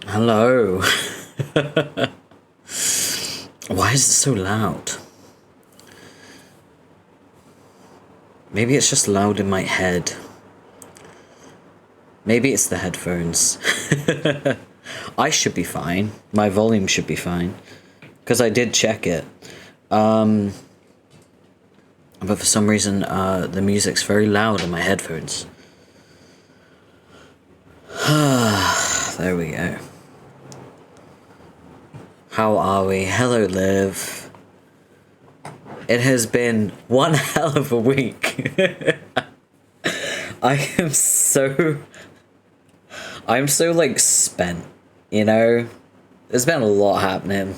Hello. Why is it so loud? Maybe it's just loud in my head. Maybe it's the headphones. I should be fine. My volume should be fine. Because I did check it. But for some reason, the music's very loud on my headphones. There we go. How are we? Hello, Liv. It has been one hell of a week. I'm so like spent, you know? There's been a lot happening.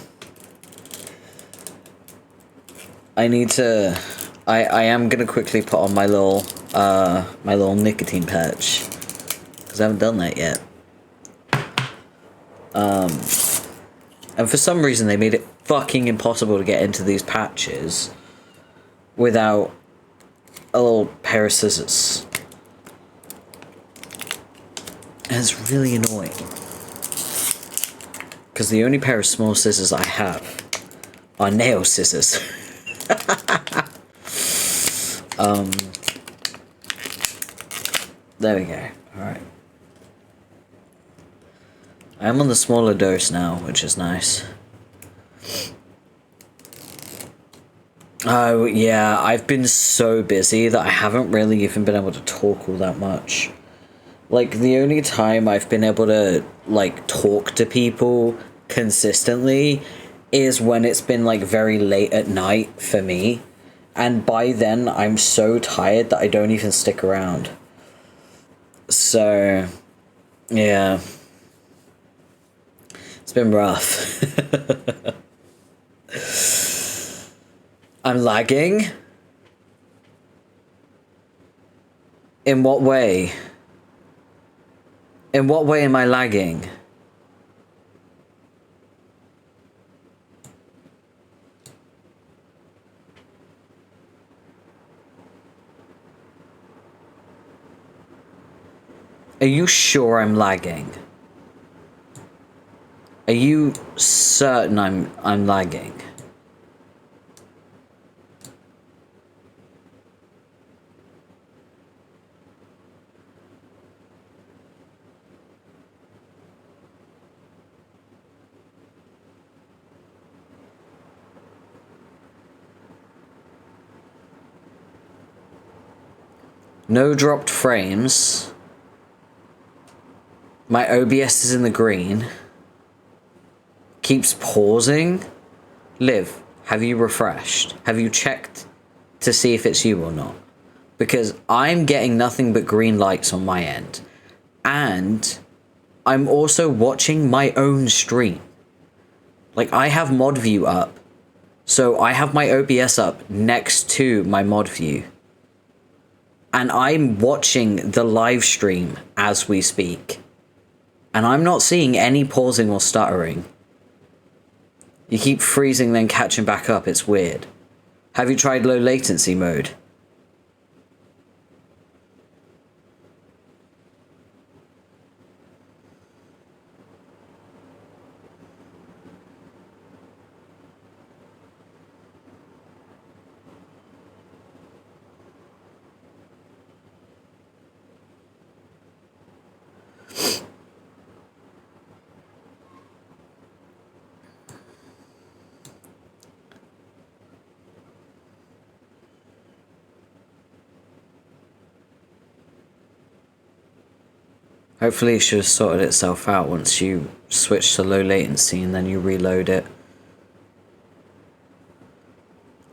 I am gonna quickly put on my little nicotine patch. Because I haven't done that yet. And for some reason they made it fucking impossible to get into these patches without a little pair of scissors. And it's really annoying. Because the only pair of small scissors I have are nail scissors. There we go. Alright. I'm on the smaller dose now, which is nice. Oh, yeah, I've been so busy that I haven't really even been able to talk all that much. Like, the only time I've been able to, like, talk to people consistently is when it's been, like, very late at night for me. And by then, I'm so tired that I don't even stick around. So, yeah. It's been rough. I'm lagging? In what way? In what way am I lagging? Are you sure I'm lagging? Are you certain I'm lagging? No dropped frames. My OBS is in the green. Keeps pausing. Liv, have you refreshed? Have you checked to see if it's you or not? Because I'm getting nothing but green lights on my end. And I'm also watching my own stream. Like, I have mod view up. So I have my OBS up next to my mod view. And I'm watching the live stream as we speak. And I'm not seeing any pausing or stuttering. You keep freezing, then catching back up. It's weird. Have you tried low latency mode? Hopefully it should have sorted itself out once you switch to low latency and then you reload it.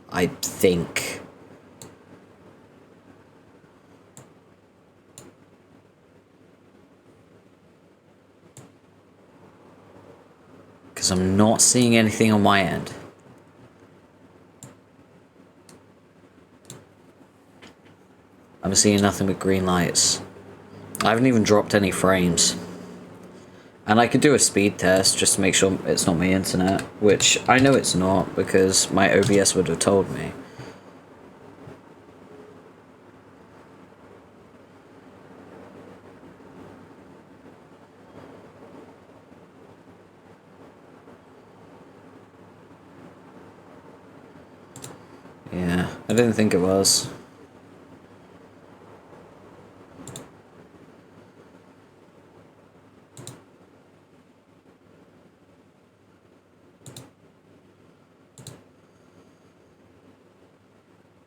I think. Because I'm not seeing anything on my end. I'm seeing nothing but green lights. I haven't even dropped any frames. And I could do a speed test just to make sure it's not my internet, which I know it's not because my OBS would have told me. I didn't think it was.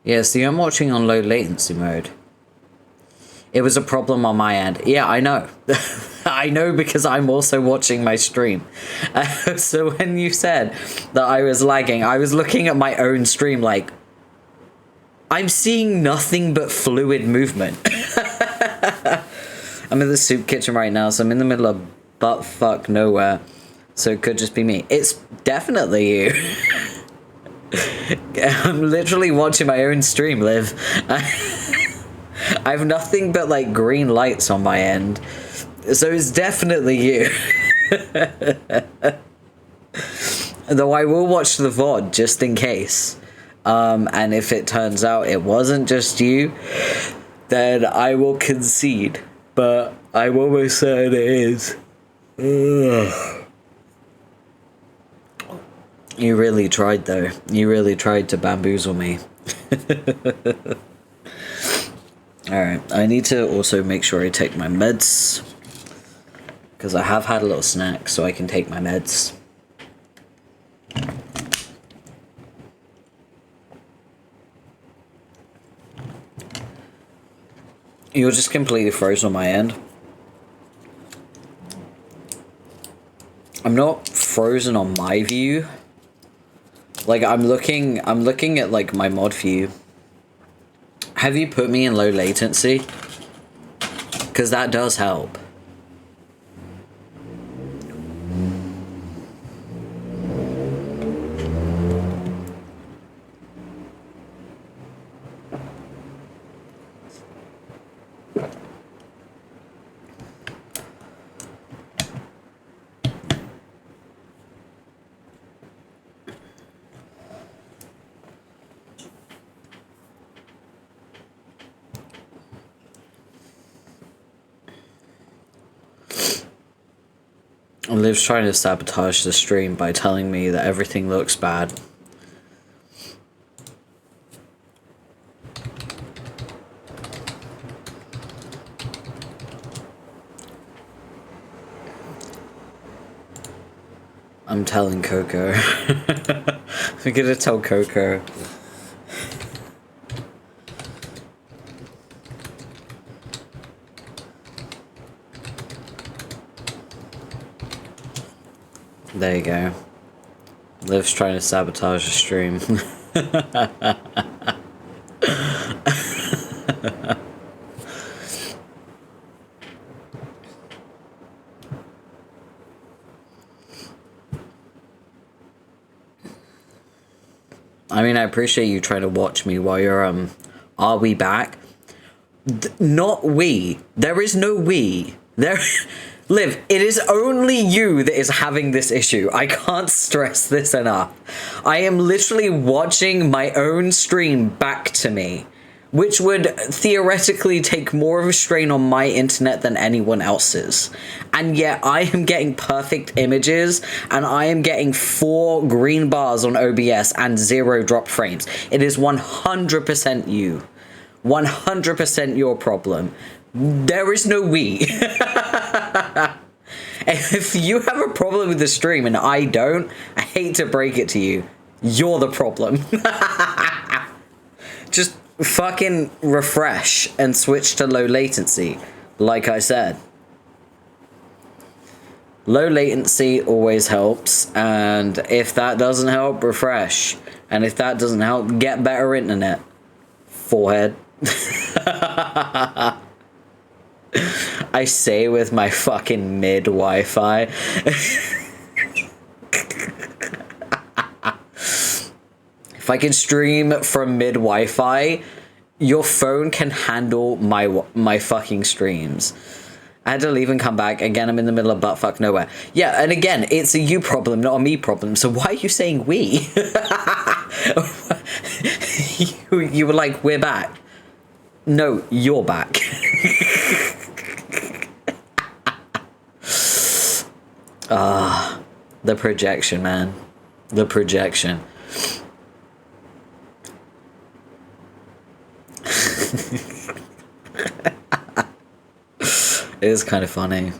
Yeah, see, I'm watching on low latency mode. It was a problem on my end. Yeah, I know. I know because I'm also watching my stream. So when you said that I was lagging, I was looking at my own stream like, I'm seeing nothing but fluid movement. I'm in the soup kitchen right now, so I'm in the middle of butt-fuck nowhere. So it could just be me. It's definitely you. I'm literally watching my own stream, Liv. I have nothing but like green lights on my end. So it's definitely you. Though I will watch the VOD just in case. And if it turns out it wasn't just you, then I will concede. But I'm almost certain it is. Ugh. You really tried though. You really tried to bamboozle me. Alright, I need to also make sure I take my meds. Because I have had a little snack, so I can take my meds. You're just completely frozen on my end. I'm not frozen on my view. Like I'm looking at like my mod view. Have you put me in low latency? Because that does help. Liv's trying to sabotage the stream by telling me that everything looks bad. I'm telling Coco. I'm gonna tell Coco. There you go. Liv's trying to sabotage the stream. I mean, I appreciate you trying to watch me while you're, are we back? Not we. There is no we. There... Liv, it is only you that is having this issue. I can't stress this enough. I am literally watching my own stream back to me, which would theoretically take more of a strain on my internet than anyone else's. And yet I am getting perfect images, and I am getting 4 green bars on OBS and 0 drop frames. It is 100% you. 100% your problem. There is no we. If you have a problem with the stream and I don't, I hate to break it to you, you're the problem. Just fucking refresh and switch to low latency, like I said. Low latency always helps, and if that doesn't help, refresh. And if that doesn't help, get better internet. Forehead. I say with my fucking mid Wi-Fi. If I can stream from mid Wi-Fi, your phone can handle my fucking streams. I had to leave and come back. Again, I'm in the middle of buttfuck nowhere. Yeah, and again, it's a you problem, not a me problem. So why are you saying we? You were like, we're back. No, you're back. The projection, man. The projection. It is kind of funny.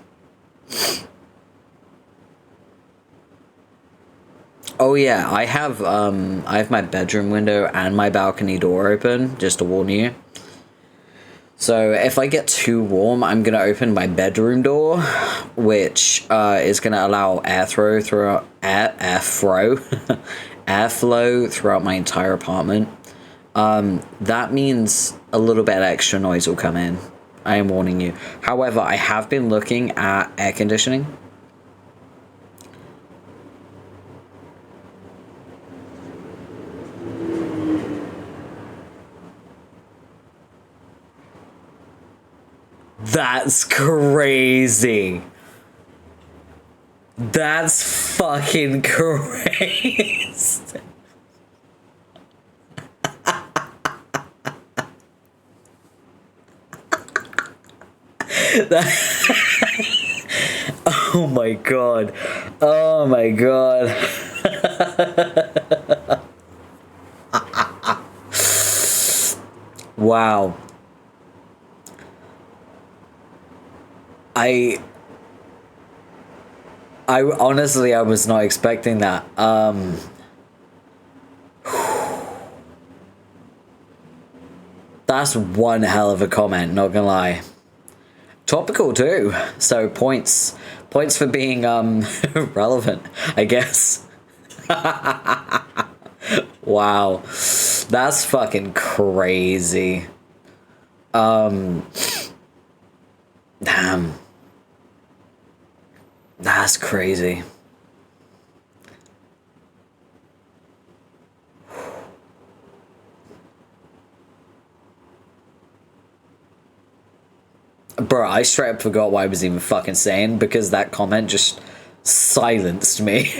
Oh yeah, I have my bedroom window and my balcony door open, just to warn you. So if I get too warm, I'm gonna open my bedroom door, which is gonna allow airflow throughout my entire apartment. That means a little bit of extra noise will come in. I am warning you. However, I have been looking at air conditioning. That's crazy. That's fucking crazy. Oh my god. Oh my god. Wow. I honestly, I was not expecting that. That's one hell of a comment, not gonna lie. Topical too, so points for being relevant, I guess. Wow, that's fucking crazy. Damn, that's crazy. Bro, I straight up forgot what I was even fucking saying because that comment just silenced me.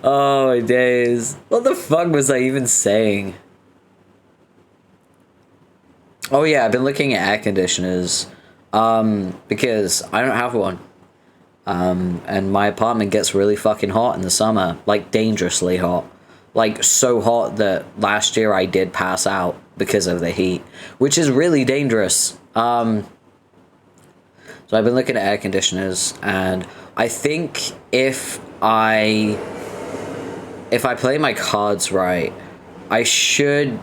Oh my days. What the fuck was I even saying? Oh yeah, I've been looking at air conditioners because I don't have one. And my apartment gets really fucking hot in the summer, like dangerously hot. Like so hot that last year I did pass out because of the heat, which is really dangerous. So I've been looking at air conditioners, and I think if I play my cards right, I should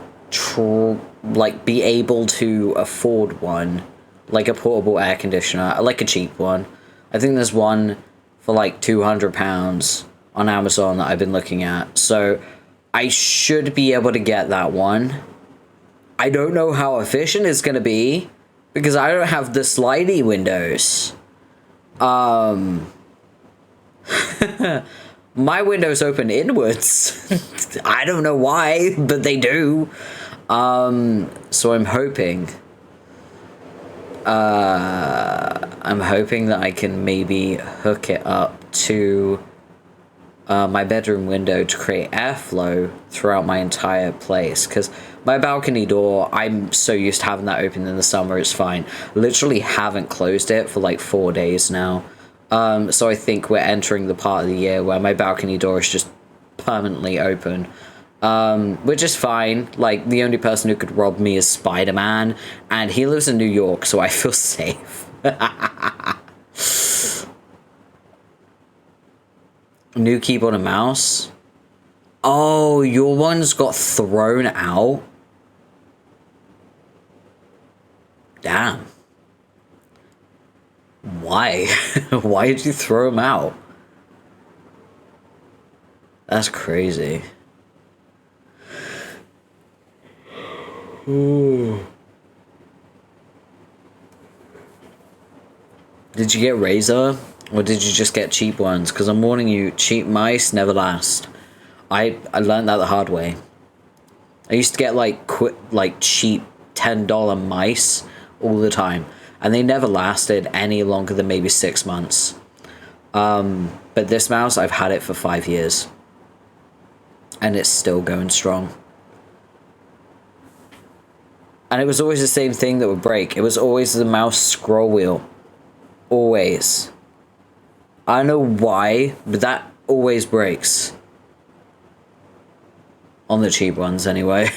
be able to afford one, like a portable air conditioner, like a cheap one. I think there's one for like £200 on Amazon that I've been looking at. So I should be able to get that one. I don't know how efficient it's going to be because I don't have the slidey windows. My windows open inwards. I don't know why, but they do. So I'm hoping that I can maybe hook it up to my bedroom window to create airflow throughout my entire place, because my balcony door, I'm so used to having that open in the summer, it's fine. Literally haven't closed it for like 4 days now. So I think we're entering the part of the year where my balcony door is just permanently open, which is fine. Like, the only person who could rob me is Spider-Man, and he lives in New York, so I feel safe. New keyboard and mouse. Oh, your one's got thrown out. Damn. Why? Why did you throw them out? That's crazy. Ooh. Did you get Razer? Or did you just get cheap ones? Because I'm warning you, cheap mice never last. I learned that the hard way. I used to get like cheap $10 mice all the time, and they never lasted any longer than maybe 6 months. But this mouse, I've had it for 5 years, and it's still going strong. And it was always the same thing that would break. It was always the mouse scroll wheel. Always. I don't know why, but that always breaks. On the cheap ones, anyway.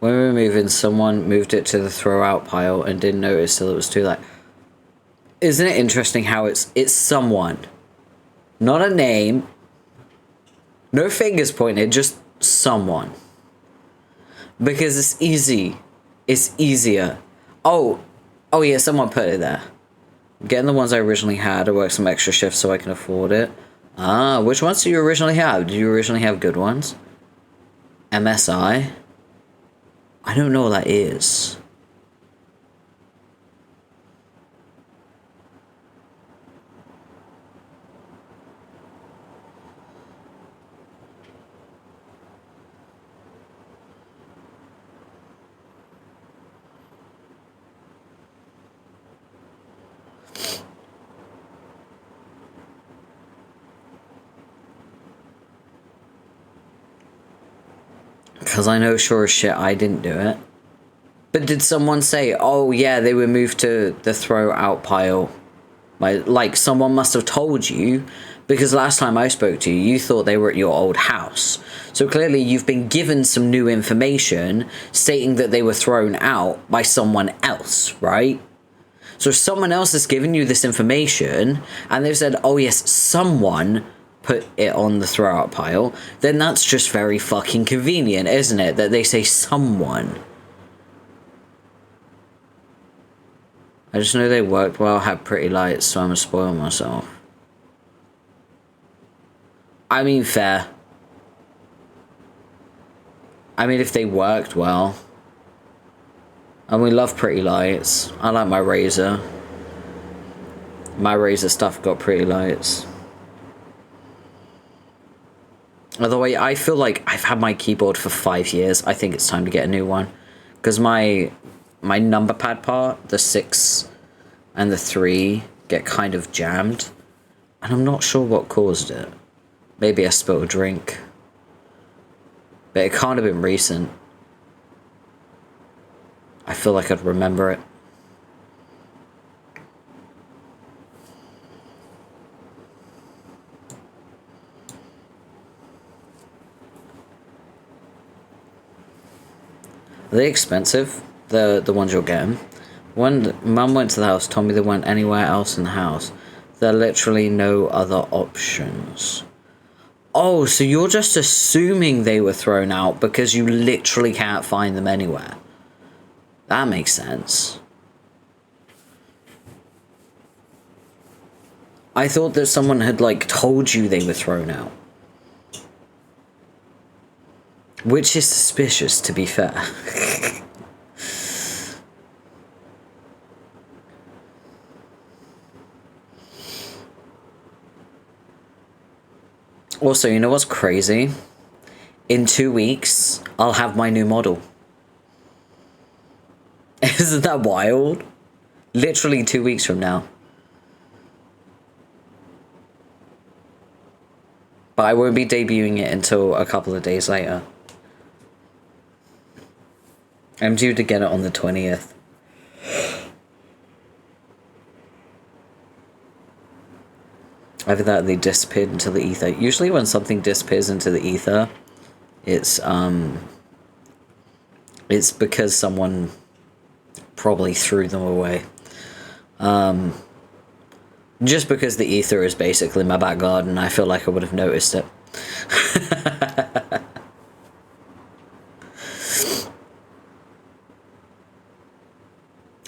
When we were moving, someone moved it to the throw out pile and didn't notice till it was too late. Isn't it interesting how it's someone, not a name, no fingers pointed, just someone. Because it's easy. It's easier. Oh yeah, someone put it there. Getting the ones I originally had. I worked some extra shifts so I can afford it. Ah, which ones do you originally have? Did you originally have good ones? MSI? I don't know what that is. Because I know sure as shit I didn't do it. But did someone say, oh yeah, they were moved to the throw out pile? Like someone must have told you, because last time I spoke to you, you thought they were at your old house. So clearly you've been given some new information stating that they were thrown out by someone else, right? So if someone else has given you this information and they've said, oh yes, someone put it on the throw out pile, then that's just very fucking convenient, isn't it? That they say someone. I just know they worked well, had pretty lights, so I'm gonna spoil myself. I mean, fair. I mean, if they worked well. And we love pretty lights. I like my Razor. My Razor stuff got pretty lights. Although I feel like I've had my keyboard for 5 years. I think it's time to get a new one. Because my number pad part, the 6 and the 3, get kind of jammed. And I'm not sure what caused it. Maybe I spilled a drink. But it can't have been recent. I feel like I'd remember it. Are they expensive? The ones you're getting? When Mum went to the house, told me they weren't anywhere else in the house. There are literally no other options. Oh, so you're just assuming they were thrown out because you literally can't find them anywhere. That makes sense. I thought that someone had, like, told you they were thrown out. Which is suspicious, to be fair. Also, you know what's crazy? In 2 weeks, I'll have my new model. Isn't that wild? Literally 2 weeks from now. But I won't be debuting it until a couple of days later. I'm due to get it on the 20th. Either that or they disappeared into the ether. Usually when something disappears into the ether, it's because someone probably threw them away. Just because the ether is basically my back garden, I feel like I would have noticed it.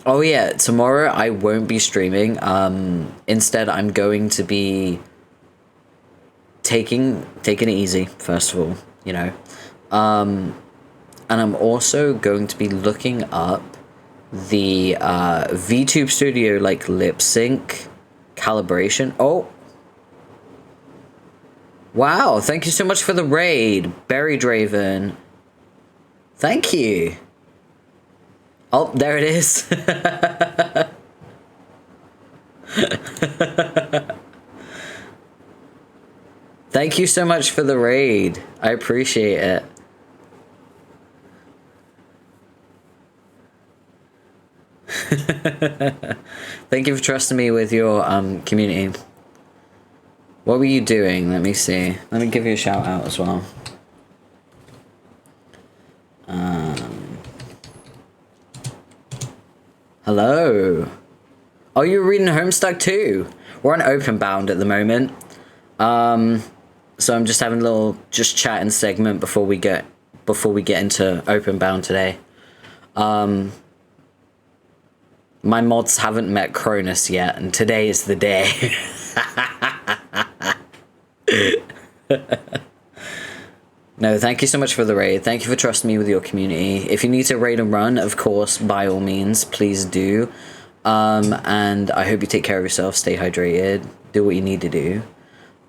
Oh yeah, tomorrow I won't be streaming. Instead, I'm going to be taking it easy, first of all, you know. And I'm also going to be looking up the VTube Studio, like, lip sync calibration. Oh! Wow, thank you so much for the raid, Berry Draven. Thank you. Oh, there it is. Thank you so much for the raid. I appreciate it. Thank you for trusting me with your community. What were you doing? Let me see. Let me give you a shout out as well. Hello. Oh, you're reading Homestuck too? We're on Openbound at the moment. So I'm just having a little chatting segment before we get into Openbound today. My mods haven't met Cronus yet, and today is the day. No, thank you so much for the raid. Thank you for trusting me with your community. If you need to raid and run, of course, by all means, please do. And I hope you take care of yourself, stay hydrated, do what you need to do.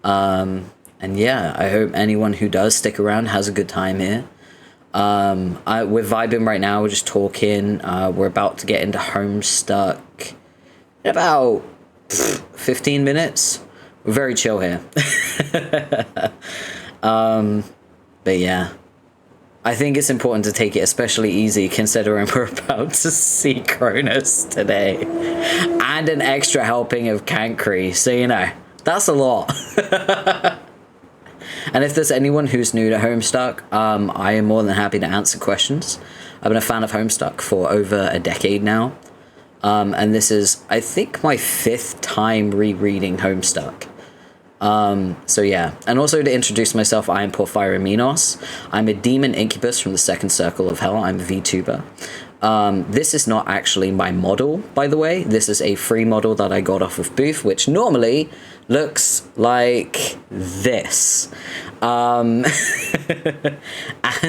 And yeah, I hope anyone who does stick around has a good time here. We're vibing right now, we're just talking. We're about to get into Homestuck in about 15 minutes. We're very chill here. But yeah, I think it's important to take it especially easy considering we're about to see Cronus today. And an extra helping of Cancri, so you know, that's a lot. And if there's anyone who's new to Homestuck, I am more than happy to answer questions. I've been a fan of Homestuck for over a decade now. And this is, I think, my 5th time rereading Homestuck. So yeah, and also to introduce myself, I am Porphyra Minos. I'm a demon incubus from the 2nd circle of hell. I'm a VTuber. This is not actually my model, by the way. This is a free model that I got off of Booth, which normally looks like this. And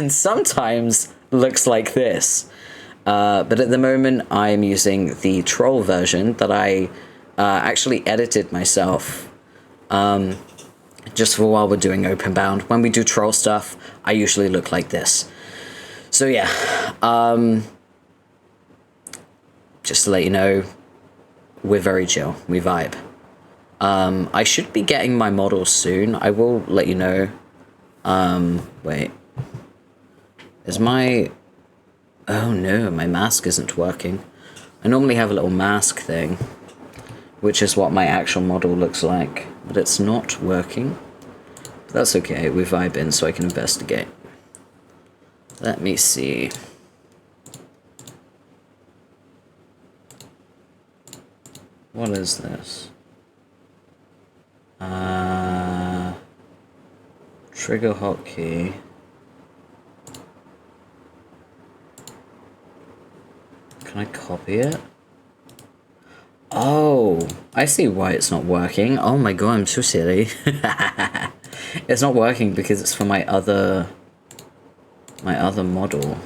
sometimes looks like this. But at the moment, I am using the troll version that I actually edited myself. Just for while we're doing Openbound. When we do troll stuff, I usually look like this. So yeah, just to let you know, we're very chill, we vibe. I should be getting my models soon. I will let you know. Wait. Is my... Oh no, my mask isn't working. I normally have a little mask thing, which is what my actual model looks like, but it's not working. But that's okay, we vibe in so I can investigate. Let me see. What is this? Trigger hotkey. Can I copy it? Oh, I see why it's not working. Oh my god, I'm so silly. It's not working because it's for my other model.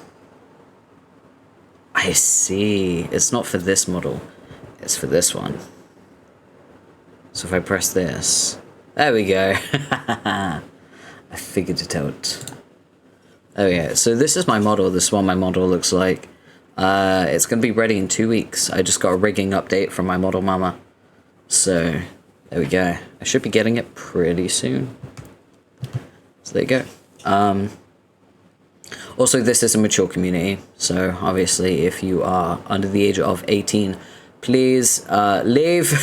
I see. It's not for this model. It's for this one. So if I press this, there we go. I figured it out. Okay, so this is my model. This is what my model looks like. It's going to be ready in 2 weeks. I just got a rigging update from my model mama. So, there we go. I should be getting it pretty soon. So there you go. Also, this is a mature community. So, obviously, if you are under the age of 18, please leave.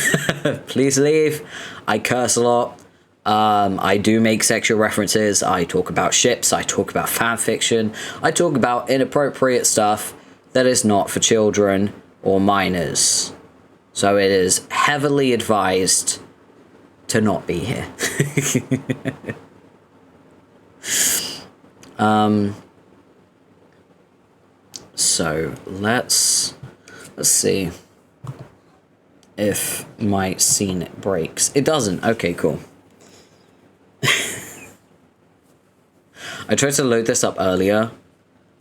Please leave. I curse a lot. I do make sexual references. I talk about ships. I talk about fan fiction. I talk about inappropriate stuff that is not for children or minors. So it is heavily advised to not be here. So let's see if my scene breaks. It doesn't. Okay, cool. I tried to load this up earlier,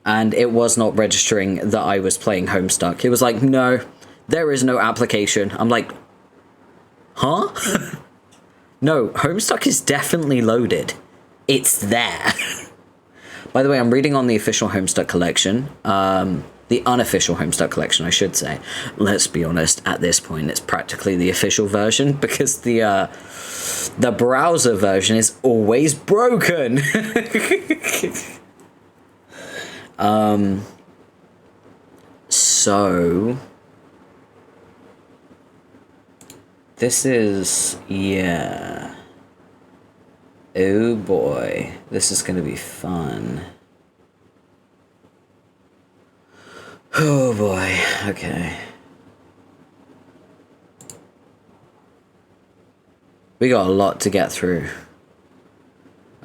and it was not registering that I was playing Homestuck. It was like, no, there is no application. I'm like, huh? No, Homestuck is definitely loaded. It's there. By the way, I'm reading on the official Homestuck collection. The unofficial Homestuck collection, I should say. Let's be honest, at this point, it's practically the official version because the browser version is always broken. So this is, yeah. Oh boy, this is gonna be fun. Oh boy, okay. We got a lot to get through.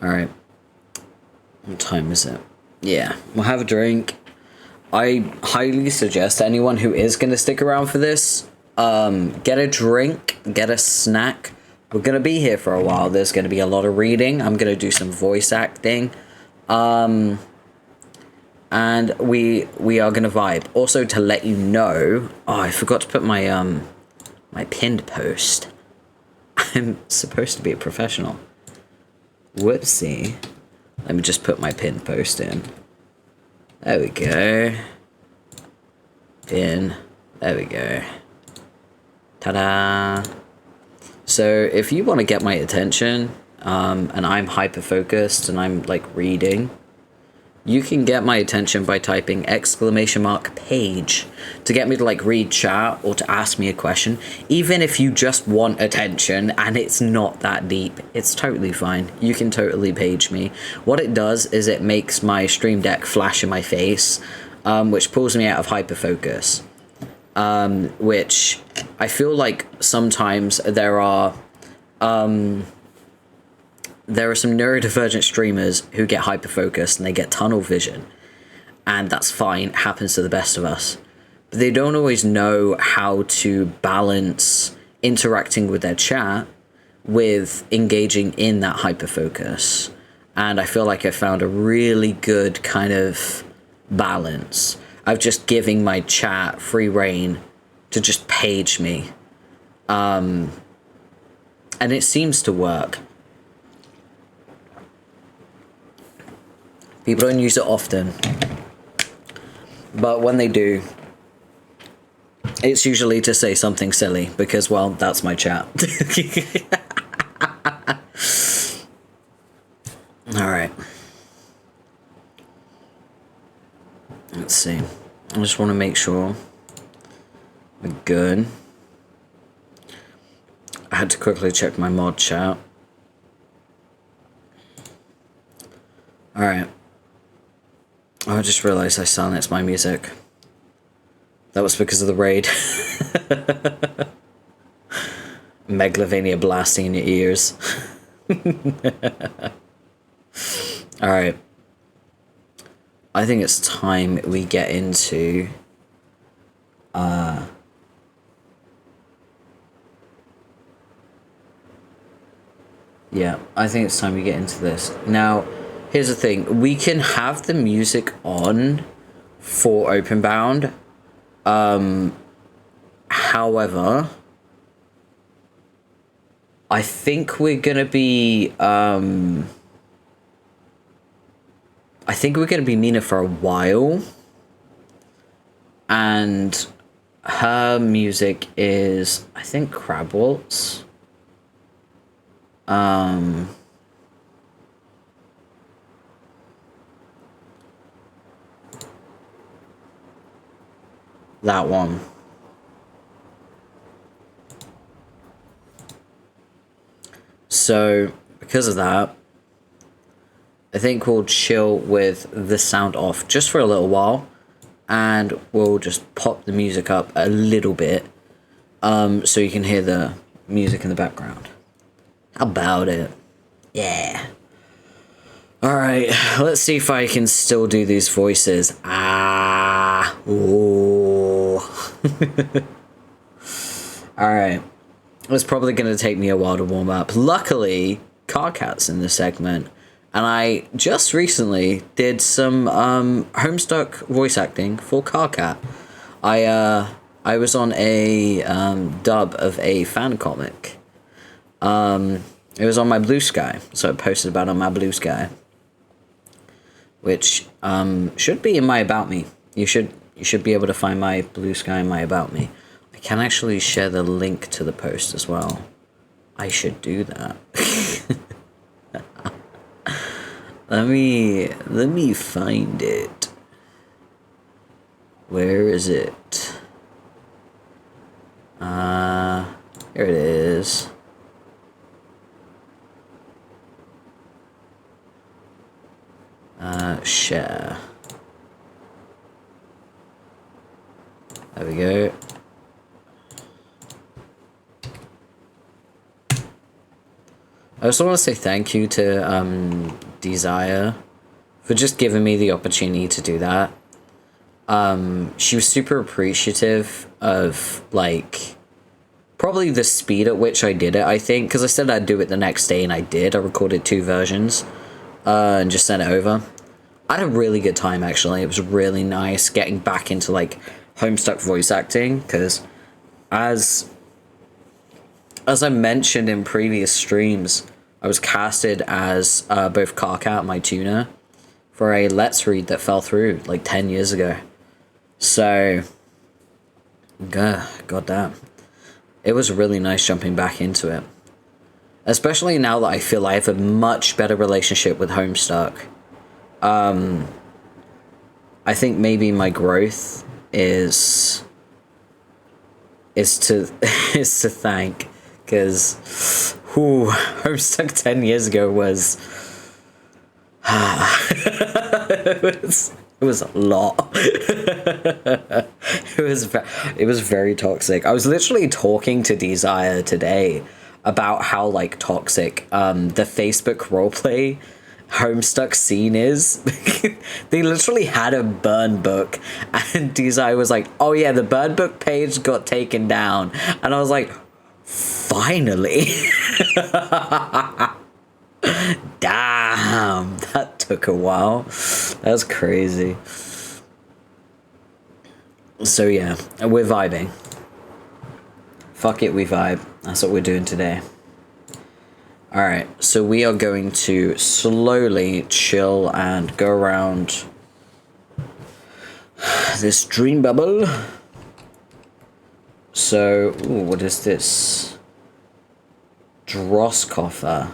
Alright. What time is it? Yeah, we'll have a drink. I highly suggest to anyone who is going to stick around for this, get a drink, get a snack. We're going to be here for a while. There's going to be a lot of reading. I'm going to do some voice acting. And we are going to vibe. Also, to let you know... Oh, I forgot to put my, my pinned post. I'm supposed to be a professional. Whoopsie. Let me just put my pinned post in. There we go. Pin. There we go. Ta-da! So, if you want to get my attention, and I'm hyper-focused and I'm, like, reading, you can get my attention by typing !page to get me to, like, read chat or to ask me a question. Even if you just want attention and it's not that deep, it's totally fine. You can totally page me. What it does is it makes my stream deck flash in my face, which pulls me out of hyperfocus. Which I feel like sometimes there are some neurodivergent streamers who get hyper-focused and they get tunnel vision. And that's fine, it happens to the best of us. But they don't always know how to balance interacting with their chat with engaging in that hyper-focus. And I feel like I found a really good kind of balance of just giving my chat free reign to just page me. And it seems to work. People don't use it often, but when they do, it's usually to say something silly because, well, that's my chat. Alright. Let's see. I just want to make sure we're good. I had to quickly check my mod chat. Alright. Oh, I just realized I silenced my music. That was because of the raid. Megalovania blasting in your ears. Alright. I think it's time we get into... Yeah, I think it's time we get into this. Now... Here's the thing, we can have the music on for Openbound. However, I think we're gonna be Mina for a while. And her music is, I think, Crab Waltz. That one. So, because of that, I think we'll chill with the sound off just for a little while, and we'll just pop the music up a little bit, so you can hear the music in the background. How about it? Yeah. Alright, let's see if I can still do these voices. Ooh. Alright. It's probably going to take me a while to warm up. Luckily, Carcat's in this segment. And I just recently did some Homestuck voice acting for Carcat. I was on a dub of a fan comic. It was on my Blue Sky. So I posted about it on my Blue Sky. Which should be in my About Me. You should be able to find my Blue Sky in my About Me. I can actually share the link to the post as well. I should do that. let me find it. Where is it? Here it is. Share. There we go. I also want to say thank you to Desire for just giving me the opportunity to do that. She was super appreciative of, like, probably the speed at which I did it, I think, because I said I'd do it the next day, and I did. I recorded 2 versions and just sent it over. I had a really good time, actually. It was really nice getting back into, like, Homestuck voice acting, because as I mentioned in previous streams, I was casted as both Carcat and my tuner for a Let's Read that fell through, like, 10 years ago. So, goddamn. It was really nice jumping back into it. Especially now that I feel I have a much better relationship with Homestuck. I think maybe my growth is to thank, because Homestuck 10 years ago was it was a lot. It was very toxic. I was literally talking to Desire today about how, like, toxic the Facebook roleplay Homestuck scene is. They literally had a burn book, and Desire was like, oh yeah, the burn book page got taken down, and I was like, finally. Damn, that took a while. That's crazy. So yeah, we're vibing. Fuck it, we vibe. That's what we're doing today. Alright, so we are going to slowly chill and go around this dream bubble. So, ooh, what is this? Dross coffer.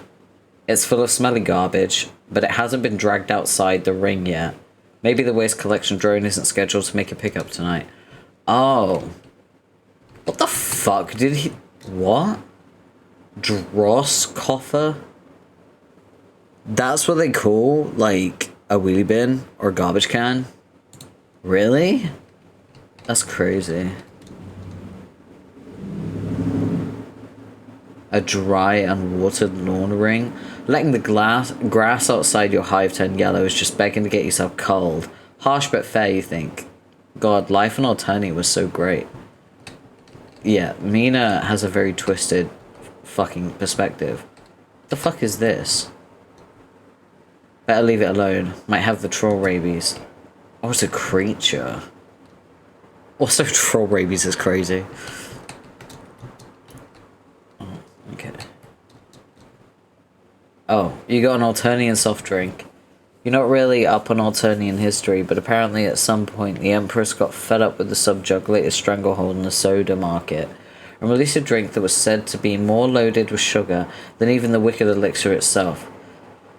It's full of smelly garbage, but it hasn't been dragged outside the ring yet. Maybe the waste collection drone isn't scheduled to make a pickup tonight. Oh. What the fuck did he... What? Dross coffer? That's what they call, like, a wheelie bin or garbage can? Really? That's crazy. A dry, unwatered lawn ring. Letting the grass outside your hive turn yellow is just begging to get yourself culled. Harsh but fair, you think. God, life on Alterni was so great. Yeah, Mina has a very twisted fucking perspective. What the fuck is this? Better leave it alone. Might have the troll rabies. Oh, it's a creature. Also, troll rabies is crazy. Okay. Oh, you got an Alternian soft drink. You're not really up on Alternian history, but apparently at some point the Empress got fed up with the subjugated stranglehold in the soda market and released a drink that was said to be more loaded with sugar than even the wicked elixir itself.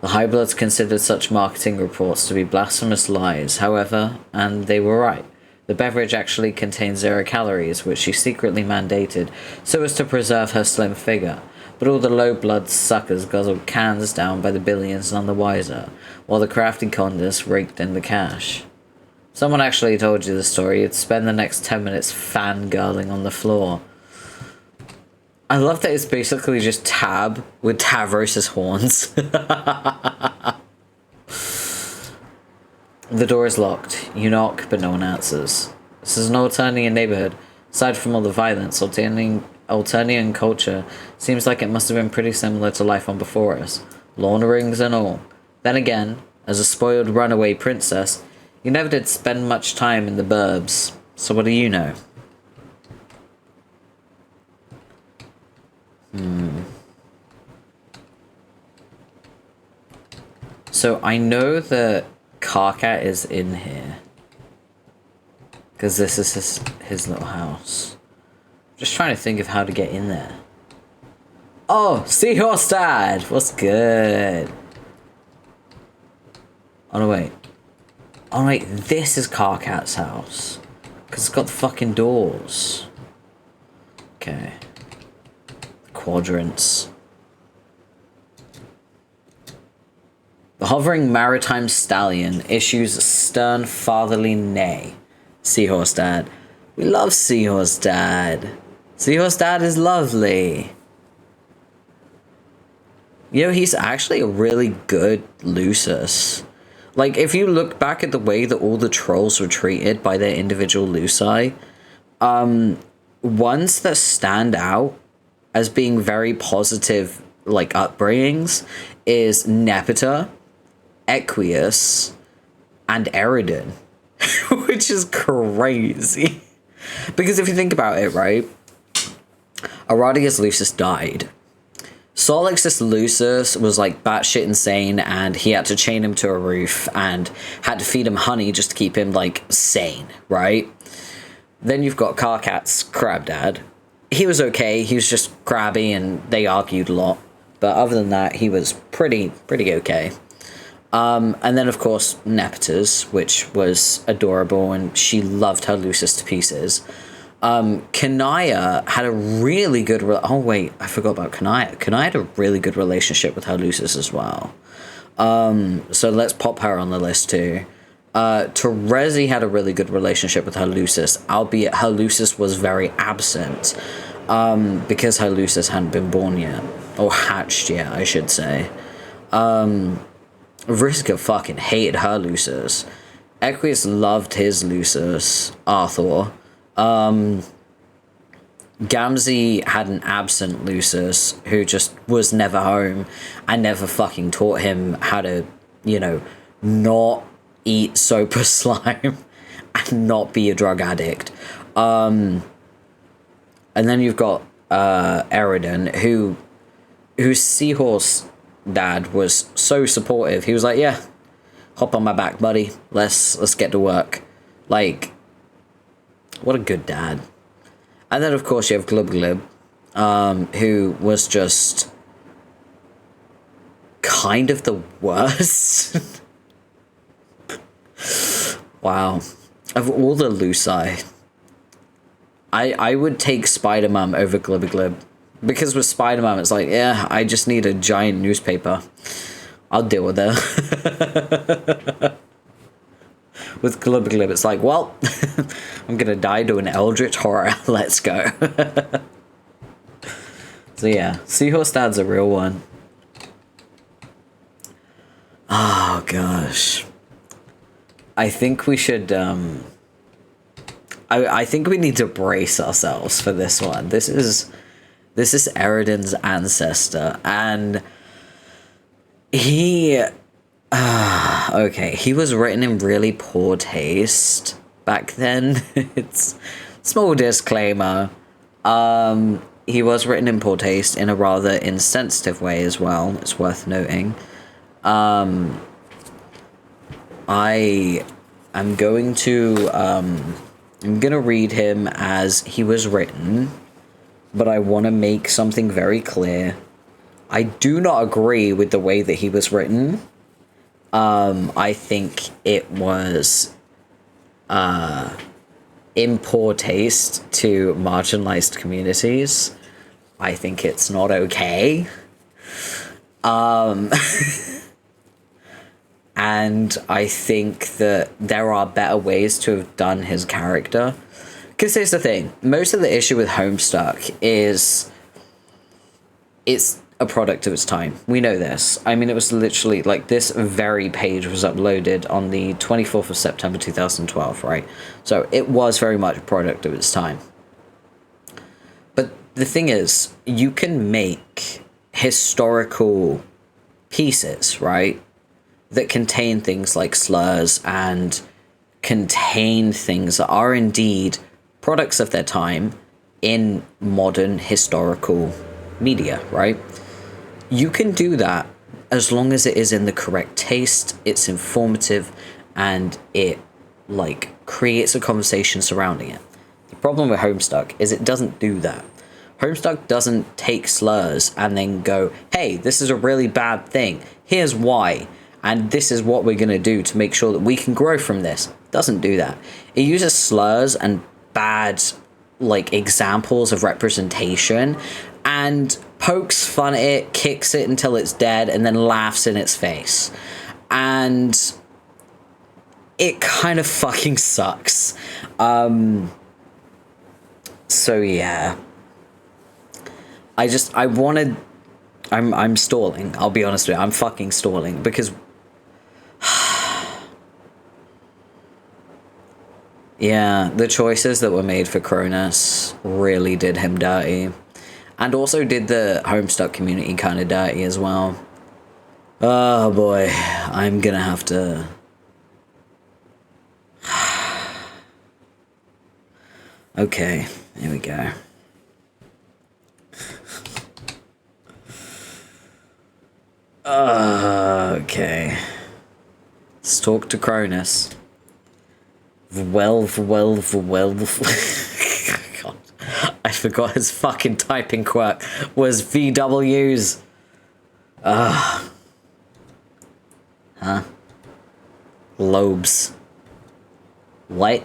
The Highbloods considered such marketing reports to be blasphemous lies, however, and they were right. The beverage actually contained 0 calories, which she secretly mandated so as to preserve her slim figure. But all the low-blood suckers guzzled cans down by the billions none the wiser, while the crafty condas raked in the cash. Someone actually told you the story. You'd spend the next 10 minutes fangirling on the floor. I love that it's basically just Tab with Tavros' horns. The door is locked. You knock, but no one answers. This is an Alternian neighborhood. Aside from all the violence, Alternian culture seems like it must have been pretty similar to life on before us. Lawn rings and all. Then again, as a spoiled runaway princess, you never did spend much time in the burbs. So what do you know? So I know that Carcat is in here. Because this is his little house. Just trying to think of how to get in there. Oh, Seahorse Dad! What's good? Oh no, wait. Oh wait, this is Carcat's house. Because it's got the fucking doors. Okay. Quadrants. The hovering maritime stallion issues a stern fatherly neigh. Seahorse Dad. We love Seahorse Dad. Seahorse Dad is lovely. You know, he's actually a really good Lucis. Like, if you look back at the way that all the trolls were treated by their individual Luci, ones that stand out as being very positive, like, upbringings is Nepeta, Equius, and Eridan, which is crazy. Because if you think about it, right, Aradius Lucis died. Solixus Lucis was like batshit insane, and he had to chain him to a roof and had to feed him honey just to keep him like sane, right? Then you've got Karkat's crab dad. He was okay, he was just crabby and they argued a lot. But other than that, he was pretty okay. And then of course Nepeta's, which was adorable, and she loved her Lucis to pieces. Kanaya had a really good... oh, wait, I forgot about Kanaya. Kanaya had a really good relationship with her Lucis as well. So let's pop her on the list too. Terezi had a really good relationship with her Lucis, albeit her Lucis was very absent, because her Lucis hadn't been born yet. Or hatched yet, I should say. Vriska fucking hated her Lucis. Equius loved his Lucis, Arthur. Gamzee had an absent Lucis who just was never home and never fucking taught him how to, you know, not eat sopa slime and not be a drug addict. And then you've got Eridan, whose seahorse dad was so supportive. He was like, yeah, hop on my back, buddy. Let's get to work. Like, what a good dad. And then, of course, you have Glub Glib, who was just kind of the worst. Wow. Of all the Luci, I would take Spider-Man over Glib Glib. Because with Spider-Man, it's like, yeah, I just need a giant newspaper. I'll deal with it. With Glib Glib, it's like, well, I'm gonna die to an eldritch horror. Let's go. So yeah, Seahorse Dad's a real one. Oh gosh. I think we should I think we need to brace ourselves for this one. This is Eridan's ancestor, and he okay, he was written in really poor taste back then. It's small disclaimer. He was written in poor taste in a rather insensitive way as well. It's worth noting. I am going to I'm gonna read him as he was written, but I want to make something very clear. I do not agree with the way that he was written. I think it was in poor taste to marginalized communities. I think it's not okay. And I think that there are better ways to have done his character. Because here's the thing. Most of the issue with Homestuck is it's a product of its time. We know this. I mean, it was literally like this very page was uploaded on the 24th of September 2012, right? So it was very much a product of its time. But the thing is, you can make historical pieces, right, that contain things like slurs and contain things that are indeed products of their time in modern historical media, right? You can do that as long as it is in the correct taste, it's informative, and it like creates a conversation surrounding it. The problem with Homestuck is it doesn't do that. Homestuck doesn't take slurs and then go, hey, this is a really bad thing. Here's why. And this is what we're going to do to make sure that we can grow from this. It doesn't do that. It uses slurs and bad like examples of representation and pokes fun at it, kicks it until it's dead, and then laughs in its face. And it kind of fucking sucks. So yeah. I I'm stalling. I'll be honest with you. I'm fucking stalling because yeah, the choices that were made for Cronus really did him dirty. And also did the Homestuck community kind of dirty as well. Oh boy, I'm gonna have to... Okay, here we go. Okay. Let's talk to Cronus. God. I forgot his fucking typing quirk was VWs. Huh? Lobes. What?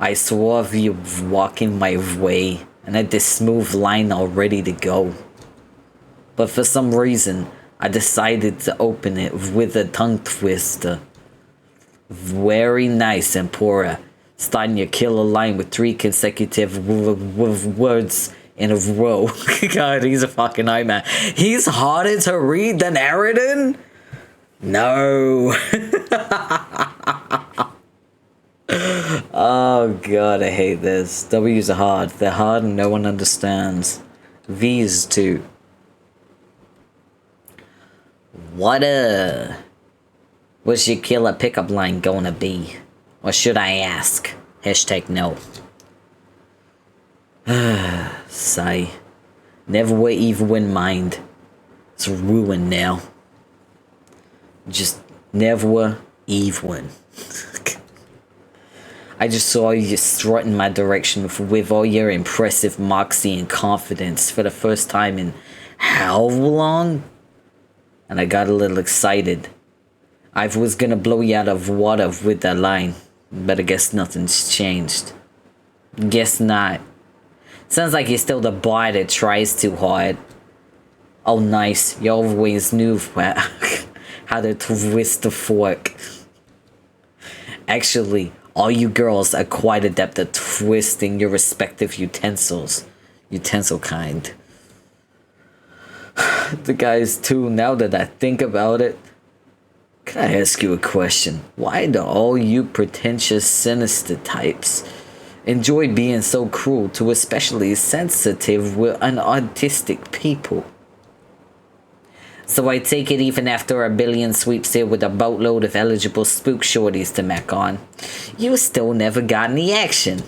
I saw you walking my way and had this smooth line all ready to go. But for some reason, I decided to open it with a tongue twister. Very nice, Empora. Starting your killer line with 3 consecutive words in a row. God, he's a fucking nightmare. He's harder to read than Eridan? No. Oh god, I hate this. W's are hard. They're hard and no one understands. V's too. What's your killer pickup line gonna be? Or should I ask? Hashtag no. Sigh. Never were evil in mind. It's ruined now. Just never were evil. I just saw you strutting my direction with all your impressive moxie and confidence for the first time in how long? And I got a little excited. I was gonna blow you out of water with that line, but I guess nothing's changed. Guess not. Sounds like you're still the boy that tries too hard. Oh nice, you always knew how to twist the fork. Actually, all you girls are quite adept at twisting your respective utensils. Utensil kind. The guys too, now that I think about it. Can I ask you a question? Why do all you pretentious, sinister types enjoy being so cruel to especially sensitive and autistic people? So I take it even after a billion sweeps here with a boatload of eligible spook shorties to mech on, you still never got any action.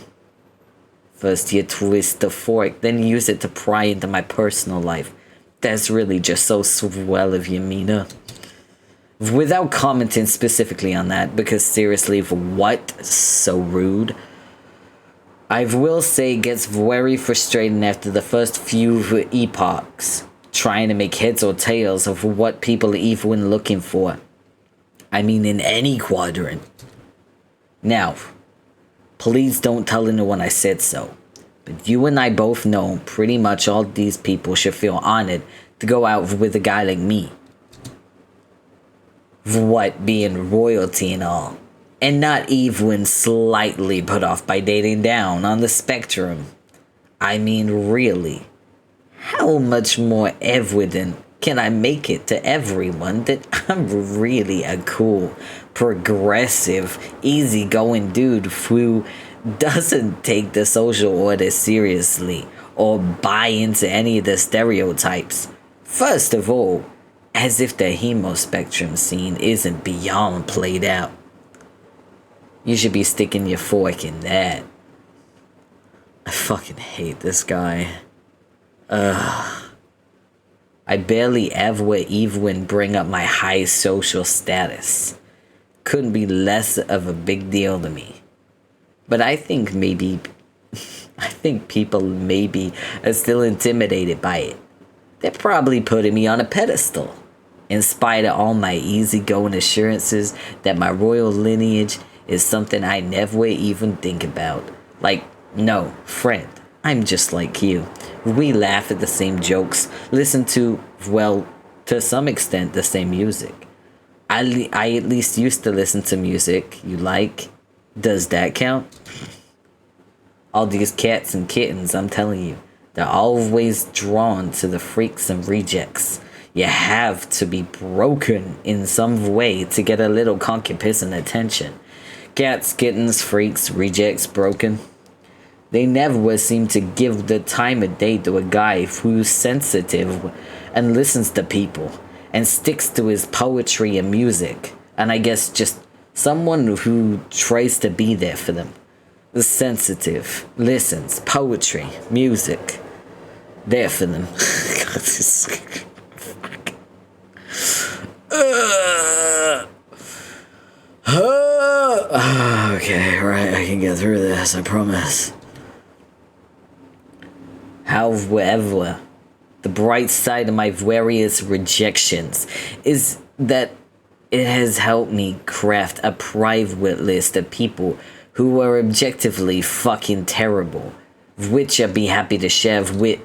First you twist the fork, then use it to pry into my personal life. That's really just so swell of you, Mina. Without commenting specifically on that, because seriously, what? So rude. I will say it gets very frustrating after the first few epochs, trying to make heads or tails of what people are even looking for. I mean, in any quadrant. Now, please don't tell anyone I said so, but you and I both know pretty much all these people should feel honored to go out with a guy like me. What, being royalty and all, and not even slightly put off by dating down on the spectrum. I mean, really, how much more evident can I make it to everyone that I'm really a cool, progressive, easygoing dude who doesn't take the social order seriously or buy into any of the stereotypes? First of all, as if the hemo spectrum scene isn't beyond played out. You should be sticking your fork in that. I fucking hate this guy. I barely ever even bring up my high social status. Couldn't be less of a big deal to me. But I think people maybe are still intimidated by it. They're probably putting me on a pedestal. In spite of all my easygoing assurances that my royal lineage is something I never even think about. Like, no, friend, I'm just like you. We laugh at the same jokes, listen to, well, to some extent, the same music. I at least used to listen to music you like. Does that count? All these cats and kittens, I'm telling you, They're always drawn to the freaks and rejects. You have to be broken in some way to get a little concupiscent attention. Cats, kittens, freaks, rejects, broken. They never seem to give the time of day to a guy who's sensitive and listens to people and sticks to his poetry and music. And I guess just someone who tries to be there for them. Sensitive, listens, poetry, music. There for them. Okay, right, I can get through this, I promise. However, the bright side of my various rejections is that it has helped me craft a private list of people who are objectively fucking terrible, which I'd be happy to share with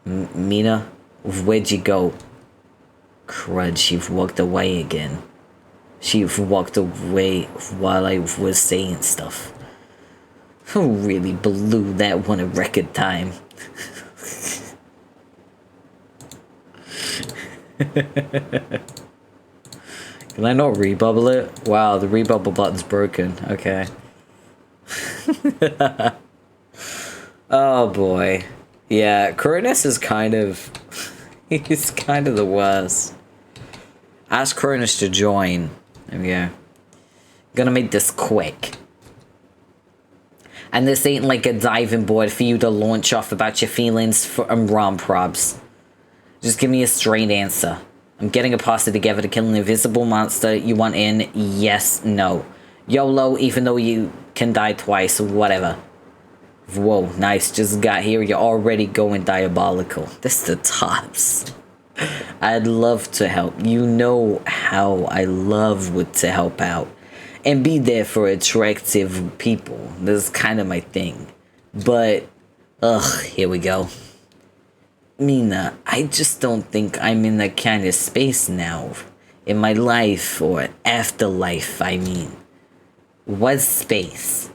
Mina. Where'd you go? Crud, she walked away again. She walked away while I was saying stuff. Who really blew that one a record time? Can I not rebubble it? Wow, the rebubble button's broken. Okay. Oh boy. Yeah, Cronus is kind of... he's kind of the worst. Ask Cronus to join. There we go. Gonna make this quick. And this ain't like a diving board for you to launch off about your feelings from rom probs. Just give me a straight answer. I'm getting a posse together to kill an invisible monster. You want in? Yes, no. YOLO, even though you can die twice, whatever. Whoa, nice. Just got here. You're already going diabolical. This is the tops. I'd love to help. You know how I love to help out. And be there for attractive people. This is kind of my thing. But, ugh, here we go. Mina, I just don't think I'm in that kind of space now. In my life, or afterlife, I mean. What space?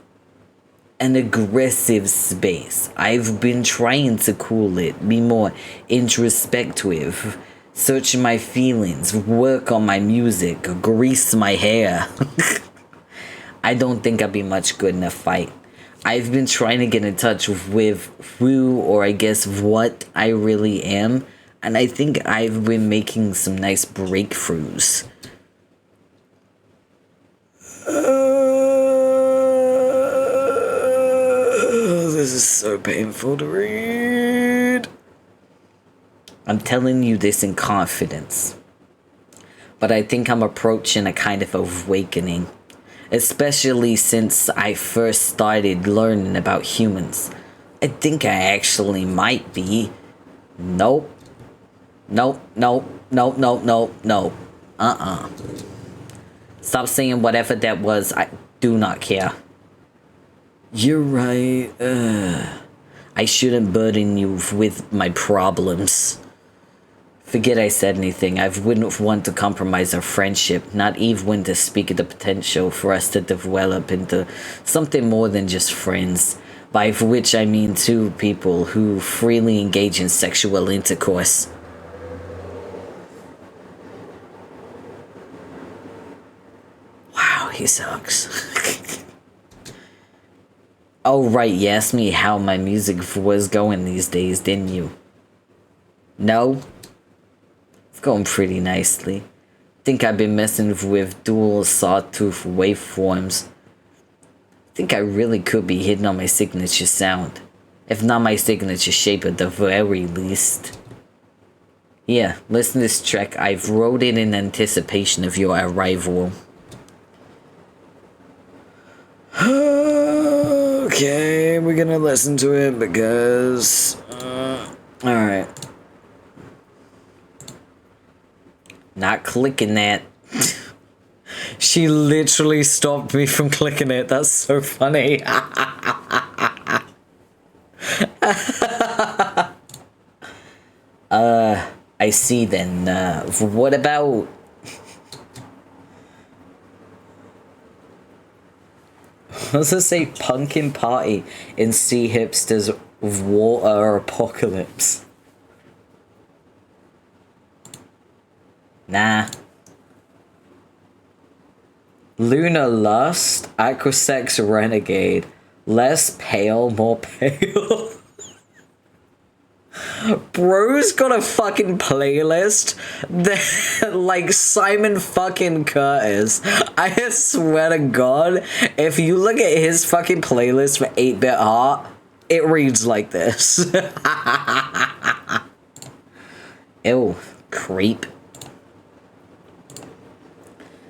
An aggressive space. I've been trying to cool it, be more introspective, search my feelings, work on my music, grease my hair. I don't think I'd be much good in a fight. I've been trying to get in touch with who, or I guess what I really am, and I think I've been making some nice breakthroughs. This is so painful to read. I'm telling you this in confidence, but I think I'm approaching a kind of awakening. Especially since I first started learning about humans. I think I actually might be. Nope. Nope, nope, nope, nope, nope, nope. Stop saying whatever that was. I do not care. You're right. I shouldn't burden you with my problems. Forget I said anything. I wouldn't want to compromise our friendship, not even to speak of the potential for us to develop into something more than just friends, by which I mean two people who freely engage in sexual intercourse. Wow, he sucks. Oh right, you asked me how my music was going these days, didn't you? No? Going pretty nicely. Think I've been messing with dual sawtooth waveforms. Think I really could be hitting on my signature sound. If not my signature shape at the very least. Yeah, listen to this track. I've wrote it in anticipation of your arrival. Okay, we're gonna listen to it because... alright. Not clicking that. She literally stopped me from clicking it. That's so funny. I see then. What about... What does it say? Pumpkin party in Sea Hipsters Water apocalypse. Nah. Lunar lust, aquasex renegade. Less pale, more pale. Bro's got a fucking playlist that, like Simon fucking Curtis. I swear to God, if you look at his fucking playlist for 8-Bit Heart, it reads like this. Ew, creep.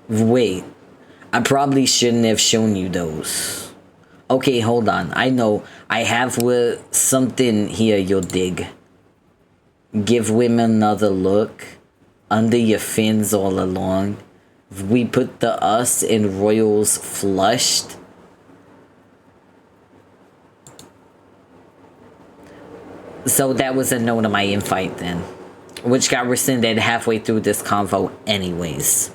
Wait, I probably shouldn't have shown you those. Okay, hold on. I know. I have something here you'll dig. Give women another look. Under your fins all along. We put the us in royals flushed. So that was a no to my invite then. Which got rescinded halfway through this convo anyways.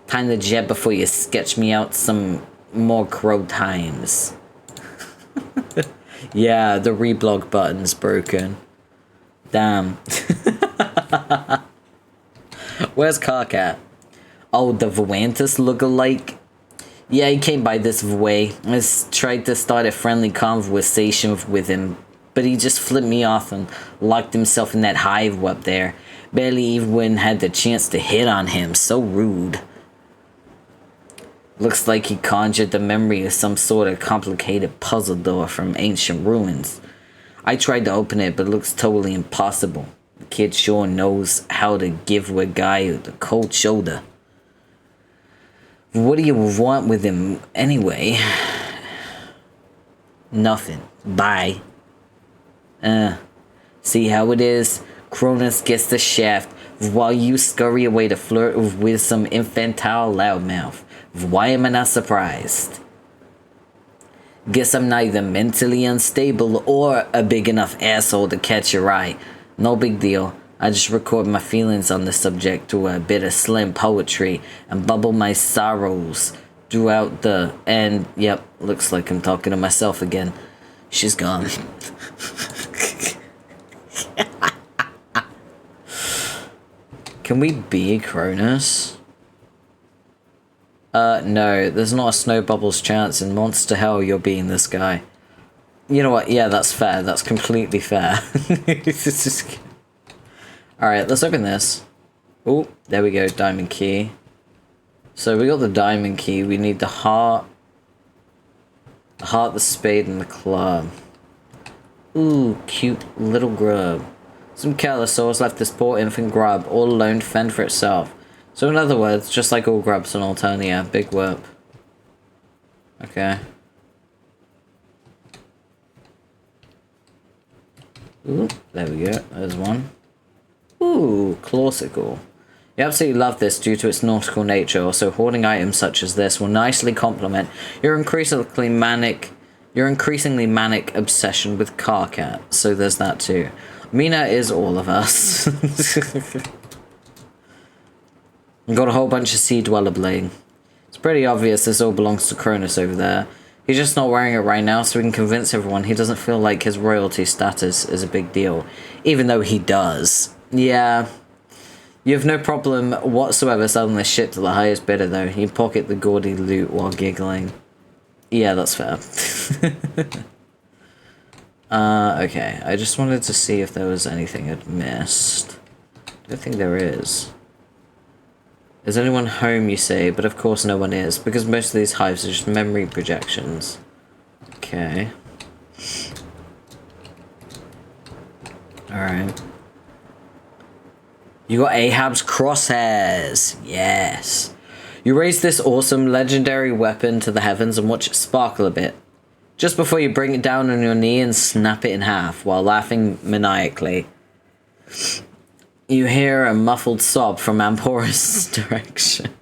Time to jet before you sketch me out some more crow times. Yeah, the reblog button's broken. Damn. Where's Carcat? Oh, the Volantis lookalike? Yeah, he came by this way. I tried to start a friendly conversation with him, but he just flipped me off and locked himself in that hive up there. Barely even had the chance to hit on him. So rude. Looks like he conjured the memory of some sort of complicated puzzle door from ancient ruins. I tried to open it, but it looks totally impossible. The kid sure knows how to give a guy the cold shoulder. What do you want with him anyway? Nothing. Bye. See how it is? Cronus gets the shaft while you scurry away to flirt with some infantile loudmouth. Why am I not surprised? Guess I'm neither mentally unstable or a big enough asshole to catch your eye. No big deal. I just record my feelings on the subject to a bit of slim poetry and bubble my sorrows throughout the... And, yep, looks like I'm talking to myself again. She's gone. Can we be Cronus? No, there's not a snow bubble's chance in Monster Hell you're being this guy. You know what? Yeah, that's fair. That's completely fair. Alright, let's open this. Oh, there we go. Diamond key. So we got the diamond key. We need the heart. The heart, the spade, and the club. Ooh, cute little grub. Some careless souls left this poor infant grub all alone to fend for itself. So in other words, just like all grubs on Alternia, big whoop. Okay. Ooh, there we go. There's one. Ooh, classical. You absolutely love this due to its nautical nature. Also, hoarding items such as this will nicely complement your increasingly manic obsession with Carcat. So there's that too. Mina is all of us. Got a whole bunch of Sea Dweller bling. It's pretty obvious this all belongs to Cronus over there. He's just not wearing it right now so we can convince everyone he doesn't feel like his royalty status is a big deal. Even though he does. Yeah. You have no problem whatsoever selling this shit to the highest bidder though. You pocket the gaudy loot while giggling. Yeah, that's fair. Okay. I just wanted to see if there was anything I'd missed. I don't think there is. Is anyone home, you say? But of course no one is, because most of these hives are just memory projections. Okay. Alright. You got Ahab's crosshairs. Yes. You raise this awesome legendary weapon to the heavens and watch it sparkle a bit. Just before you bring it down on your knee and snap it in half while laughing maniacally. You hear a muffled sob from Amporus' direction.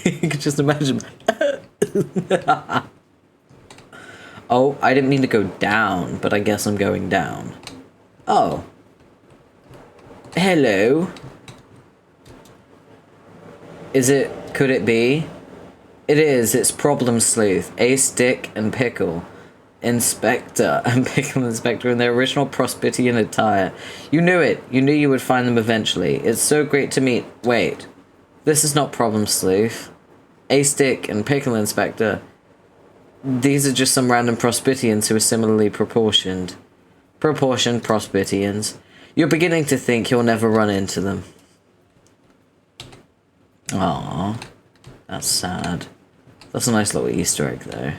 You can just imagine. Oh, I didn't mean to go down, but I guess I'm going down. Oh. Hello. Is it, could it be? It is, it's Problem Sleuth, Ace, Dick, and Pickle. Inspector and Pickle Inspector in their original Prospitian attire. You knew it. You knew you would find them eventually. It's so great to meet. Wait. This is not Problem Sleuth. A-Stick and Pickle Inspector. These are just some random Prospitians who are similarly proportioned. Proportioned Prospitians. You're beginning to think you'll never run into them. Aww. That's sad. That's a nice little Easter egg there.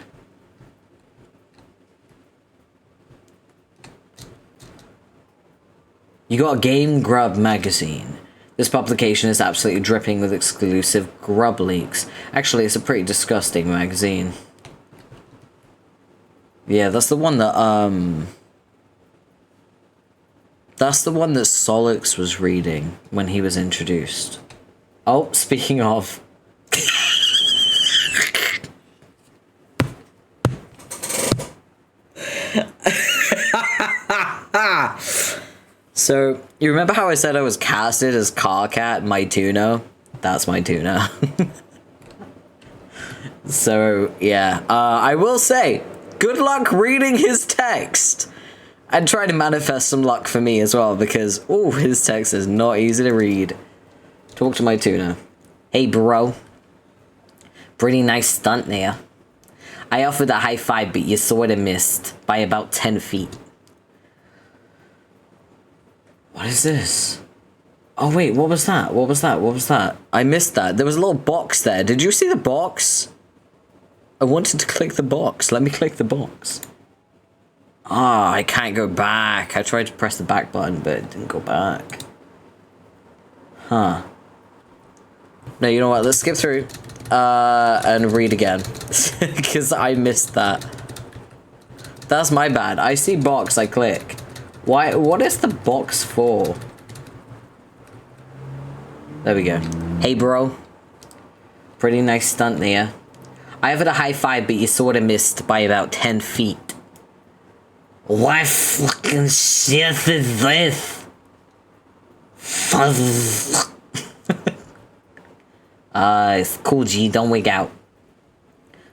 You got a Game Grub magazine. This publication is absolutely dripping with exclusive grub leaks. Actually, it's a pretty disgusting magazine. Yeah, that's the one that, that's the one that Solix was reading when he was introduced. Oh, speaking of... So, you remember how I said I was casted as Carcat, my tuna? That's my tuna. So, yeah. I will say, good luck reading his text. And try to manifest some luck for me as well, because, oh, his text is not easy to read. Talk to my tuna. Hey, bro. Pretty nice stunt there. I offered a high five, but you sort of missed by about 10 feet. What is this? Oh, wait, what was that? What was that? What was that? I missed that. There was a little box there. Did you see the box? I wanted to click the box. Let me click the box. Ah, I can't go back. I tried to press the back button, but it didn't go back. Huh. No, you know what? Let's skip through and read again. Because I missed that. That's my bad. I see box, I click. Why? What is the box for? There we go. Hey, bro. Pretty nice stunt there. I offered a high five, but you sort of missed by about 10 feet. What fucking shit is this? Fuzz. It's cool, G. Don't wig out.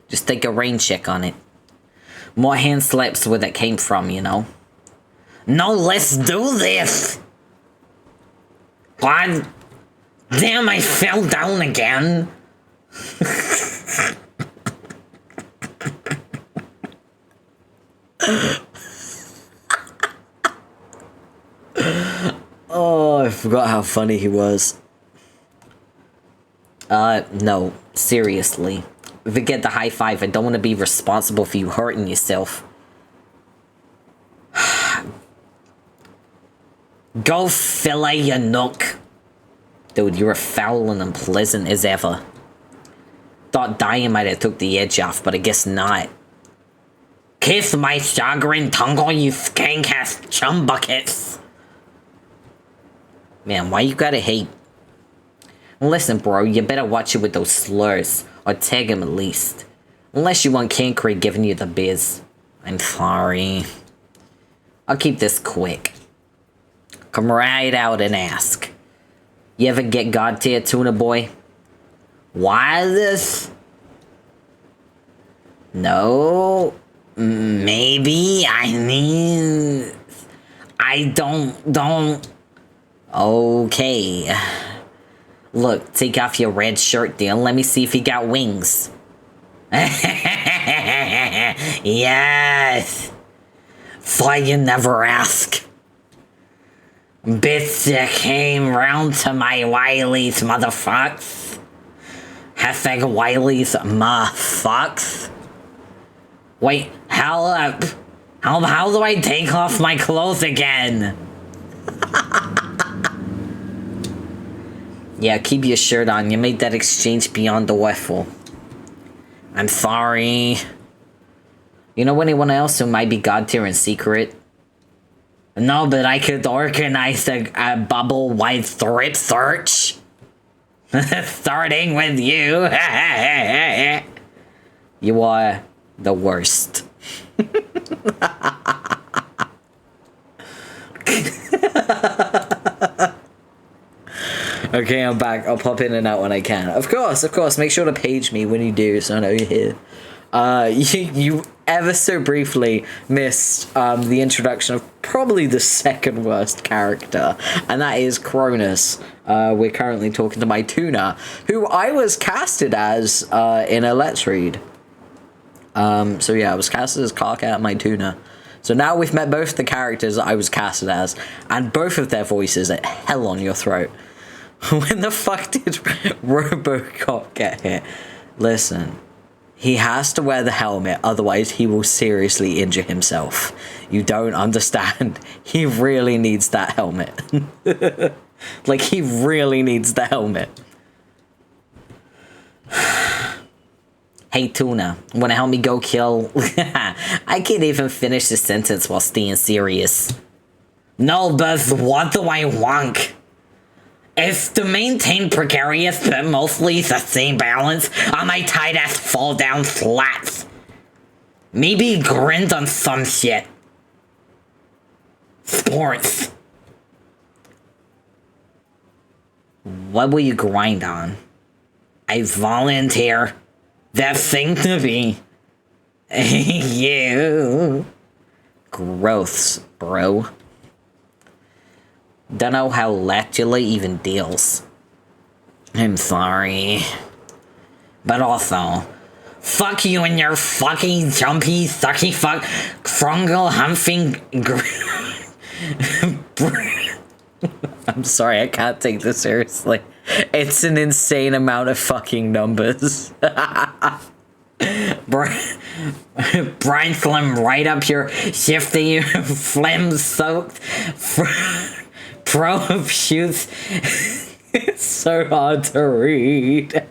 Just take a rain check on it. More hand slaps where that came from, you know. No, let's do this! God damn, I fell down again! Oh, I forgot how funny he was. No, seriously. Forget the high five. I don't want to be responsible for you hurting yourself. Go fillet your nook. Dude, you were foul and unpleasant as ever. Thought dying might have took the edge off, but I guess not. Kiss my chagrin tongue, you skank-ass chum buckets. Man, why you gotta hate? Listen, bro, you better watch it with those slurs, or tag him at least. Unless you want Cancre giving you the biz. I'm sorry. I'll keep this quick. Come right out and ask. You ever get God tier, tuna boy? Why this? No. Maybe. I mean, I don't. Okay. Look, take off your red shirt there and let me see if you got wings. Yes. Thought you never ask. Bitch, you came round to my Wileys, motherfucks. Hashtag Wileys, ma-fucks. Wait, how do I take off my clothes again? Yeah, keep your shirt on. You made that exchange beyond the waffle. I'm sorry. You know anyone else who might be God tier in secret? No, but I could organize a bubble-wide strip search. Starting with you. You are the worst. Okay, I'm back. I'll pop in and out when I can. Of course. Make sure to page me when you do, so I know you're here. ever so briefly missed the introduction of probably the second worst character, and that is Cronus. We're currently talking to my tuna, who I was casted as in a Let's Read. So yeah, I was casted as Carcat, my tuna. So now we've met both the characters that I was casted as, and both of their voices are hell on your throat. When the fuck did Robocop get hit? Listen, he has to wear the helmet, otherwise he will seriously injure himself. You don't understand. He really needs that helmet. Like, he really needs the helmet. Hey, Tuna, wanna help me go kill? I can't even finish the sentence while staying serious. No, but what do I want? It's to maintain precarious but mostly the same balance on my tight-ass fall-down slats. Maybe grind on some shit. Sports. What will you grind on? I volunteer. That thing to be. You. Growths, bro. Don't know how Latula even deals. I'm sorry. But also, fuck you and your fucking jumpy, sucky fuck, frungal, humping. I'm sorry, I can't take this seriously. It's an insane amount of fucking numbers. Brian Slim right up your shifty, phlegm-soaked pro of shoots. It's so hard to read.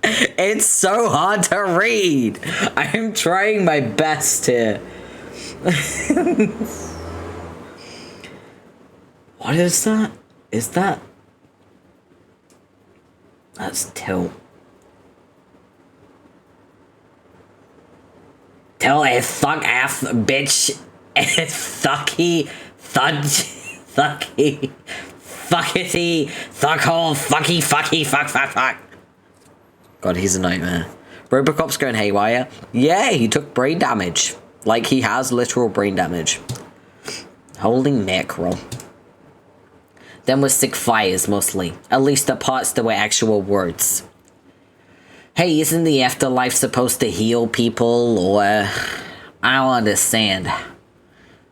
It's so hard to read. I'm trying my best here. What is that? Is that... That's tilt. Tell a suck ass bitch sucky thucky fuckity suckhole fuck. God, he's a nightmare. Robocop's going haywire. Yeah, he took brain damage. Like, he has literal brain damage. Holy mackerel. Them was sick fires, mostly. At least the parts that were actual words. Hey, isn't the afterlife supposed to heal people, or... I don't understand.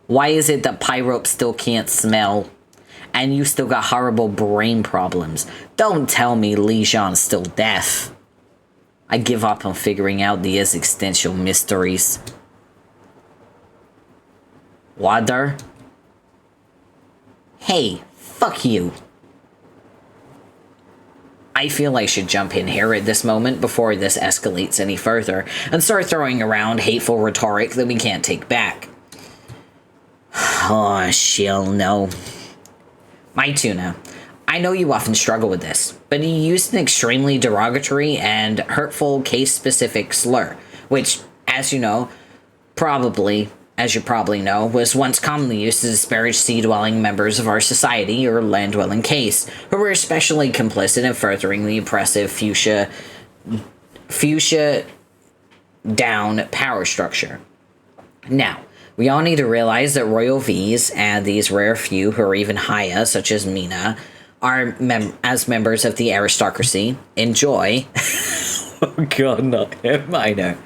Why is it that Pyrope still can't smell? And you still got horrible brain problems. Don't tell me Lijon's still deaf. I give up on figuring out the existential mysteries. Water? Hey, fuck you. I feel I should jump in here at this moment before this escalates any further and start throwing around hateful rhetoric that we can't take back. Oh, she'll know. My tuna. I know you often struggle with this, but you used an extremely derogatory and hurtful case-specific slur, which, as you probably know, was once commonly used to disparage sea-dwelling members of our society or land-dwelling case, who were especially complicit in furthering the oppressive fuchsia down power structure. Now, we all need to realize that Royal V's and these rare few who are even higher, such as Mina, are as members of the aristocracy, enjoy oh god, not him, I know,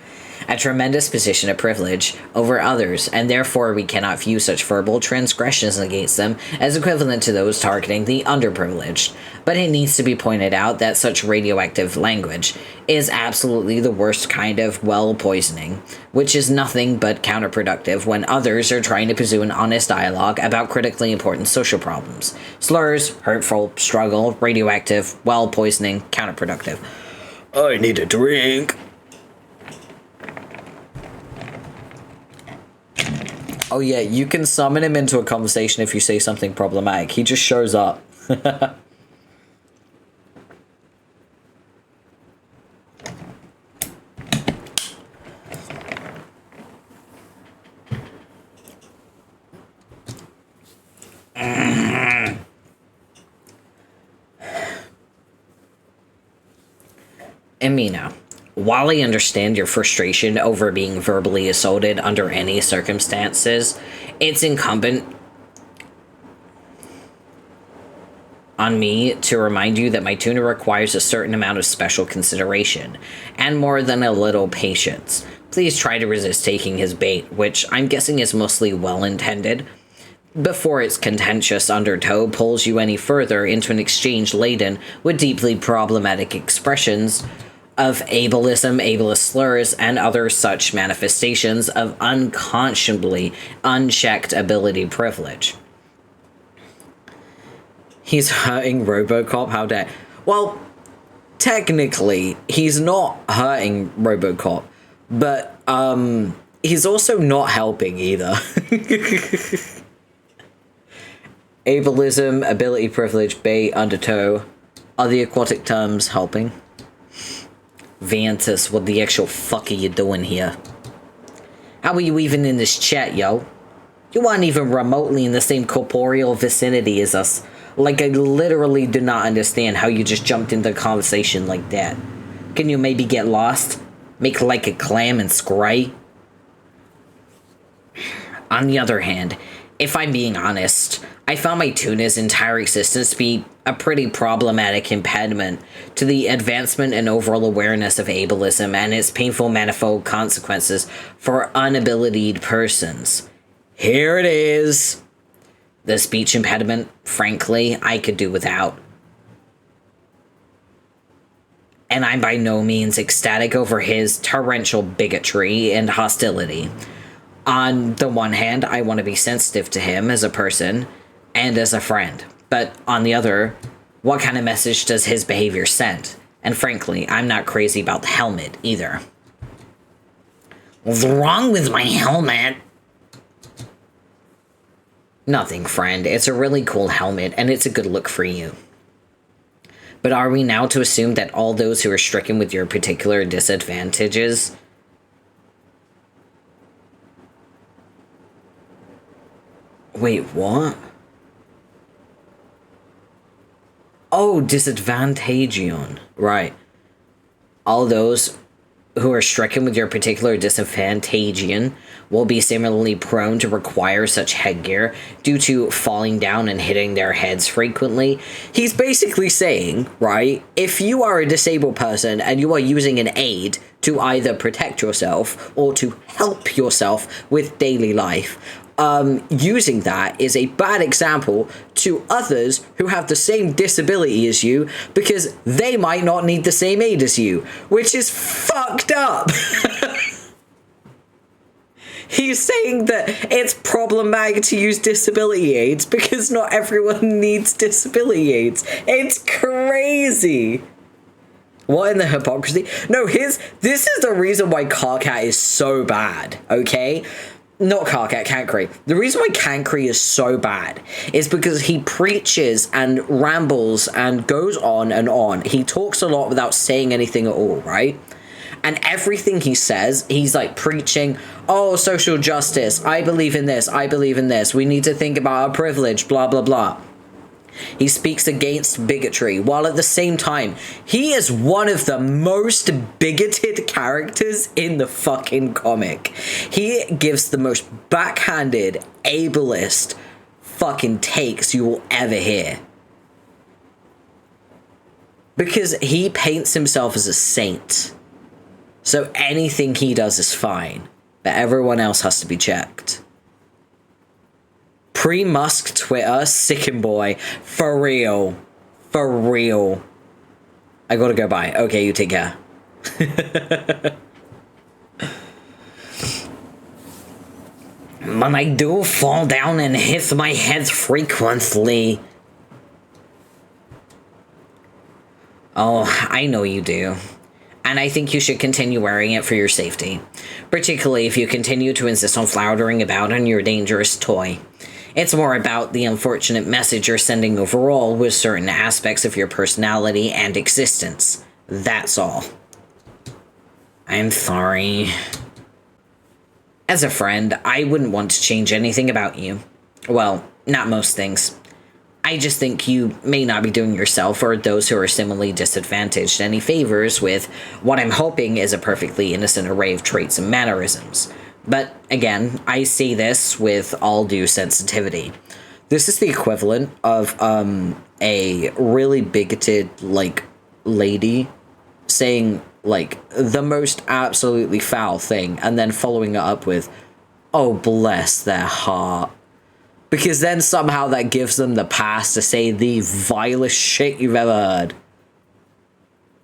a tremendous position of privilege over others, and therefore we cannot view such verbal transgressions against them as equivalent to those targeting the underprivileged. But it needs to be pointed out that such radioactive language is absolutely the worst kind of well poisoning, which is nothing but counterproductive when others are trying to pursue an honest dialogue about critically important social problems. Slurs, hurtful, struggle, radioactive, well poisoning, counterproductive. I need a drink. Oh yeah, you can summon him into a conversation if you say something problematic. He just shows up. Emina, while I understand your frustration over being verbally assaulted under any circumstances, it's incumbent on me to remind you that my tuna requires a certain amount of special consideration, and more than a little patience. Please try to resist taking his bait, which I'm guessing is mostly well-intended, before its contentious undertow pulls you any further into an exchange laden with deeply problematic expressions of ableism, ableist slurs, and other such manifestations of unconscionably unchecked ability privilege. He's hurting RoboCop, how dare... Well, technically, he's not hurting RoboCop, but, he's also not helping either. Ableism, ability privilege, bait, undertow. Are the aquatic terms helping? Vantus, what the actual fuck are you doing here? How are you even in this chat, yo? You aren't even remotely in the same corporeal vicinity as us. Like, I literally do not understand how you just jumped into the conversation like that. Can you maybe get lost? Make like a clam and scry? On the other hand, if I'm being honest, I found my tuna's entire existence to be a pretty problematic impediment to the advancement and overall awareness of ableism and its painful manifold consequences for unabilitied persons. Here it is. The speech impediment, frankly, I could do without. And I'm by no means ecstatic over his torrential bigotry and hostility. On the one hand, I want to be sensitive to him as a person and as a friend. But on the other, what kind of message does his behavior send? And frankly, I'm not crazy about the helmet either. What's wrong with my helmet? Nothing, friend. It's a really cool helmet, and it's a good look for you. But are we now to assume that all those who are stricken with your particular disadvantages... Wait, what? Oh, disadvantagion. Right. All those who are stricken with your particular disadvantagion will be similarly prone to require such headgear due to falling down and hitting their heads frequently. He's basically saying, right, if you are a disabled person and you are using an aid to either protect yourself or to help yourself with daily life, using that is a bad example to others who have the same disability as you because they might not need the same aid as you, which is fucked up. He's saying that it's problematic to use disability aids because not everyone needs disability aids. It's crazy. What in the hypocrisy? No, this is the reason why Carcat is so bad, okay? Not Carcat, Cancri. The reason why Cancri is so bad is because he preaches and rambles and goes on and on. He talks a lot without saying anything at all, right? And everything he says, he's like preaching, oh, social justice, I believe in this, I believe in this, we need to think about our privilege, blah, blah, blah. He speaks against bigotry, while at the same time, he is one of the most bigoted characters in the fucking comic. He gives the most backhanded, ableist fucking takes you will ever hear. Because he paints himself as a saint. So anything he does is fine, but everyone else has to be checked. Pre-Musk Twitter, sickin' boy. For real. For real. I gotta go bye. Okay, you take care. But I do fall down and hit my head frequently. Oh, I know you do. And I think you should continue wearing it for your safety. Particularly if you continue to insist on floundering about on your dangerous toy. It's more about the unfortunate message you're sending overall with certain aspects of your personality and existence. That's all. I'm sorry. As a friend, I wouldn't want to change anything about you. Well, not most things. I just think you may not be doing yourself or those who are similarly disadvantaged any favors with what I'm hoping is a perfectly innocent array of traits and mannerisms. But again, I say this with all due sensitivity. This is the equivalent of a really bigoted, like, lady saying, like, the most absolutely foul thing and then following it up with, oh, bless their heart. Because then somehow that gives them the pass to say the vilest shit you've ever heard.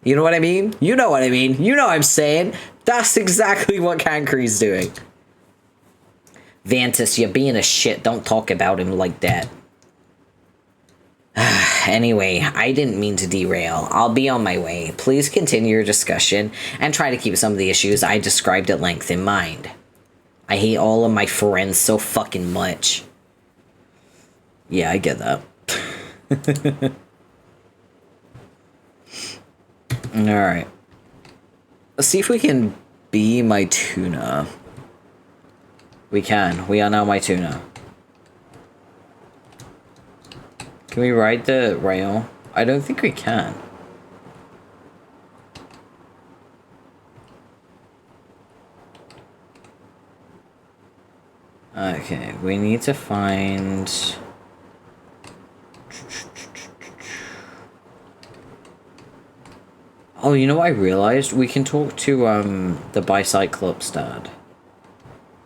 You know what I mean? You know what I mean. You know what I'm saying. That's exactly what Cancre's doing. Vantus, you're being a shit. Don't talk about him like that. Anyway, I didn't mean to derail. I'll be on my way. Please continue your discussion and try to keep some of the issues I described at length in mind. I hate all of my friends so fucking much. Yeah, I get that. Alright. Let's see if we can be my tuna. We can. We are now my tuna. Can we ride the rail? I don't think we can. Okay, we need to find... Oh, you know what I realized? We can talk to, the Bicyclops dad.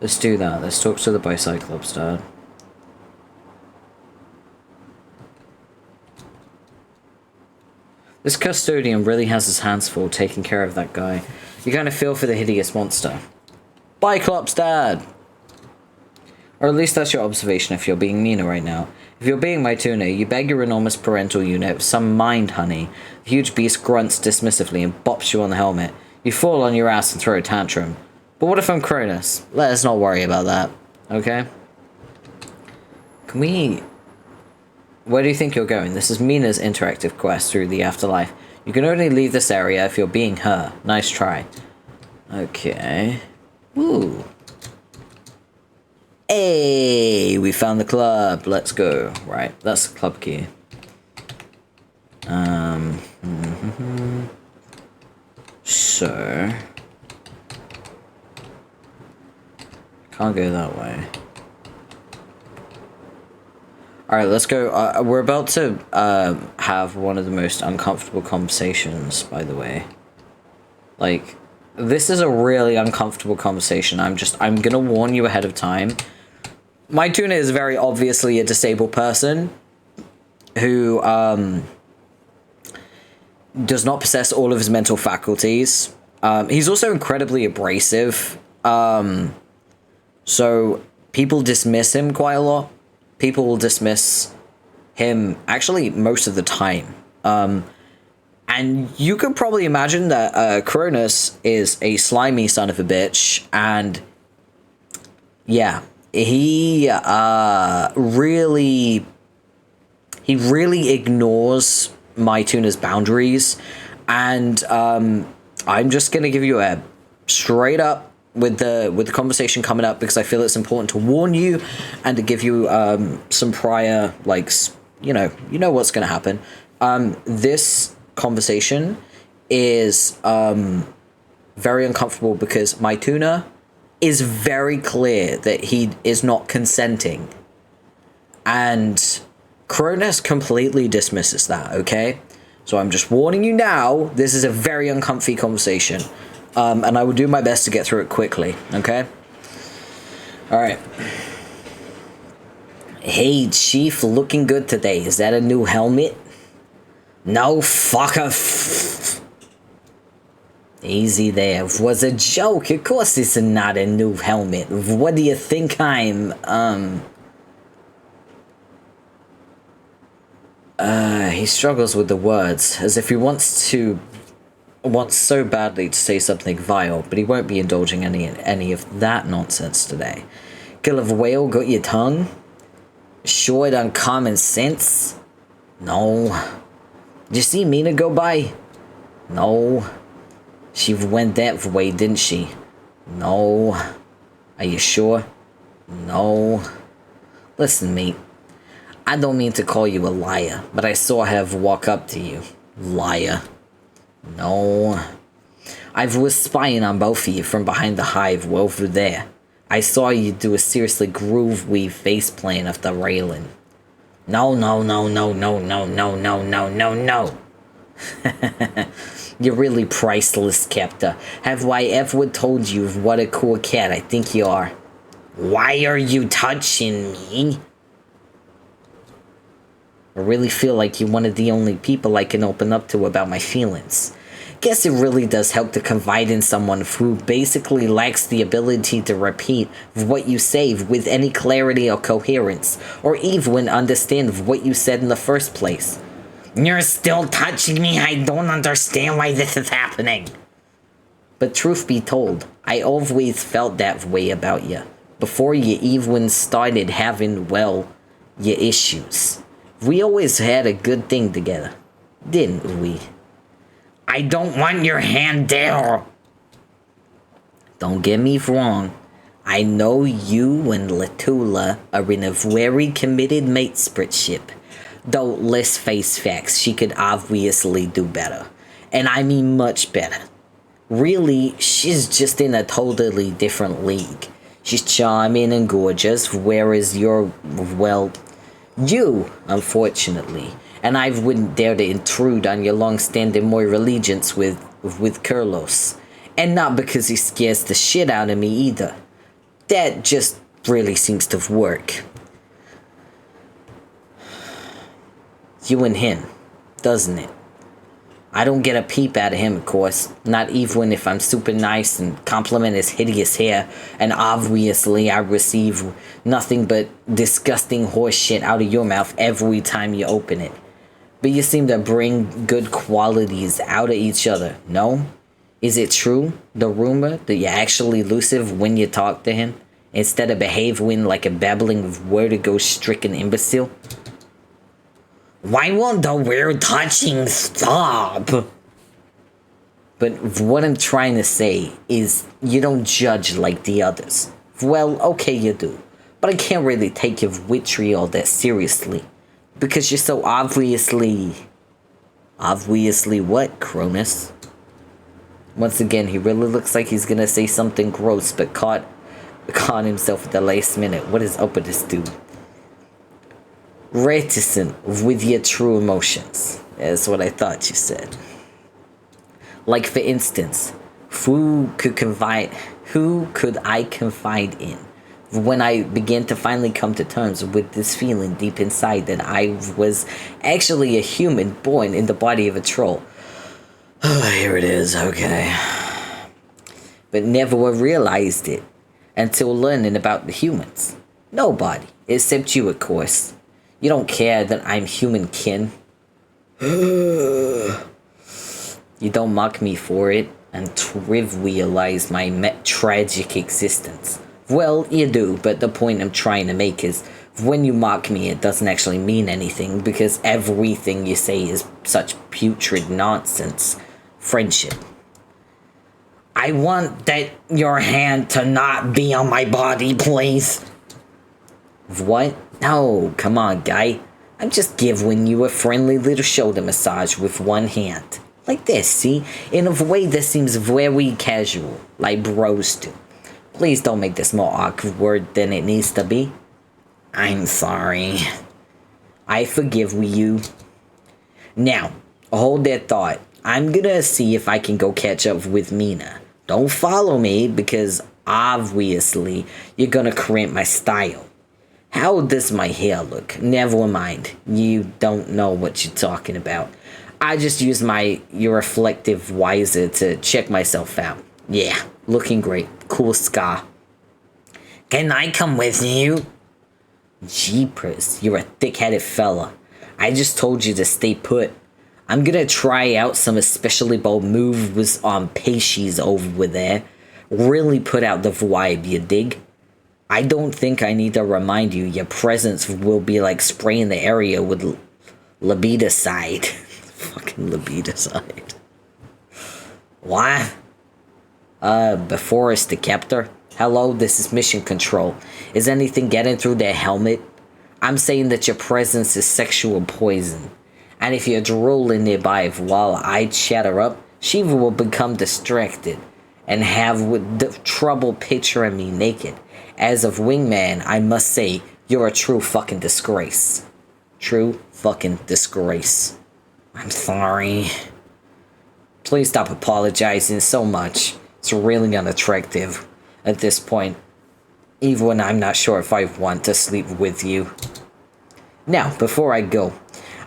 Let's do that. Let's talk to the Bicyclops dad. This custodian really has his hands full taking care of that guy. You kind of feel for the hideous monster. Bicyclops dad! Or at least that's your observation if you're being meaner right now. If you're being my tuna, you beg your enormous parental unit of some mind, honey. The huge beast grunts dismissively and bops you on the helmet. You fall on your ass and throw a tantrum. But what if I'm Cronus? Let us not worry about that, okay? Can we... Where do you think you're going? This is Mina's interactive quest through the afterlife. You can only leave this area if you're being her. Nice try. Okay. Ooh. Hey, we found the club. Let's go. Right, that's the club key. So... Can't go that way. Alright, let's go. We're about to have one of the most uncomfortable conversations, by the way. Like, this is a really uncomfortable conversation. I'm gonna warn you ahead of time. My tuna is very obviously a disabled person who does not possess all of his mental faculties. He's also incredibly abrasive. So people dismiss him quite a lot. People will dismiss him actually most of the time. And you could probably imagine that Cronus is a slimy son of a bitch. And yeah, he really ignores my tuna's boundaries. And I'm just going to give you a straight up with the conversation coming up, because I feel it's important to warn you and to give you some prior, like, you know what's going to happen. This conversation is very uncomfortable because my tuna is very clear that he is not consenting, and Cronus completely dismisses that, okay? So I'm just warning you now, this is a very uncomfy conversation. And I will do my best to get through it quickly, okay? Alright. Hey, Chief, looking good today. Is that a new helmet? No, fucker. Easy there. Was a joke. Of course it's not a new helmet. What do you think I'm, he struggles with the words, as if he wants so badly to say something vile, but he won't be indulging any of that nonsense today. Kill of a whale got your tongue? Short on common sense? No. Did you see Mina go by? No. She went that way, didn't she? No. Are you sure? No. Listen, mate. I don't mean to call you a liar, but I saw her walk up to you. Liar. No. I was spying on both of you from behind the hive over there. I saw you do a seriously groovy face plant off the railing. No. You're really priceless, Captor. Have I ever told you what a cool cat I think you are? Why are you touching me? I really feel like you're one of the only people I can open up to about my feelings. Guess it really does help to confide in someone who basically lacks the ability to repeat what you say with any clarity or coherence, or even understand what you said in the first place. You're still touching me? I don't understand why this is happening. But truth be told, I always felt that way about you, before you even started having, well, your issues. We always had a good thing together, didn't we? I don't want your hand there. Don't get me wrong. I know you and Latula are in a very committed mateship. Though, let's face facts, she could obviously do better. And I mean much better. Really, she's just in a totally different league. She's charming and gorgeous, whereas you're, well, you, unfortunately. And I wouldn't dare to intrude on your long-standing moral allegiance with Kurlos. And not because he scares the shit out of me either. That just really seems to work. You and him, doesn't it? I don't get a peep out of him, of course. Not even if I'm super nice and compliment his hideous hair. And obviously I receive nothing but disgusting horse shit out of your mouth every time you open it. But you seem to bring good qualities out of each other, no? Is it true, the rumor, that you're actually elusive when you talk to him, instead of behaving like a babbling vertigo-stricken imbecile? Why won't the weird touching stop? But what I'm trying to say is you don't judge like the others. Well, okay you do, but I can't really take your vitriol that seriously. Because you're so obviously... Obviously what, Cronus? Once again, he really looks like he's gonna say something gross, but caught himself at the last minute. What is up with this dude? Reticent with your true emotions. That's what I thought you said. Like, for instance, who could I confide in? When I began to finally come to terms with this feeling deep inside that I was actually a human born in the body of a troll. Here it is, okay. But never realized it until learning about the humans. Nobody, except you, of course. You don't care that I'm human kin. You don't mock me for it and trivialize my tragic existence. Well, you do, but the point I'm trying to make is, when you mock me, it doesn't actually mean anything, because everything you say is such putrid nonsense. Friendship. I want that your hand to not be on my body, please. What? No, come on, guy. I'm just giving you a friendly little shoulder massage with one hand. Like this, see? In a way that seems very casual, like bros do. Please don't make this more awkward than it needs to be. I'm sorry. I forgive you. Now, hold that thought. I'm gonna see if I can go catch up with Mina. Don't follow me, because obviously you're gonna cramp my style. How does my hair look? Never mind. You don't know what you're talking about. I just use your reflective visor to check myself out. Yeah, looking great. Cool scar. Can I come with you? Jeepers, you're a thick-headed fella. I just told you to stay put. I'm gonna try out some especially bold moves on Peshies over there. Really put out the vibe, you dig? I don't think I need to remind you your presence will be like spraying the area with libidicide. Fucking libidicide. What? Before us, the captor. Hello, this is Mission Control. Is anything getting through their helmet? I'm saying that your presence is sexual poison. And if you're drooling nearby while I chatter up, Shiva will become distracted and have trouble picturing me naked. As of wingman, I must say, you're a true fucking disgrace. True fucking disgrace. I'm sorry. Please stop apologizing so much. It's really unattractive at this point. Even when I'm not sure if I want to sleep with you. Now, before I go,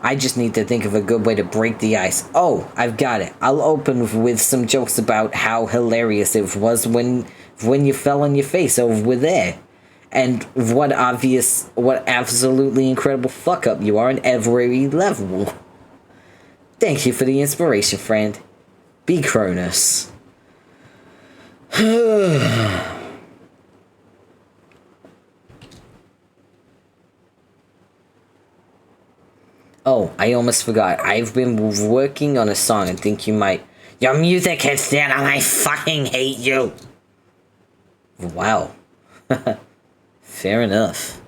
I just need to think of a good way to break the ice. Oh, I've got it. I'll open with some jokes about how hilarious it was when you fell on your face over there. And what absolutely incredible fuck up you are in every level. Thank you for the inspiration, friend. Be Cronus. Oh, I almost forgot. I've been working on a song and think you might... Your music hits down and I fucking hate you! Wow. Fair enough.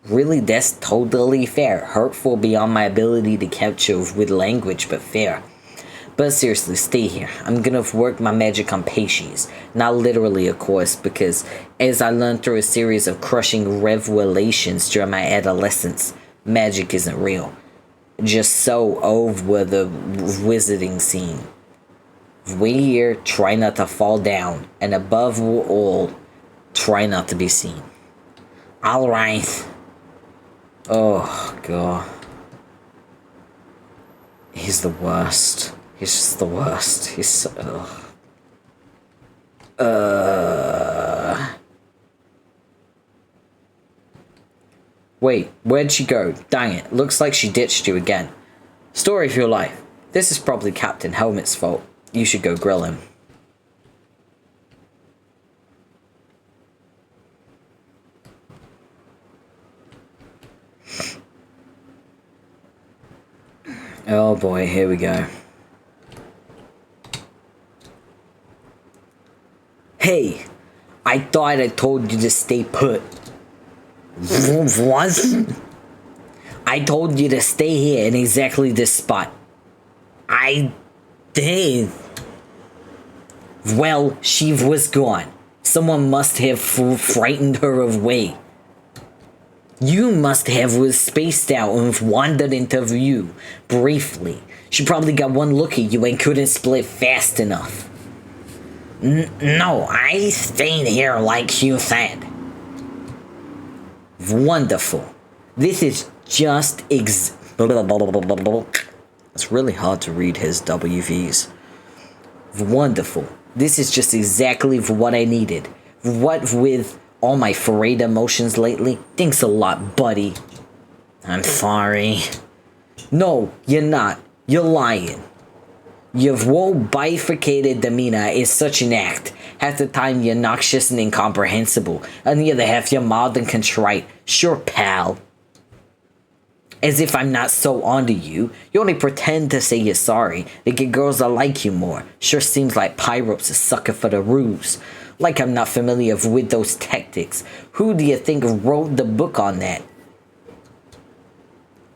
Really, that's totally fair. Hurtful beyond my ability to capture with language, but fair. But seriously, stay here. I'm gonna work my magic on Paces. Not literally, of course, because as I learned through a series of crushing revelations during my adolescence, magic isn't real. Just so over the wizarding scene. We here, try not to fall down, and above all, try not to be seen. Alright. Oh, God. He's the worst. He's just the worst. He's so... Wait, where'd she go? Dang it, looks like she ditched you again. Story of your life. This is probably Captain Helmet's fault. You should go grill him. Oh boy, here we go. Hey, I thought I told you to stay put. What? I told you to stay here in exactly this spot. I did. Well, she was gone. Someone must have frightened her away. You must have was spaced out and wandered into view briefly. She probably got one look at you and couldn't split fast enough. No, I stayed here like you said. Wonderful. This is just It's really hard to read his WVs. Wonderful. This is just exactly what I needed. What with all my frayed emotions lately? Thanks a lot, buddy. I'm sorry. No, you're not. You're lying. Your whole bifurcated demeanor is such an act. Half the time you're noxious and incomprehensible. On the other half, you're mild and contrite. Sure, pal. As if I'm not so onto you. You only pretend to say you're sorry. They get girls that like you more. Sure seems like Pyrope's a sucker for the ruse. Like I'm not familiar with those tactics. Who do you think wrote the book on that?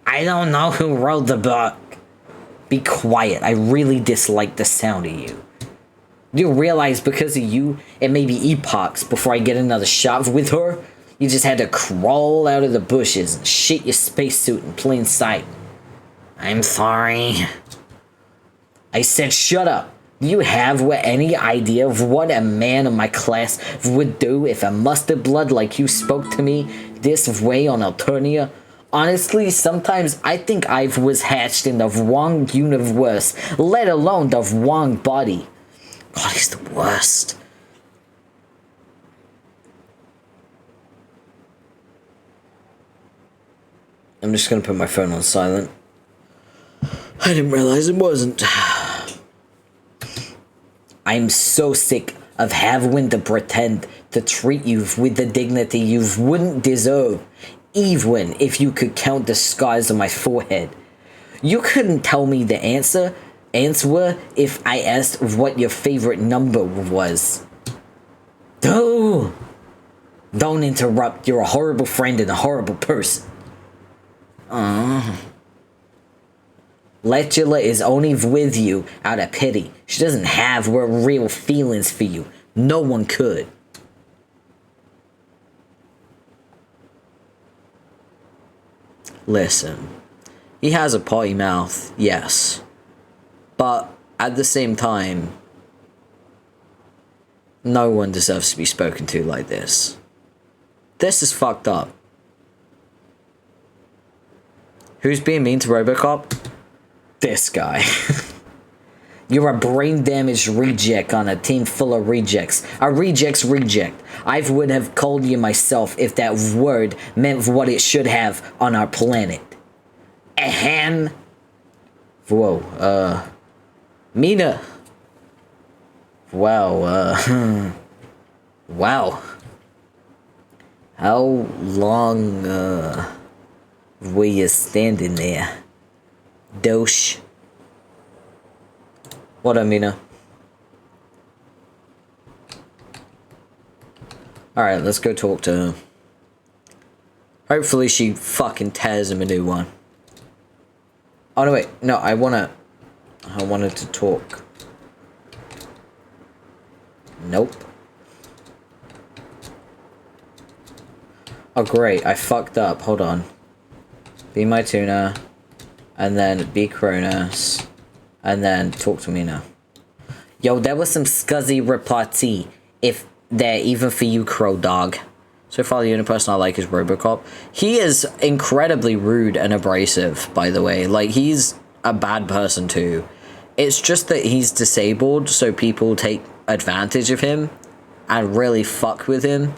I don't know who wrote the book. Be quiet. I really dislike the sound of you. Do you realize because of you, it may be epochs before I get another shot with her? You just had to crawl out of the bushes and shit your spacesuit in plain sight. I'm sorry. I said shut up. Do you have any idea of what a man of my class would do if a mustard blood like you spoke to me this way on Alternia? Honestly, sometimes I think I was hatched in the wrong universe, let alone the wrong body. God, he's the worst. I'm just gonna put my phone on silent. I didn't realize it wasn't. I'm so sick of having to pretend to treat you with the dignity you wouldn't deserve, even if you could count the scars on my forehead. You couldn't tell me the answer if I asked what your favorite number was. Oh, Don't interrupt. You're a horrible friend and a horrible person. Letula is only with you out of pity. She doesn't have real feelings for you. No one could. Listen. He has a potty mouth, yes. But at the same time, no one deserves to be spoken to like this. This is fucked up. Who's being mean to Robocop? This guy. You're a brain-damaged reject on a team full of rejects. A reject's reject. I would have called you myself if that word meant what it should have on our planet. Ahem. Whoa, Mina. Wow, wow. How long, were you standing there? Dosh. What up, Mina? Alright, let's go talk to her. Hopefully she fucking tears him a new one. Oh, no, wait. No, I wanted to talk. Nope. Oh, great. I fucked up. Hold on. Be my tuner. And then be Cronus. And then talk to me now. Yo, that was some scuzzy repartee. If they're even for you, Crow Dog. So far, the only person I like is Robocop. He is incredibly rude and abrasive, by the way. Like, he's a bad person, too. It's just that he's disabled, so people take advantage of him and really fuck with him.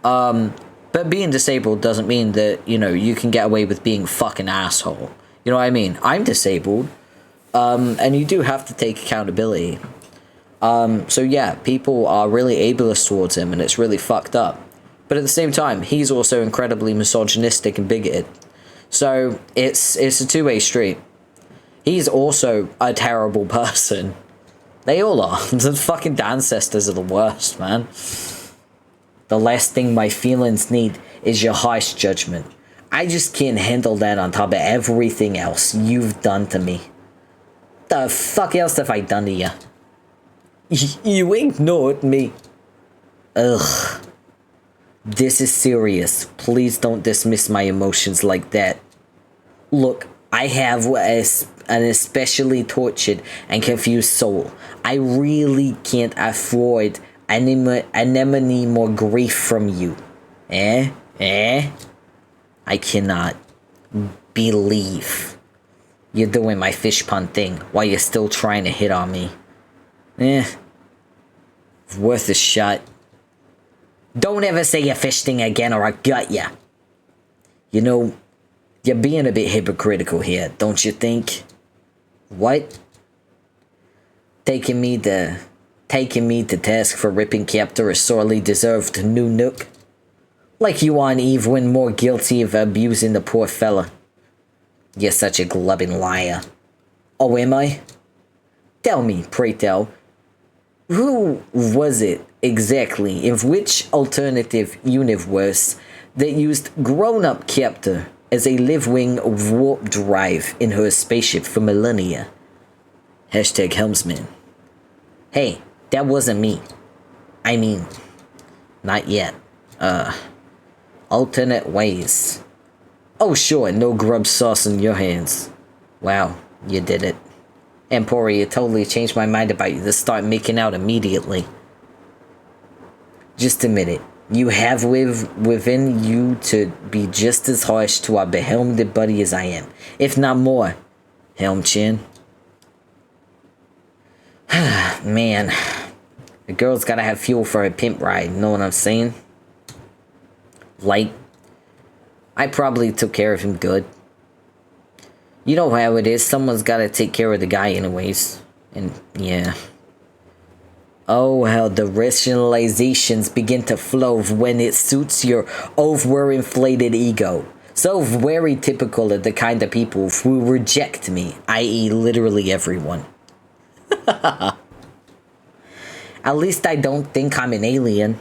But being disabled doesn't mean that, you know, you can get away with being fucking asshole. You know what I mean? I'm disabled. And you do have to take accountability. So yeah, people are really ableist towards him, and it's really fucked up. But at the same time, he's also incredibly misogynistic and bigoted. So it's a two-way street. He's also a terrible person. They all are. The fucking ancestors are the worst, man. The last thing my feelings need is your harsh judgment. I just can't handle that on top of everything else you've done to me. The fuck else have I done to you? You ignored me. Ugh. This is serious. Please don't dismiss my emotions like that. Look, I have an especially tortured and confused soul. I really can't afford any more grief from you. I cannot believe you're doing my fish pun thing while you're still trying to hit on me. Worth a shot. Don't ever say your fish thing again or I gut ya. You know, you're being a bit hypocritical here, don't you think? What? Taking me to task for ripping Captor a sorely deserved new nook? Like you on Eve when more guilty of abusing the poor fella. You're such a glubbing liar. Oh, am I? Tell me, pray tell, who was it exactly, in which alternative universe, that used grown-up Captor as a live-wing warp drive in her spaceship for millennia? Hashtag helmsman. Hey, that wasn't me. I mean, not yet. Alternate ways. Oh sure, no grub sauce in your hands. Wow, you did it. Emporia totally changed my mind about you to start making out immediately. Just admit it. You have within you to be just as harsh to our behelmed buddy as I am, if not more. Helm-chin. Man, the girl's gotta have fuel for her pimp ride, know what I'm saying? Like, I probably took care of him good. You know how it is, someone's gotta take care of the guy anyways. And, yeah. Oh, how the rationalizations begin to flow when it suits your overinflated ego. So very typical of the kind of people who reject me, i.e. literally everyone. At least I don't think I'm an alien.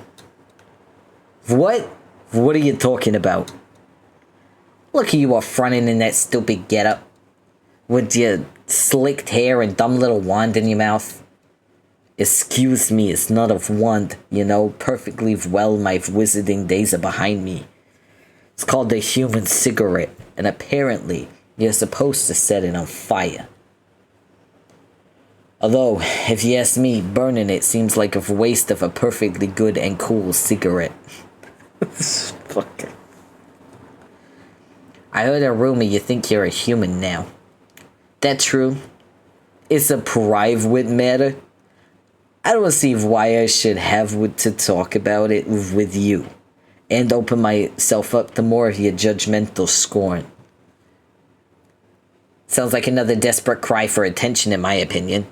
What? What are you talking about? Look at you all fronting in that stupid getup. With your slicked hair and dumb little wand in your mouth. Excuse me, it's not a wand, you know, perfectly well my wizarding days are behind me. It's called the human cigarette, and apparently you're supposed to set it on fire. Although, if you ask me, burning it seems like a waste of a perfectly good and cool cigarette. Fucker. I heard a rumor you think you're a human now. That true? It's a private matter. I don't see why I should have to talk about it with you, and open myself up to more of your judgmental scorn. Sounds like another desperate cry for attention in my opinion.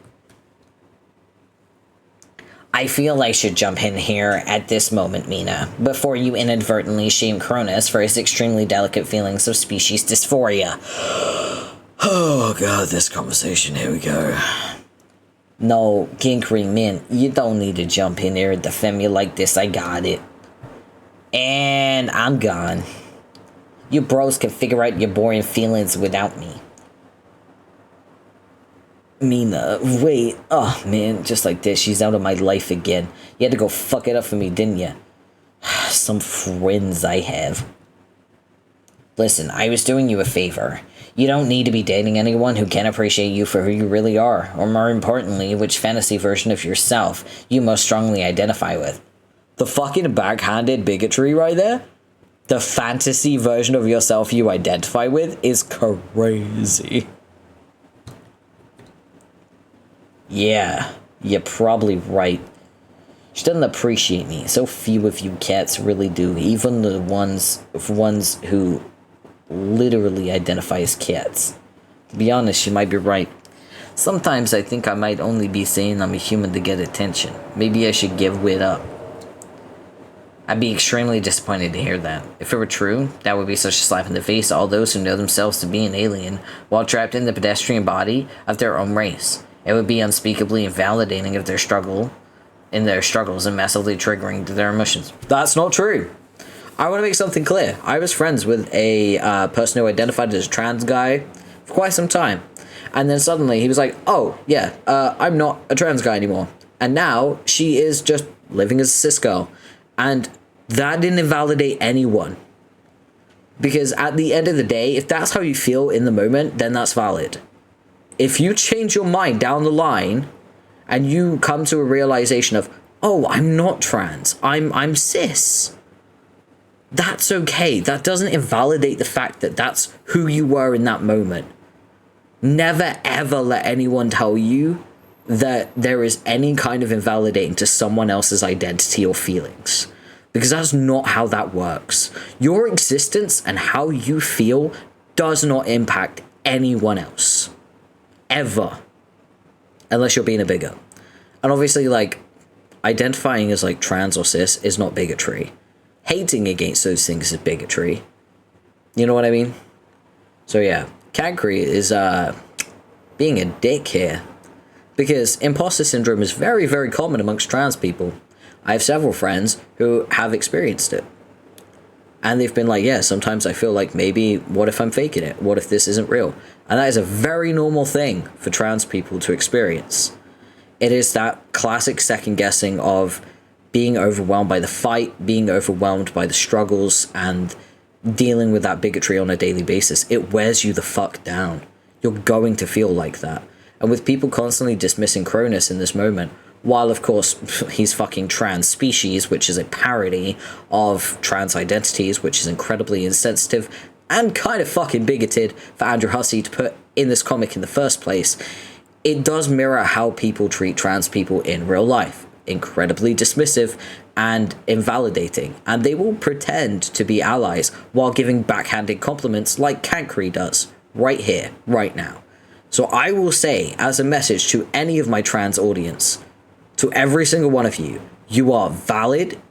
I feel I should jump in here at this moment, Mina, before you inadvertently shame Cronus for his extremely delicate feelings of species dysphoria. Oh god, this conversation, here we go. No, King Cream, man, you don't need to jump in there and defend me like this, I got it. And I'm gone. You bros can figure out your boring feelings without me. Mina, wait. Oh, man, just like this, she's out of my life again. You had to go fuck it up for me, didn't you? Some friends I have. Listen, I was doing you a favor. You don't need to be dating anyone who can't appreciate you for who you really are, or more importantly, which fantasy version of yourself you most strongly identify with. The fucking backhanded bigotry right there? The fantasy version of yourself you identify with is crazy. Yeah, you're probably right. She doesn't appreciate me. So few of you cats really do, even the ones who literally identify as cats. To be honest, she might be right. Sometimes I think I might only be saying I'm a human to get attention. Maybe I should give it up. I'd be extremely disappointed to hear that. If it were true, that would be such a slap in the face to all those who know themselves to be an alien while trapped in the pedestrian body of their own race. It would be unspeakably invalidating of their struggles and massively triggering to their emotions. That's not true. I want to make something clear. I was friends with a person who identified as a trans guy for quite some time. And then suddenly he was like, oh, yeah, I'm not a trans guy anymore. And now she is just living as a cis girl. And that didn't invalidate anyone. Because at the end of the day, if that's how you feel in the moment, then that's valid. If you change your mind down the line and you come to a realization of, oh, I'm not trans, I'm cis. That's okay. That doesn't invalidate the fact that that's who you were in that moment. Never ever let anyone tell you that there is any kind of invalidating to someone else's identity or feelings. Because that's not how that works. Your existence and how you feel does not impact anyone else. Ever. Unless you're being a bigot. And obviously, like, identifying as, like, trans or cis is not bigotry. Hating against those things is bigotry. You know what I mean? So yeah, Cancri is being a dick here. Because imposter syndrome is very, very common amongst trans people. I have several friends who have experienced it. And they've been like, yeah, sometimes I feel like maybe, what if I'm faking it? What if this isn't real? And that is a very normal thing for trans people to experience. It is that classic second guessing of being overwhelmed by the fight, being overwhelmed by the struggles, and dealing with that bigotry on a daily basis. It wears you the fuck down. You're going to feel like that. And with people constantly dismissing Cronus in this moment, while of course he's fucking trans species, which is a parody of trans identities, which is incredibly insensitive and kind of fucking bigoted for Andrew Hussey to put in this comic in the first place, it does mirror how people treat trans people in real life. Incredibly dismissive and invalidating, and they will pretend to be allies while giving backhanded compliments like Cancri does, right here, right now. So I will say, as a message to any of my trans audience, to every single one of you, you are valid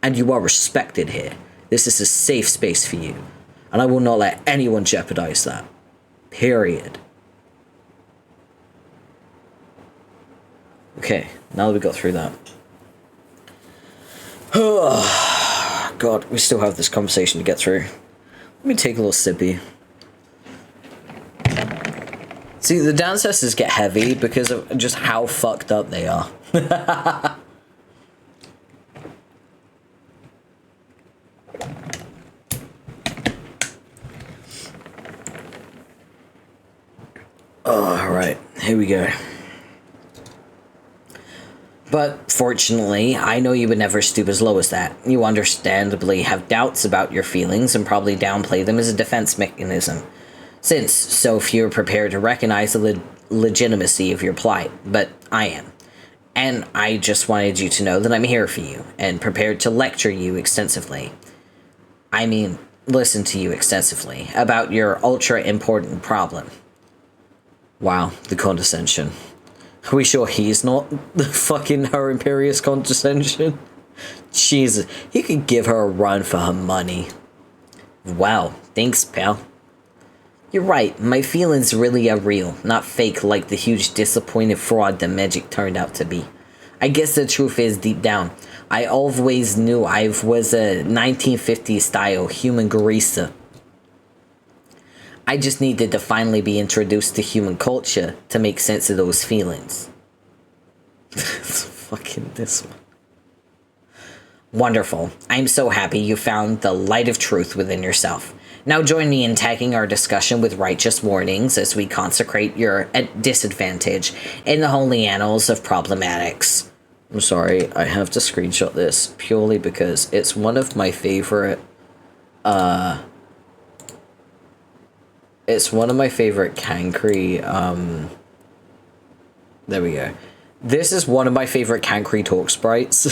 and you are respected here. This is a safe space for you, and I will not let anyone jeopardize that. Period. Okay, now that we got through that. god, we still have this conversation to get through. Let me take a little sippy. See, the downstairs get heavy because of just how fucked up they are. Alright, here we go. But, fortunately, I know you would never stoop as low as that. You understandably have doubts about your feelings and probably downplay them as a defense mechanism, since so few are prepared to recognize the legitimacy of your plight. But I am. And I just wanted you to know that I'm here for you, and prepared to lecture you extensively. I mean, listen to you extensively, about your ultra-important problem. Wow, the condescension. Are we sure he's not the fucking Her Imperious condescension? Jesus, he could give her a run for her money. Wow, thanks, pal. You're right, my feelings really are real, not fake like the huge disappointed fraud the magic turned out to be. I guess the truth is, deep down, I always knew I was a 1950s style human greaser. I just needed to finally be introduced to human culture to make sense of those feelings. Fucking this one. Wonderful. I'm so happy you found the light of truth within yourself. Now join me in tagging our discussion with righteous warnings as we consecrate your disadvantage in the holy annals of problematics. I'm sorry, I have to screenshot this purely because it's one of my favorite, it's one of my favorite Cancri, there we go. This is one of my favorite Cancri talk sprites.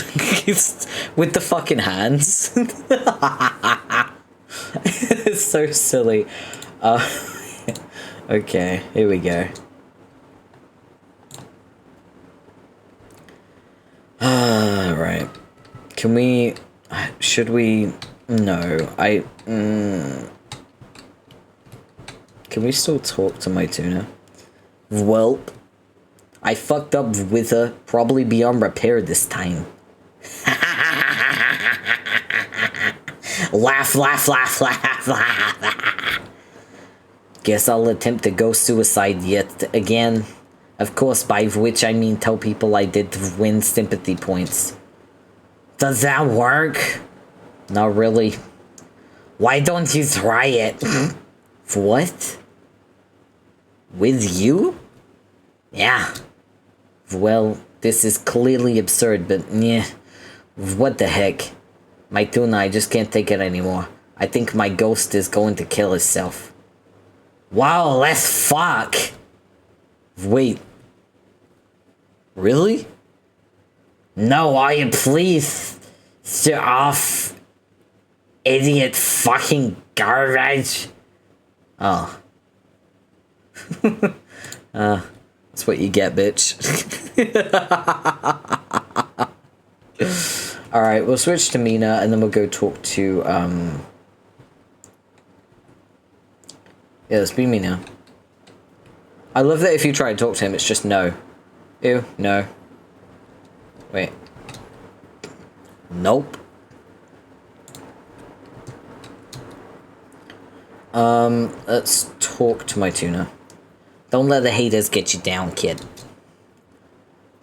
With the fucking hands. It's so silly. Okay, here we go. Right. Can we... Should we... No, Can we still talk to my tuna? Welp. I fucked up with her, probably beyond repair this time. Laugh, laugh, laugh, laugh, laugh. Guess I'll attempt to go suicide yet again. Of course, by which I mean tell people I did to win sympathy points. Does that work? Not really. Why don't you try it? What? With you? Yeah. Well, this is clearly absurd, but yeah. What the heck? My tuna, I just can't take it anymore. I think my ghost is going to kill itself. Wow, let's fuck! Wait. Really? No, are you please? Sit off. Idiot fucking garbage. Oh. That's what you get, bitch. Alright, we'll switch to Mina, and then we'll go talk to, yeah, let's be Mina. I love that if you try to talk to him, it's just no. Ew, no. Wait. Nope. Let's talk to my tuna. Don't let the haters get you down, kid.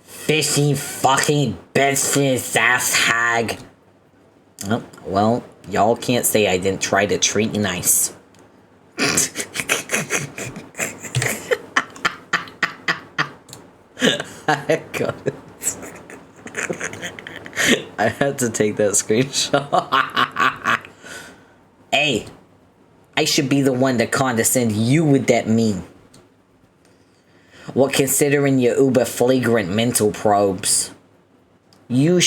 Fishy fucking bitch ass hag. Oh, well, y'all can't say I didn't try to treat you nice. I got it. I had to take that screenshot. Hey, I should be the one to condescend you with that meme. What, considering your uber flagrant mental probes? You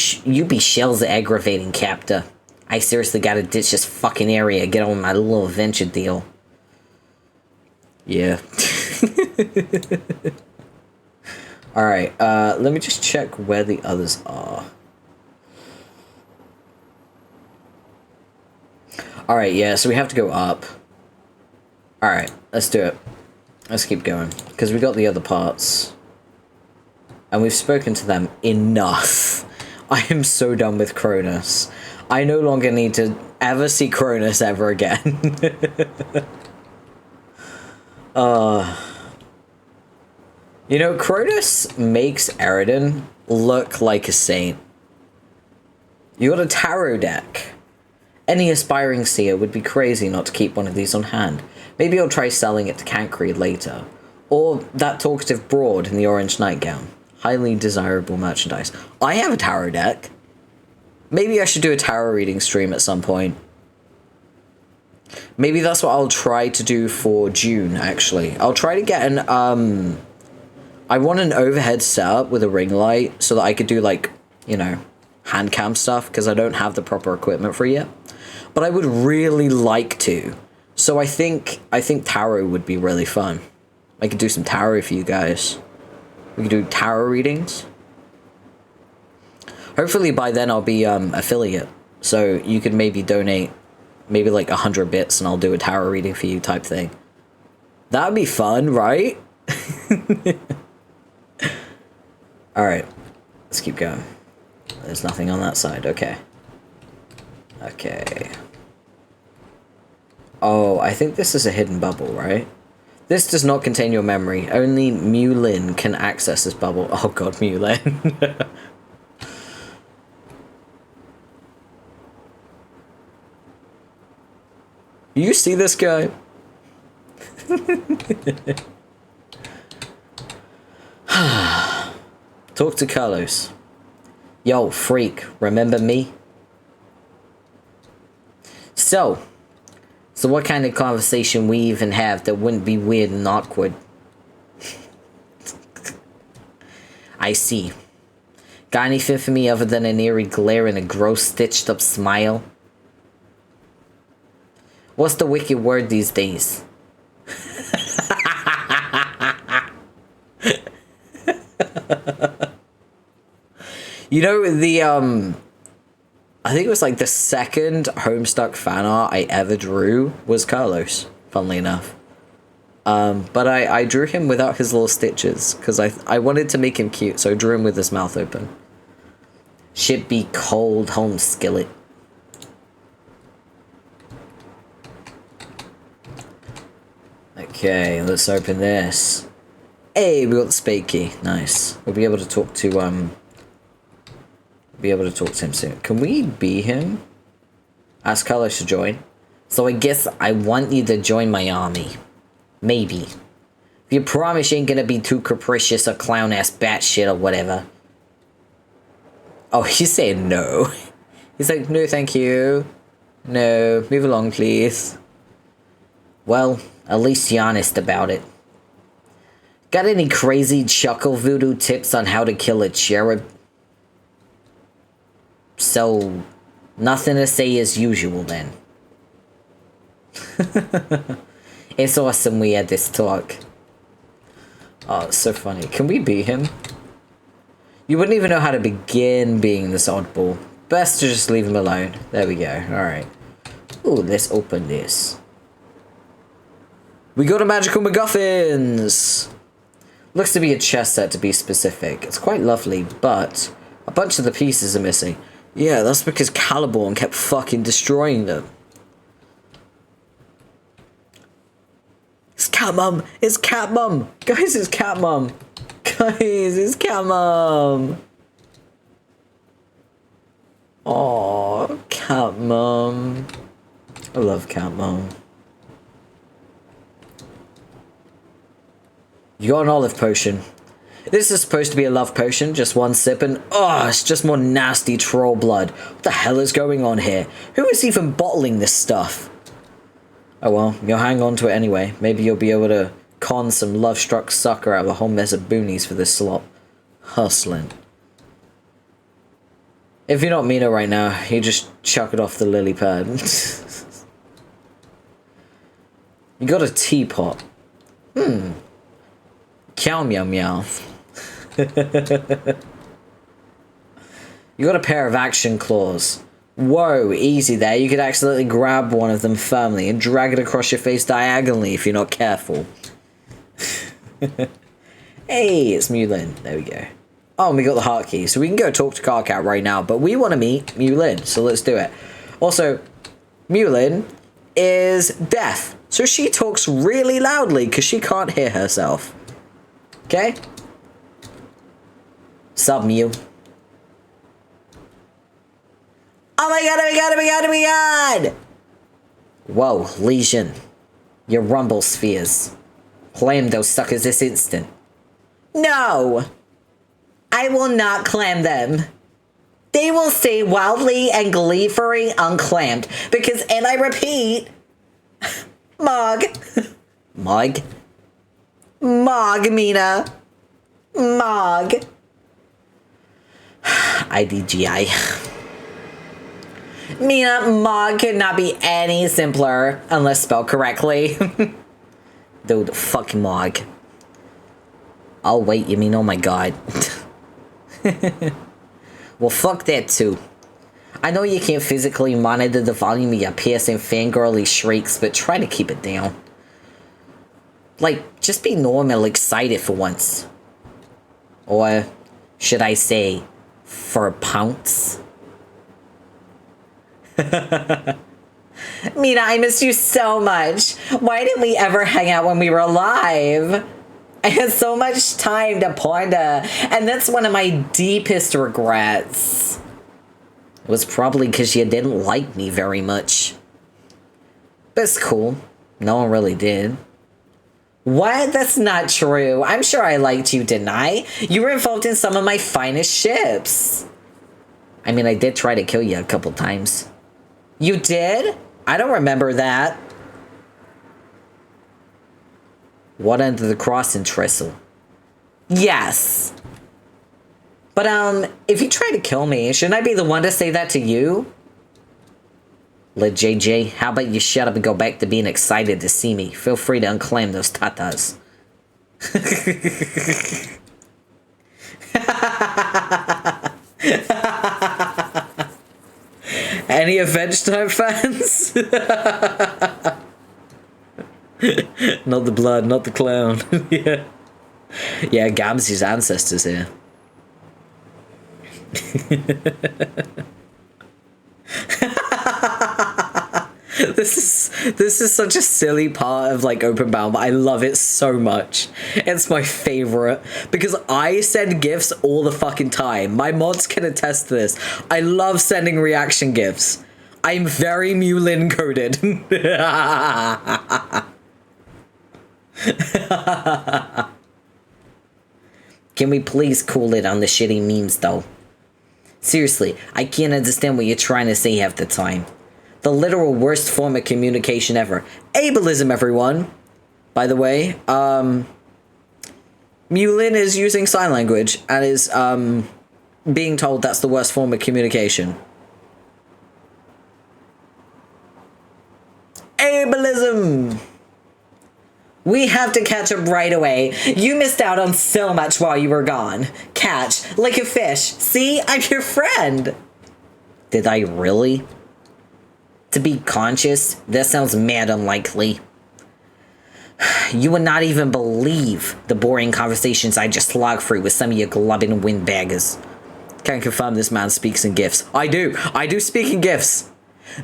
be Shell's aggravating, captor. I seriously gotta ditch this fucking area, get on with my little adventure deal. Yeah. Alright, let me just check where the others are. Alright, yeah, so we have to go up. Alright, let's do it. Let's keep going, because we got the other parts. And we've spoken to them enough. I am so done with Cronus. I no longer need to ever see Cronus ever again. You know, Cronus makes Eridan look like a saint. You got a tarot deck. Any aspiring seer would be crazy not to keep one of these on hand. Maybe I'll try selling it to Cancreed later. Or that talkative broad in the orange nightgown. Highly desirable merchandise. I have a tarot deck. Maybe I should do a tarot reading stream at some point. Maybe that's what I'll try to do for June, actually. I'll try to get an, I want an overhead setup with a ring light so that I could do, like, you know, hand cam stuff, because I don't have the proper equipment for it yet. But I would really like to. So I think tarot would be really fun. I could do some tarot for you guys. We could do tarot readings. Hopefully by then I'll be affiliate. So you could maybe donate maybe like 100 bits and I'll do a tarot reading for you type thing. That'd be fun, right? Alright, let's keep going. There's nothing on that side, okay. Okay. Oh, I think this is a hidden bubble, right? This does not contain your memory. Only Mulin can access this bubble. Oh god, Mulin. You see this guy? Talk to Carlos. Yo, freak, remember me? So what kind of conversation we even have that wouldn't be weird and awkward? I see. Got anything for me other than an eerie glare and a gross stitched up smile? What's the wicked word these days? You know, the, I think it was like the second Homestuck fan art I ever drew was Carlos, funnily enough. But I drew him without his little stitches, because I wanted to make him cute, so I drew him with his mouth open. Shit be cold, home skillet. Okay, let's open this. Hey, we got the spade key. Nice. We'll be able to talk to him soon. Can we be him? Ask Carlos to join. So I guess I want you to join my army. Maybe. If you promise you ain't gonna be too capricious or clown-ass batshit or whatever. Oh, he's saying no. He's like, no thank you. No, move along please. Well, at least you're honest about it. Got any crazy chuckle voodoo tips on how to kill a cherub? So, nothing to say as usual then. It's awesome we had this talk. Oh, it's so funny. Can we be him? You wouldn't even know how to begin being this oddball. Best to just leave him alone. There we go. Alright. Ooh, let's open this. We got a magical MacGuffins! Looks to be a chess set to be specific. It's quite lovely, but a bunch of the pieces are missing. Yeah, that's because Caliborn kept fucking destroying them. It's Cat Mum! It's Cat Mum! Guys, it's Cat Mum! Guys, it's Cat Mum! Aww, Cat Mum. I love Cat Mum. You got an olive potion. This is supposed to be a love potion, just one sip and oh, it's just more nasty troll blood. What the hell is going on here? Who is even bottling this stuff? Oh well, you'll hang on to it anyway. Maybe you'll be able to con some love-struck sucker out of a whole mess of boonies for this slop. Hustling. If you're not Mina right now, you just chuck it off the lily pad. You got a teapot. Cow meow meow. You got a pair of action claws. Whoa, easy there. You could accidentally grab one of them firmly and drag it across your face diagonally if you're not careful. Hey, it's Mulin. There we go. Oh, and we got the heart key, so we can go talk to Carcat right now, but we want to meet Mulin, so let's do it. Also, Mulin is deaf, so she talks really loudly because she can't hear herself. Okay? Sub Mew. Oh my god, oh my god, oh my god, oh my god! Whoa, Legion. Your rumble spheres. Claim those suckers this instant. No! I will not clam them. They will stay wildly and gleefully unclammed because, and I repeat, Mog. Mog? Mog, Mina. Mog. IDGI. Mina, Mog could not be any simpler unless spelled correctly. Dude, fucking Mog. Oh, wait, you mean, oh my god. Well, fuck that too. I know you can't physically monitor the volume of your piercing fangirly shrieks, but try to keep it down. Like, just be normal excited for once. Or, should I say, for a pounce? Mina, I miss you so much. Why didn't we ever hang out when we were alive? I had so much time to ponder, and that's one of my deepest regrets. It was probably because you didn't like me very much. But it's cool. No one really did. What? That's not true. I'm sure I liked you, didn't I? You were involved in some of my finest ships. I mean, I did try to kill you a couple times. You did? I don't remember that. What under the cross and trestle? Yes. But, if you try to kill me, shouldn't I be the one to say that to you? Let JJ, how about you shut up and go back to being excited to see me? Feel free to unclaim those tatas. Any Avenged Time fans? Not the blood, not the clown. Yeah. Yeah, Gamzee's ancestors here. This is such a silly part of like Open Bound, but I love it so much. It's my favorite because I send gifs all the fucking time. My mods can attest to this. I love sending reaction gifs. I'm very Mulin coded. Can we please cool it on the shitty memes though? Seriously, I can't understand what you're trying to say half the time. The literal worst form of communication ever. Ableism, everyone. By the way, Mulin is using sign language and is being told that's the worst form of communication. Ableism! We have to catch up right away. You missed out on so much while you were gone. Catch, like a fish. See, I'm your friend. Did I really? To be conscious? That sounds mad unlikely. You would not even believe the boring conversations I just slogged through with some of your glubbing windbaggers. Can confirm this man speaks in GIFs. I do speak in GIFs.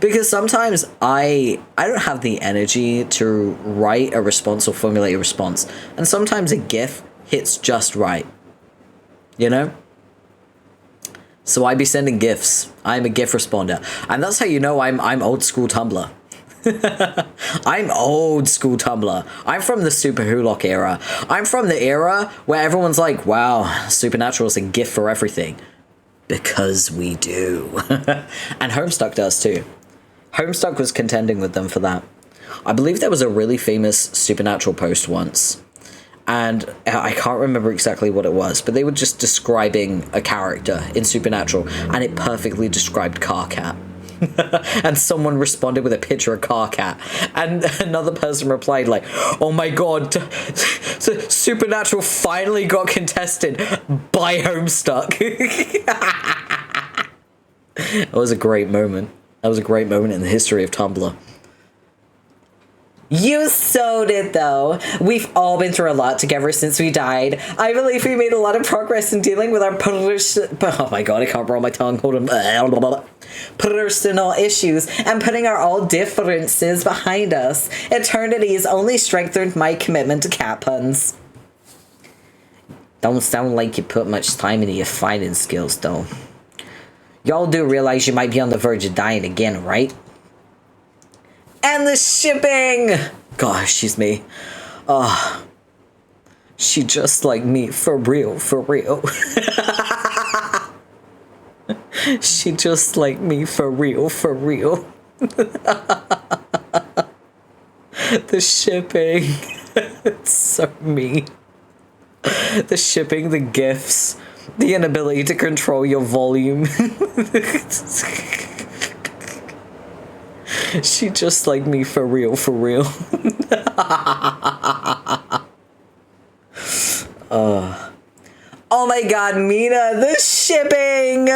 Because sometimes I don't have the energy to write a response or formulate a response. And sometimes a GIF hits just right. You know? So I be sending GIFs. I'm a GIF responder. And that's how you know I'm old school Tumblr. I'm old school Tumblr. I'm from the Super Hulock era. I'm from the era where everyone's like, wow, Supernatural's a GIF for everything. Because we do. And Homestuck does too. Homestuck was contending with them for that. I believe there was a really famous Supernatural post once. And I can't remember exactly what it was, but they were just describing a character in Supernatural, and it perfectly described Carcat. And someone responded with a picture of Carcat, and another person replied like, oh my god, Supernatural finally got contested by Homestuck. That was a great moment. That was a great moment in the history of Tumblr. You sewed it, though. We've all been through a lot together since we died. I believe we made a lot of progress in dealing with our oh my god, I can't roll my tongue. Hold on. Personal issues and putting our all differences behind us. Eternity has only strengthened my commitment to cat puns. Don't sound like you put much time into your fighting skills, though. Y'all do realize you might be on the verge of dying again, right? And the shipping! Gosh, she's me. She just like me, for real, for real. She just like me, for real, for real. The shipping. It's so me. The shipping, the gifts, the inability to control your volume. She just like me, for real, for real. Oh my god, Mina, the shipping!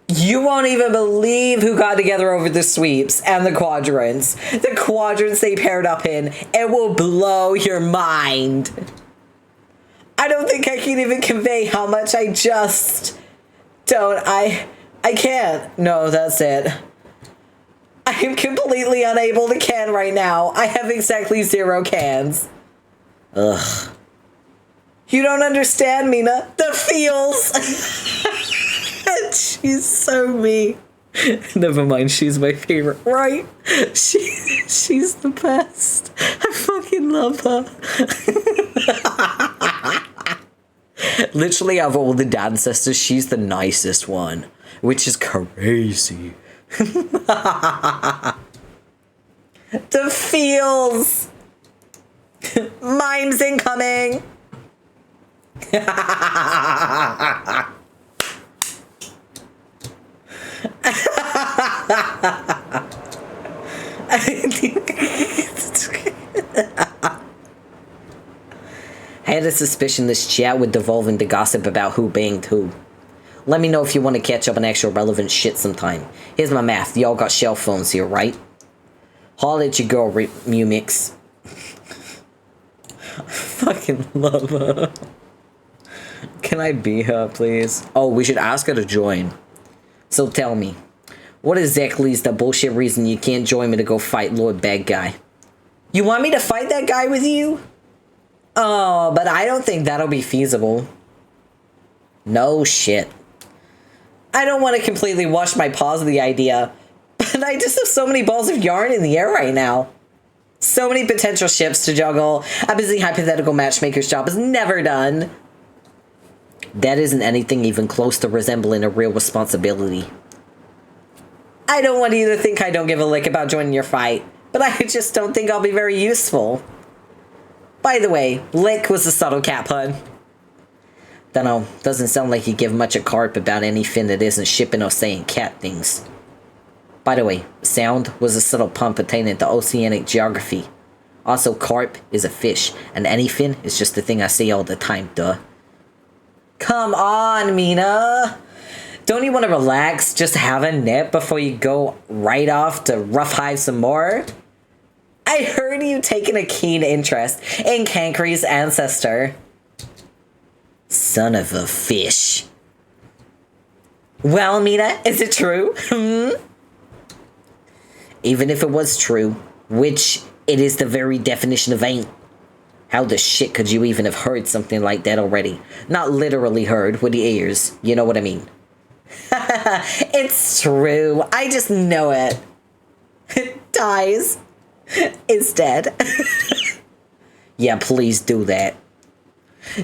You won't even believe who got together over the sweeps and the quadrants. The quadrants they paired up in. It will blow your mind. I don't think I can even convey how much I just don't. I can't. No, that's it. I am completely unable to can right now. I have exactly 0 cans. Ugh. You don't understand, Mina. The feels. She's so me. Never mind, she's my favorite, right? She's the best. I fucking love her. Literally, of all the ancestors, she's the nicest one, which is crazy. The feels. Mimes incoming. I had a suspicion this chat would devolve into gossip about who banged who. Let me know if you want to catch up on actual relevant shit sometime. Here's my math. Y'all got shell phones here, right? Holla at your girl, Mumix. I fucking love her. Can I be her, please? Oh, we should ask her to join. So tell me, what exactly is the bullshit reason you can't join me to go fight Lord Bad Guy? You want me to fight that guy with you? Oh, but I don't think that'll be feasible. No shit. I don't want to completely wash my paws of the idea, but I just have so many balls of yarn in the air right now. So many potential ships to juggle. A busy hypothetical matchmaker's job is never done. That isn't anything even close to resembling a real responsibility. I don't want you to think I don't give a lick about joining your fight, but I just don't think I'll be very useful. By the way, lick was a subtle cat pun. Dunno, doesn't sound like you give much a carp about anything that isn't shipping or saying cat things. By the way, sound was a subtle pun pertaining to oceanic geography. Also, carp is a fish, and anything is just a thing I say all the time, duh. Come on, Mina. Don't you want to relax, just have a nip before you go right off to rough hive some more? I heard you taking a keen interest in Cancre's ancestor. Son of a fish. Well, Mina, is it true? Even if it was true, which it is the very definition of ain't. How the shit could you even have heard something like that already? Not literally heard with the ears, you know what I mean? It's true, I just know it. It dies. It's dead. Yeah, please do that.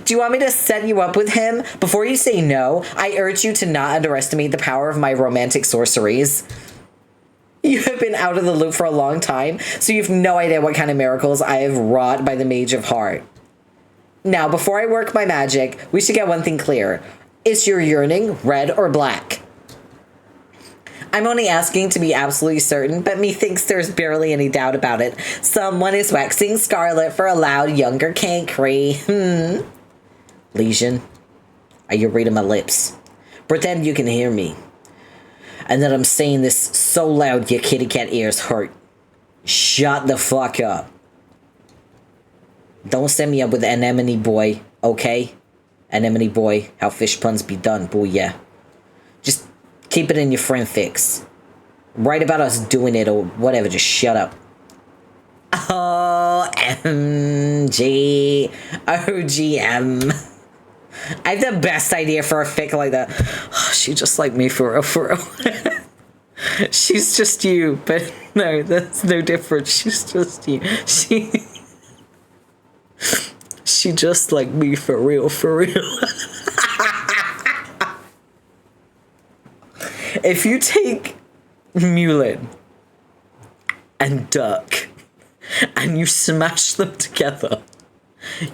Do you want me to set you up with him? Before you say no, I urge you to not underestimate the power of my romantic sorceries. You have been out of the loop for a long time, so you have no idea what kind of miracles I have wrought by the Mage of Heart. Now, before I work my magic, we should get one thing clear. Is your yearning red or black? I'm only asking to be absolutely certain, but methinks there's barely any doubt about it. Someone is waxing scarlet for a loud younger Cancre. Legion, are you reading my lips? Pretend you can hear me. And that I'm saying this so loud your kitty cat ears hurt. Shut the fuck up. Don't set me up with anemone boy, okay? Anemone boy, how fish puns be done, boy, yeah. Just keep it in your friend fix. Write about us doing it or whatever, just shut up. OMG. OGM. I have the best idea for a fic like that. Oh, she just like me for real, for real. She's just you, but no, that's no different. She's just you. She just like me for real, for real. If you take Mulin and Duck and you smash them together,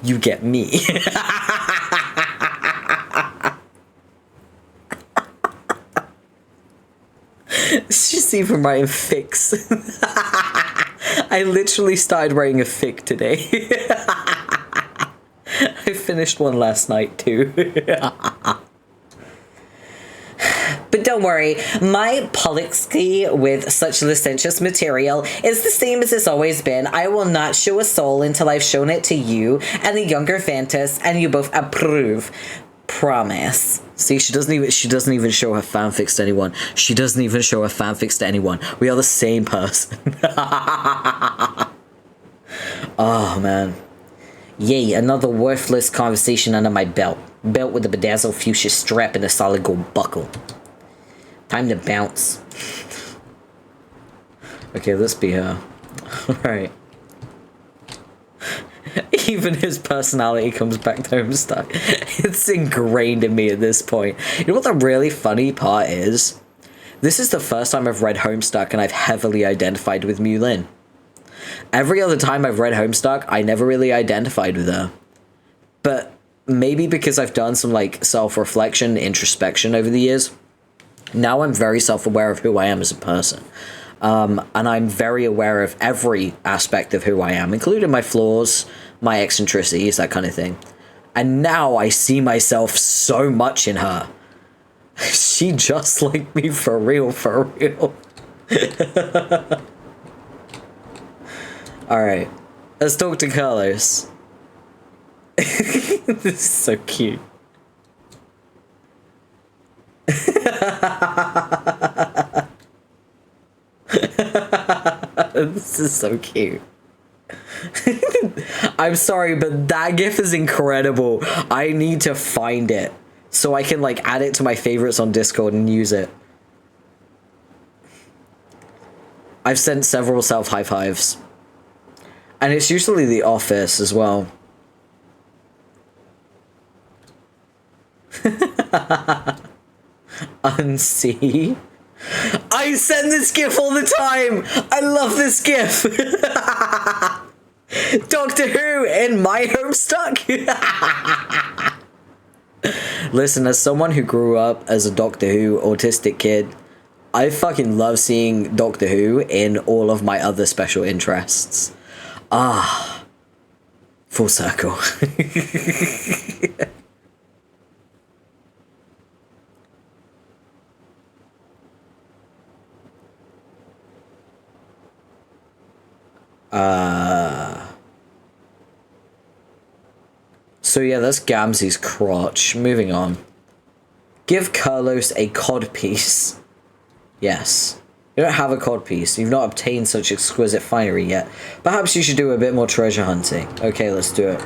you get me. She's even writing fics. I literally started writing a fic today. I finished one last night too. But don't worry, my policy with such licentious material is the same as it's always been. I will not show a soul until I've shown it to you and the younger Fantas, and you both approve. Promise. See, she doesn't even show her fanfics to anyone. She doesn't even show her fanfics to anyone. We are the same person. Oh man. Yay, another worthless conversation under my belt. Belt with a bedazzled fuchsia strap and a solid gold buckle. Time to bounce. Okay, let's be her. Alright. Even his personality comes back to Homestuck. It's ingrained in me at this point. You know what the really funny part is? This is the first time I've read Homestuck and I've heavily identified with Mulin. Every other time I've read Homestuck, I never really identified with her. But maybe because I've done some like self-reflection, introspection over the years, now I'm very self-aware of who I am as a person. And I'm very aware of every aspect of who I am, including my flaws, my eccentricities, that kind of thing. And now I see myself so much in her. She just like me for real, for real. Alright, let's talk to Carlos. This is so cute. This is so cute. I'm sorry, but that GIF is incredible. I need to find it so I can like add it to my favorites on Discord and use it. I've sent several self high fives. And it's usually the office as well. Unsee. I send this GIF all the time! I love this GIF! Doctor Who in my Homestuck! Listen, as someone who grew up as a Doctor Who autistic kid, I fucking love seeing Doctor Who in all of my other special interests. Ah. Full circle. So yeah, that's Gamzee's crotch. Moving on. Give Carlos a codpiece. Yes. You don't have a codpiece. You've not obtained such exquisite finery yet. Perhaps you should do a bit more treasure hunting. Okay, let's do it.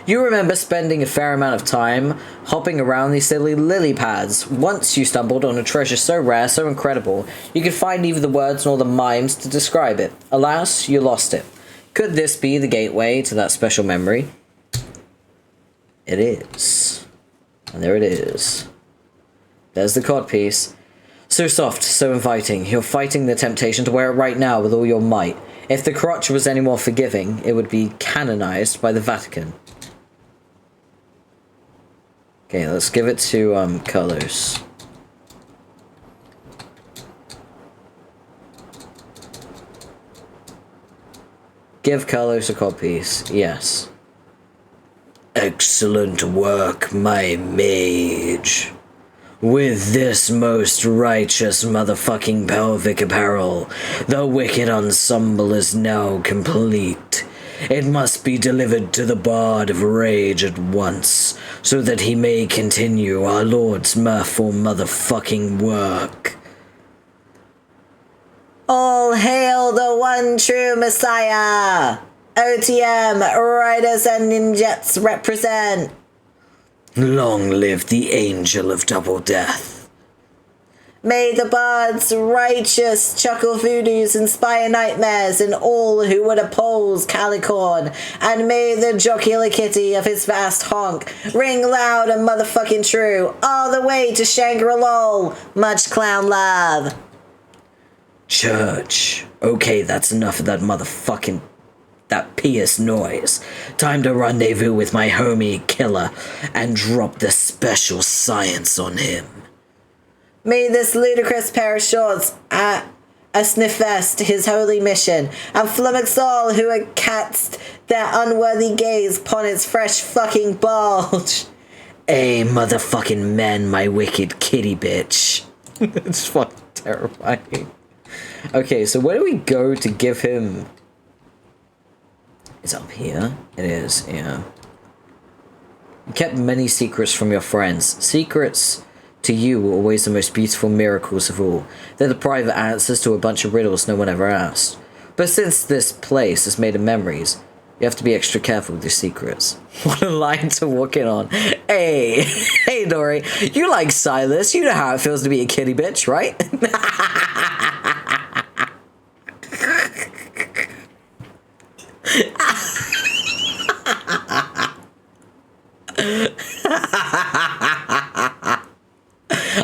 You remember spending a fair amount of time hopping around these silly lily pads. Once you stumbled on a treasure so rare, so incredible, you could find neither the words nor the mimes to describe it. Alas, you lost it. Could this be the gateway to that special memory? It is. And there it is. There's the codpiece. So soft, so inviting. You're fighting the temptation to wear it right now with all your might. If the crotch was any more forgiving, it would be canonized by the Vatican. Okay, let's give it to Carlos. Give Carlos a codpiece. Yes. Excellent work, my mage. With this most righteous motherfucking pelvic apparel, the wicked ensemble is now complete. It must be delivered to the Bard of Rage at once, so that he may continue our Lord's mirthful motherfucking work. All hail the one true Messiah! OTM, Riders and Ninjets represent! Long live the Angel of Double Death. May the Bard's righteous chuckle voodoos inspire nightmares in all who would oppose Calicorn, and may the jocular kitty of his vast honk ring loud and motherfucking true all the way to Shangri-La. Much clown love. Church. Okay, that's enough of that motherfucking... that pious noise. Time to rendezvous with my homie Killer and drop the special science on him. May this ludicrous pair of shorts sniffest his holy mission, and flummox all who had cast their unworthy gaze upon its fresh fucking bulge. Hey, motherfucking men, my wicked kitty bitch. It's fucking terrifying. Okay, so where do we go to give him... It's up here. It is, yeah. You kept many secrets from your friends. Secrets to you were always the most beautiful miracles of all. They're the private answers to a bunch of riddles no one ever asked. But since this place is made of memories, you have to be extra careful with your secrets. What a line to walk in on. Hey, hey Dory, you like Silas. You know how it feels to be a kitty bitch, right?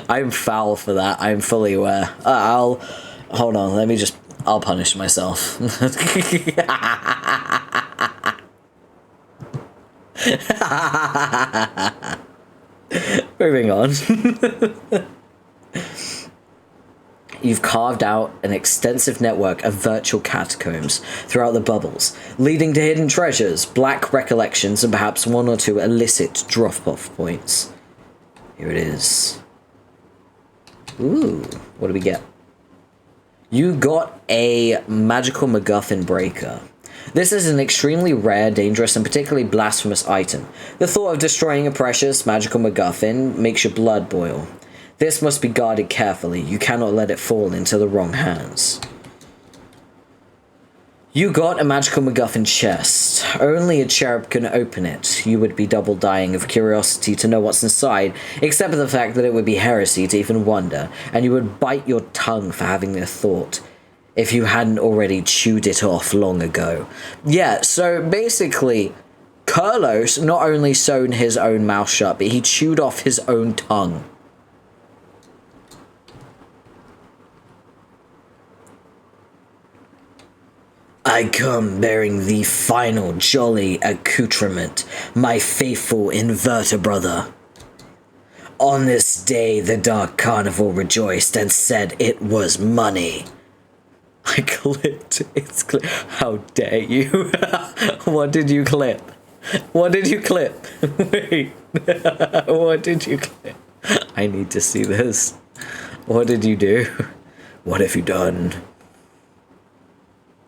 I'm foul for that. I'm fully aware. Hold on, let me just... I'll punish myself. Moving on. You've carved out an extensive network of virtual catacombs throughout the bubbles, leading to hidden treasures, black recollections, and perhaps one or two illicit drop-off points. Here it is. Ooh, what do we get? You got a magical MacGuffin breaker. This is an extremely rare, dangerous, and particularly blasphemous item. The thought of destroying a precious magical MacGuffin makes your blood boil. This must be guarded carefully. You cannot let it fall into the wrong hands. You got a magical MacGuffin chest. Only a cherub can open it. You would be double dying of curiosity to know what's inside, except for the fact that it would be heresy to even wonder, and you would bite your tongue for having the thought, if you hadn't already chewed it off long ago. Yeah, so basically, Kurlos not only sewn his own mouth shut, but he chewed off his own tongue. I come bearing the final jolly accoutrement, my faithful inverter brother. On this day the Dark Carnival rejoiced and said it was money. I clipped. It's clip. How dare you? What did you clip? What did you clip? Wait. What did you clip? I need to see this. What did you do? What have you done?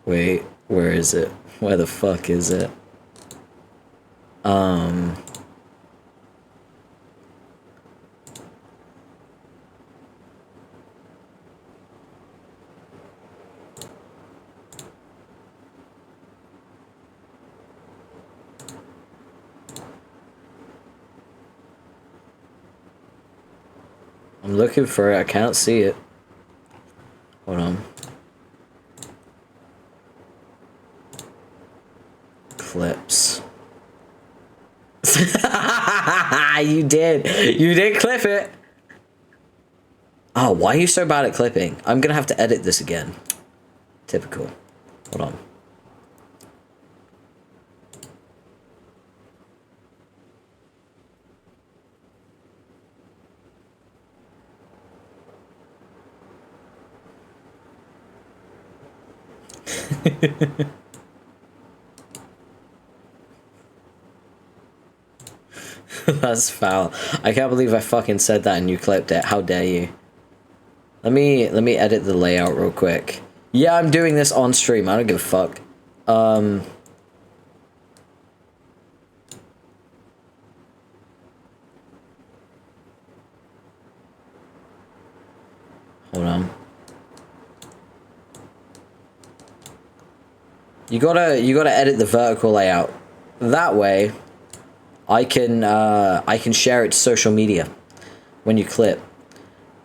Wait, where is it? Where the fuck is it? I'm looking for it. I can't see it. Hold on. Clips. You did clip it. Oh, why are you so bad at clipping? I'm gonna have to edit this again. Typical. Hold on. That's foul. I can't believe I fucking said that and you clipped it. How dare you? Let me edit the layout real quick. Yeah, I'm doing this on stream. I don't give a fuck. Hold on. You gotta edit the vertical layout. That way, I can share it to social media when you clip.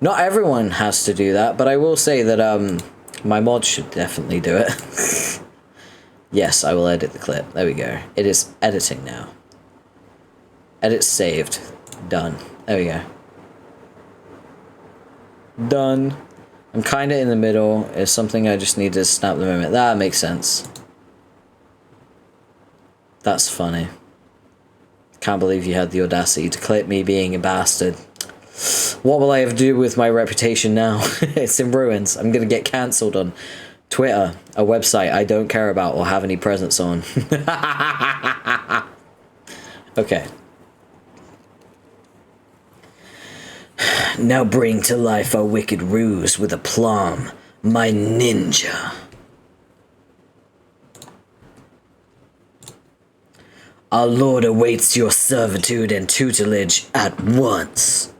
Not everyone has to do that, but I will say that my mod should definitely do it. Yes, I will edit the clip. There we go. It is editing now. Edit saved. Done. There we go. Done. I'm kind of in the middle. It's something I just need to snap the moment. That makes sense. That's funny. Can't believe you had the audacity to clip me being a bastard. What will I have to do with my reputation now? It's in ruins. I'm gonna get cancelled on Twitter, a website I don't care about or have any presence on. Okay. Now bring to life our wicked ruse with aplomb, my ninja. Our lord awaits your servitude and tutelage at once.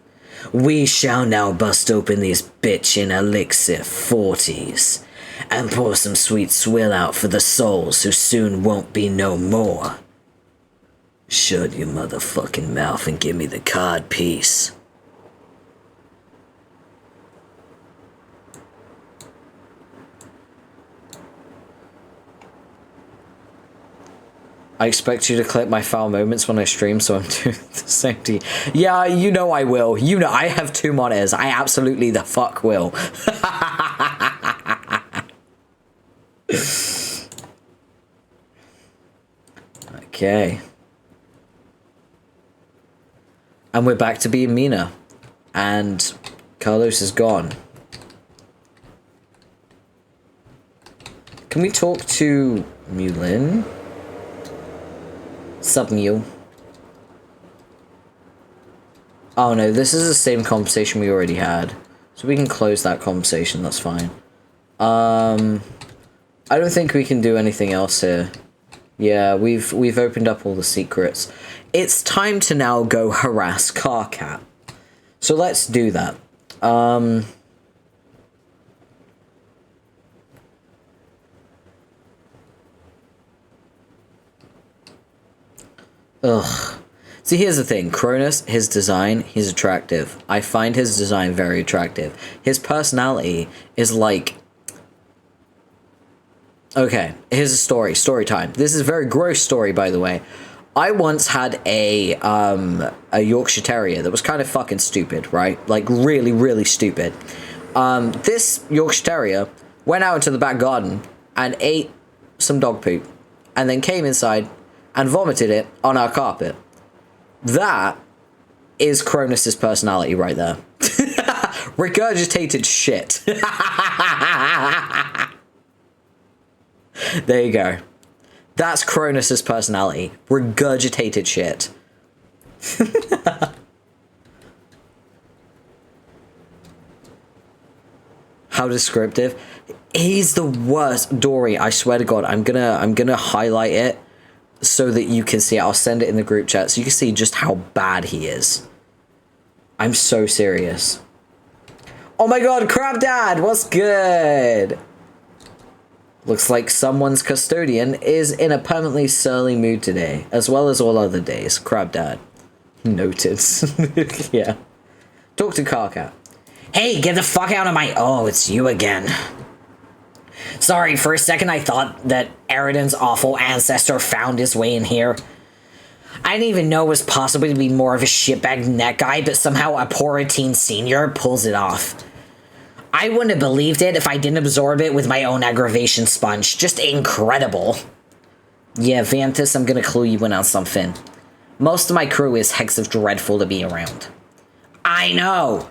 We shall now bust open these bitchin' elixir 40s and pour some sweet swill out for the souls who soon won't be no more. Shut your motherfucking mouth and give me the card piece. I expect you to clip my foul moments when I stream, so I'm doing the same to you. Yeah, you know I will. You know, I have 2 monitors. I absolutely the fuck will. Okay. And we're back to being Mina. And Carlos is gone. Can we talk to Mulin? Sub Mew. Oh no, this is the same conversation we already had. So we can close that conversation, that's fine. I don't think we can do anything else here. Yeah, we've opened up all the secrets. It's time to now go harass Carcat. So let's do that. Ugh. See, here's the thing. Cronus, his design, he's attractive. I find his design very attractive. His personality is like... Okay, here's a story. Story time. This is a very gross story, by the way. I once had a Yorkshire Terrier that was kind of fucking stupid, right? Like, really, really stupid. This Yorkshire Terrier went out into the back garden and ate some dog poop. And then came inside and vomited it on our carpet. That is Cronus's personality right there. Regurgitated shit. There you go. That's Cronus's personality. Regurgitated shit. How descriptive. He's the worst. Dory, I swear to God, I'm gonna highlight it so that you can see it. I'll send it in the group chat so you can see just how bad he is. I'm so serious. Oh my God, Crab Dad, what's good? Looks like someone's custodian is in a permanently surly mood today, as well as all other days. Crab Dad. Noted. Yeah. Talk to Carcat. Hey, get the fuck out of my... Oh, it's you again. Sorry, for a second I thought that Eridan's awful ancestor found his way in here. I didn't even know it was possible to be more of a shitbag net guy, but somehow a Poratine senior pulls it off. I wouldn't have believed it if I didn't absorb it with my own aggravation sponge. Just incredible. Yeah, Vanthus, I'm gonna clue you in on something. Most of my crew is hecks of dreadful to be around. I know!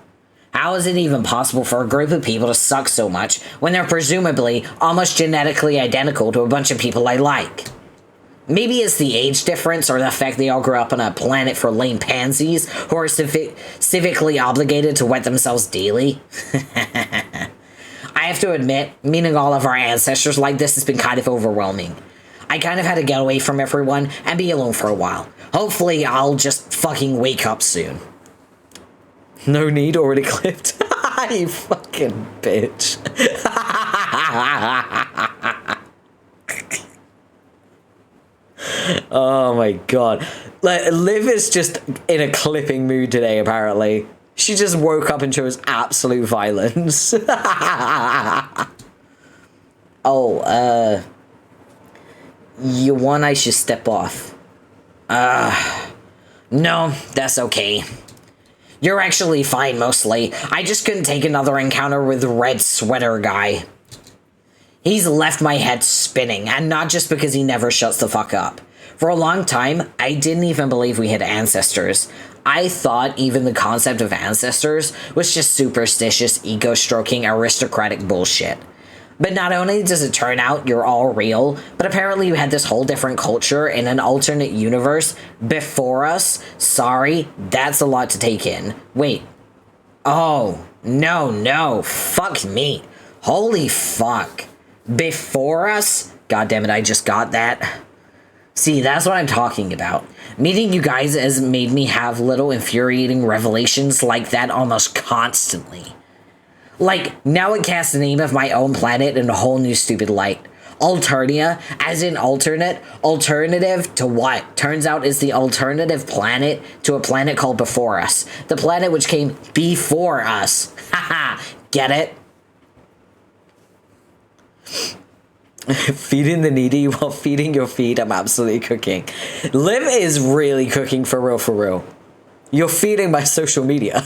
How is it even possible for a group of people to suck so much when they're presumably almost genetically identical to a bunch of people I like? Maybe it's the age difference or the fact they all grew up on a planet for lame pansies who are civically obligated to wet themselves daily. I have to admit, meeting all of our ancestors like this has been kind of overwhelming. I kind of had to get away from everyone and be alone for a while. Hopefully, I'll just fucking wake up soon. No need, already clipped. You fucking bitch. Oh my god. Like, Liv is just in a clipping mood today, apparently. She just woke up and chose absolute violence. Oh, you want I should step off? No, that's okay. You're actually fine, mostly. I just couldn't take another encounter with Red Sweater Guy. He's left my head spinning, and not just because he never shuts the fuck up. For a long time, I didn't even believe we had ancestors. I thought even the concept of ancestors was just superstitious, ego-stroking, aristocratic bullshit. But not only does it turn out you're all real, but apparently you had this whole different culture in an alternate universe before us. Sorry, that's a lot to take in. Wait. Oh, no, fuck me. Holy fuck. Before us? God damn it, I just got that. See, that's what I'm talking about. Meeting you guys has made me have little infuriating revelations like that almost constantly. Like, now it casts the name of my own planet in a whole new stupid light. Alternia, as in alternate, alternative to what? Turns out it's the alternative planet to a planet called Before Us. The planet which came before us. Haha, get it? Feeding the needy while feeding your feet, I'm absolutely cooking. Liv is really cooking for real, for real. You're feeding my social media.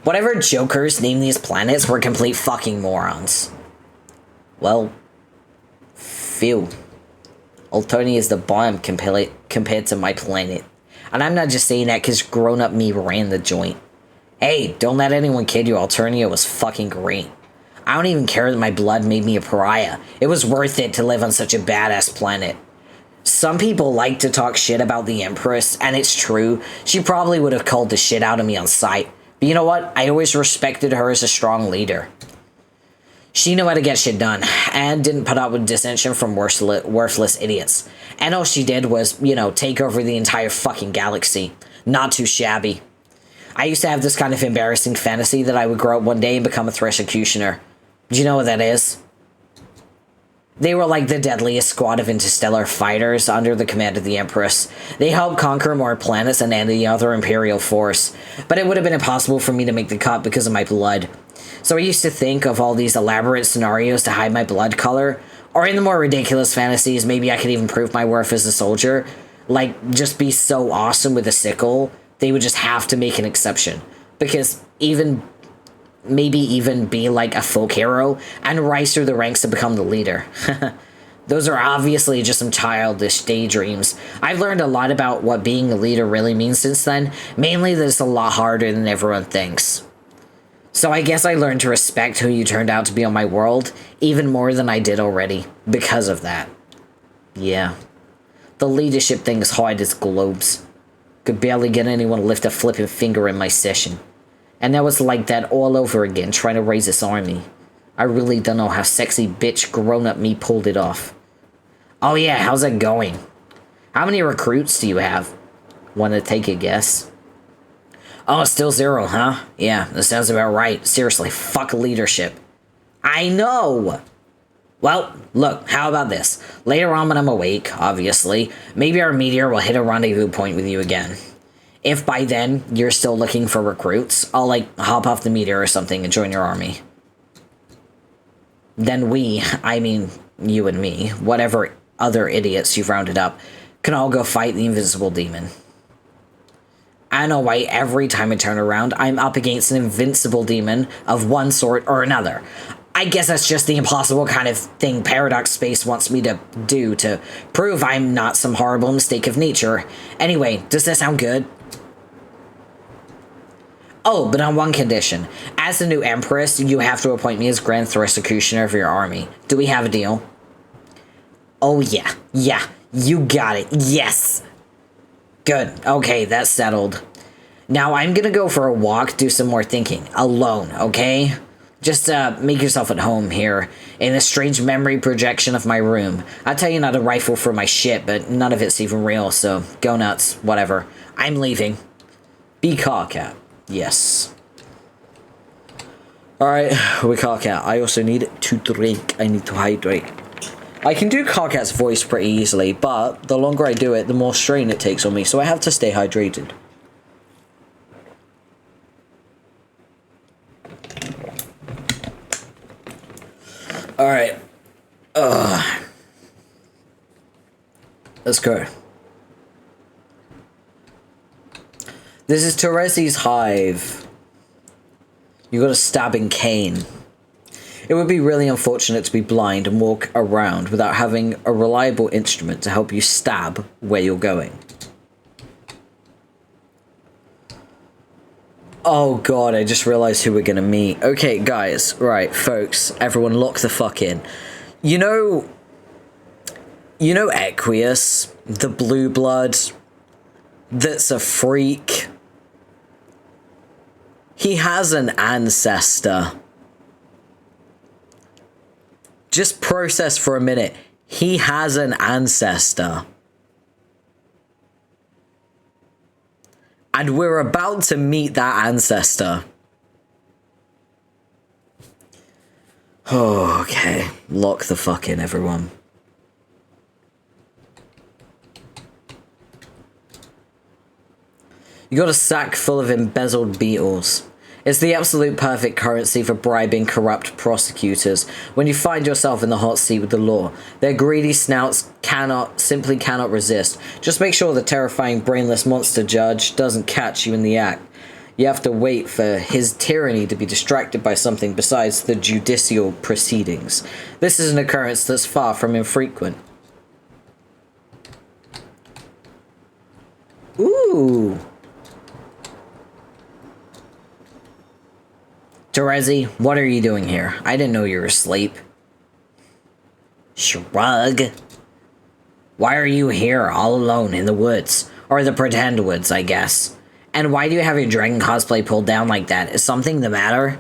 Whatever jokers named these planets were complete fucking morons. Well, phew. Alternia is the bomb compared to my planet. And I'm not just saying that because grown-up me ran the joint. Hey, don't let anyone kid you, Alternia was fucking great. I don't even care that my blood made me a pariah. It was worth it to live on such a badass planet. Some people like to talk shit about the Empress, and it's true. She probably would have called the shit out of me on sight. But you know what? I always respected her as a strong leader. She knew how to get shit done, and didn't put up with dissension from worthless idiots. And all she did was, you know, take over the entire fucking galaxy. Not too shabby. I used to have this kind of embarrassing fantasy that I would grow up one day and become a Thresh Executioner. Do you know what that is? They were like the deadliest squad of interstellar fighters under the command of the Empress. They helped conquer more planets than any other Imperial force, but it would have been impossible for me to make the cut because of my blood. So I used to think of all these elaborate scenarios to hide my blood color, or in the more ridiculous fantasies, maybe I could even prove my worth as a soldier. Like, just be so awesome with a sickle, they would just have to make an exception. Because maybe even be like a folk hero and rise through the ranks to become the leader. Those are obviously just some childish daydreams. I've learned a lot about what being a leader really means since then, mainly that it's a lot harder than everyone thinks. So I guess I learned to respect who you turned out to be on my world, even more than I did already, because of that. Yeah. The leadership thing is hard as globes. Could barely get anyone to lift a flipping finger in my session. And that was like that all over again, trying to raise this army. I really don't know how sexy bitch grown-up me pulled it off. Oh yeah, how's that going? How many recruits do you have? Want to take a guess? Oh, still 0, huh? Yeah, that sounds about right. Seriously, fuck leadership. I know! Well, look, how about this? Later on when I'm awake, obviously, maybe our meteor will hit a rendezvous point with you again. If by then you're still looking for recruits, I'll like hop off the meteor or something and join your army. Then we, I mean you and me, whatever other idiots you've rounded up, can all go fight the invisible demon. I don't know why every time I turn around, I'm up against an invincible demon of one sort or another. I guess that's just the impossible kind of thing Paradox Space wants me to do to prove I'm not some horrible mistake of nature. Anyway, does that sound good? Oh, but on one condition. As the new Empress, you have to appoint me as Grand Thresh Executioner of your army. Do we have a deal? Oh yeah, yeah, you got it, yes! Good, okay, that's settled. Now I'm gonna go for a walk, do some more thinking, alone, okay? Just make yourself at home here, in a strange memory projection of my room. I'll tell you not to rifle for my shit, but none of it's even real, so go nuts, whatever. I'm leaving. Be cat. Yes. Alright, we cat. I also need to drink. I need to hydrate. I can do cat's voice pretty easily, but the longer I do it, the more strain it takes on me, so I have to stay hydrated. Alright. Let's go. This is Teresi's hive. You got a stabbing cane. It would be really unfortunate to be blind and walk around without having a reliable instrument to help you stab where you're going. Oh god, I just realized who we're gonna meet. Okay, guys, right, folks, everyone lock the fuck in. You know Equius, the blue blood, that's a freak? He has an ancestor. Just process for a minute. He has an ancestor. And we're about to meet that ancestor. Oh, okay. Lock the fuck in, everyone. You got a sack full of embezzled beetles. It's the absolute perfect currency for bribing corrupt prosecutors when you find yourself in the hot seat with the law. Their greedy snouts simply cannot resist. Just make sure the terrifying brainless monster judge doesn't catch you in the act. You have to wait for his tyranny to be distracted by something besides the judicial proceedings. This is an occurrence that's far from infrequent. Ooh. Teresi, what are you doing here? I didn't know you were asleep. Shrug. Why are you here all alone in the woods? Or the pretend woods, I guess. And why do you have your dragon cosplay pulled down like that? Is something the matter?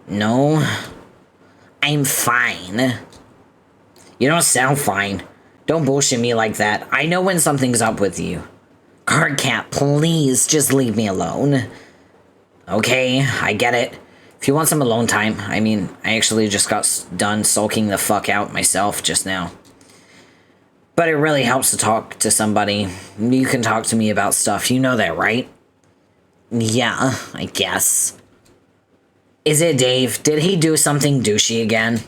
No. I'm fine. You don't sound fine. Don't bullshit me like that. I know when something's up with you. Cardcat, please just leave me alone. Okay, I get it. If you want some alone time, I mean, I actually just got done sulking the fuck out myself just now. But it really helps to talk to somebody. You can talk to me about stuff, you know that, right? Yeah, I guess. Is it Dave? Did he do something douchey again?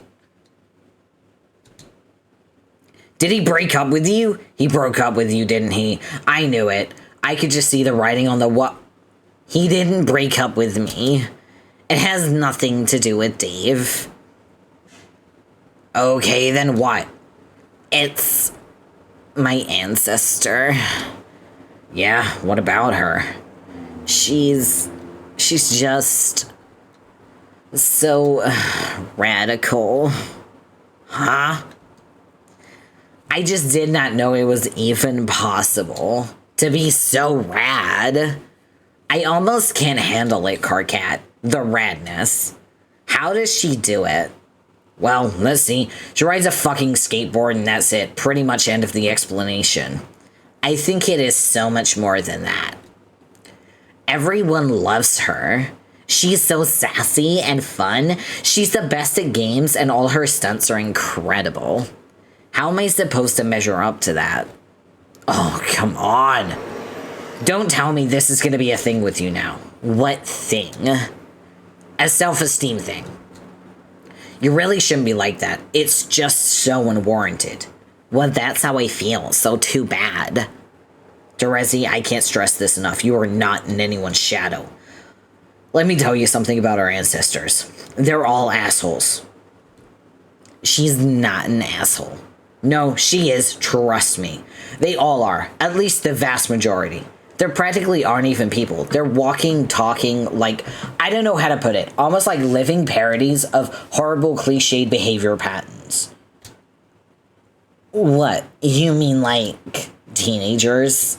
Did he break up with you? He broke up with you, didn't he? I knew it. I could just see the writing on the what. He didn't break up with me. It has nothing to do with Dave. Okay, then what? It's my ancestor. Yeah, what about her? She's just so radical. Huh? I just did not know it was even possible to be so rad. I almost can't handle it, Carcat. The radness. How does she do it? Well, let's see. She rides a fucking skateboard and that's it. Pretty much end of the explanation. I think it is so much more than that. Everyone loves her. She's so sassy and fun. She's the best at games and all her stunts are incredible. How am I supposed to measure up to that? Oh, come on. Don't tell me this is going to be a thing with you now. What thing? A self-esteem thing. You really shouldn't be like that. It's just so unwarranted. Well, that's how I feel, so too bad. Teresi, I can't stress this enough. You are not in anyone's shadow. Let me tell you something about our ancestors. They're all assholes. She's not an asshole. No, she is, trust me. They all are, at least the vast majority. There practically aren't even people. They're walking, talking, like, I don't know how to put it, almost like living parodies of horrible cliched behavior patterns. What? You mean like teenagers?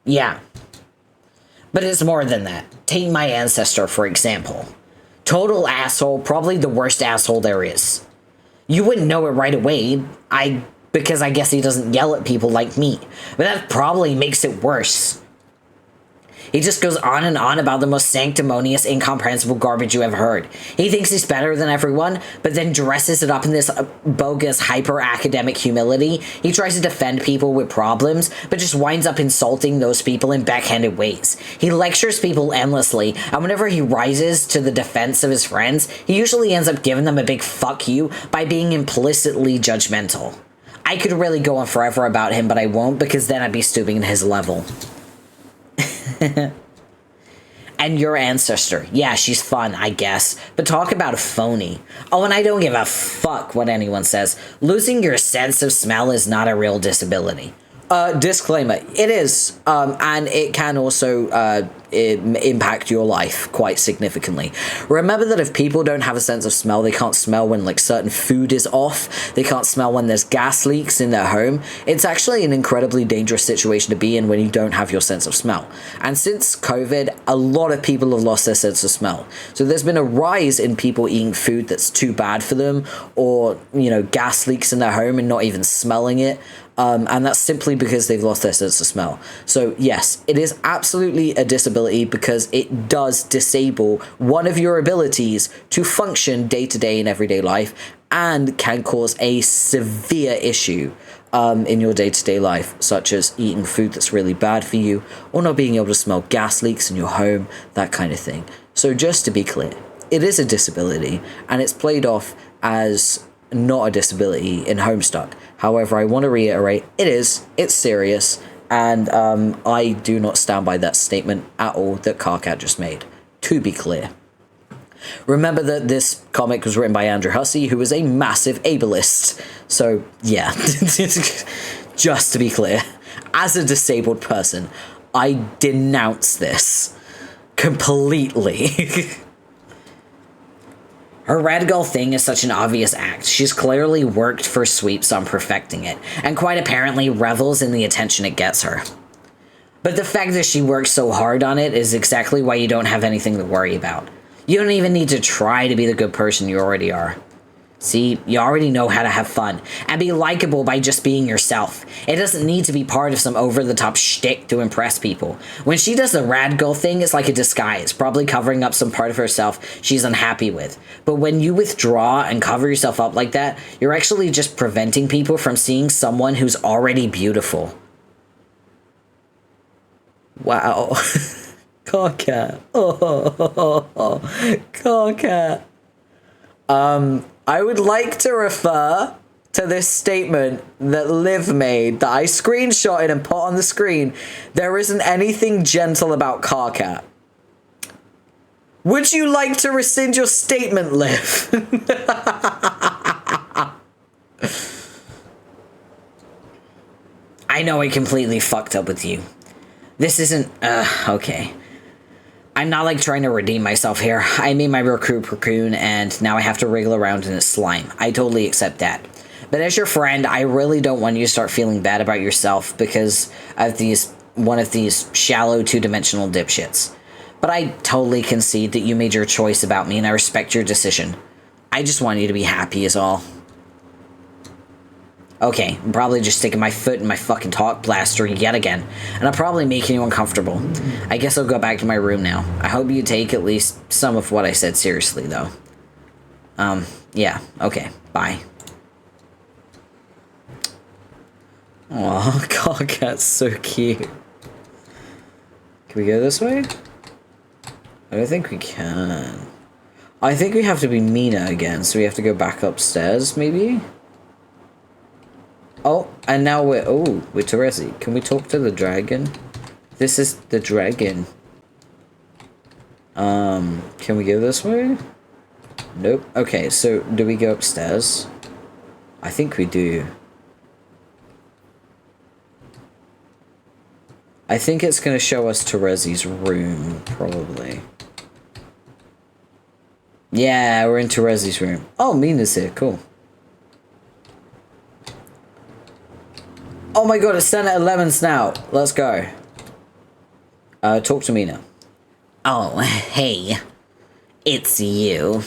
Yeah. But it's more than that. Take my ancestor, for example. Total asshole, probably the worst asshole there is. You wouldn't know it right away, because I guess he doesn't yell at people like me. But that probably makes it worse. He just goes on and on about the most sanctimonious, incomprehensible garbage you ever heard. He thinks he's better than everyone, but then dresses it up in this bogus, hyper-academic humility. He tries to defend people with problems, but just winds up insulting those people in backhanded ways. He lectures people endlessly, and whenever he rises to the defense of his friends, he usually ends up giving them a big fuck you by being implicitly judgmental. I could really go on forever about him, but I won't, because then I'd be stooping to his level. And your ancestor. Yeah, she's fun, I guess. But talk about a phony. Oh, and I don't give a fuck what anyone says. Losing your sense of smell is not a real disability. Disclaimer, it is, and it can also impact your life quite significantly. Remember that if people don't have a sense of smell, they can't smell when like certain food is off, they can't smell when there's gas leaks in their home. It's actually an incredibly dangerous situation to be in when you don't have your sense of smell. And since COVID, a lot of people have lost their sense of smell. So there's been a rise in people eating food that's too bad for them, or, you know, gas leaks in their home and not even smelling it. And that's simply because they've lost their sense of smell. So yes, it is absolutely a disability because it does disable one of your abilities to function day to day in everyday life, and can cause a severe issue in your day-to-day life, such as eating food that's really bad for you, or not being able to smell gas leaks in your home, that kind of thing. So just to be clear, it is a disability, and it's played off as not a disability in Homestuck. However, I want to reiterate, it's serious, and I do not stand by that statement at all that Carcat just made, to be clear. Remember that this comic was written by Andrew Hussey, who is a massive ableist. So, yeah, just to be clear, as a disabled person, I denounce this completely. Her radical thing is such an obvious act. She's clearly worked for sweeps on perfecting it, and quite apparently revels in the attention it gets her. But the fact that she works so hard on it is exactly why you don't have anything to worry about. You don't even need to try to be the good person you already are. See, you already know how to have fun, and be likable by just being yourself. It doesn't need to be part of some over-the-top shtick to impress people. When she does the rad girl thing, it's like a disguise, probably covering up some part of herself she's unhappy with. But when you withdraw and cover yourself up like that, you're actually just preventing people from seeing someone who's already beautiful. Wow. Carcat. Oh, Carcat. I would like to refer to this statement that Liv made that I screenshotted and put on the screen. There isn't anything gentle about Carcat. Would you like to rescind your statement, Liv? I know I completely fucked up with you. This isn't, okay. I'm not, like, trying to redeem myself here. I made my recruit raccoon, and now I have to wriggle around in its slime. I totally accept that. But as your friend, I really don't want you to start feeling bad about yourself because of one of these shallow two-dimensional dipshits. But I totally concede that you made your choice about me, and I respect your decision. I just want you to be happy is all. Okay, I'm probably just sticking my foot in my fucking talk blaster yet again, and I'm probably making you uncomfortable. I guess I'll go back to my room now. I hope you take at least some of what I said seriously, though. Yeah, okay, bye. Aw, Carcat's so cute. Can we go this way? I don't think we can. I think we have to be Mina again, so we have to go back upstairs, maybe? Oh, and now we're Terezi. Can we talk to the dragon? This is the dragon. Can we go this way? Nope. Okay, so do we go upstairs? I think we do. I think it's gonna show us Terezi's room, probably. Yeah, we're in Terezi's room. Oh, Mina's here, cool. Oh my god, it's 10 at 11 now. Let's go. Talk to me now. Oh, hey. It's you.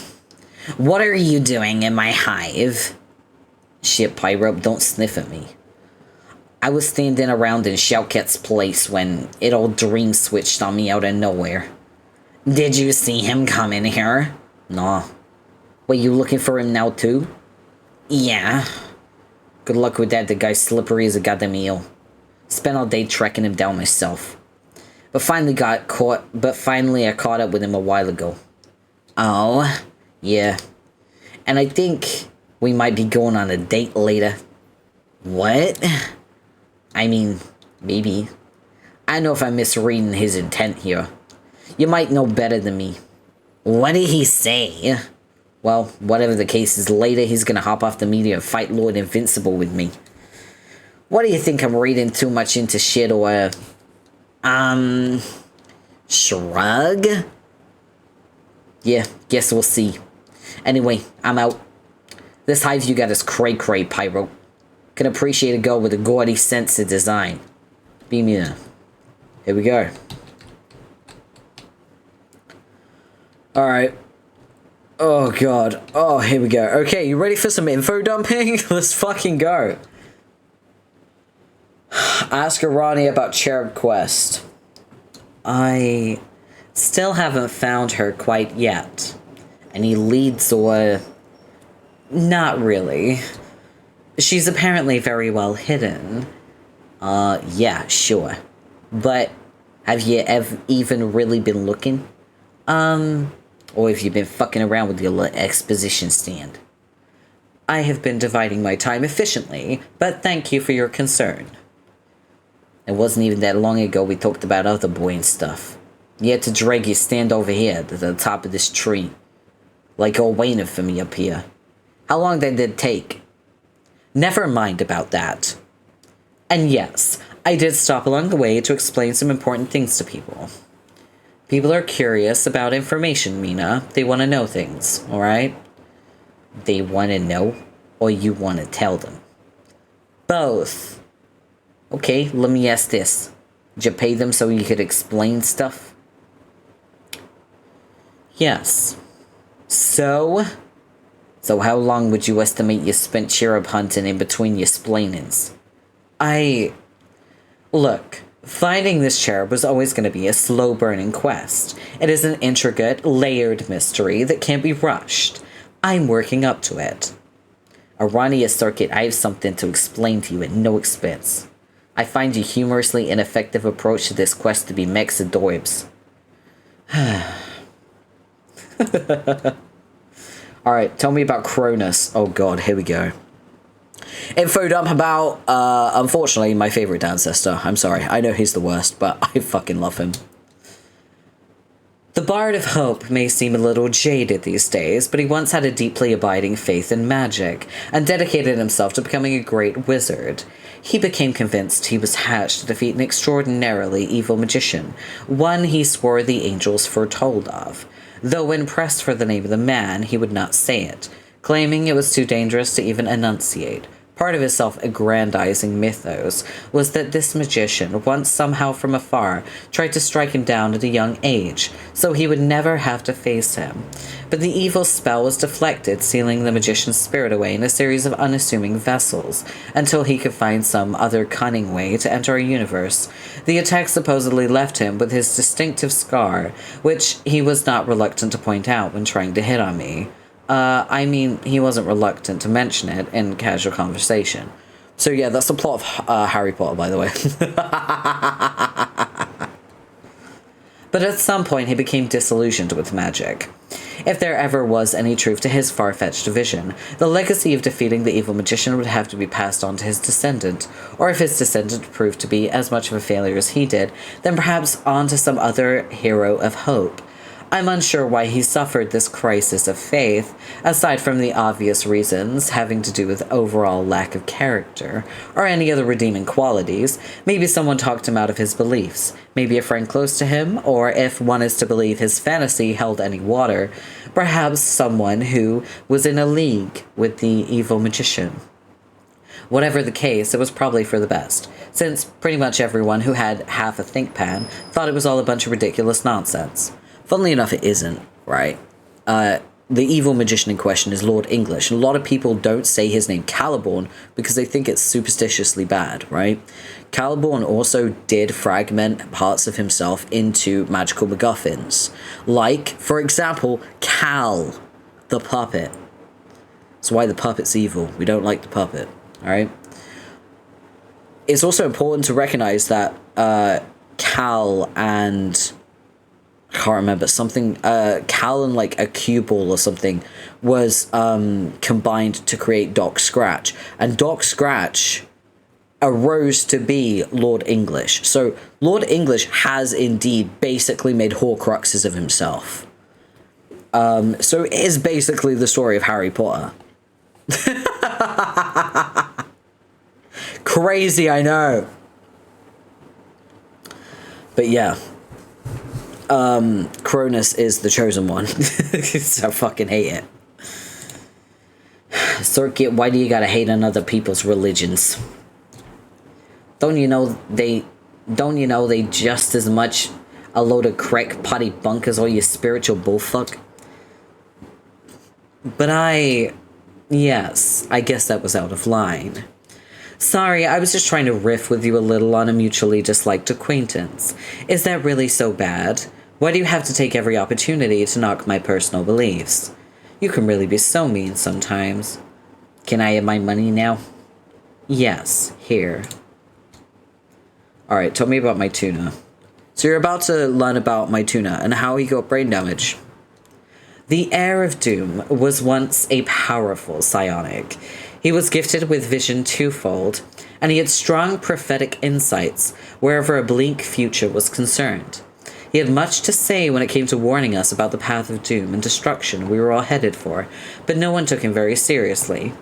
What are you doing in my hive? Shit, Pyro, don't sniff at me. I was standing around in Shellcat's place when it all dream switched on me out of nowhere. Did you see him come in here? Nah. Wait, you looking for him now too? Yeah. Good luck with that, the guy's slippery as a goddamn eel. Spent all day tracking him down myself. But finally I caught up with him a while ago. Oh? Yeah. And I think we might be going on a date later. What? I mean, maybe. I don't know if I'm misreading his intent here. You might know better than me. What did he say? Well, whatever the case is, later he's gonna hop off the meteor and fight Lord Invincible with me. What do you think, I'm reading too much into shit or... Shrug? Yeah, guess we'll see. Anyway, I'm out. This hive you got is cray-cray, Pyro. Can appreciate a girl with a gaudy sense of design. Be me now. Here we go. Alright. Oh god. Oh, here we go. Okay, you ready for some info dumping? Let's fucking go. Ask Arani about Cherub Quest. I still haven't found her quite yet. Any leads or... Not really. She's apparently very well hidden. Yeah, sure. But have you even really been looking? Or have you been fucking around with your exposition stand? I have been dividing my time efficiently, but thank you for your concern. It wasn't even that long ago we talked about other boy and stuff. You had to drag your stand over here to the top of this tree. Like all waiting for me up here. How long did it take? Never mind about that. And yes, I did stop along the way to explain some important things to people. People are curious about information, Mina. They want to know things, alright? They want to know, or you want to tell them? Both. Okay, let me ask this. Did you pay them so you could explain stuff? Yes. So how long would you estimate you spent cherub hunting in between your splainings? Look, finding this cherub was always going to be a slow-burning quest. It is an intricate, layered mystery that can't be rushed. I'm working up to it. Arania Circuit, I have something to explain to you at no expense. I find your humorously ineffective approach to this quest to be mexadorbs. Alright, tell me about Cronus. Oh god, here we go. Info dump about, unfortunately, my favorite ancestor. I'm sorry, I know he's the worst, but I fucking love him. The Bard of Hope may seem a little jaded these days, but he once had a deeply abiding faith in magic, and dedicated himself to becoming a great wizard. He became convinced he was hatched to defeat an extraordinarily evil magician, one he swore the angels foretold of. Though when pressed for the name of the man, he would not say it, claiming it was too dangerous to even enunciate. Part of his self-aggrandizing mythos was that this magician, once somehow from afar, tried to strike him down at a young age, so he would never have to face him. But the evil spell was deflected, sealing the magician's spirit away in a series of unassuming vessels, until he could find some other cunning way to enter our universe. The attack supposedly left him with his distinctive scar, which he was not reluctant to point out when trying to hit on me. I mean, he wasn't reluctant to mention it in casual conversation. So yeah, that's the plot of Harry Potter, by the way. But at some point, he became disillusioned with magic. If there ever was any truth to his far-fetched vision, the legacy of defeating the evil magician would have to be passed on to his descendant, or if his descendant proved to be as much of a failure as he did, then perhaps on to some other hero of hope. I'm unsure why he suffered this crisis of faith, aside from the obvious reasons having to do with overall lack of character, or any other redeeming qualities. Maybe someone talked him out of his beliefs, maybe a friend close to him, or if one is to believe his fantasy held any water, perhaps someone who was in a league with the evil magician. Whatever the case, it was probably for the best, since pretty much everyone who had half a think pan thought it was all a bunch of ridiculous nonsense. Funnily enough, it isn't, right? The evil magician in question is Lord English, and a lot of people don't say his name Caliborn because they think it's superstitiously bad, right? Caliborn also did fragment parts of himself into magical MacGuffins, like, for example, Cal, the puppet. That's why the puppet's evil. We don't like the puppet, alright? It's also important to recognize that Cal and... I can't remember, something, Cal and like a cue ball or something was combined to create Doc Scratch. And Doc Scratch arose to be Lord English. So Lord English has indeed basically made Horcruxes of himself. So it is basically the story of Harry Potter. Crazy, I know. But yeah. Cronus is the chosen one. So I fucking hate it. Circuit, why do you gotta hate on other people's religions? Don't you know they just as much a load of crack potty bunk as all your spiritual bullfuck? But yes, I guess that was out of line. Sorry, I was just trying to riff with you a little on a mutually disliked acquaintance. Is that really so bad? Why do you have to take every opportunity to knock my personal beliefs? You can really be so mean sometimes. Can I have my money now? Yes, here. Alright, tell me about my tuna. So you're about to learn about my tuna and how he got brain damage. The Heir of Doom was once a powerful psionic. He was gifted with vision twofold, and he had strong prophetic insights wherever a bleak future was concerned. He had much to say when it came to warning us about the path of doom and destruction we were all headed for, but no one took him very seriously.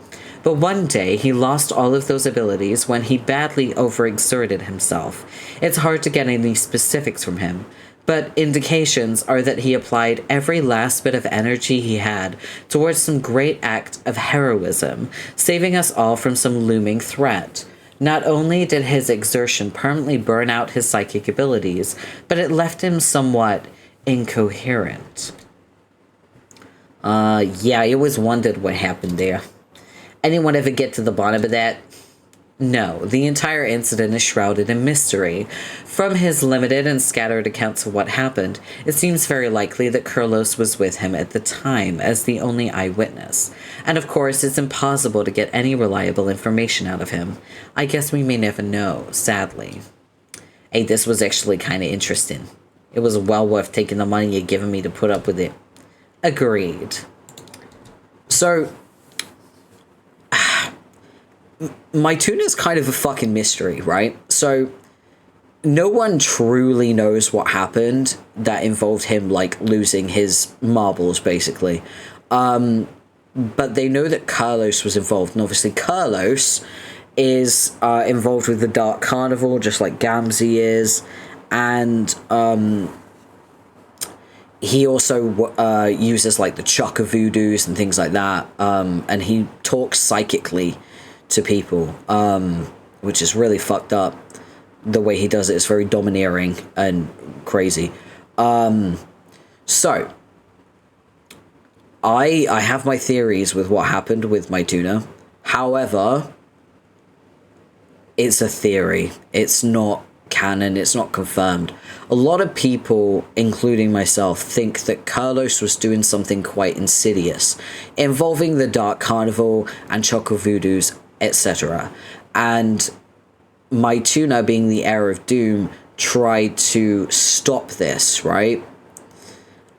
But one day, he lost all of those abilities when he badly overexerted himself. It's hard to get any specifics from him, but indications are that he applied every last bit of energy he had towards some great act of heroism, saving us all from some looming threat. Not only did his exertion permanently burn out his psychic abilities, but it left him somewhat incoherent. Yeah, I always wondered what happened there. Anyone ever get to the bottom of that? No, the entire incident is shrouded in mystery. From his limited and scattered accounts of what happened, it seems very likely that Kurlos was with him at the time as the only eyewitness. And of course, it's impossible to get any reliable information out of him. I guess we may never know, sadly. Hey, this was actually kind of interesting. It was well worth taking the money you'd given me to put up with it. Agreed. So... my tuna is kind of a fucking mystery, right? So, no one truly knows what happened that involved him, like, losing his marbles, basically. But they know that Carlos was involved, and obviously Carlos is involved with the Dark Carnival, just like Gamzee is, and he also uses, like, the Chaka Voodoos and things like that, and he talks psychically to people, which is really fucked up. The way he does it is very domineering and crazy. So I have my theories with what happened with my tuna. However, it's a theory. It's not canon. It's not confirmed. A lot of people, including myself, think that Carlos was doing something quite insidious, involving the Dark Carnival and Choco Voodoos, etc. And my tuna, being the Heir of Doom, tried to stop this, right?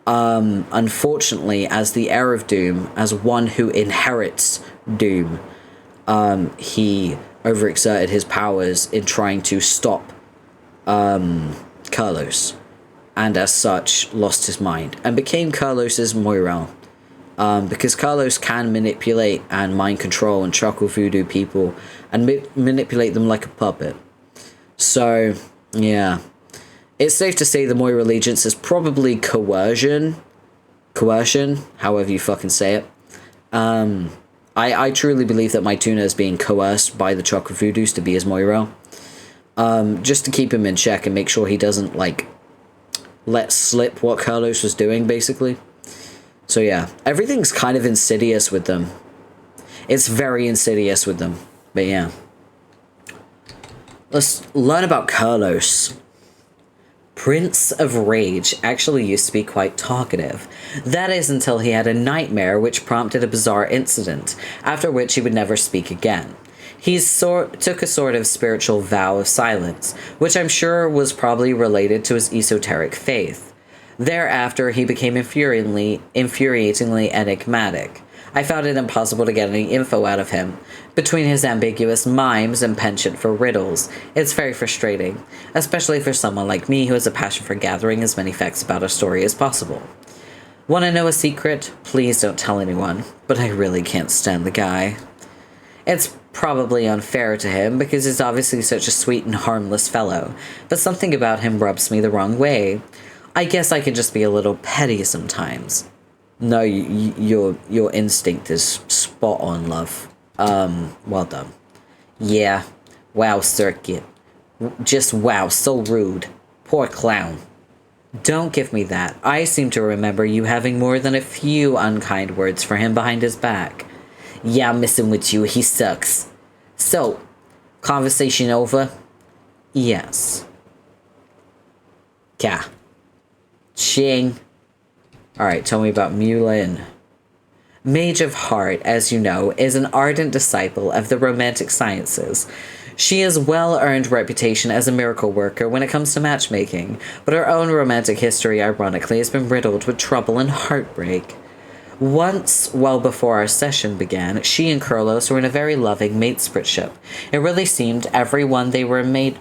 Unfortunately, as the Heir of Doom, as one who inherits Doom, he overexerted his powers in trying to stop Carlos, and as such lost his mind and became Carlos's Moirel. Because Carlos can manipulate and mind control and Choco Voodoo people and manipulate them like a puppet. So, yeah. It's safe to say the Moira allegiance is probably coercion, however you fucking say it. I truly believe that my tuna is being coerced by the chocolate voodoos to be his Moiro. Just to keep him in check and make sure he doesn't, like, let slip what Carlos was doing, basically. So yeah, everything's kind of insidious with them. It's very insidious with them, but yeah. Let's learn about Carlos. Prince of Rage actually used to be quite talkative. That is until he had a nightmare which prompted a bizarre incident, after which he would never speak again. He took a sort of spiritual vow of silence, which I'm sure was probably related to his esoteric faith. Thereafter, he became infuriatingly enigmatic. I found it impossible to get any info out of him. Between his ambiguous mimes and penchant for riddles, it's very frustrating, especially for someone like me who has a passion for gathering as many facts about a story as possible. Want to know a secret? Please don't tell anyone, but I really can't stand the guy. It's probably unfair to him because he's obviously such a sweet and harmless fellow, but something about him rubs me the wrong way. I guess I can just be a little petty sometimes. No, your instinct is spot on, love. Well done. Yeah. Wow, Circuit. Just wow, so rude. Poor clown. Don't give me that. I seem to remember you having more than a few unkind words for him behind his back. Yeah, I'm messing with you. He sucks. So, conversation over? Yes. Yeah. Ching. Alright, tell me about Mulin. Mage of Heart, as you know, is an ardent disciple of the romantic sciences. She has well-earned reputation as a miracle worker when it comes to matchmaking, but her own romantic history, ironically, has been riddled with trouble and heartbreak. Once, well before our session began, she and Carlos were in a very loving matespritship. It really seemed to everyone they were made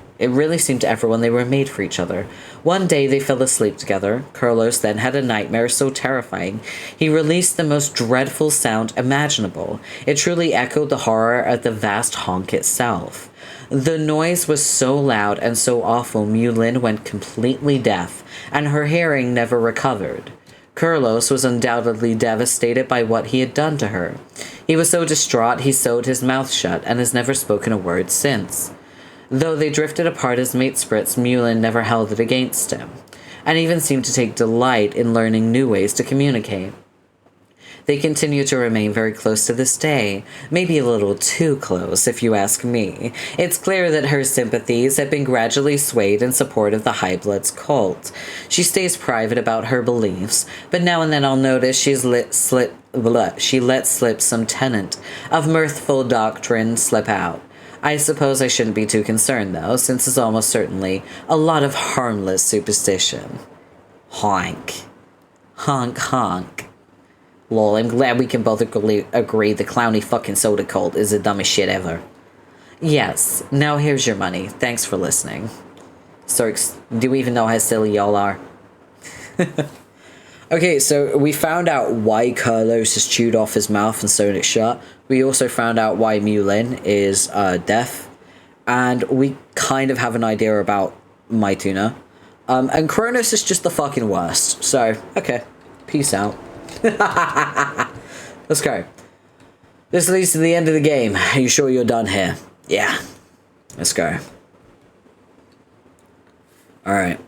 for each other. One day they fell asleep together. Carlos then had a nightmare so terrifying, he released the most dreadful sound imaginable. It truly echoed the horror of the vast honk itself. The noise was so loud and so awful Mulin went completely deaf, and her hearing never recovered. Carlos was undoubtedly devastated by what he had done to her. He was so distraught he sewed his mouth shut and has never spoken a word since. Though they drifted apart as matesprits, Mulin never held it against him, and even seemed to take delight in learning new ways to communicate. They continue to remain very close to this day, maybe a little too close, if you ask me. It's clear that her sympathies have been gradually swayed in support of the High Blood's cult. She stays private about her beliefs, but now and then I'll notice she lets slip some tenet of mirthful doctrine slip out. I suppose I shouldn't be too concerned, though, since it's almost certainly a lot of harmless superstition. Honk. Honk, honk. Lol, I'm glad we can both agree the clowny fucking soda cult is the dumbest shit ever. Yes, now here's your money. Thanks for listening. Cirques, do you even know how silly y'all are? Okay, so we found out why Carlos has chewed off his mouth and sewn it shut. We also found out why Mulin is deaf. And we kind of have an idea about my tuna. And Cronus is just the fucking worst. So, okay. Peace out. Let's go. This leads to the end of the game. Are you sure you're done here? Yeah. Let's go. Alright.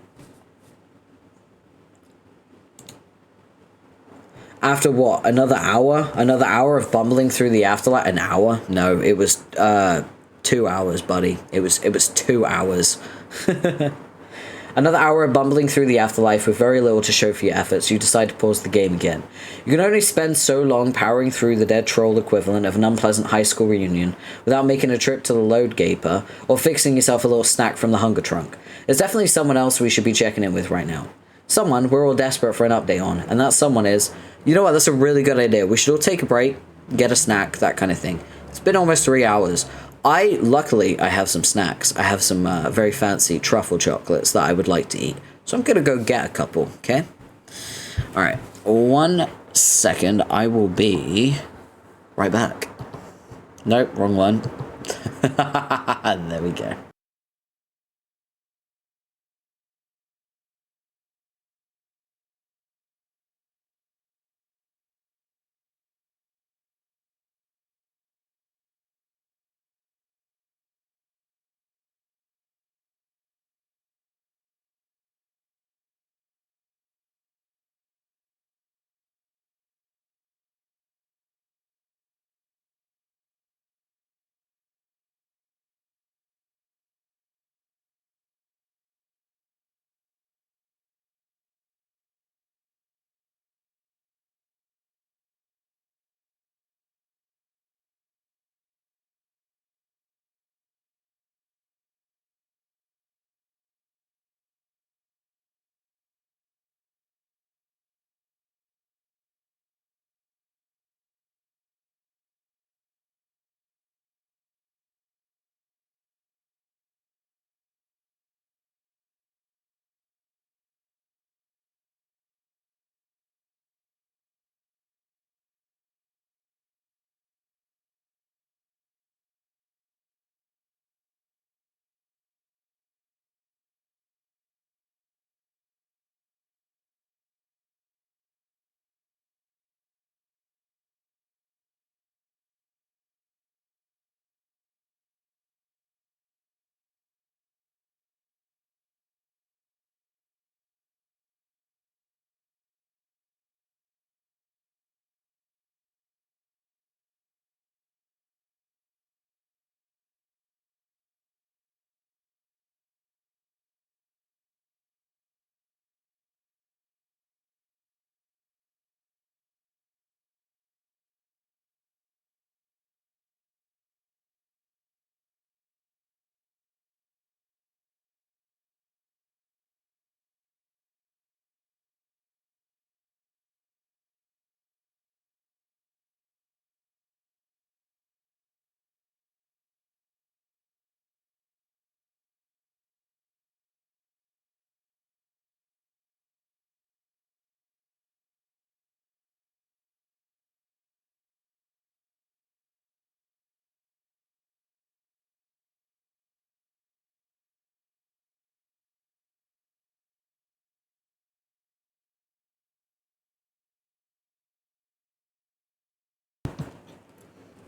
After what? Another hour? Another hour of bumbling through the afterlife? An hour? No, it was 2 hours, buddy. It was 2 hours. Another hour of bumbling through the afterlife with very little to show for your efforts, you decide to pause the game again. You can only spend so long powering through the dead troll equivalent of an unpleasant high school reunion without making a trip to the load gaper or fixing yourself a little snack from the hunger trunk. There's definitely someone else we should be checking in with right now. Someone we're all desperate for an update on, and that someone is, you know what, that's a really good idea. We should all take a break, get a snack, that kind of thing. It's been almost 3 hours. Luckily, I have some snacks. I have some very fancy truffle chocolates that I would like to eat. So I'm going to go get a couple, okay? Alright, 1 second. I will be right back. Nope, wrong one. There we go.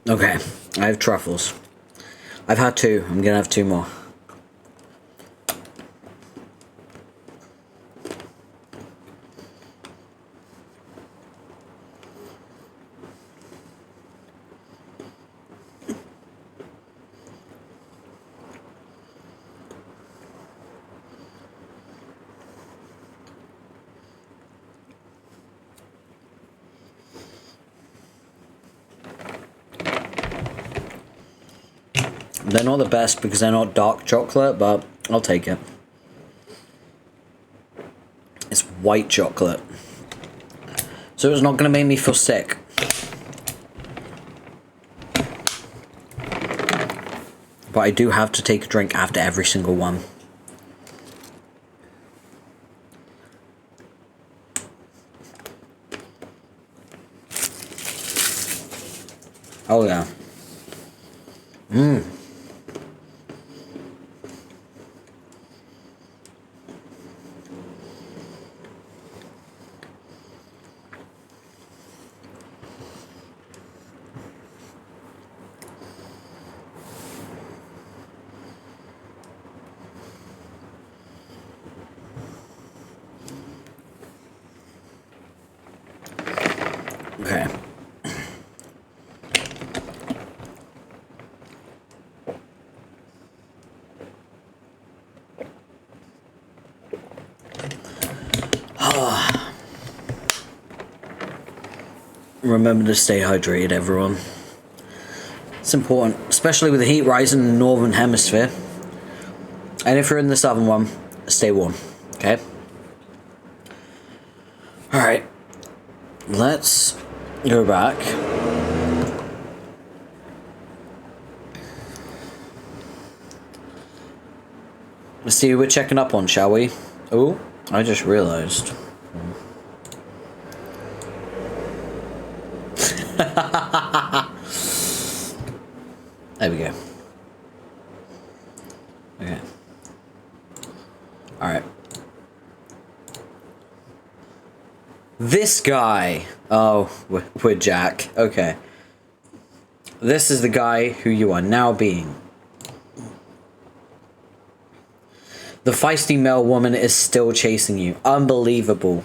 Okay, I have truffles. I've had 2. I'm gonna have 2 more. They're not the best because they're not dark chocolate, but I'll take it. It's white chocolate. So it's not going to make me feel sick. But I do have to take a drink after every single one. Oh yeah. Mmm. Okay. Remember to stay hydrated, everyone. It's important, especially with the heat rising in the northern hemisphere. And if you're in the southern one, stay warm, okay? Alright. Let's go back. Let's see who we're checking up on, shall we? Oh, I just realized. There we go. Okay. Alright. This guy. Oh, we're Jack. Okay. This is the guy who you are now being. The feisty male woman is still chasing you. Unbelievable.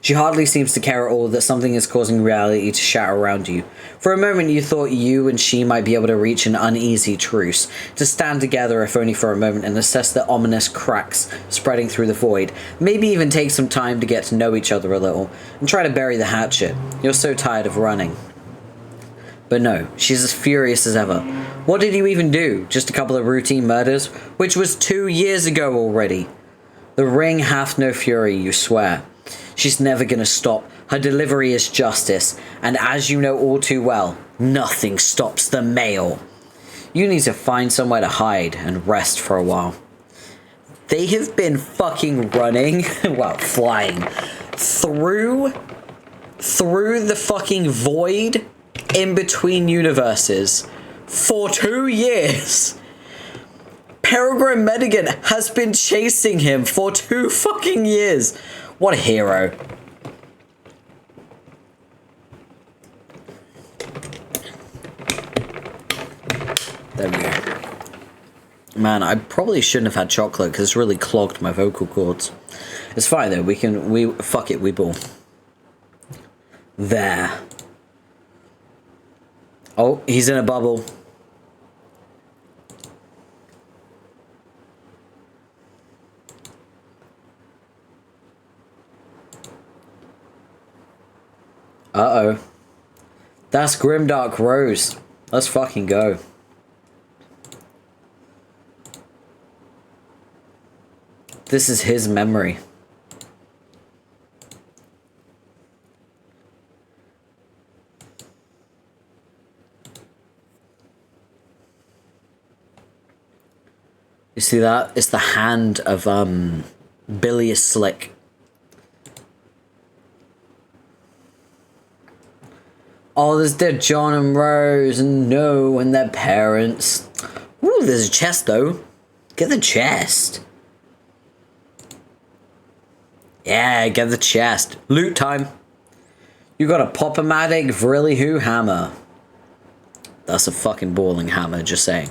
She hardly seems to care at all that something is causing reality to shatter around you. For a moment you thought you and she might be able to reach an uneasy truce, to stand together if only for a moment and assess the ominous cracks spreading through the void, maybe even take some time to get to know each other a little, and try to bury the hatchet. You're so tired of running. But no, she's as furious as ever. What did you even do? Just a couple of routine murders? Which was 2 years ago already. The ring hath no fury, you swear. She's never gonna stop. Her delivery is justice, and as you know all too well, nothing stops the male. You need to find somewhere to hide and rest for a while. They have been fucking running, well, flying, through the fucking void in between universes for 2 years. Peregrine Medigan has been chasing him for 2 fucking years. What a hero. There we go. Man, I probably shouldn't have had chocolate because it's really clogged my vocal cords. It's fine though, fuck it, we ball. There. Oh, he's in a bubble. Uh-oh. That's Grimdark Rose. Let's fucking go. This is his memory. You see that? It's the hand of Bilious Slick. Oh, there's dead John and Rose and No and their parents. Ooh, there's a chest though. Get the chest. Yeah, get the chest. Loot time. You got a Pop-O-Matic Vrilly Who hammer. That's a fucking balling hammer, just saying.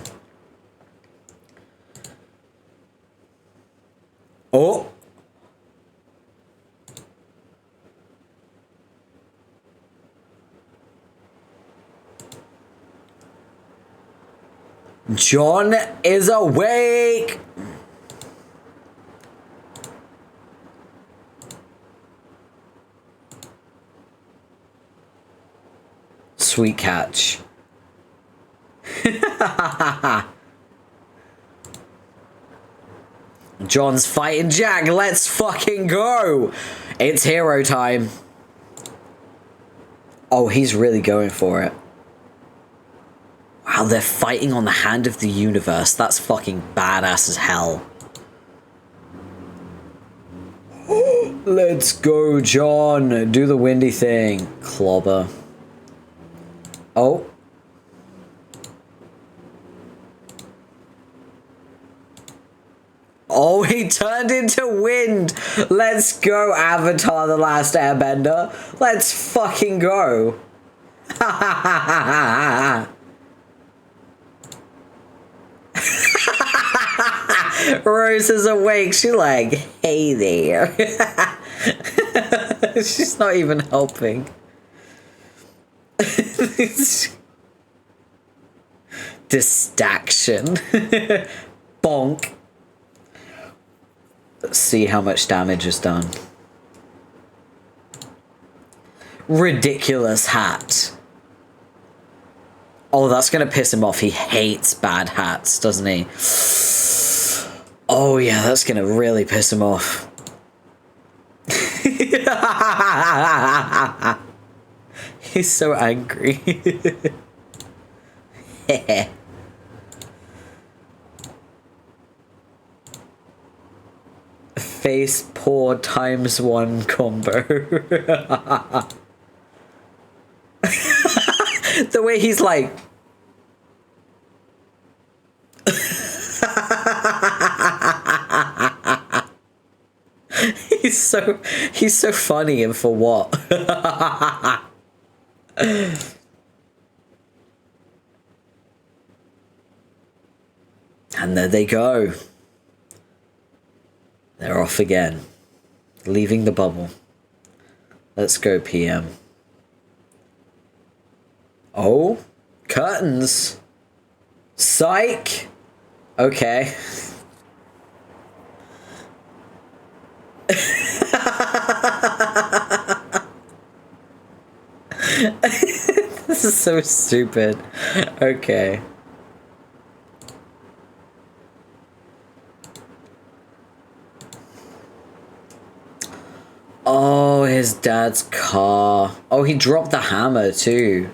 Oh! John is awake! Sweet catch. John's fighting Jack. Let's fucking go. It's hero time. Oh, he's really going for it. Wow, they're fighting on the hand of the universe. That's fucking badass as hell. Let's go, John. Do the windy thing. Clobber. Oh. Oh, he turned into wind. Let's go, Avatar The Last Airbender. Let's fucking go. Rose is awake. She's like, hey there. She's not even helping. Distraction. Bonk. Let's see how much damage is done. Ridiculous hat. Oh, that's gonna piss him off. He hates bad hats, doesn't he? Oh yeah, that's gonna really piss him off. He's so angry. Face paw ×1 combo. The way he's like. He's so funny, and for what? And there they go. They're off again, leaving the bubble. Let's go, PM. Oh, curtains. Psych. Okay. This is so stupid. Okay. Oh, his dad's car. Oh, he dropped the hammer too.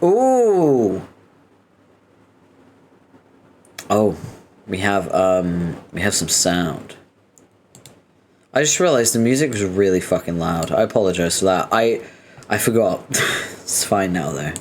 Ooh. Oh, we have some sound. I just realized the music was really fucking loud. I apologize for that. I forgot. It's fine now though.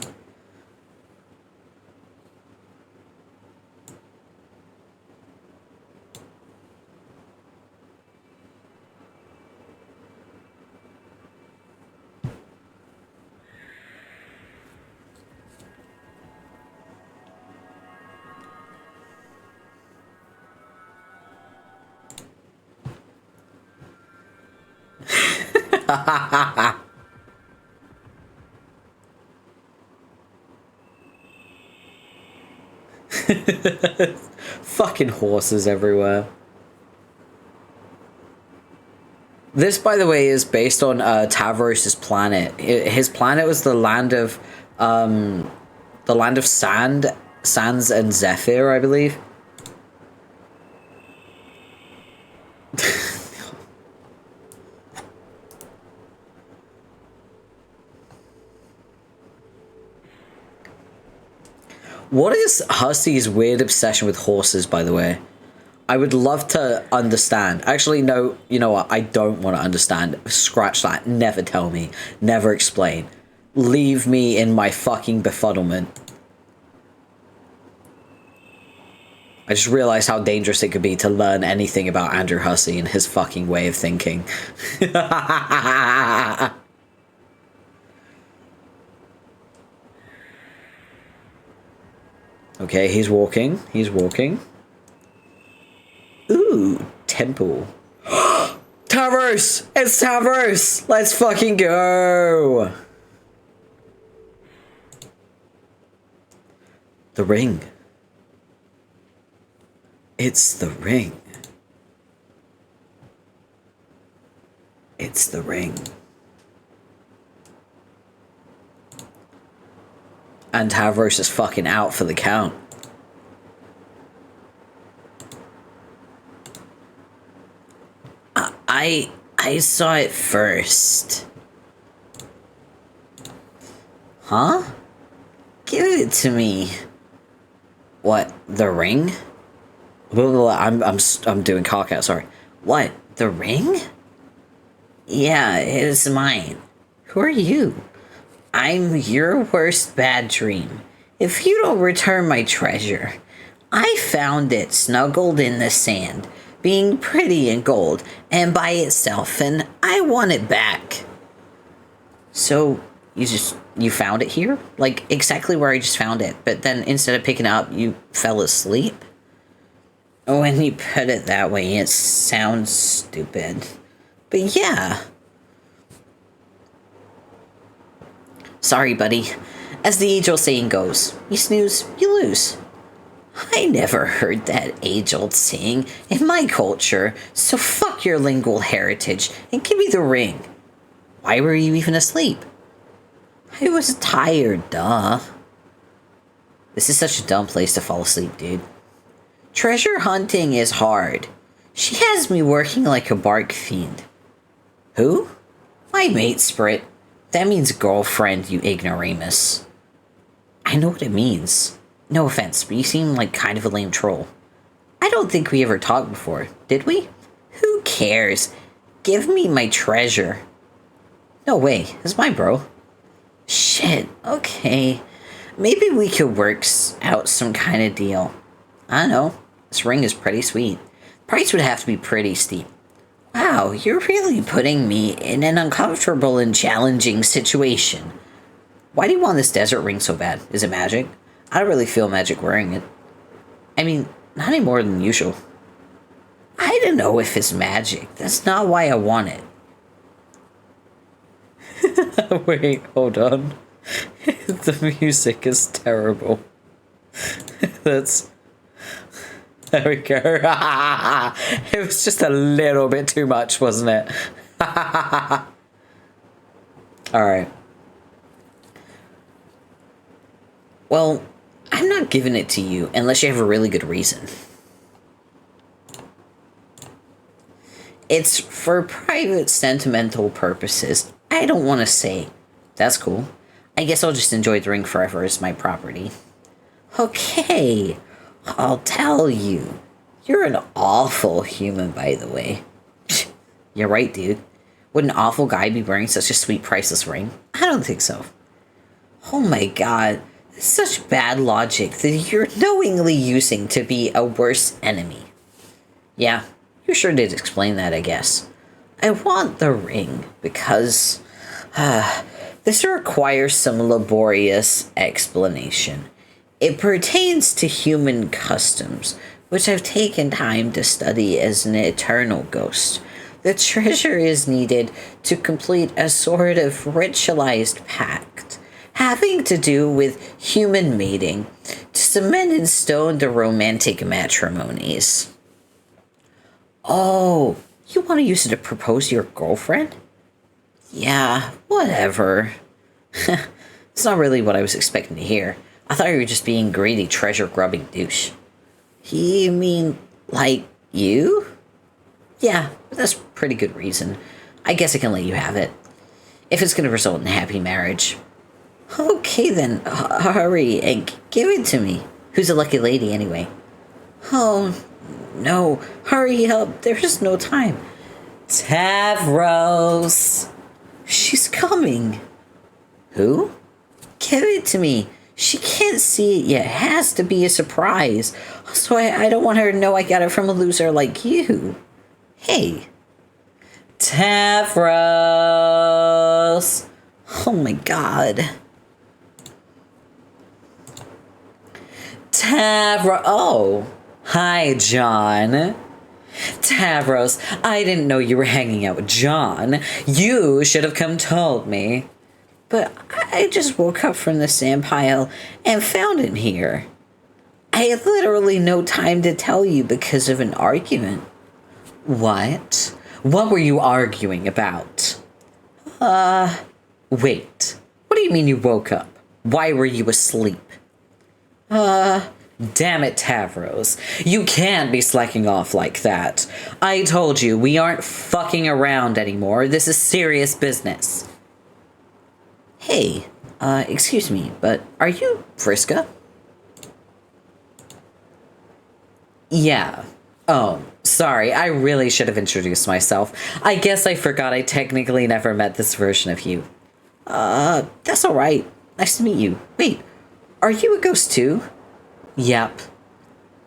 Fucking horses everywhere. This, by the way, is based on Tavros' planet. His planet was the land of sands and Zephyr, I believe. What is Hussy's weird obsession with horses, by the way? I would love to understand. Actually, no, you know what? I don't want to understand. Scratch that. Never tell me. Never explain. Leave me in my fucking befuddlement. I just realized how dangerous it could be to learn anything about Andrew Hussey and his fucking way of thinking. Okay, he's walking. He's walking. Ooh, temple. Tavros! It's Tavros! Let's fucking go! The ring. It's the ring. It's the ring. And Tavros is fucking out for the count. I saw it first. Huh? Give it to me. What? The ring? I'm doing cock out, sorry. What? The ring? Yeah, it's mine. Who are you? I'm your worst bad dream. If you don't return my treasure, I found it snuggled in the sand, being pretty and gold, and by itself, and I want it back. So, you found it here? Like, exactly where I just found it, but then instead of picking it up, you fell asleep? When you put it that way, it sounds stupid. But yeah. Sorry, buddy. As the age-old saying goes, you snooze, you lose. I never heard that age-old saying in my culture, so fuck your lingual heritage and give me the ring. Why were you even asleep? I was tired, duh. This is such a dumb place to fall asleep, dude. Treasure hunting is hard. She has me working like a bark fiend. Who? My mate, Sprit. That means girlfriend, you ignoramus. I know what it means. No offense, but you seem like kind of a lame troll. I don't think we ever talked before, did we? Who cares? Give me my treasure. No way, it's mine, bro. Shit, okay. Maybe we could work out some kind of deal. I don't know. This ring is pretty sweet. Price would have to be pretty steep. Wow, you're really putting me in an uncomfortable and challenging situation. Why do you want this desert ring so bad? Is it magic? I don't really feel magic wearing it. I mean, not any more than usual. I don't know if it's magic. That's not why I want it. Wait, hold on. The music is terrible. That's... There we go. It was just a little bit too much, wasn't it? Alright. Well, I'm not giving it to you unless you have a really good reason. It's for private sentimental purposes. I don't want to say. That's cool. I guess I'll just enjoy the ring forever as my property. Okay, I'll tell you. You're an awful human, by the way. You're right, dude. Would an awful guy be wearing such a sweet, priceless ring? I don't think so. Oh my god. Such bad logic that you're knowingly using to be a worse enemy. Yeah, you sure did explain that, I guess. I want the ring because this requires some laborious explanation. It pertains to human customs, which I've taken time to study as an eternal ghost. The treasure is needed to complete a sort of ritualized pact, having to do with human mating, to cement in stone the romantic matrimonies. Oh, you want to use it to propose to your girlfriend? Yeah, whatever. It's not really what I was expecting to hear. I thought you were just being greedy, treasure-grubbing douche. You mean, like, you? Yeah, that's a pretty good reason. I guess I can let you have it. If it's going to result in a happy marriage. Okay then, hurry and give it to me. Who's the lucky lady anyway? Oh, no, hurry up, there's no time. Tavros! She's coming. Who? Give it to me. She can't see it yet. It has to be a surprise. Also, I don't want her to know I got it from a loser like you. Hey. Tavros! Oh my god. Oh, hi, John. Tavros, I didn't know you were hanging out with John. You should have come told me. But I just woke up from the sand pile and found him here. I had literally no time to tell you because of an argument. What? What were you arguing about? Wait. What do you mean you woke up? Why were you asleep? Damn it, Tavros. You can't be slacking off like that. I told you, we aren't fucking around anymore. This is serious business. Hey, excuse me, but are you Vriska? Yeah. Oh, sorry, I really should have introduced myself. I guess I forgot I technically never met this version of you. That's alright. Nice to meet you. Wait, are you a ghost too? Yep.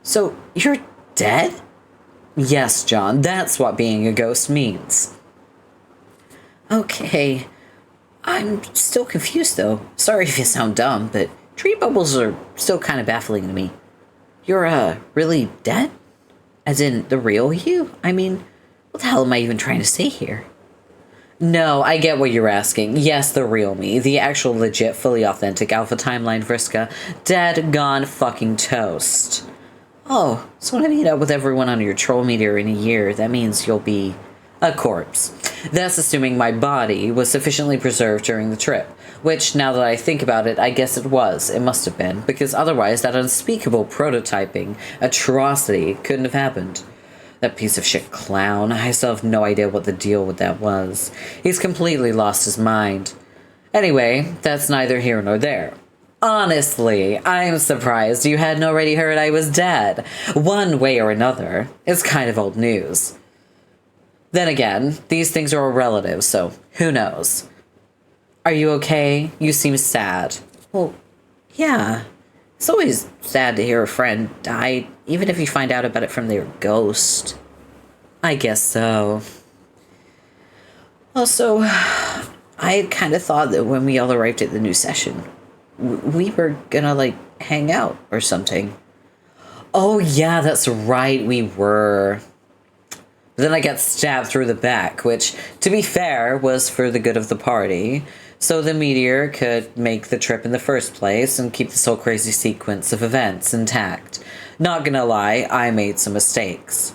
So, you're dead? Yes, John, that's what being a ghost means. Okay. I'm still confused, though. Sorry if you sound dumb, but tree bubbles are still kind of baffling to me. You're, really dead? As in, the real you? I mean, what the hell am I even trying to say here? No, I get what you're asking. Yes, the real me. The actual legit, fully authentic alpha timeline Vriska. Dead, gone, fucking toast. Oh, so when I meet up with everyone on your troll meter in a year, that means you'll be a corpse. That's assuming my body was sufficiently preserved during the trip. Which, now that I think about it, I guess it was. It must have been. Because otherwise, that unspeakable prototyping atrocity couldn't have happened. That piece of shit clown. I still have no idea what the deal with that was. He's completely lost his mind. Anyway, that's neither here nor there. Honestly, I'm surprised you hadn't already heard I was dead. One way or another. It's kind of old news. Then again, these things are all relative, so who knows? Are you okay? You seem sad. Well, yeah. It's always sad to hear a friend died, even if you find out about it from their ghost. I guess so. Also, I had kind of thought that when we all arrived at the new session, we were gonna, like, hang out or something. Oh, yeah, that's right, we were. But then I got stabbed through the back, which, to be fair, was for the good of the party. So the meteor could make the trip in the first place and keep this whole crazy sequence of events intact. Not gonna lie, I made some mistakes.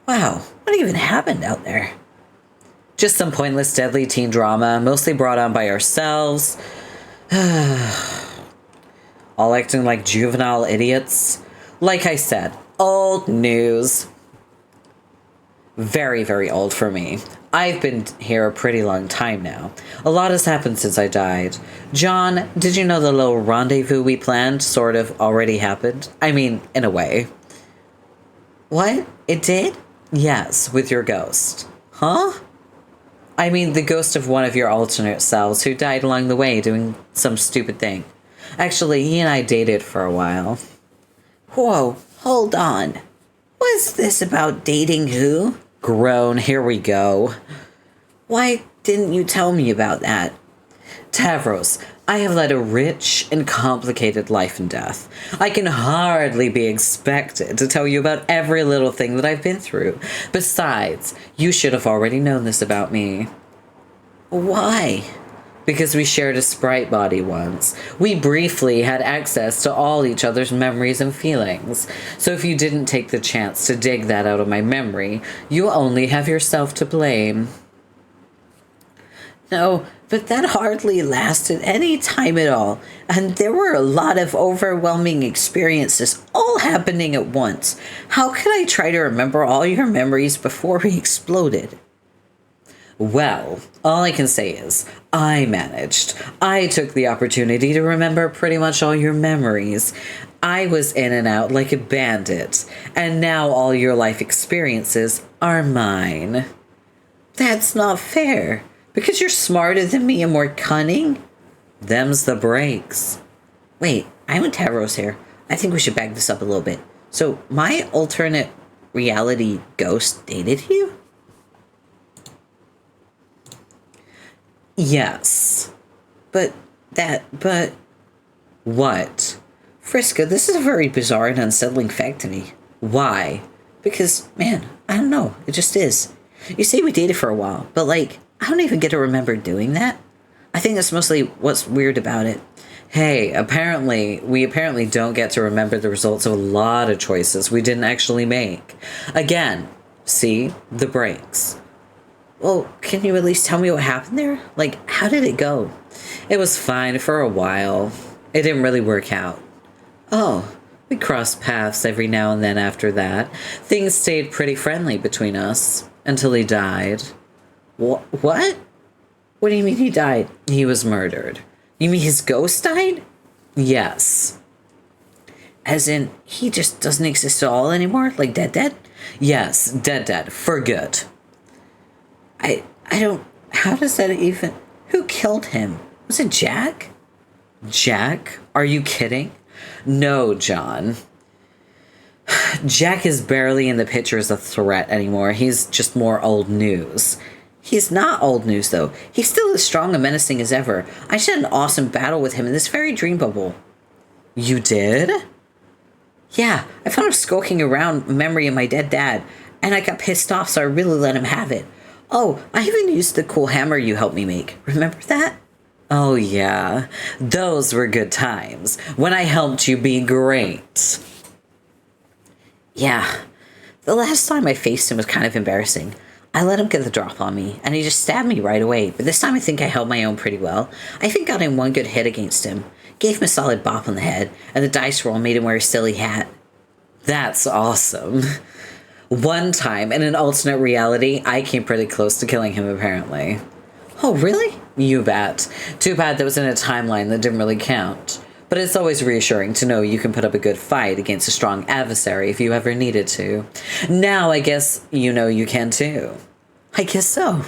Wow, what even happened out there? Just some pointless deadly teen drama, mostly brought on by ourselves. All acting like juvenile idiots. Like I said, old news. Very, very old for me. I've been here a pretty long time now. A lot has happened since I died. John, did you know the little rendezvous we planned sort of already happened? I mean, in a way. What? It did? Yes, with your ghost. Huh? I mean, the ghost of one of your alternate selves who died along the way doing some stupid thing. Actually, he and I dated for a while. Whoa, hold on. What's this about dating who? Groan, here we go. Why didn't you tell me about that? Tavros, I have led a rich and complicated life and death. I can hardly be expected to tell you about every little thing that I've been through. Besides, you should have already known this about me. Why? Because we shared a sprite body once. We briefly had access to all each other's memories and feelings. So if you didn't take the chance to dig that out of my memory, you only have yourself to blame. No, but that hardly lasted any time at all. And there were a lot of overwhelming experiences all happening at once. How could I try to remember all your memories before we exploded? Well, all I can say is, I managed. I took the opportunity to remember pretty much all your memories. I was in and out like a bandit, and now all your life experiences are mine. That's not fair. Because you're smarter than me and more cunning? Them's the breaks. Wait, I'm in Tavros here. I think we should back this up a little bit. So, my alternate reality ghost dated you? Yes. But... What? Friska, this is a very bizarre and unsettling fact to me. Why? Because, man, I don't know. It just is. You say we dated for a while, but, like, I don't even get to remember doing that. I think that's mostly what's weird about it. Hey, we apparently don't get to remember the results of a lot of choices we didn't actually make. Again, see? The breaks. Well, can you at least tell me what happened there? Like, how did it go? It was fine for a while. It didn't really work out. Oh, we crossed paths every now and then after that. Things stayed pretty friendly between us. Until he died. What? What do you mean he died? He was murdered. You mean his ghost died? Yes. As in, he just doesn't exist at all anymore? Like dead? Yes, dead. For good. I don't... How does that even... Who killed him? Was it Jack? Jack? Are you kidding? No, John. Jack is barely in the picture as a threat anymore. He's just more old news. He's not old news, though. He's still as strong and menacing as ever. I just had an awesome battle with him in this very dream bubble. You did? Yeah, I found him skulking around memory of my dead dad, and I got pissed off, so I really let him have it. Oh, I even used the cool hammer you helped me make. Remember that? Oh, yeah. Those were good times. When I helped you be great. Yeah. The last time I faced him was kind of embarrassing. I let him get the drop on me, and he just stabbed me right away, but this time I think I held my own pretty well. I even got in one good hit against him. Gave him a solid bop on the head, and the dice roll made him wear a silly hat. That's awesome. One time, in an alternate reality, I came pretty close to killing him, apparently. Oh, really? You bet. Too bad that was in a timeline that didn't really count. But it's always reassuring to know you can put up a good fight against a strong adversary if you ever needed to. Now I guess you know you can too. I guess so.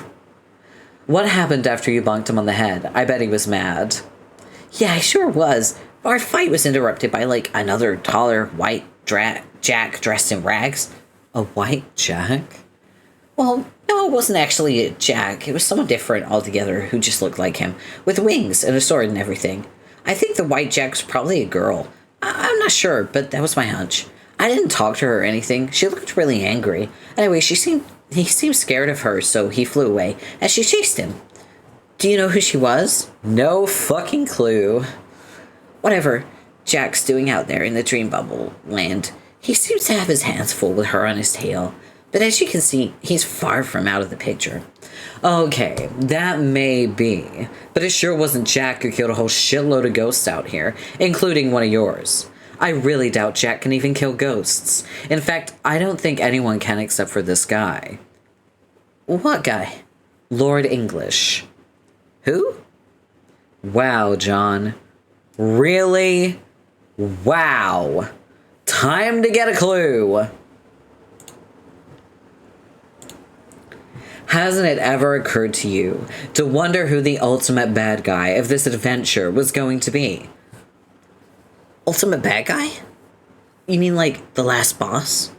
What happened after you bonked him on the head? I bet he was mad. Yeah, I sure was. Our fight was interrupted by, like, another taller, white Jack dressed in rags. A white Jack? Well, no, it wasn't actually a Jack. It was someone different altogether who just looked like him, with wings and a sword and everything. I think the white Jack was probably a girl. I'm not sure, but that was my hunch. I didn't talk to her or anything. She looked really angry. Anyway, he seemed scared of her, so he flew away, and she chased him. Do you know who she was? No fucking clue. Whatever Jack's doing out there in the dream bubble land, he seems to have his hands full with her on his tail. But as you can see, he's far from out of the picture. Okay, that may be. But it sure wasn't Jack who killed a whole shitload of ghosts out here, including one of yours. I really doubt Jack can even kill ghosts. In fact, I don't think anyone can except for this guy. What guy? Lord English. Who? Wow, John. Really? Wow. Time to get a clue. Hasn't it ever occurred to you to wonder who the ultimate bad guy of this adventure was going to be? Ultimate bad guy? You mean like the last boss?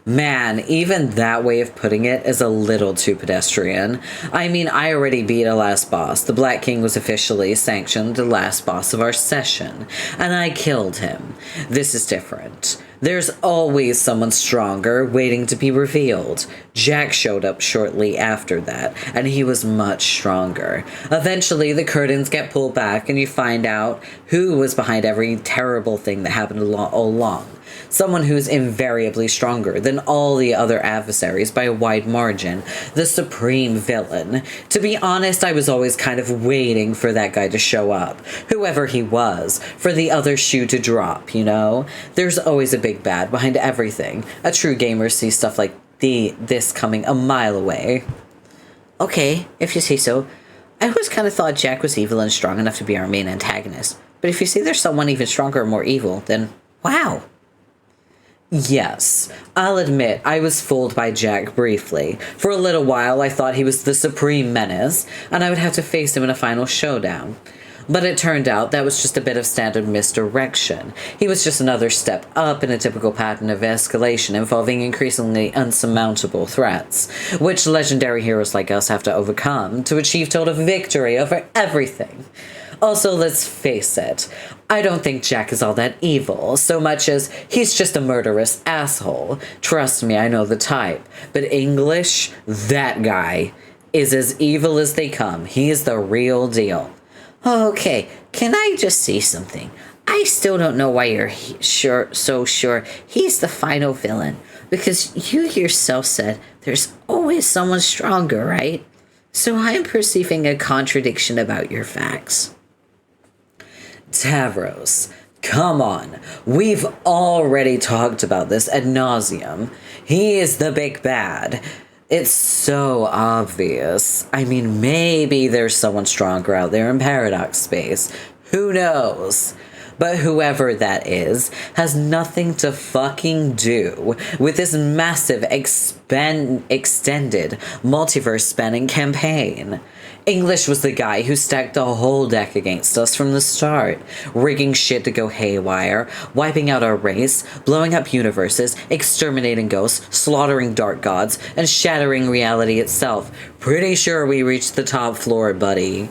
Man, even that way of putting it is a little too pedestrian. I mean, I already beat a last boss. The Black King was officially sanctioned the last boss of our session, and I killed him. This is different. There's always someone stronger waiting to be revealed. Jack showed up shortly after that, and he was much stronger. Eventually, the curtains get pulled back, and you find out who was behind every terrible thing that happened all along. Someone who's invariably stronger than all the other adversaries by a wide margin. The supreme villain. To be honest, I was always kind of waiting for that guy to show up. Whoever he was. For the other shoe to drop, you know? There's always a big bad behind everything. A true gamer sees stuff like this coming a mile away. Okay, if you say so. I always kind of thought Jack was evil and strong enough to be our main antagonist. But if you say there's someone even stronger or more evil, then wow. Yes, I'll admit I was fooled by Jack briefly. For a little while I thought he was the supreme menace, and I would have to face him in a final showdown. But it turned out that was just a bit of standard misdirection. He was just another step up in a typical pattern of escalation involving increasingly unsurmountable threats, which legendary heroes like us have to overcome to achieve total victory over everything. Also, let's face it, I don't think Jack is all that evil, so much as he's just a murderous asshole. Trust me, I know the type. But English, that guy, is as evil as they come. He is the real deal. Okay, can I just say something? I still don't know why you're so sure he's the final villain. Because you yourself said there's always someone stronger, right? So I'm perceiving a contradiction about your facts. Tavros, come on. We've already talked about this ad nauseum. He is the big bad. It's so obvious. I mean, maybe there's someone stronger out there in Paradox Space. Who knows? But whoever that is has nothing to fucking do with this massive extended multiverse spanning campaign. English was the guy who stacked the whole deck against us from the start, rigging shit to go haywire, wiping out our race, blowing up universes, exterminating ghosts, slaughtering dark gods, and shattering reality itself. Pretty sure we reached the top floor, buddy.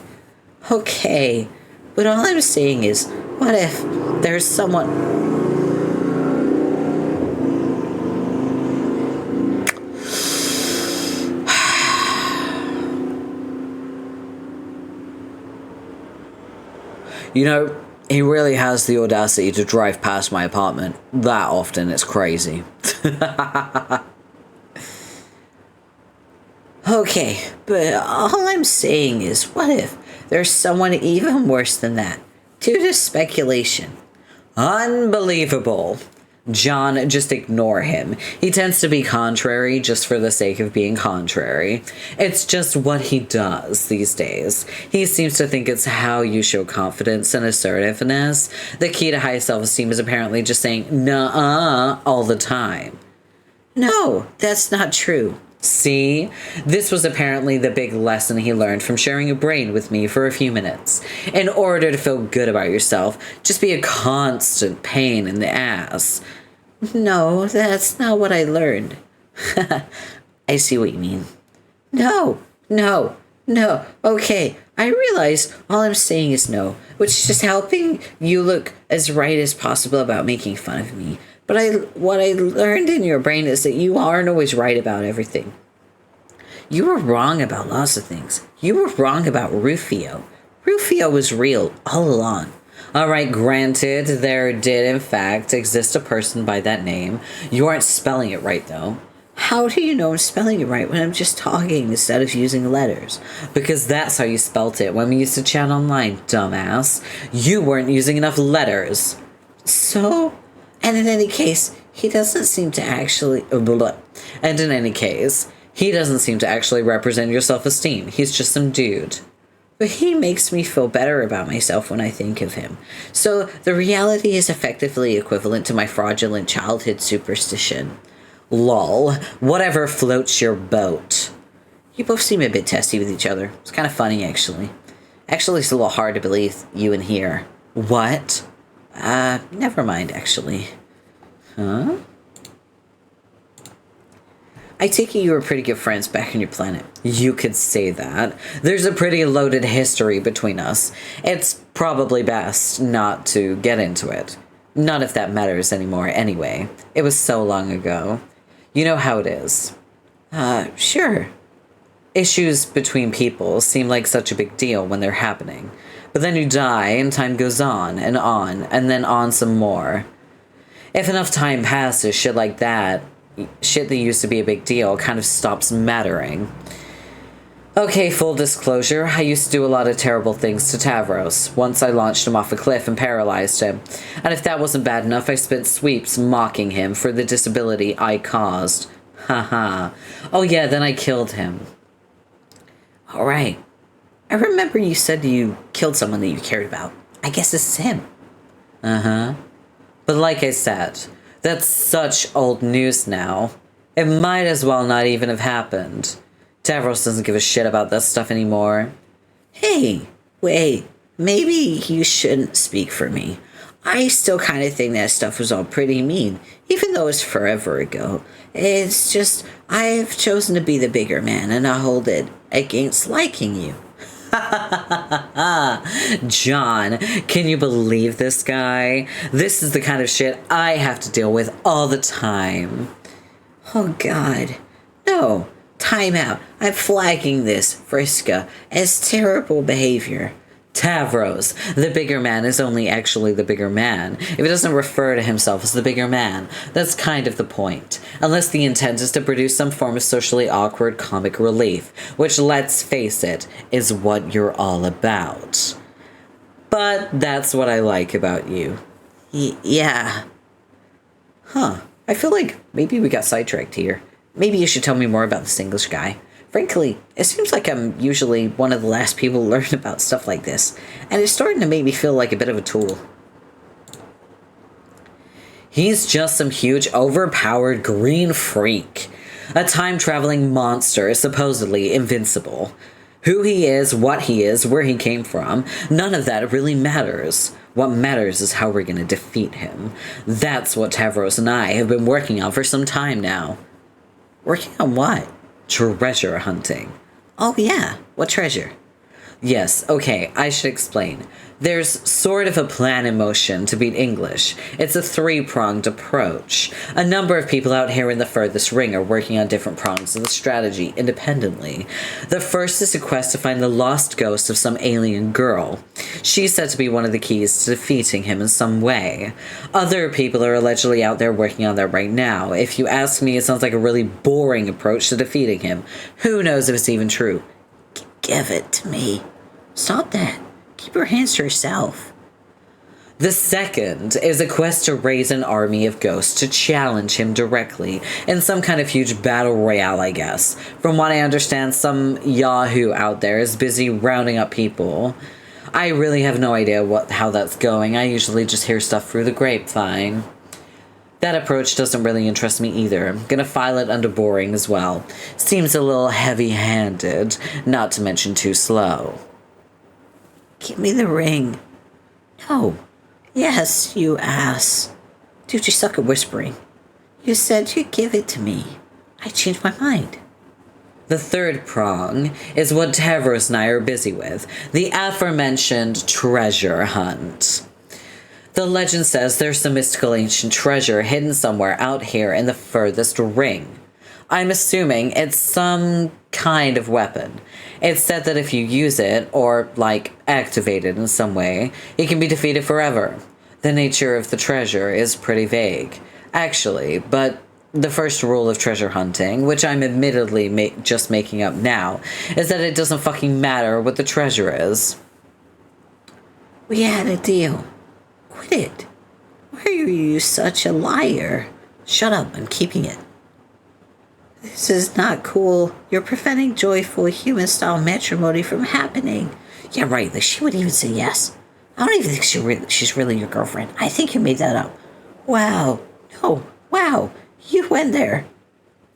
Okay, but all I'm saying is, what if there's someone... You know, he really has the audacity to drive past my apartment that often. It's crazy. Okay, but all I'm saying is, what if there's someone even worse than that? Due to speculation. Unbelievable. John, just ignore him. He tends to be contrary just for the sake of being contrary. It's just what he does these days. He seems to think it's how you show confidence and assertiveness. The key to high self-esteem is apparently just saying nuh-uh all the time. No, that's not true. See? This was apparently the big lesson he learned from sharing a brain with me for a few minutes. In order to feel good about yourself, just be a constant pain in the ass. No, that's not what I learned. I see what you mean. No. Okay, I realize all I'm saying is no, which is just helping you look as right as possible about making fun of me. But what I learned in your brain is that you aren't always right about everything. You were wrong about lots of things. You were wrong about Rufio. Rufio was real all along. Alright, granted, there did in fact exist a person by that name. You aren't spelling it right, though. How do you know I'm spelling it right when I'm just talking instead of using letters? Because that's how you spelt it when we used to chat online, dumbass. You weren't using enough letters. So... And in any case, he doesn't seem to actually represent your self-esteem. He's just some dude. But he makes me feel better about myself when I think of him. So the reality is effectively equivalent to my fraudulent childhood superstition. Lol. Whatever floats your boat. You both seem a bit testy with each other. It's kind of funny, actually. Actually, it's a little hard to believe you in here. What? Never mind, actually. Huh? I take it you were pretty good friends back on your planet. You could say that. There's a pretty loaded history between us. It's probably best not to get into it. Not if that matters anymore anyway. It was so long ago. You know how it is. Sure. Issues between people seem like such a big deal when they're happening. But then you die, and time goes on, and then on some more. If enough time passes, shit like that, shit that used to be a big deal, kind of stops mattering. Okay, full disclosure, I used to do a lot of terrible things to Tavros. Once I launched him off a cliff and paralyzed him. And if that wasn't bad enough, I spent sweeps mocking him for the disability I caused. Haha. Oh yeah, then I killed him. Alright. I remember you said you killed someone that you cared about. I guess this is him. Uh-huh. But like I said, that's such old news now. It might as well not even have happened. Tavros doesn't give a shit about that stuff anymore. Hey, wait. Maybe you shouldn't speak for me. I still kind of think that stuff was all pretty mean, even though it's forever ago. It's just, I've chosen to be the bigger man, and I hold it against liking you. John, can you believe this guy? This is the kind of shit I have to deal with all the time. Oh God. No. Time out. I'm flagging this, Friska, as terrible behavior. Tavros, the bigger man is only actually the bigger man if he doesn't refer to himself as the bigger man. That's kind of the point. Unless the intent is to produce some form of socially awkward comic relief, which, let's face it, is what you're all about. But that's what I like about you. Yeah. Huh. I feel like maybe we got sidetracked here. Maybe you should tell me more about this English guy. Frankly, it seems like I'm usually one of the last people to learn about stuff like this, and it's starting to make me feel like a bit of a tool. He's just some huge, overpowered green freak. A time-traveling monster, supposedly invincible. Who he is, what he is, where he came from, none of that really matters. What matters is how we're going to defeat him. That's what Tavros and I have been working on for some time now. Working on what? Treasure hunting. Oh yeah, what treasure? Yes, okay, I should explain. There's sort of a plan in motion to beat English. It's a three-pronged approach. A number of people out here in the furthest ring are working on different prongs of the strategy independently. The first is a quest to find the lost ghost of some alien girl. She's said to be one of the keys to defeating him in some way. Other people are allegedly out there working on that right now. If you ask me, it sounds like a really boring approach to defeating him. Who knows if it's even true? Give it to me. Stop that. Keep your hands to yourself. The second is a quest to raise an army of ghosts to challenge him directly in some kind of huge battle royale, I guess. From what I understand, some yahoo out there is busy rounding up people. I really have no idea how that's going. I usually just hear stuff through the grapevine. That approach doesn't really interest me either. I'm gonna file it under boring as well. Seems a little heavy-handed, not to mention too slow. Give me the ring. No. Yes, you ass. Dude, you suck at whispering. You said you'd give it to me. I changed my mind. The third prong is what Tavros and I are busy with. The aforementioned treasure hunt. The legend says there's some mystical ancient treasure hidden somewhere out here in the furthest ring. I'm assuming it's some kind of weapon. It's said that if you use it, or, activate it in some way, it can be defeated forever. The nature of the treasure is pretty vague, actually, but the first rule of treasure hunting, which I'm admittedly just making up now, is that it doesn't fucking matter what the treasure is. We had a deal. Quit it. Why are you such a liar? Shut up, I'm keeping it. This is not cool. You're preventing joyful human-style matrimony from happening. Yeah, right. She wouldn't even say yes. I don't even think she's really your girlfriend. I think you made that up. Wow. No. Wow. You went there.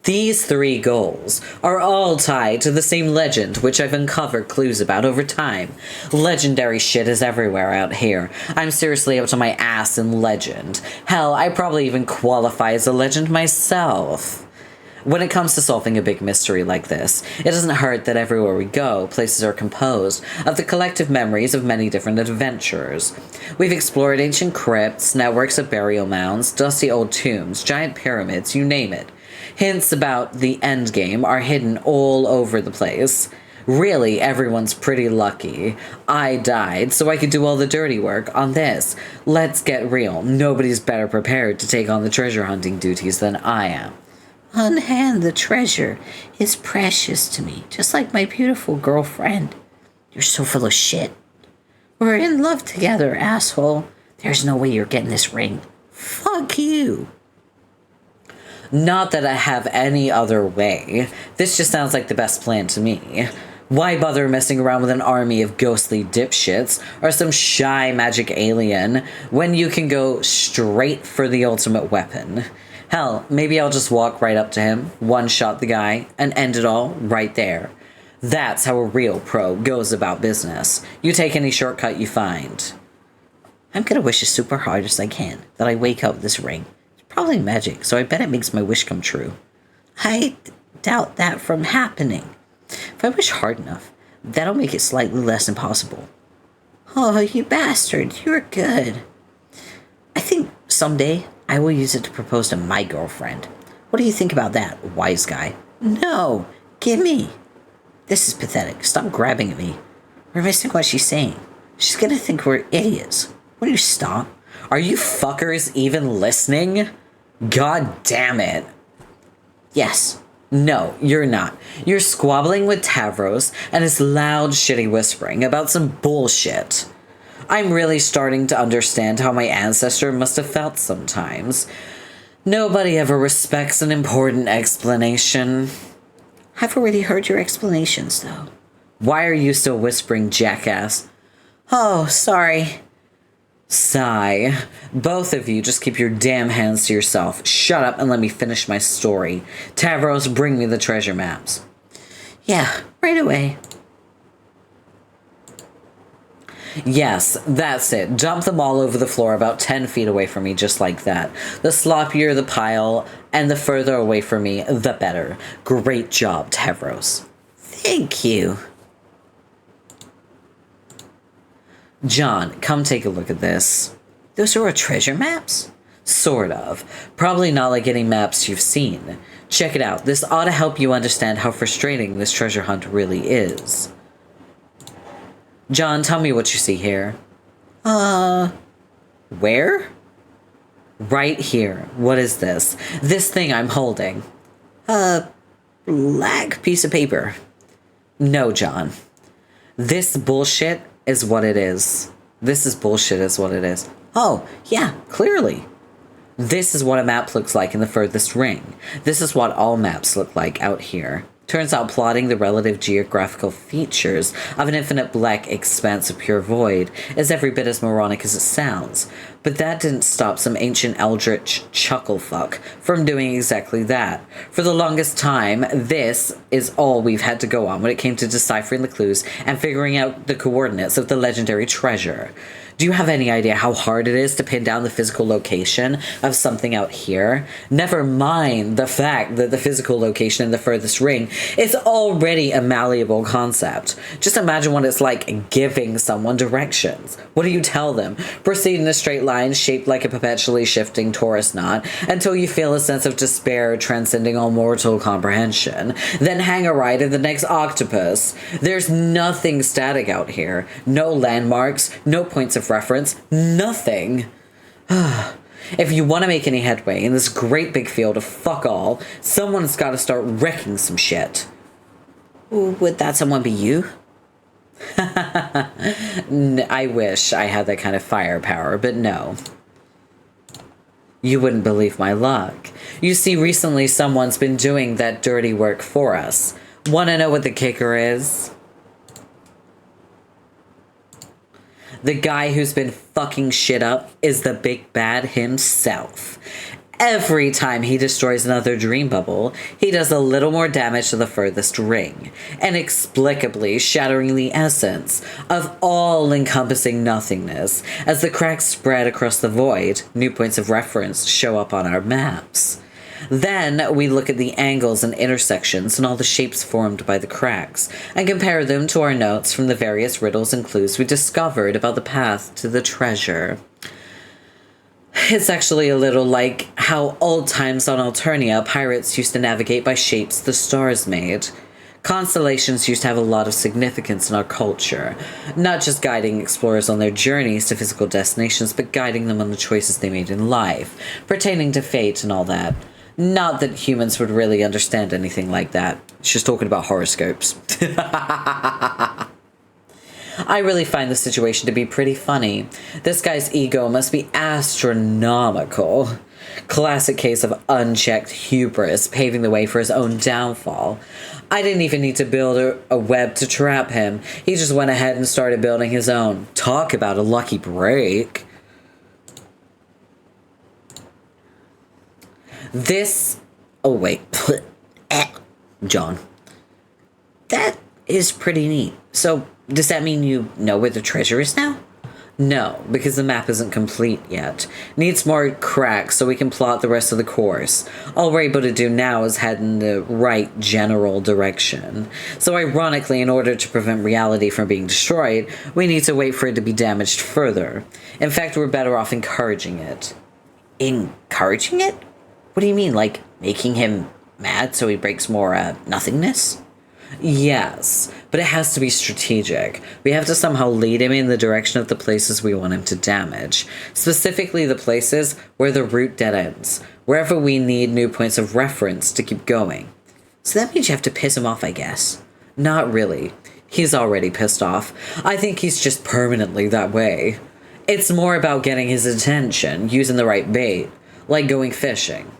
These three goals are all tied to the same legend, which I've uncovered clues about over time. Legendary shit is everywhere out here. I'm seriously up to my ass in legend. Hell, I probably even qualify as a legend myself. When it comes to solving a big mystery like this, it doesn't hurt that everywhere we go, places are composed of the collective memories of many different adventurers. We've explored ancient crypts, networks of burial mounds, dusty old tombs, giant pyramids, you name it. Hints about the endgame are hidden all over the place. Really, everyone's pretty lucky. I died, so I could do all the dirty work on this. Let's get real. Nobody's better prepared to take on the treasure hunting duties than I am. Unhand the treasure is precious to me, just like my beautiful girlfriend. You're so full of shit. We're in love together, asshole. There's no way you're getting this ring. Fuck you. Not that I have any other way. This just sounds like the best plan to me. Why bother messing around with an army of ghostly dipshits or some shy magic alien when you can go straight for the ultimate weapon? Hell, maybe I'll just walk right up to him, one-shot the guy, and end it all right there. That's how a real pro goes about business. You take any shortcut you find. I'm gonna wish as super hard as I can that I wake up with this ring. It's probably magic, so I bet it makes my wish come true. I doubt that from happening. If I wish hard enough, That'll make it slightly less impossible. Oh, you bastard, you're good. I think someday I will use it to propose to my girlfriend. What do you think about that, wise guy? No, gimme. This is pathetic. Stop grabbing at me. We're missing what she's saying. She's gonna think we're idiots. Will you stop? Are you fuckers even listening? God damn it. Yes. No, you're not. You're squabbling with Tavros and his loud, shitty whispering about some bullshit. I'm really starting to understand how my ancestor must have felt sometimes. Nobody ever respects an important explanation. I've already heard your explanations, though. Why are you still whispering, jackass? Oh, sorry. Sigh. Both of you just keep your damn hands to yourself. Shut up and let me finish my story. Tavros, bring me the treasure maps. Yeah, right away. Yes, that's it. Dump them all over the floor about 10 feet away from me, just like that. The sloppier the pile, and the further away from me, the better. Great job, Tavros. Thank you. John, come take a look at this. Those are our treasure maps? Sort of. Probably not like any maps you've seen. Check it out. This ought to help you understand how frustrating this treasure hunt really is. John, tell me what you see here. Where? Right here. What is this? This thing I'm holding. Black piece of paper. No, John. This bullshit is what it is. This is bullshit is what it is. Oh, yeah, clearly. This is what a map looks like in the furthest ring. This is what all maps look like out here. Turns out plotting the relative geographical features of an infinite black expanse of pure void is every bit as moronic as it sounds. But that didn't stop some ancient eldritch chucklefuck from doing exactly that. For the longest time, this is all we've had to go on when it came to deciphering the clues and figuring out the coordinates of the legendary treasure. Do you have any idea how hard it is to pin down the physical location of something out here? Never mind the fact that the physical location in the furthest ring is already a malleable concept. Just imagine what it's like giving someone directions. What do you tell them? Proceed in a straight line shaped like a perpetually shifting torus knot until you feel a sense of despair transcending all mortal comprehension. Then hang a right at the next octopus. There's nothing static out here. No landmarks, no points of reference, nothing. If you want to make any headway in this great big field of fuck all, someone's got to start wrecking some shit. Would that someone be you? I wish I had that kind of firepower, but no. You wouldn't believe my luck. You see, recently someone's been doing that dirty work for us. Want to know what the kicker is? The guy who's been fucking shit up is the big bad himself. Every time he destroys another dream bubble, he does a little more damage to the furthest ring, inexplicably shattering the essence of all-encompassing nothingness. As the cracks spread across the void, new points of reference show up on our maps. Then we look at the angles and intersections and all the shapes formed by the cracks, and compare them to our notes from the various riddles and clues we discovered about the path to the treasure. It's actually a little like how old times on Alternia pirates used to navigate by shapes the stars made. Constellations used to have a lot of significance in our culture, not just guiding explorers on their journeys to physical destinations, but guiding them on the choices they made in life, pertaining to fate and all that. Not that humans would really understand anything like that. It's just talking about horoscopes. I really find the situation to be pretty funny. This guy's ego must be astronomical. Classic case of unchecked hubris paving the way for his own downfall. I didn't even need to build a web to trap him. He just went ahead and started building his own. Talk about a lucky break. This... Oh, wait. John. That is pretty neat. So, does that mean you know where the treasure is now? No, because the map isn't complete yet. Needs more cracks so we can plot the rest of the course. All we're able to do now is head in the right general direction. So ironically, in order to prevent reality from being destroyed, we need to wait for it to be damaged further. In fact, we're better off encouraging it. Encouraging it? What do you mean, like making him mad so he breaks more nothingness? Yes, but it has to be strategic. We have to somehow lead him in the direction of the places we want him to damage. Specifically the places where the route dead ends. Wherever we need new points of reference to keep going. So that means you have to piss him off, I guess. Not really. He's already pissed off. I think he's just permanently that way. It's more about getting his attention, using the right bait, like going fishing.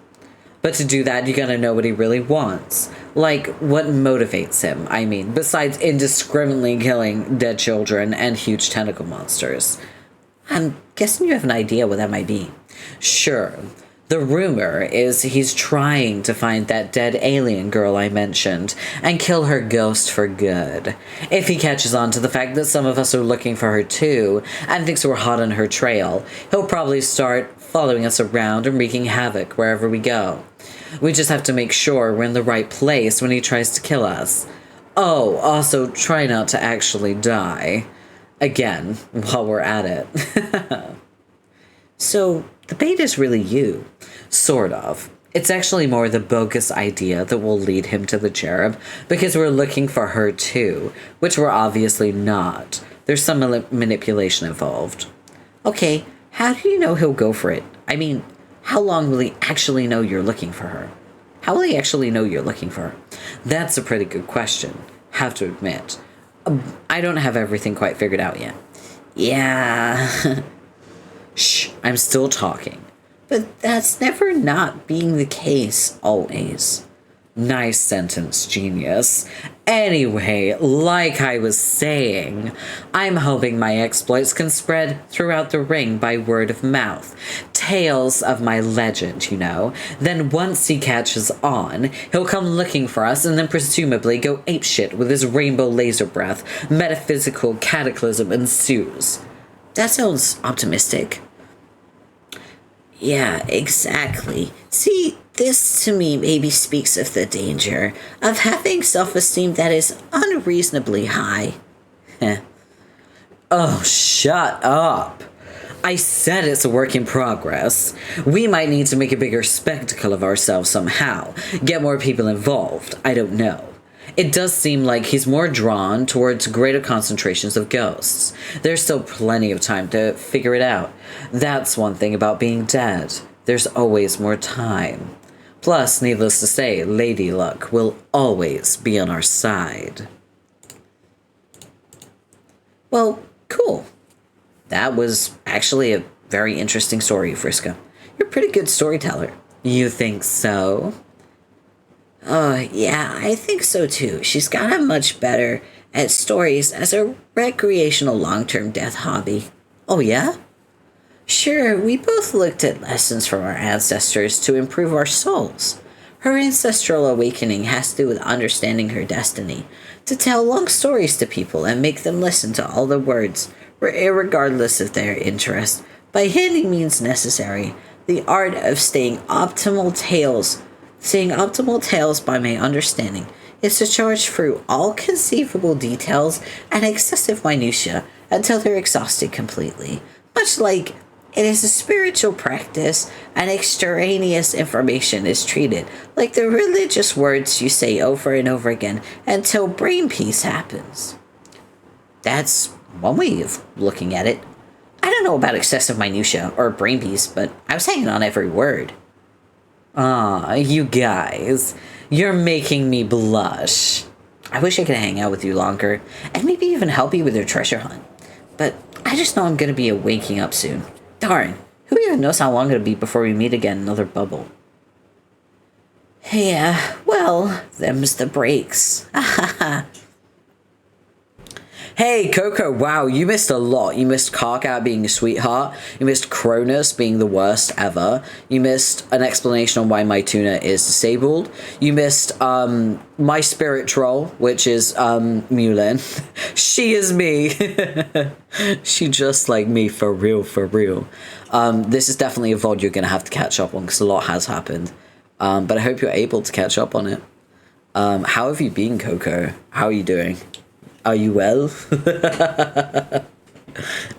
But to do that, you gotta know what he really wants. Like, what motivates him, I mean, besides indiscriminately killing dead children and huge tentacle monsters. I'm guessing you have an idea what that might be. Sure. The rumor is he's trying to find that dead alien girl I mentioned and kill her ghost for good. If he catches on to the fact that some of us are looking for her too and thinks we're hot on her trail, he'll probably start following us around and wreaking havoc wherever we go. We just have to make sure we're in the right place when he tries to kill us. Oh, also try not to actually die. Again, while we're at it. So, the bait is really you. Sort of. It's actually more the bogus idea that will lead him to the cherub, because we're looking for her too, which we're obviously not. There's some manipulation involved. Okay, how do you know he'll go for it? I mean, how long will he actually know you're looking for her? How will he actually know you're looking for her? That's a pretty good question, have to admit. I don't have everything quite figured out yet. Yeah. Shh, I'm still talking. But that's never not being the case, always. Nice sentence, genius. Anyway, like I was saying, I'm hoping my exploits can spread throughout the ring by word of mouth. Tales of my legend, you know. Then once he catches on, he'll come looking for us and then presumably go apeshit with his rainbow laser breath. Metaphysical cataclysm ensues. That sounds optimistic. Yeah, exactly. See, this to me maybe speaks of the danger of having self-esteem that is unreasonably high. Oh, shut up. I said it's a work in progress. We might need to make a bigger spectacle of ourselves somehow. Get more people involved. I don't know. It does seem like he's more drawn towards greater concentrations of ghosts. There's still plenty of time to figure it out. That's one thing about being dead. There's always more time. Plus, needless to say, Lady Luck will always be on our side. Well, cool. That was actually a very interesting story, Friska. You're a pretty good storyteller. You think so? Yeah, I think so too. She's gotten much better at stories as a recreational long-term death hobby. Oh yeah? Sure, we both looked at lessons from our ancestors to improve our souls. Her ancestral awakening has to do with understanding her destiny, to tell long stories to people and make them listen to all the words, regardless of their interest, by any means necessary. The art of saying optimal tales by my understanding is to charge through all conceivable details and excessive minutiae until they're exhausted completely, much like it is a spiritual practice and extraneous information is treated like the religious words you say over and over again until brain peace happens. That's one way of looking at it. I don't know about excessive minutiae or brain peace, but I was hanging on every word. Ah, you guys, you're making me blush. I wish I could hang out with you longer, and maybe even help you with your treasure hunt. But I just know I'm gonna be waking up soon. Darn, who even knows how long it'll be before we meet again in another bubble? Yeah, well, them's the breaks. Hey Hey, Coco, wow, you missed a lot. You missed Karkat being a sweetheart. You missed Cronus being the worst ever. You missed an explanation on why my tuna is disabled. You missed my spirit troll, which is Mulin. She is me. She just like me, for real, for real. This is definitely a VOD you're going to have to catch up on because a lot has happened. But I hope you're able to catch up on it. How have you been, Coco? How are you doing? Are you well?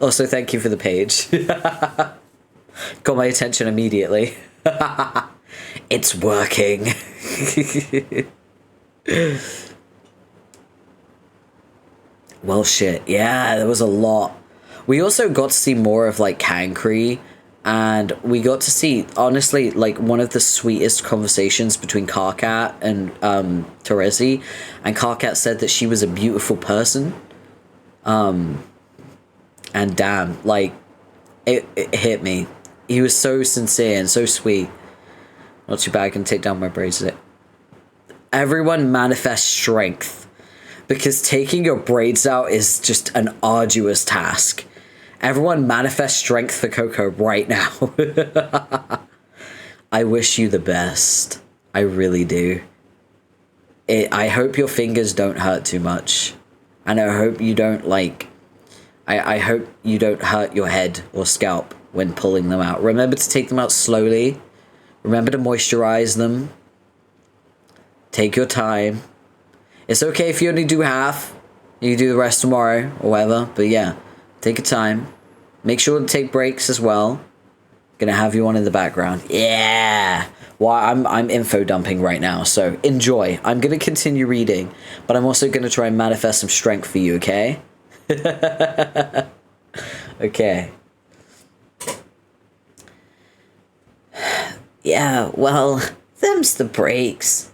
Also, thank you for the page. Got my attention immediately. It's working. Well, shit. Yeah, there was a lot. We also got to see more of, like, Cancri. And we got to see, honestly, like, one of the sweetest conversations between Karkat and Terezi. And Karkat said that she was a beautiful person. And damn, like, it hit me. He was so sincere and so sweet. Not too bad, I can take down my bracelet. Everyone manifest strength. Because taking your braids out is just an arduous task. Everyone manifest strength for Coco right now. I wish you the best. I really do. I hope your fingers don't hurt too much. And I hope you don't, like... I hope you don't hurt your head or scalp when pulling them out. Remember to take them out slowly. Remember to moisturize them. Take your time. It's okay if you only do half. You do the rest tomorrow or whatever. But yeah. Take your time. Make sure to take breaks as well. Gonna have you on in the background. Yeah. Well, I'm info dumping right now, so enjoy. I'm gonna continue reading, but I'm also gonna try and manifest some strength for you, okay? Okay. Yeah, well, them's the breaks.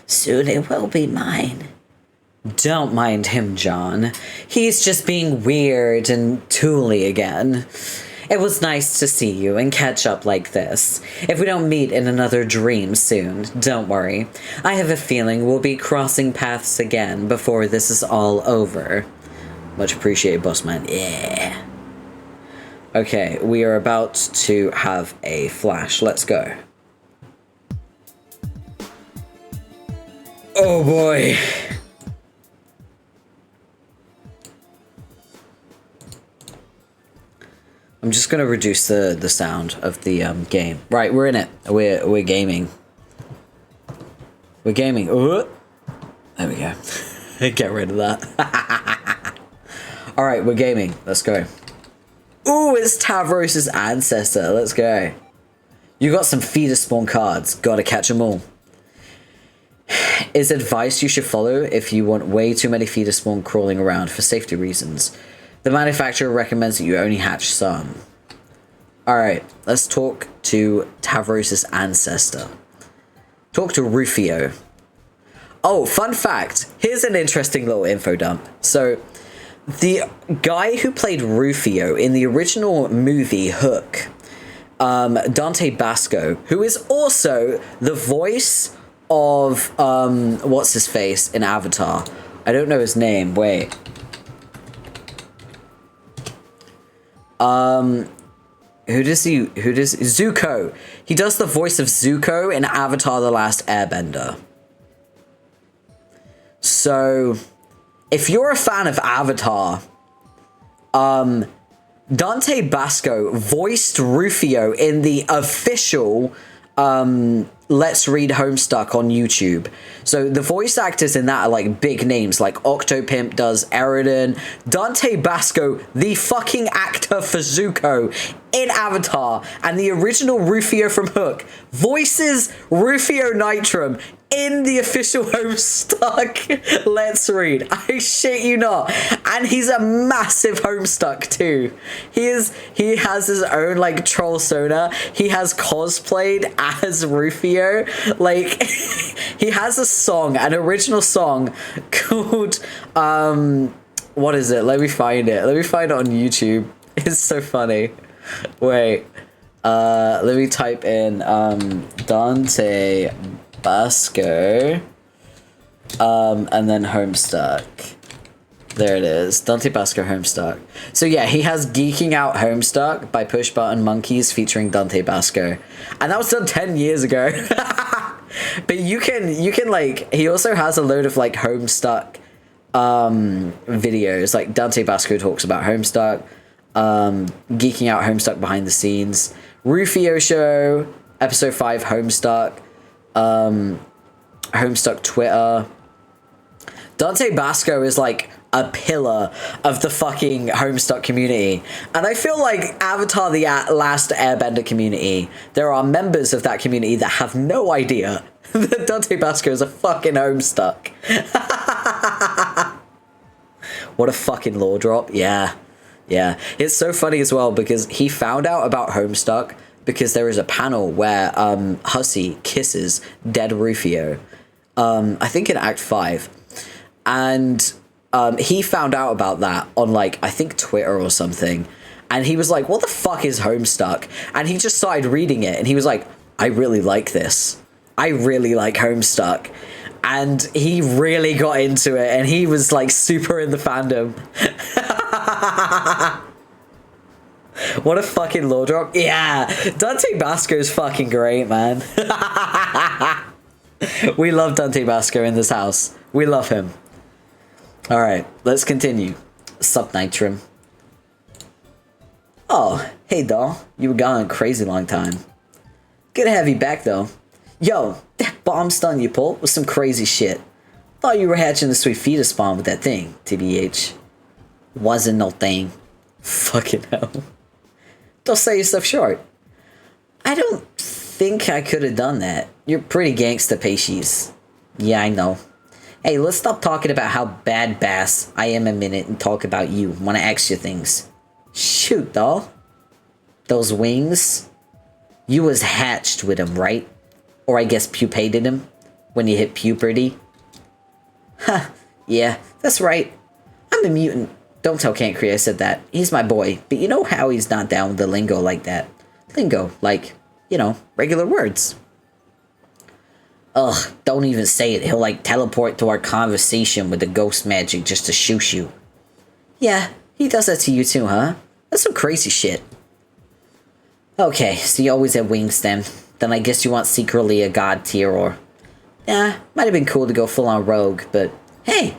Soon it will be mine. Don't mind him, John. He's just being weird and tooly again. It was nice to see you and catch up like this. If we don't meet in another dream soon, don't worry. I have a feeling we'll be crossing paths again before this is all over. Much appreciated, Bossman. Yeah. Okay, we are about to have a flash. Let's go. Oh boy. I'm just gonna reduce the sound of the game. Right, we're in it. We're gaming. We're gaming. Ooh. There we go. Get rid of that. All right, we're gaming. Let's go. Ooh, it's Tavros' ancestor. Let's go. You got some feeder spawn cards. Gotta catch them all. Is advice you should follow if you want way too many feeder spawn crawling around for safety reasons. The manufacturer recommends that you only hatch some. Alright, let's talk to Tavros' ancestor. Talk to Rufio. Oh, fun fact. Here's an interesting little info dump. So, the guy who played Rufio in the original movie Hook, Dante Basco, who is also the voice of, what's his face in Avatar? I don't know his name, wait. Zuko. He does the voice of Zuko in Avatar The Last Airbender. So, if you're a fan of Avatar, Dante Basco voiced Rufio in the official, Let's Read Homestuck on YouTube. So the voice actors in that are like big names, like Octopimp does Eridan. Dante Basco, the fucking actor for Zuko in Avatar, and the original Rufio from Hook, voices Rufio Nitram in the official Homestuck Let's Read. I shit you not. And he's a massive Homestuck too. He has his own like troll sonar. He has cosplayed as Rufio. Like he has a song, an original song called what is it? Let me find it. Let me find it on YouTube. It's so funny. Wait. Let me type in Dante Basco, and then Homestuck. There it is. Dante Basco Homestuck. So yeah, he has Geeking Out Homestuck by Push Button Monkeys featuring Dante Basco. And that was done 10 years ago. But you can like, he also has a load of like Homestuck videos. Like Dante Basco talks about Homestuck, Geeking Out Homestuck behind the scenes, Rufio Show, episode 5 Homestuck, Homestuck Twitter. Dante Basco is like a pillar of the fucking Homestuck community. And I feel like Avatar the Last Airbender community, there are members of that community that have no idea that Dante Basco is a fucking Homestuck. What a fucking lore drop. Yeah. Yeah. It's so funny as well because he found out about Homestuck because there is a panel where Hussey kisses dead Rufio. I think in Act 5. And he found out about that on, like, I think Twitter or something. And he was like, what the fuck is Homestuck? And he just started reading it. And he was like, I really like this. I really like Homestuck. And he really got into it. And he was, like, super in the fandom. What a fucking lore drop. Yeah. Dante Basco is fucking great, man. We love Dante Basco in this house. We love him. Alright, let's continue. Sup, Nitram. Oh, hey, doll. You were gone a crazy long time. Good to have you back, though. Yo, that bomb stun you pulled was some crazy shit. Thought you were hatching the sweet fetus spawn with that thing, TBH. Wasn't no thing. Fucking hell. Don't sell yourself short. I don't think I could have done that. You're pretty gangsta, Paces. Yeah, I know. Hey, let's stop talking about how bad bass I am a minute and talk about you. Wanna ask you things. Shoot, doll. Those wings? You was hatched with them, right? Or I guess pupated him when you hit puberty. Huh, yeah, that's right. I'm a mutant. Don't tell Cancri I said that. He's my boy, but you know how he's not down with the lingo like that. Lingo, like, you know, regular words. Ugh, don't even say it. He'll like teleport to our conversation with the ghost magic just to shoot you. Yeah, he does that to you too, huh? That's some crazy shit. Okay, so you always have wings then. Then I guess you want secretly a god tier or... Nah, might have been cool to go full on rogue, but hey,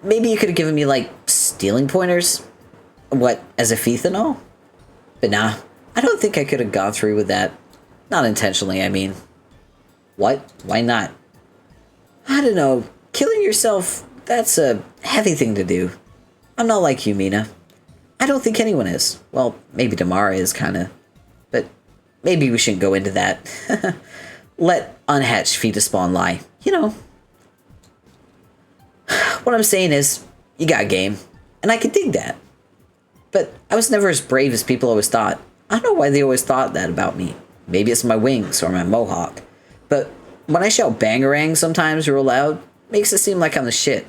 maybe you could have given me like stealing pointers? What, as a thief and all? But nah, I don't think I could have gone through with that. Not intentionally, I mean. What? Why not? I don't know. Killing yourself, that's a heavy thing to do. I'm not like you, Mina. I don't think anyone is. Well, maybe Damara is, kinda. But maybe we shouldn't go into that. Let unhatched fetus spawn lie. You know. What I'm saying is, you got game. And I can dig that. But I was never as brave as people always thought. I don't know why they always thought that about me. Maybe it's my wings or my mohawk. But when I shout bangarang sometimes real loud, makes it seem like I'm the shit.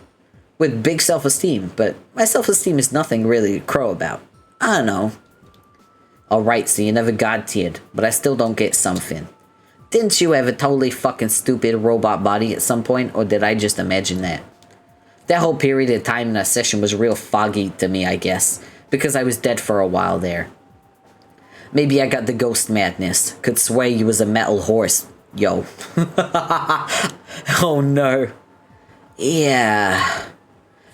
With big self-esteem, but my self-esteem is nothing really to crow about. I don't know. Alright, so you never god-tiered, but I still don't get something. Didn't you have a totally fucking stupid robot body at some point, or did I just imagine that? That whole period of time in that session was real foggy to me, I guess, because I was dead for a while there. Maybe I got the ghost madness, could swear you was a metal horse. Yo. Oh no. Yeah.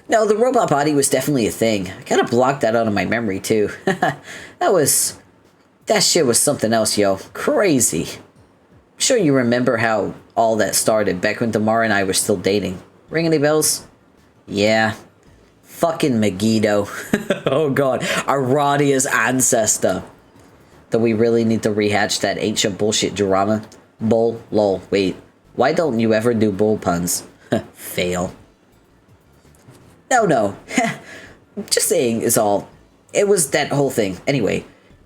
No, the robot body was definitely a thing. I kinda blocked that out of my memory too. That shit was something else, yo. Crazy. I'm sure you remember how all that started back when Damara and I were still dating. Ring any bells? Yeah. Fucking Megiddo. Oh god. Aradia's ancestor. Do we really need to rehatch that ancient bullshit drama? Bull, lol, wait. Why don't you ever do bull puns? Fail. No. Just saying is all. It was that whole thing. Anyway,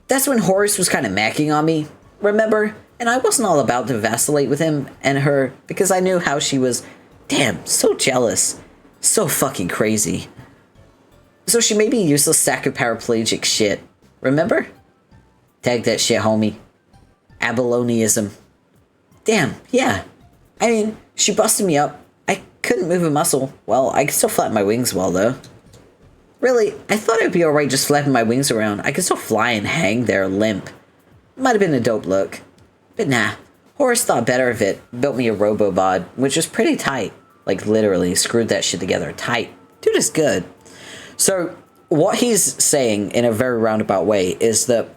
that's when Horace was kind of macking on me, remember? And I wasn't all about to vacillate with him and her because I knew how she was, damn, so jealous. So fucking crazy. So she made me useless sack of paraplegic shit. Remember? Tag that shit, homie. Abaloniism. Damn, yeah. I mean, she busted me up. I couldn't move a muscle. Well, I could still flap my wings well, though. Really, I thought it'd be alright just flapping my wings around. I could still fly and hang there limp. Might have been a dope look. But nah, Horace thought better of it, built me a robobod, which was pretty tight. Like literally, screwed that shit together tight. Dude is good. So, what he's saying in a very roundabout way is that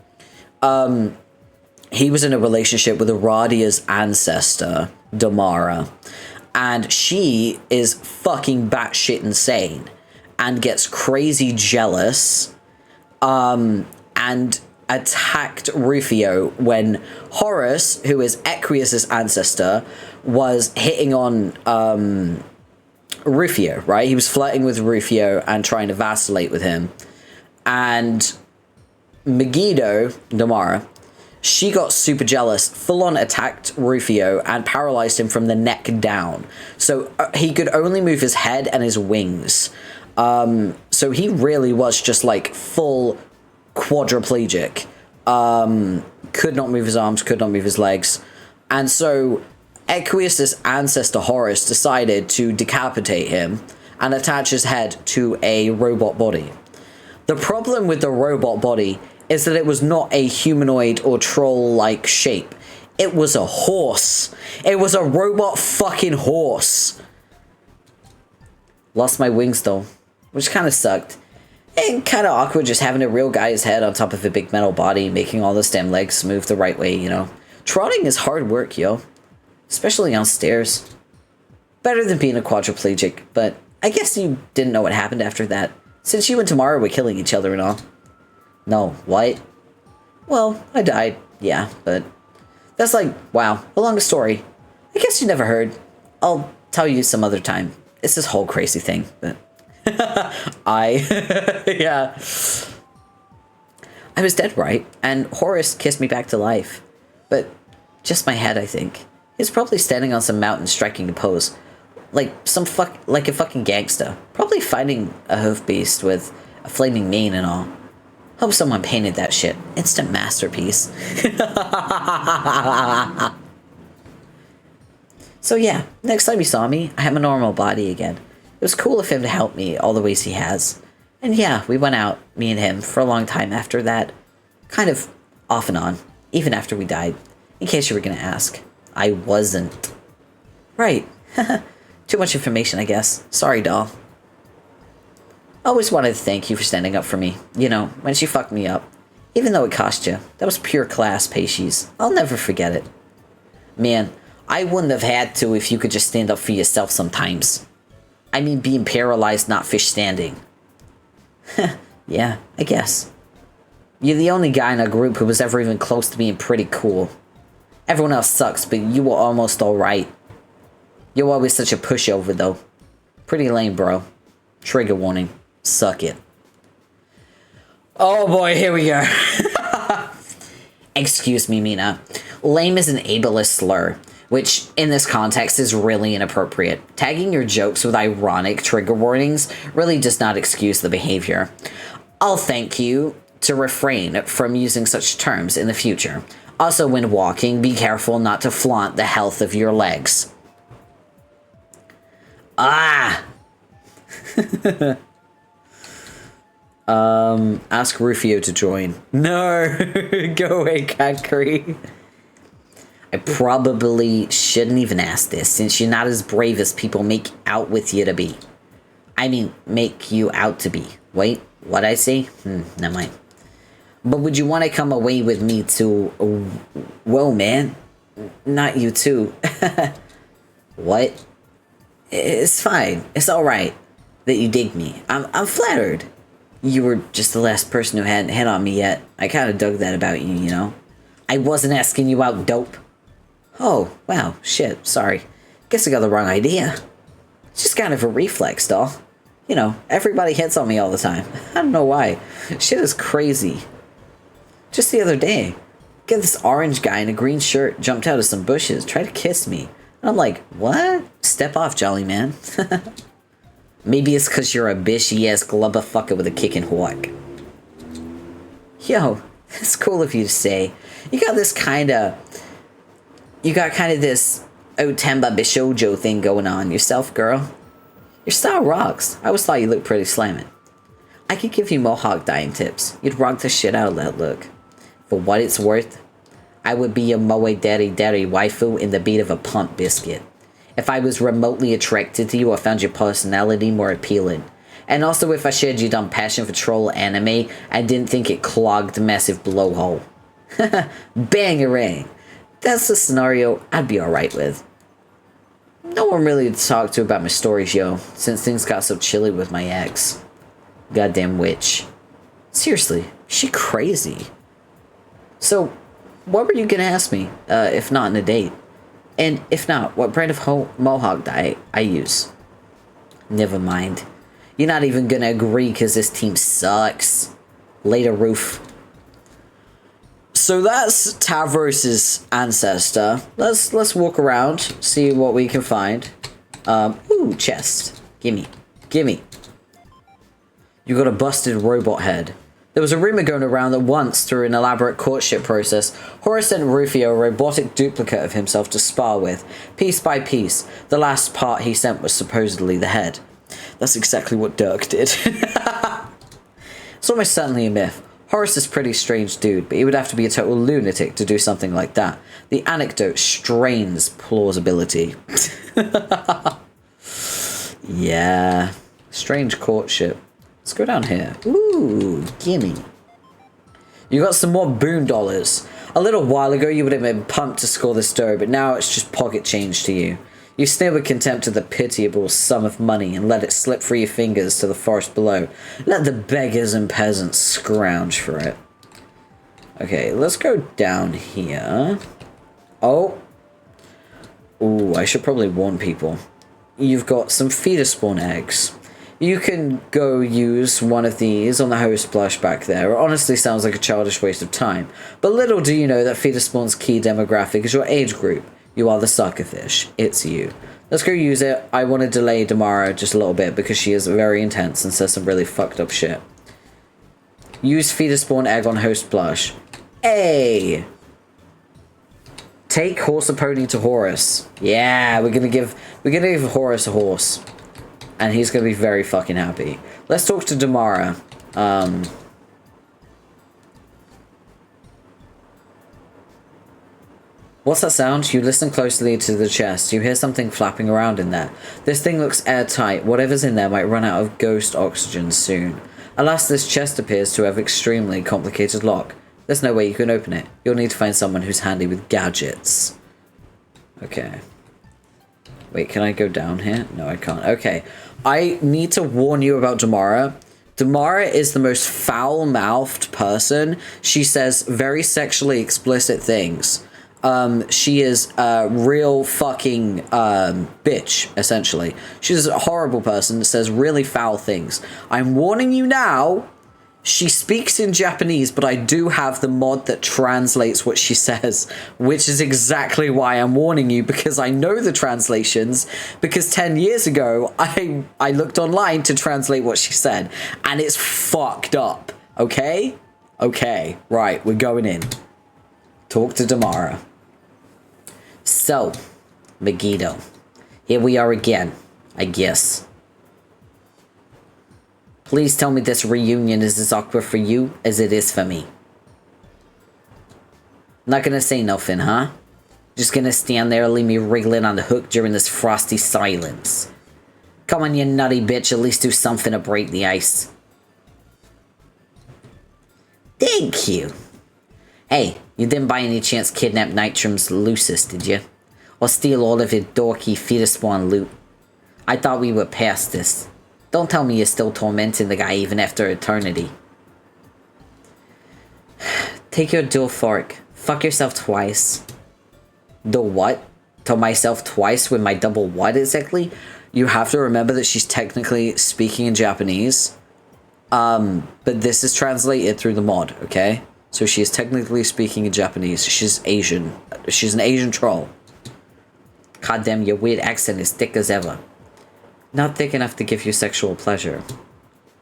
he was in a relationship with Aradia's ancestor, Damara, and she is fucking batshit insane and gets crazy jealous and attacked Rufio when Horus, who is Equius's ancestor, was hitting on Rufio, right? He was flirting with Rufio and trying to vacillate with him. And Megiddo, Damara, she got super jealous, full-on attacked Rufio and paralyzed him from the neck down. So he could only move his head and his wings. So he really was just like full quadriplegic. Could not move his arms, could not move his legs. And so Equius's ancestor Horus decided to decapitate him and attach his head to a robot body. The problem with the robot body is that it was not a humanoid or troll-like shape. It was a horse. It was a robot fucking horse. Lost my wings though, which kind of sucked. And kind of awkward just having a real guy's head on top of a big metal body, making all those damn legs move the right way, you know. Trotting is hard work, yo. Especially on stairs. Better than being a quadriplegic, but I guess you didn't know what happened after that, since you and Tamara were killing each other and all. No, what? Well, I died, yeah, but that's like, wow, a long story. I guess you never heard. I'll tell you some other time. It's this whole crazy thing, but yeah. I was dead, right? And Horus kissed me back to life. But just my head, I think. He's probably standing on some mountain striking a pose. Like a fucking gangsta. Probably fighting a hoof beast with a flaming mane and all. Hope someone painted that shit. Instant masterpiece. So yeah, next time you saw me, I had my normal body again. It was cool of him to help me all the ways he has. And yeah, we went out, me and him, for a long time after that. Kind of off and on, even after we died. In case you were gonna ask. I wasn't. Right. Too much information, I guess. Sorry, doll. Always wanted to thank you for standing up for me. You know, when she fucked me up. Even though it cost you. That was pure class, Paces. I'll never forget it. Man, I wouldn't have had to if you could just stand up for yourself sometimes. I mean, being paralyzed, not fish standing. Yeah, I guess. You're the only guy in our group who was ever even close to being pretty cool. Everyone else sucks, but you were almost alright. You're always such a pushover, though. Pretty lame, bro. Trigger warning. Suck it. Oh boy, here we go. Excuse me, Mina. Lame is an ableist slur, which in this context is really inappropriate. Tagging your jokes with ironic trigger warnings really does not excuse the behavior. I'll thank you to refrain from using such terms in the future. Also, when walking, be careful not to flaunt the health of your legs. Ah! Ask Rufio to join. No! Go away, Catcree. I probably shouldn't even ask this, since you're not as brave as people make out with you to be. I mean, make you out to be. Wait, what'd I say? Never mind. But would you want to come away with me to... Whoa, man. Not you too. What? It's fine. It's alright that you dig me. I'm flattered. You were just the last person who hadn't hit on me yet. I kind of dug that about you, you know? I wasn't asking you out, dope. Oh, wow. Shit. Sorry. Guess I got the wrong idea. It's just kind of a reflex, doll. You know, everybody hits on me all the time. I don't know why. Shit is crazy. Just the other day, get this orange guy in a green shirt jumped out of some bushes, tried to kiss me. And I'm like, what? Step off, jolly man. Maybe it's because you're a bishy-ass glubba fucker with a kicking hawk. Yo, that's cool of you to say. You got kind of this Otemba Bishojo thing going on yourself, girl. Your style rocks. I always thought you looked pretty slamming. I could give you mohawk dyeing tips. You'd rock the shit out of that look. For what it's worth, I would be a moe daddy waifu in the beat of a pump biscuit. If I was remotely attracted to you or found your personality more appealing. And also if I shared your dumb passion for troll anime and didn't think it clogged a massive blowhole. Bangarang. That's a scenario I'd be alright with. No one really to talk to about my stories, yo, since things got so chilly with my ex. Goddamn witch. Seriously, she crazy. So, what were you gonna ask me, if not in a date? And if not, what brand of mohawk dye I use? Never mind. You're not even gonna agree because this team sucks. Later, Roof. So that's Tavros' ancestor. Let's walk around, see what we can find. Ooh, chest. Gimme. Gimme. You got a busted robot head. There was a rumor going around that once, through an elaborate courtship process, Horus sent Rufio a robotic duplicate of himself to spar with, piece by piece. The last part he sent was supposedly the head. That's exactly what Dirk did. It's almost certainly a myth. Horus is a pretty strange dude, but he would have to be a total lunatic to do something like that. The anecdote strains plausibility. Yeah. Strange courtship. Let's go down here. Ooh, gimme. You got some more boon dollars. A little while ago, you would have been pumped to score this dough, but now it's just pocket change to you. You sneer with contempt at the pitiable sum of money and let it slip through your fingers to the forest below. Let the beggars and peasants scrounge for it. Okay, let's go down here. Oh. Ooh, I should probably warn people. You've got some feeder spawn eggs. You can go use one of these on the host blush back there. It honestly sounds like a childish waste of time. But little do you know that feeder spawn's key demographic is your age group. You are the suckerfish. It's you. Let's go use it. I want to delay Damara just a little bit because she is very intense and says some really fucked up shit. Use feeder spawn egg on host blush. Hey! Take horse or pony to Horus. Yeah, we're gonna give Horus a horse. And he's gonna be very fucking happy. Let's talk to Damara. What's that sound? You listen closely to the chest. You hear something flapping around in there. This thing looks airtight. Whatever's in there might run out of ghost oxygen soon. Alas, this chest appears to have extremely complicated lock. There's no way you can open it. You'll need to find someone who's handy with gadgets. Okay. Wait, can I go down here? No, I can't. Okay. I need to warn you about Damara. Damara is the most foul-mouthed person. She says very sexually explicit things. She is a real fucking bitch, essentially. She's a horrible person that says really foul things. I'm warning you now. She speaks in Japanese, but I do have the mod that translates what she says, which is exactly why I'm warning you, because I know the translations, because 10 years ago, I looked online to translate what she said, and it's fucked up, okay? Okay, right, we're going in. Talk to Damara. So, Megiddo, here we are again, I guess. Please tell me this reunion is as awkward for you as it is for me. Not gonna say nothing, huh? Just gonna stand there and leave me wriggling on the hook during this frosty silence. Come on, you nutty bitch, at least do something to break the ice. Thank you. Hey, you didn't by any chance kidnap Nitrum's Lucis, did you? Or steal all of his dorky feeder spawn loot? I thought we were past this. Don't tell me you're still tormenting the guy even after eternity. Take your dual fork. Fuck yourself twice. The what? To myself twice with my double what exactly? You have to remember that she's technically speaking in Japanese. But this is translated through the mod, okay? So she is technically speaking in Japanese. She's Asian. She's an Asian troll. God damn, your weird accent is thick as ever. Not thick enough to give you sexual pleasure.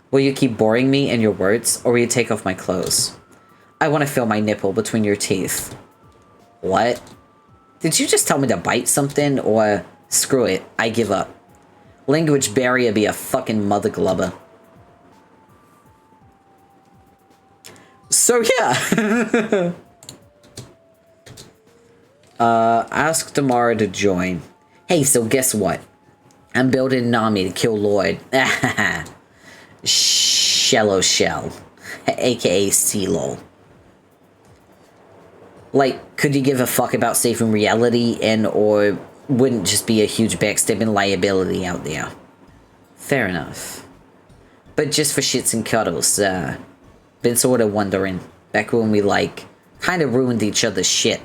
Will you keep boring me in your words, or will you take off my clothes? I want to feel my nipple between your teeth. What? Did you just tell me to bite something, or... Screw it, I give up. Language barrier be a fucking mother glubber. So yeah. Ask Damara to join. Hey, so guess what? I'm building an army to kill Lord. Shello Shell. AKA CLOL. Like, could you give a fuck about saving reality and or wouldn't just be a huge backstabbing liability out there? Fair enough. But just for shits and cuddles, been sort of wondering, back when we, like, kind of ruined each other's shit.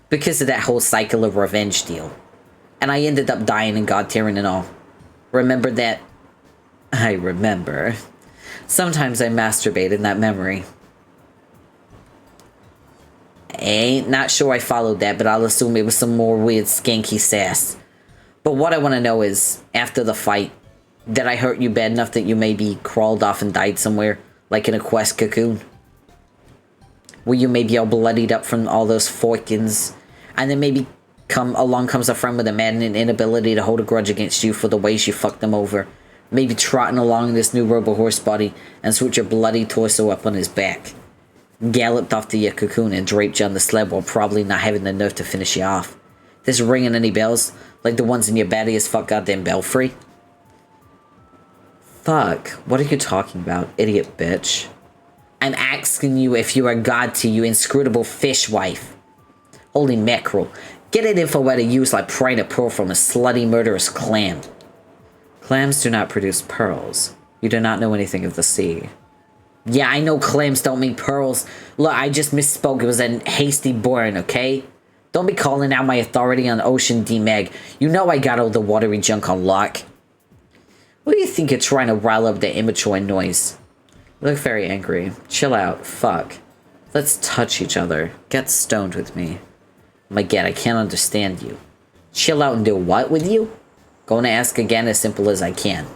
Because of that whole cycle of revenge deal. And I ended up dying in God tiering and all. Remember that? I remember. Sometimes I masturbate in that memory. Ain't not sure I followed that, but I'll assume it was some more weird skanky sass. But what I want to know is, after the fight, did I hurt you bad enough that you maybe crawled off and died somewhere, like in a quest cocoon? Were you maybe all bloodied up from all those forkins, and then maybe along comes a friend with a maddening inability to hold a grudge against you for the ways you fucked them over, maybe trotting along this new robo horse body and switch your bloody torso up on his back. Galloped off to your cocoon and draped you on the sled while probably not having the nerve to finish you off. This ringing any bells? Like the ones in your batty as fuck goddamn belfry? Fuck, what are you talking about, idiot bitch? I'm asking you if you are God to you inscrutable fishwife. Holy mackerel. Get an info how to use like prying a pearl from a slutty murderous clam. Clams do not produce pearls. You do not know anything of the sea. Yeah, I know clams don't make pearls. Look, I just misspoke. It was a hasty burn, okay? Don't be calling out my authority on Ocean D-Mag. You know I got all the watery junk on lock. What do you think you're trying to rile up the immature noise? You look very angry. Chill out. Fuck. Let's touch each other. Get stoned with me. My god, I can't understand you. Chill out and do what with you? Going to ask again as simple as I can.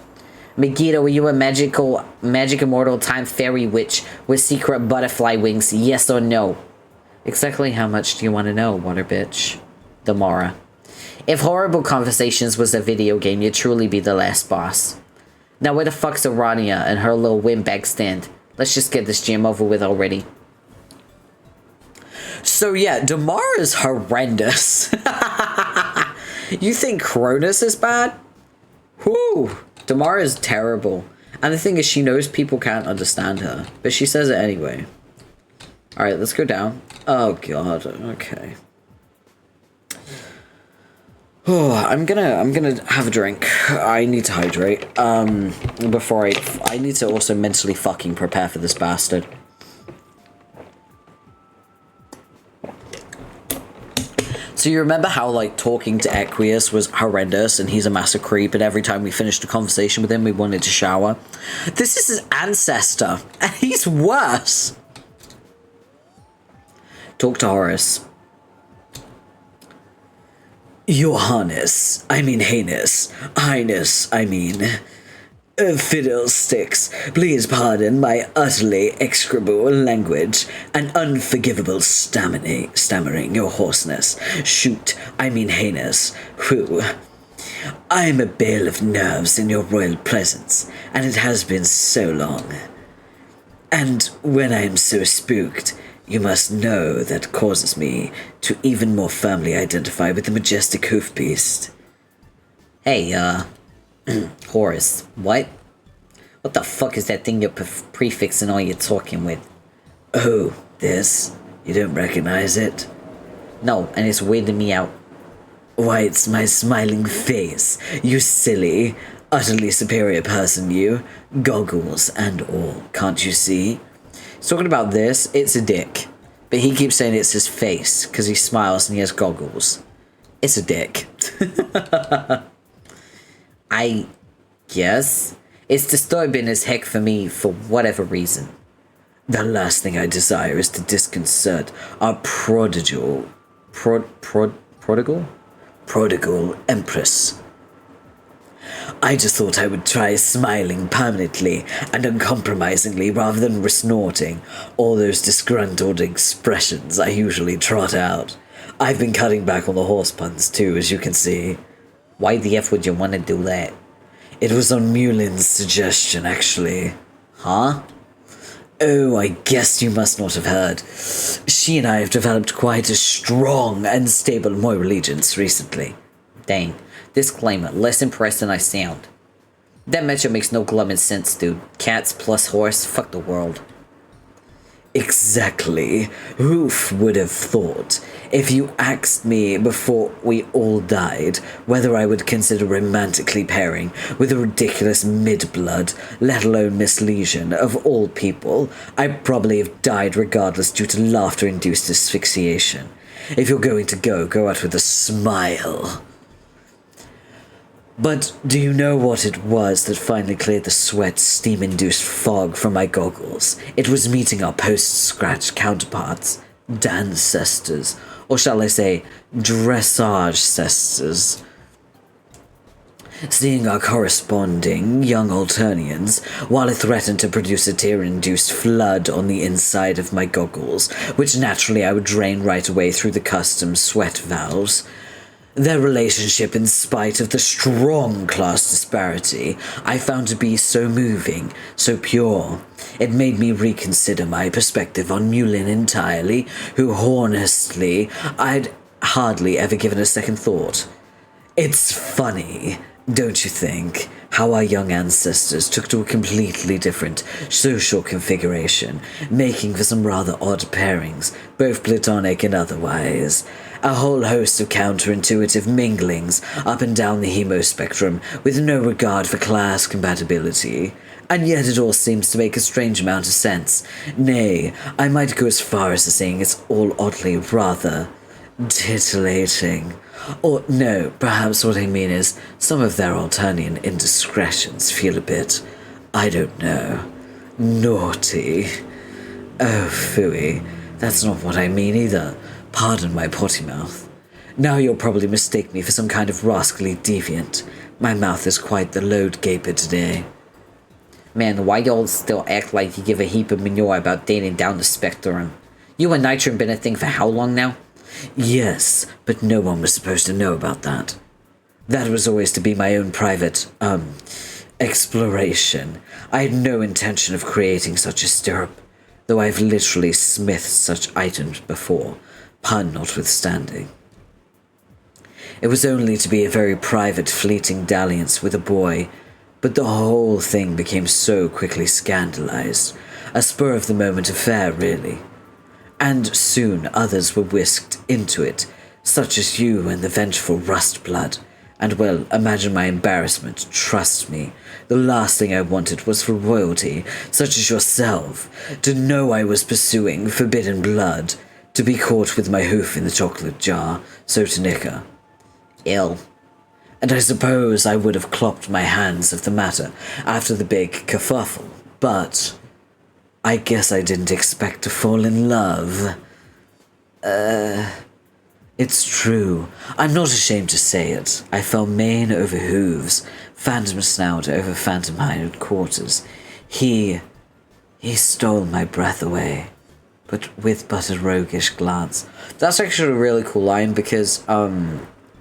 Megiddo, are you a magic immortal time fairy witch with secret butterfly wings, yes or no? Exactly how much do you want to know, water bitch? Damara. If Horrible Conversations was a video game, you'd truly be the last boss. Now where the fuck's Arania and her little windbag stand? Let's just get this jam over with already. So yeah, Damara is horrendous. You think Cronus is bad? Whew. Damara is terrible. And the thing is, she knows people can't understand her. But she says it anyway. Alright, let's go down. Oh god, okay. Oh, I'm gonna have a drink. I need to hydrate. Before I need to also mentally fucking prepare for this bastard. So you remember how, like, talking to Equius was horrendous and he's a massive creep and every time we finished a conversation with him we wanted to shower? This is his ancestor and he's worse! Talk to Horus. Your Highness, I mean Highness, I mean... Fiddlesticks, please pardon my utterly execrable language and unforgivable stammering, your hoarseness. Shoot, I mean heinous. Whew. I am a bale of nerves in your royal presence, and it has been so long. And when I am so spooked, you must know that causes me to even more firmly identify with the majestic hoofbeast. Hey, Horus, what? What the fuck is that thing you're prefixing all you're talking with? Oh, this? You don't recognize it? No, and it's weirding me out. Why, it's my smiling face, you silly, utterly superior person, you. Goggles and all, can't you see? He's talking about this, it's a dick. But he keeps saying it's his face, because he smiles and he has goggles. It's a dick. I guess. It's disturbing as heck for me for whatever reason. The last thing I desire is to disconcert our prodigal empress. I just thought I would try smiling permanently and uncompromisingly rather than snorting all those disgruntled expressions I usually trot out. I've been cutting back on the horse puns too, as you can see. Why the F would you want to do that? It was on Mulin's suggestion, actually. Huh? Oh, I guess you must not have heard. She and I have developed quite a strong and stable moral allegiance recently. Dang. Disclaimer, less impressed than I sound. That matchup makes no glummin' sense, dude. Cats plus horse, fuck the world. Exactly. Who would have thought? If you asked me before we all died whether I would consider romantically pairing with a ridiculous mid-blood, let alone Miss Legion, of all people, I'd probably have died regardless due to laughter-induced asphyxiation. If you're going to go out with a smile. But do you know what it was that finally cleared the sweat, steam-induced fog from my goggles? It was meeting our post-scratch counterparts, dancestors, or shall I say, dressage-cestors. Seeing our corresponding young Alternians, while it threatened to produce a tear-induced flood on the inside of my goggles, which naturally I would drain right away through the custom sweat valves. Their relationship, in spite of the strong class disparity, I found to be so moving, so pure. It made me reconsider my perspective on Mulin entirely, who honestly I'd hardly ever given a second thought. It's funny, don't you think, how our young ancestors took to a completely different social configuration, making for some rather odd pairings, both platonic and otherwise. A whole host of counterintuitive minglings up and down the hemo spectrum with no regard for class compatibility. And yet it all seems to make a strange amount of sense. Nay, I might go as far as to saying it's all oddly rather titillating. Or no, perhaps what I mean is some of their Alternian indiscretions feel a bit, I don't know, naughty. Oh, phooey, that's not what I mean either. Pardon my potty mouth. Now you'll probably mistake me for some kind of rascally deviant. My mouth is quite the load gaper today. Man, why y'all still act like you give a heap of manure about dating down the spectrum? You and Nitron been a thing for how long now? Yes, but no one was supposed to know about that. That was always to be my own private, exploration. I had no intention of creating such a stirrup, though I've literally smithed such items before. Pun notwithstanding. It was only to be a very private, fleeting dalliance with a boy, but the whole thing became so quickly scandalized. A spur-of-the-moment affair, really. And soon others were whisked into it, such as you and the vengeful Rustblood. And well, imagine my embarrassment, trust me. The last thing I wanted was for royalty, such as yourself, to know I was pursuing forbidden blood, to be caught with my hoof in the chocolate jar, so to Nika. Ill. And I suppose I would have clopped my hands of the matter after the big kerfuffle, but I guess I didn't expect to fall in love. It's true. I'm not ashamed to say it. I fell mane over hooves, phantom snout over phantom hind quarters. He stole my breath away, but with but a roguish glance. That's actually a really cool line because,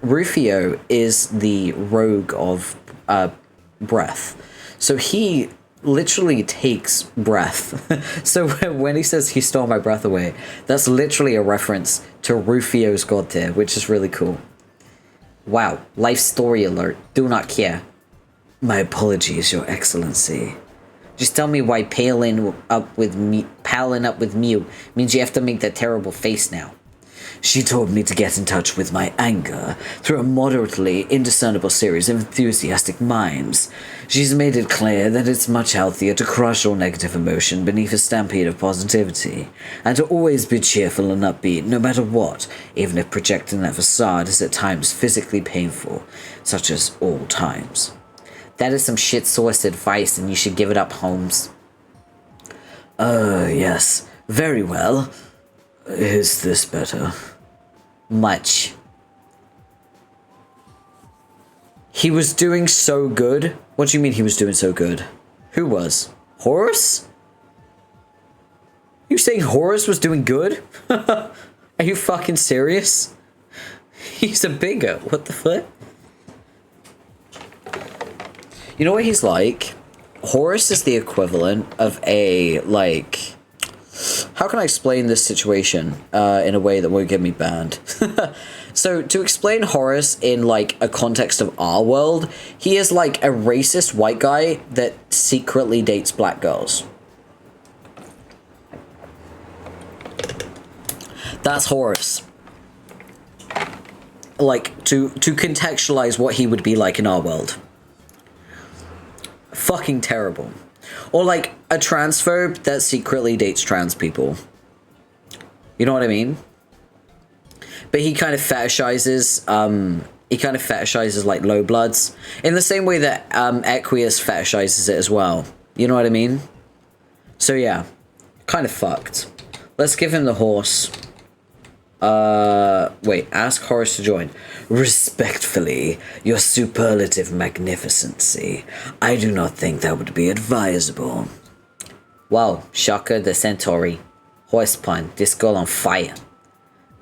Rufio is the rogue of, breath. So he literally takes breath. So when he says he stole my breath away, that's literally a reference to Rufio's god tier, which is really cool. Wow, life story alert. Do not care. My apologies, Your Excellency. Just tell me why palin up with Mew means you have to make that terrible face now. She told me to get in touch with my anger through a moderately indiscernible series of enthusiastic mimes. She's made it clear that it's much healthier to crush all negative emotion beneath a stampede of positivity, and to always be cheerful and upbeat no matter what, even if projecting that facade is at times physically painful, such as all times. That is some shit-sourced advice, and you should give it up, Holmes. Yes. Very well. Is this better? Much. He was doing so good? What do you mean he was doing so good? Who was? Horus? You saying Horus was doing good? Are you fucking serious? He's a bigot. What the fuck? You know what he's like? Horus is the equivalent of a, like... How can I explain this situation in a way that won't get me banned? So, to explain Horus in, like, a context of our world, he is, like, a racist white guy that secretly dates black girls. That's Horus. Like, to contextualize what he would be like in our world. Fucking terrible. Or, like, a transphobe that secretly dates trans people. You know what I mean? But he kind of fetishizes, like, low bloods. In the same way that, Equius fetishizes it as well. You know what I mean? So, yeah. Kind of fucked. Let's give him the horse. Wait, ask Horus to join. Respectfully, your superlative magnificency. I do not think that would be advisable. Wow, Shaka the Centauri. Horse pun, this girl on fire.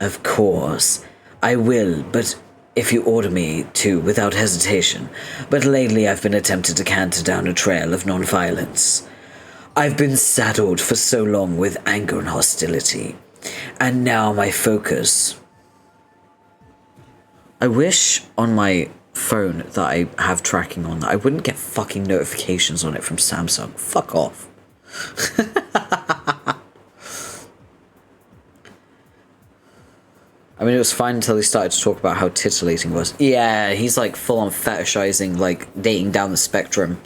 Of course, I will, but if you order me to, without hesitation. But lately I've been attempting to canter down a trail of non-violence. I've been saddled for so long with anger and hostility. And now my focus. I wish on my phone that I have tracking on that I wouldn't get fucking notifications on it from Samsung. Fuck off. I mean, it was fine until he started to talk about how titillating was. Yeah, he's like full on fetishizing, like dating down the spectrum.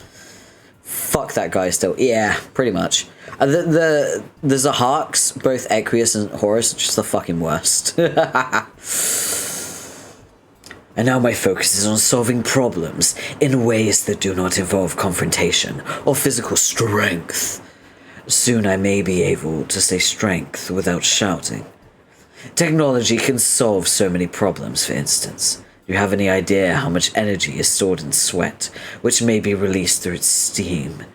Fuck that guy still. Yeah, pretty much. The Zaharks, both Equius and Horus, are just the fucking worst. And now my focus is on solving problems in ways that do not involve confrontation or physical strength. Soon I may be able to say strength without shouting. Technology can solve so many problems, for instance. Do you have any idea how much energy is stored in sweat, which may be released through its steam?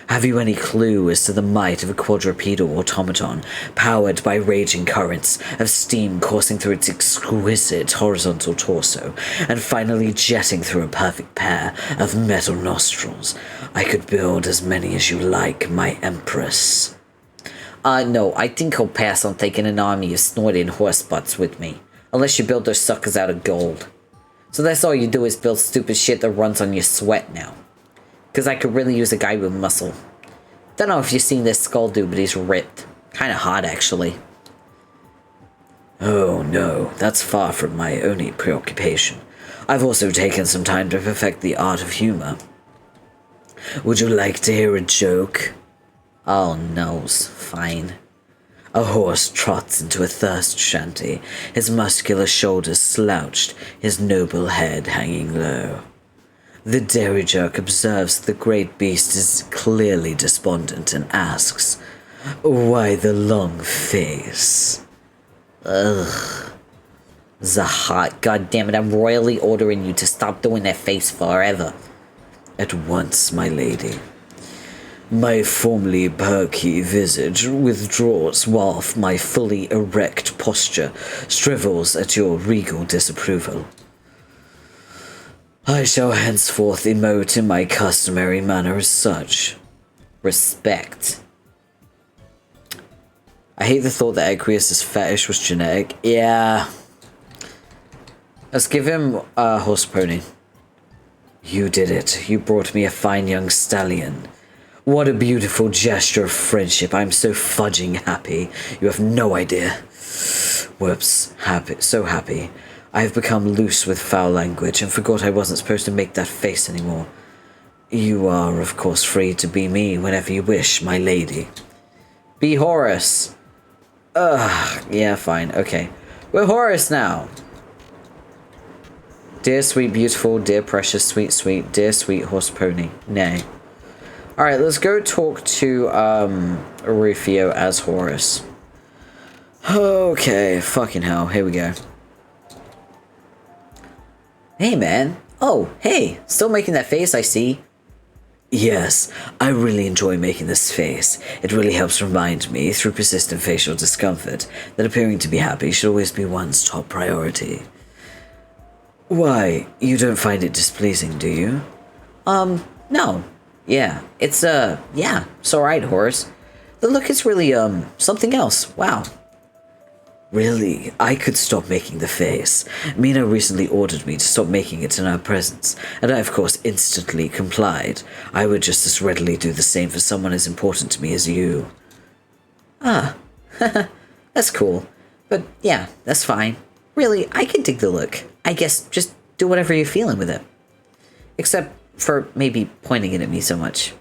Have you any clue as to the might of a quadrupedal automaton, powered by raging currents of steam coursing through its exquisite horizontal torso, and finally jetting through a perfect pair of metal nostrils? I could build as many as you like, my empress. No, I think I'll pass on taking an army of snorting horse butts with me. Unless you build those suckers out of gold. So that's all you do is build stupid shit that runs on your sweat now. Because I could really use a guy with muscle. Don't know if you've seen this skull dude, but he's ripped. Kinda hot, actually. Oh no, that's far from my only preoccupation. I've also taken some time to perfect the art of humor. Would you like to hear a joke? Oh no, fine. A horse trots into a thirst shanty, his muscular shoulders slouched, his noble head hanging low. The dairy jerk observes the great beast is clearly despondent and asks, "Why the long face?" Ugh. Zahak, goddammit, I'm royally ordering you to stop doing that face forever. At once, my lady. My formerly perky visage withdraws whilst my fully erect posture shrivels at your regal disapproval. I shall henceforth emote in my customary manner as such. Respect. I hate the thought that Equius' fetish was genetic. Yeah. Let's give him a horse pony. You did it. You brought me a fine young stallion. What a beautiful gesture of friendship. I'm so fudging happy. You have no idea. Whoops. Happy. So happy. I have become loose with foul language and forgot I wasn't supposed to make that face anymore. You are, of course, free to be me whenever you wish, my lady. Be Horus. Ugh. Yeah, fine. Okay. We're Horus now. Dear sweet beautiful, dear precious, sweet sweet, dear sweet horse pony. Nay. Alright, let's go talk to Rufio as Horus. Okay, fucking hell, here we go. Hey man. Oh, hey, still making that face, I see. Yes, I really enjoy making this face. It really helps remind me, through persistent facial discomfort, that appearing to be happy should always be one's top priority. Why, you don't find it displeasing, do you? No. Yeah, it's alright, Horace. The look is really, something else. Wow. Really, I could stop making the face. Mina recently ordered me to stop making it in her presence, and I of course instantly complied. I would just as readily do the same for someone as important to me as you. Ah, that's cool. But yeah, that's fine. Really, I can dig the look. I guess just do whatever you're feeling with it. Except for maybe pointing it at me so much.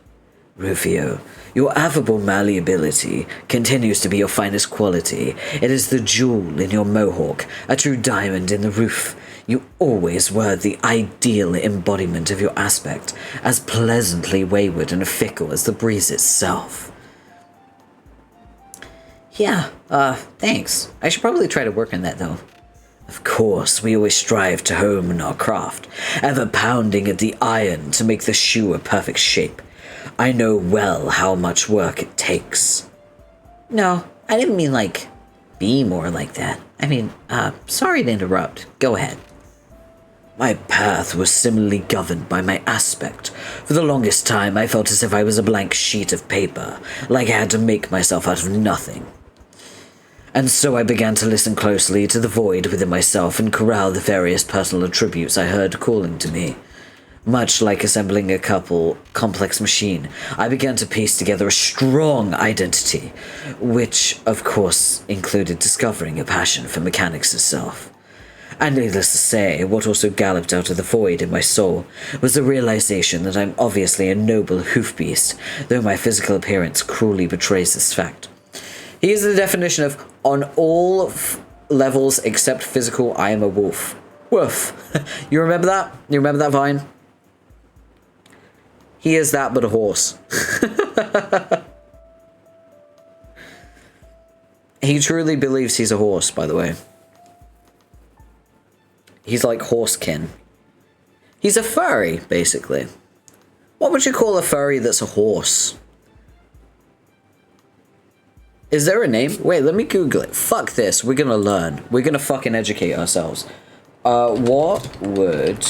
Rufio, your affable malleability continues to be your finest quality. It is the jewel in your mohawk, a true diamond in the roof. You always were the ideal embodiment of your aspect, as pleasantly wayward and fickle as the breeze itself. Yeah, thanks. I should probably try to work on that, though. Of course, we always strive to hone our craft, ever pounding at the iron to make the shoe a perfect shape. I know well how much work it takes. No, I didn't mean, like, be more like that. I mean, sorry to interrupt. Go ahead. My path was similarly governed by my aspect. For the longest time, I felt as if I was a blank sheet of paper, like I had to make myself out of nothing. And so I began to listen closely to the void within myself and corral the various personal attributes I heard calling to me. Much like assembling a complex machine, I began to piece together a strong identity, which, of course, included discovering a passion for mechanics itself. And needless to say, what also galloped out of the void in my soul was the realization that I'm obviously a noble hoofbeast, though my physical appearance cruelly betrays this fact. Here's the definition of, on all levels except physical, I am a wolf. Woof. You remember that? You remember that vine? He is that but a horse. He truly believes he's a horse, by the way. He's like horsekin. He's a furry, basically. What would you call a furry that's a horse? Is there a name? Wait, let me Google it. Fuck this. We're gonna learn. We're gonna fucking educate ourselves. What would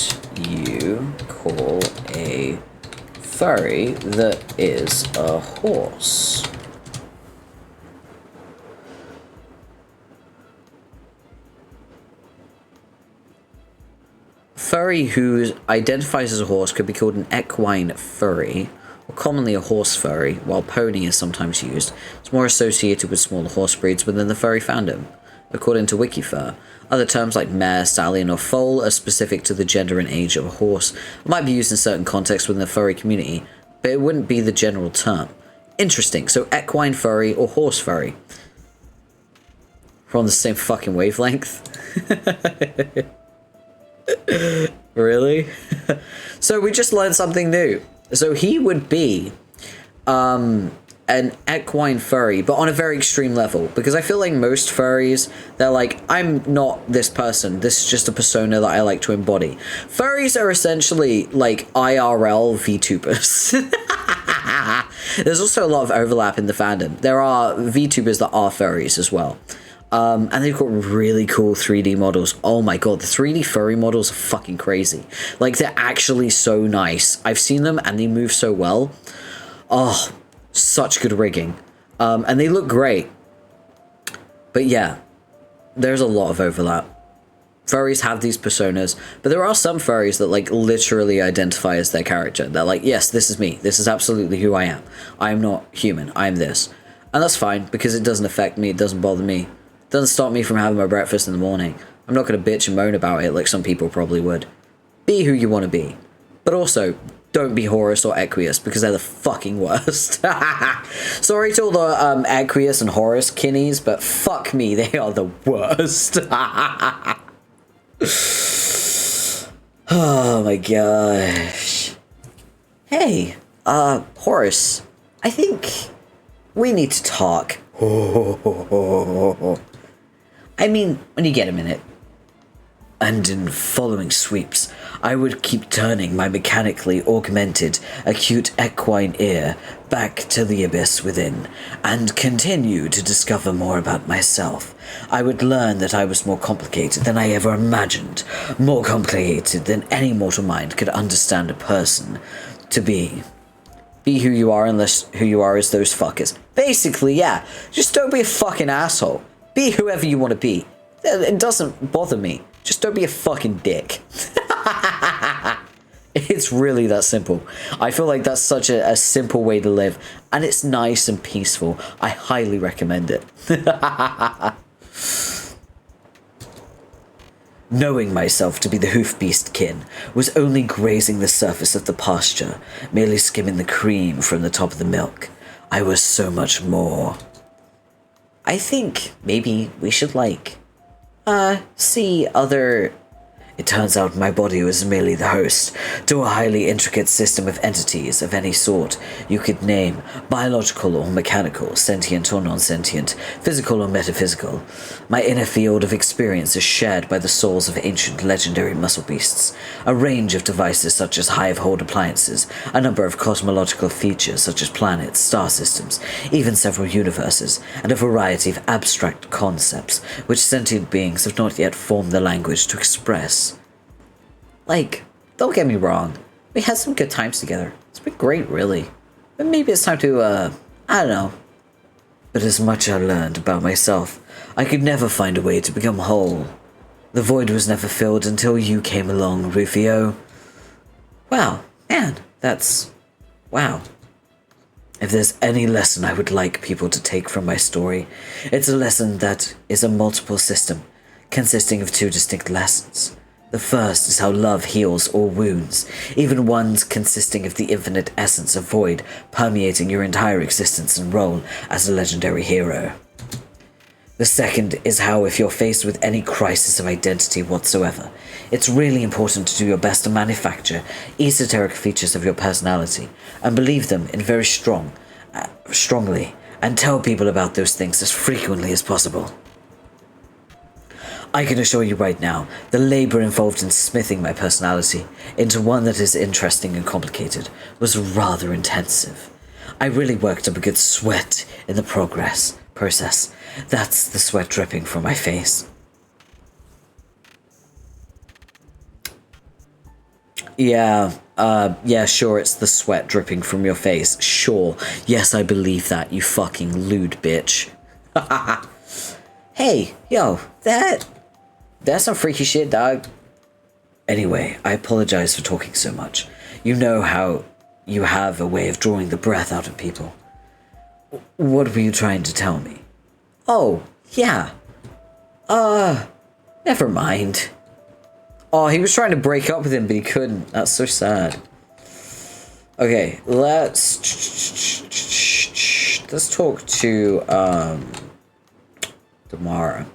you call a furry that is a horse? Furry who identifies as a horse could be called an equine furry, or commonly a horse furry, while pony is sometimes used. It's more associated with smaller horse breeds within the furry fandom. According to Wikifur, other terms like mare, stallion, or foal are specific to the gender and age of a horse, and might be used in certain contexts within the furry community, but it wouldn't be the general term. Interesting, so equine furry or horse furry. We're on the same fucking wavelength. Really? So we just learned something new. So he would be an equine furry, but on a very extreme level, because I feel like most furries, they're like, I'm not this person, this is just a persona that I like to embody. Furries are essentially like IRL VTubers. There's also a lot of overlap in the fandom. There are VTubers that are furries as well. And they've got really cool 3D models. Oh my god, the 3D furry models are fucking crazy. Like, they're actually so nice. I've seen them and they move so well. Oh, such good rigging. And they look great. But yeah, there's a lot of overlap. Furries have these personas, but there are some furries that, like, literally identify as their character. They're like, yes, this is me. This is absolutely who I am. I am not human. I am this. And that's fine, because it doesn't affect me. It doesn't bother me. Doesn't stop me from having my breakfast in the morning. I'm not going to bitch and moan about it like some people probably would. Be who you want to be. But also, don't be Horus or Equius, because they're the fucking worst. Sorry to all the Equius and Horus kinnies, but fuck me, they are the worst. Oh my gosh. Hey, Horus, I think we need to talk. I mean, when you get a minute. And in following sweeps, I would keep turning my mechanically augmented, acute equine ear back to the abyss within, and continue to discover more about myself. I would learn that I was more complicated than I ever imagined, more complicated than any mortal mind could understand a person to be. Be who you are unless who you are is those fuckers. Basically, yeah. Just don't be a fucking asshole. Be whoever you want to be. It doesn't bother me. Just don't be a fucking dick. It's really that simple. I feel like that's such a simple way to live. And it's nice and peaceful. I highly recommend it. Knowing myself to be the hoof-beast kin was only grazing the surface of the pasture, merely skimming the cream from the top of the milk. I was so much more. I think maybe we should, see other... It turns out my body was merely the host to a highly intricate system of entities of any sort you could name, biological or mechanical, sentient or non-sentient, physical or metaphysical. My inner field of experience is shared by the souls of ancient legendary muscle beasts, a range of devices such as hive-hold appliances, a number of cosmological features such as planets, star systems, even several universes, and a variety of abstract concepts which sentient beings have not yet formed the language to express. Don't get me wrong, we had some good times together. It's been great, really. But maybe it's time to, I don't know. But as much I learned about myself, I could never find a way to become whole. The void was never filled until you came along, Rufio. Wow, man, wow. If there's any lesson I would like people to take from my story, it's a lesson that is a multiple system, consisting of two distinct lessons. The first is how love heals all wounds, even ones consisting of the infinite essence of void permeating your entire existence and role as a legendary hero. The second is how, if you're faced with any crisis of identity whatsoever, it's really important to do your best to manufacture esoteric features of your personality and believe them in very strongly, and tell people about those things as frequently as possible. I can assure you right now, the labor involved in smithing my personality into one that is interesting and complicated was rather intensive. I really worked up a good sweat in the process. That's the sweat dripping from my face. Yeah, sure, it's the sweat dripping from your face. Sure, yes, I believe that, you fucking lewd bitch. Hey, yo, that's some freaky shit, dog. Anyway, I apologize for talking so much. You know how you have a way of drawing the breath out of people. What were you trying to tell me? Oh, yeah. Never mind. Oh, he was trying to break up with him, but he couldn't. That's so sad. Okay, let's talk to, Damara.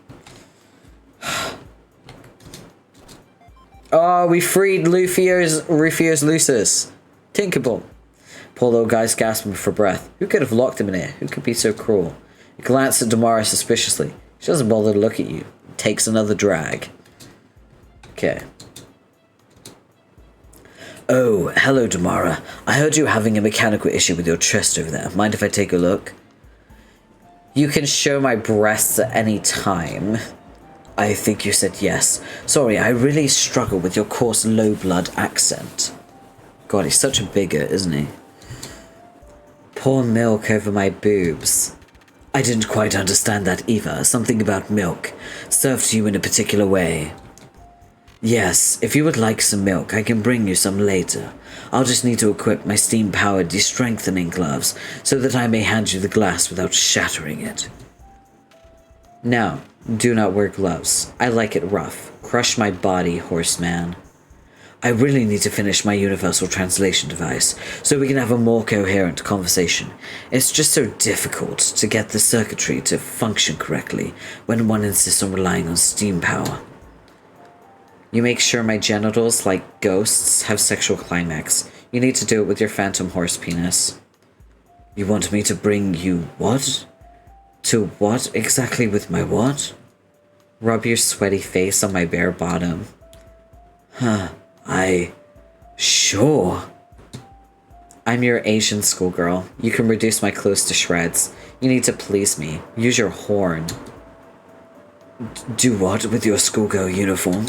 Oh, we freed Rufio's Lucis. Tinkerbell. Poor little guy's gasping for breath. Who could have locked him in here? Who could be so cruel? He glanced at Damara suspiciously. She doesn't bother to look at you. Takes another drag. Okay. Oh, hello, Damara. I heard you were having a mechanical issue with your chest over there. Mind if I take a look? You can show my breasts at any time. I think you said yes. Sorry, I really struggle with your coarse low-blood accent. God, he's such a bigot, isn't he? Pour milk over my boobs. I didn't quite understand that either. Something about milk. Served to you in a particular way. Yes, if you would like some milk, I can bring you some later. I'll just need to equip my steam-powered de-strengthening gloves so that I may hand you the glass without shattering it. No, do not wear gloves. I like it rough. Crush my body, horseman. I really need to finish my universal translation device so we can have a more coherent conversation. It's just so difficult to get the circuitry to function correctly when one insists on relying on steam power. You make sure my genitals, like ghosts, have sexual climax. You need to do it with your phantom horse penis. You want me to bring you what? To what exactly with my what? Rub your sweaty face on my bare bottom. Huh. Sure. I'm your Asian schoolgirl. You can reduce my clothes to shreds. You need to please me. Use your horn. Do what with your schoolgirl uniform?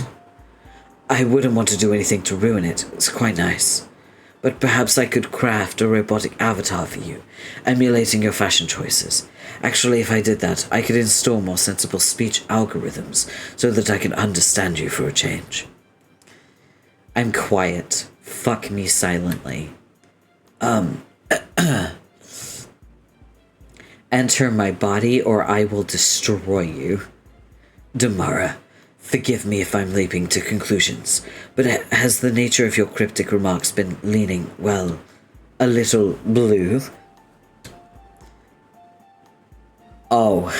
I wouldn't want to do anything to ruin it. It's quite nice. but perhaps I could craft a robotic avatar for you, emulating your fashion choices. Actually, if I did that, I could install more sensible speech algorithms so that I can understand you for a change. I'm quiet. Fuck me silently. Enter my body or I will destroy you. Damara, forgive me if I'm leaping to conclusions, but has the nature of your cryptic remarks been leaning, well, a little blue? Oh.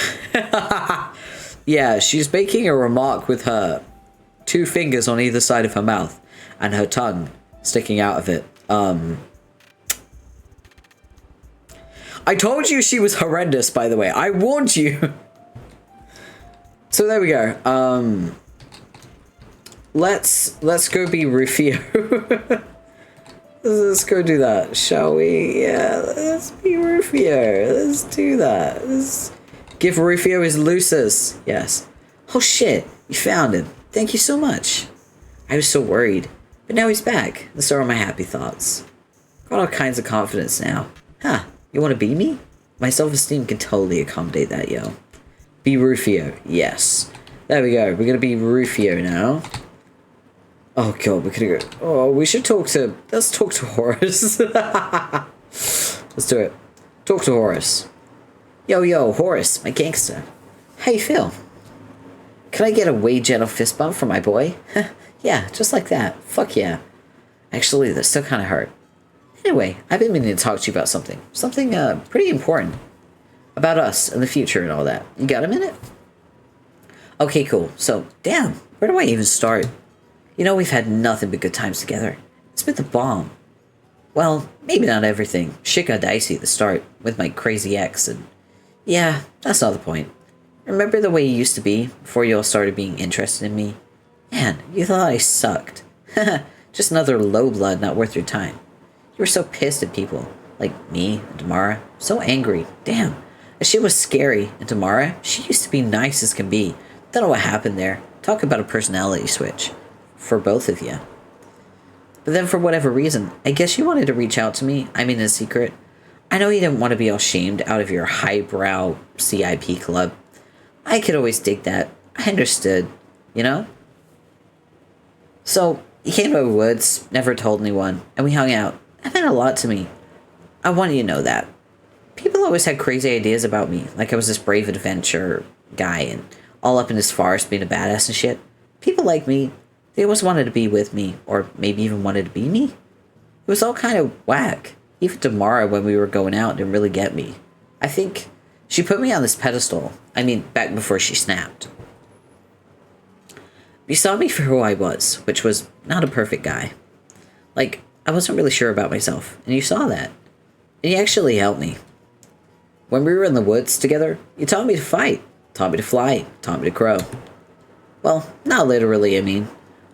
Yeah, she's making a remark with her 2 fingers on either side of her mouth and her tongue sticking out of it. I told you she was horrendous, by the way. I warned you. So there we go. Let's go be Rufio. Let's go do that, shall we? Yeah, let's be Rufio. Let's do that. Let's give Rufio his luces. Yes. Oh shit, you found him. Thank you so much. I was so worried, but now he's back. And so are my happy thoughts. Got all kinds of confidence now. Huh, you want to be me? My self-esteem can totally accommodate that, yo. Be Rufio, yes. There we go, we're gonna be Rufio now. Oh god, we're gonna go. Oh, we should talk to. Let's talk to Horus. Let's do it. Talk to Horus. Yo, Horus, my gangster. How you feel? Can I get a way gentle fist bump for my boy? Yeah, just like that. Fuck yeah. Actually, that still kind of hurt. Anyway, I've been meaning to talk to you about something. Something pretty important. About us and the future and all that. You got a minute? Okay, cool. So, damn, where do I even start? You know, we've had nothing but good times together. It's been the bomb. Well, maybe not everything. Shit got dicey at the start with my crazy ex and... Yeah, that's not the point. Remember the way you used to be before you all started being interested in me? Man, you thought I sucked. Just another low blood not worth your time. You were so pissed at people. Like me and Damara. So angry. Damn. That shit was scary. And Damara, she used to be nice as can be. Don't know what happened there. Talk about a personality switch. For both of you. But then for whatever reason, I guess you wanted to reach out to me. I mean in secret. I know you didn't want to be all shamed out of your highbrow CIP club. I could always dig that. I understood. You know? So, you came to the woods, never told anyone, and we hung out. That meant a lot to me. I want you to know that. People always had crazy ideas about me, like I was this brave adventure guy and all up in this forest being a badass and shit. People like me, they always wanted to be with me, or maybe even wanted to be me. It was all kind of whack. Even Damara, when we were going out, didn't really get me. I think she put me on this pedestal. I mean, back before she snapped. You saw me for who I was, which was not a perfect guy. Like, I wasn't really sure about myself, and you saw that. And you actually helped me. When we were in the woods together, you taught me to fight, taught me to fly, taught me to grow. Well, not literally, I mean.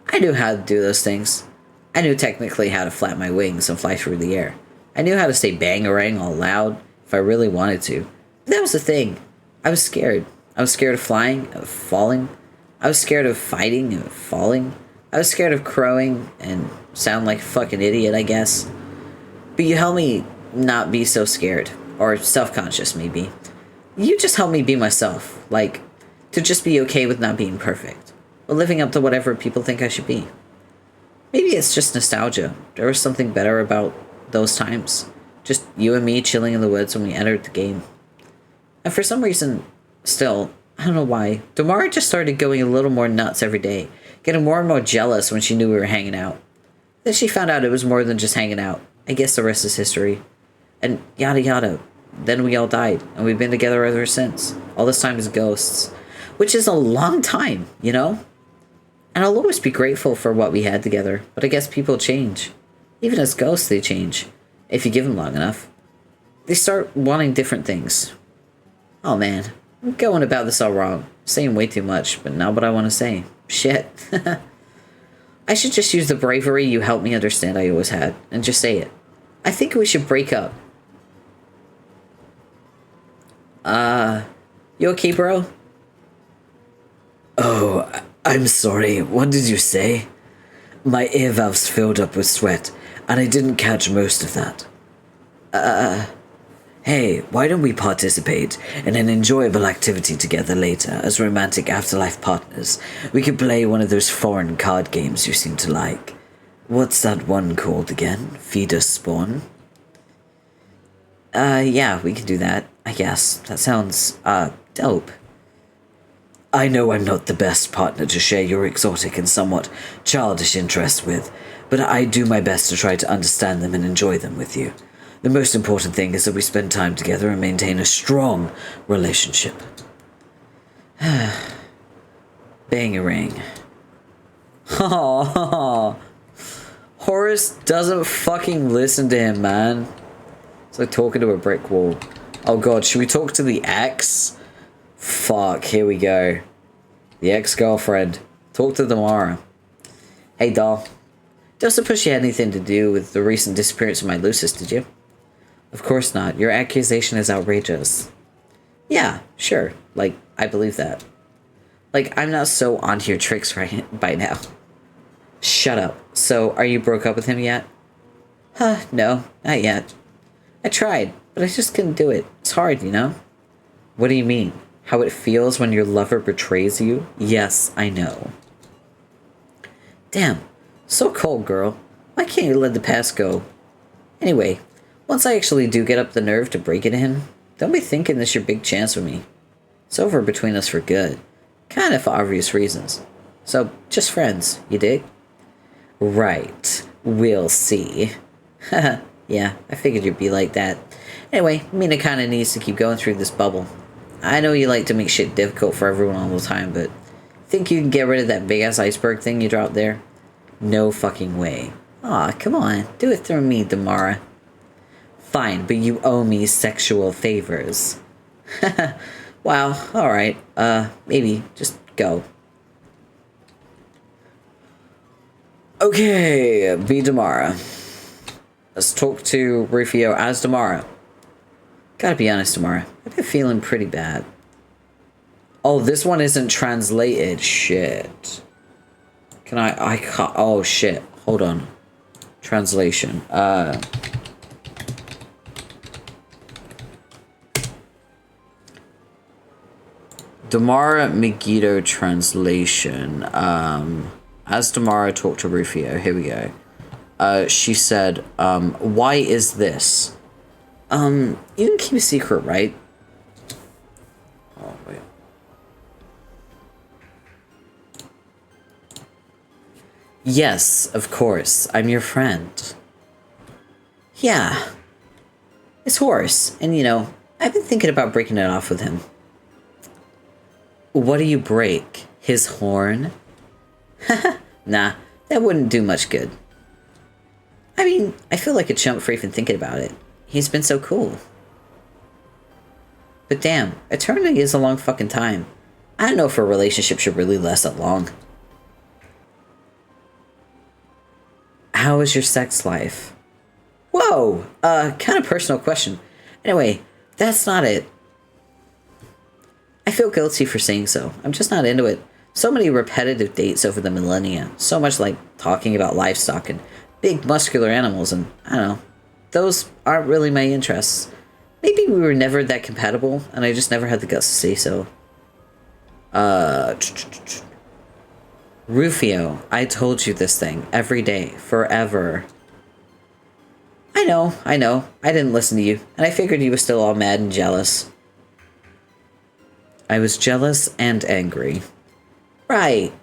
I knew how to do those things. I knew technically how to flap my wings and fly through the air. I knew how to say bangarang all loud if I really wanted to. But that was the thing. I was scared. I was scared of flying, of falling. I was scared of fighting and falling. I was scared of crowing and sound like a fucking idiot, I guess. But you helped me not be so scared. Or self-conscious, maybe. You just helped me be myself. Like, to just be okay with not being perfect. Or living up to whatever people think I should be. Maybe it's just nostalgia. There was something better about those times. Just you and me chilling in the woods when we entered the game. And for some reason, still, I don't know why, Damara just started going a little more nuts every day. Getting more and more jealous when she knew we were hanging out. Then she found out it was more than just hanging out. I guess the rest is history. And yada yada. Then we all died, and we've been together ever since. All this time as ghosts. Which is a long time, you know? And I'll always be grateful for what we had together, but I guess people change. Even as ghosts, they change. If you give them long enough. They start wanting different things. Oh man, I'm going about this all wrong. Saying way too much, but not what I want to say. Shit. I should just use the bravery you helped me understand I always had, and just say it. I think we should break up. You okay, bro? Oh, I'm sorry. What did you say? My ear valves filled up with sweat, and I didn't catch most of that. Hey, why don't we participate in an enjoyable activity together later as romantic afterlife partners? We could play one of those foreign card games you seem to like. What's that one called again? Feed us spawn? Yeah, we can do that, I guess. That sounds, dope. I know I'm not the best partner to share your exotic and somewhat childish interests with, but I do my best to try to understand them and enjoy them with you. The most important thing is that we spend time together and maintain a strong relationship. Bang-a-ring. Oh, Horace doesn't fucking listen to him, man. It's like talking to a brick wall. Oh god, should we talk to the ex? Fuck, here we go. The ex-girlfriend. Talk to Damara. Hey, doll. Don't suppose you had anything to do with the recent disappearance of my Lucis, did you? Of course not. Your accusation is outrageous. Yeah, sure. Like, I believe that. Like, I'm not so onto your tricks right by now. Shut up. So, are you broke up with him yet? Huh, no, not yet. I tried, but I just couldn't do it. It's hard, you know? What do you mean? How it feels when your lover betrays you? Yes, I know. Damn, so cold, girl. Why can't you let the past go? Anyway, once I actually do get up the nerve to break it to him, don't be thinking this your big chance with me. It's over between us for good. Kind of for obvious reasons. So, just friends, you dig? Right. We'll see. Haha, yeah, I figured you'd be like that. Anyway, Mina kinda needs to keep going through this bubble. I know you like to make shit difficult for everyone all the time, but think you can get rid of that big-ass iceberg thing you dropped there? No fucking way. Aw, come on. Do it through me, Damara. Fine, but you owe me sexual favors. Wow, alright. Maybe. Just go. Okay, be Damara. Let's talk to Rufio as Damara. Gotta be honest, Damara. I've been feeling pretty bad. Oh, this one isn't translated. Shit. Can I can't. Oh, shit. Hold on. Translation. Damara Megiddo translation. As Damara talked to Rufio, here we go. She said, why is this? You can keep a secret, right? Oh, wait. Yes, of course. I'm your friend. Yeah. It's Horace, and you know, I've been thinking about breaking it off with him. What do you break? His horn? Nah, that wouldn't do much good. I mean, I feel like a chump for even thinking about it. He's been so cool. But damn, eternity is a long fucking time. I don't know if a relationship should really last that long. How is your sex life? Whoa, kind of personal question. Anyway, that's not it. I feel guilty for saying so. I'm just not into it. So many repetitive dates over the millennia. So much like talking about livestock and big muscular animals, and I don't know. Those aren't really my interests. Maybe we were never that compatible, and I just never had the guts to say so. Rufio, I told you this thing every day, forever. I know. I didn't listen to you, and I figured you were still all mad and jealous. I was jealous and angry. Right.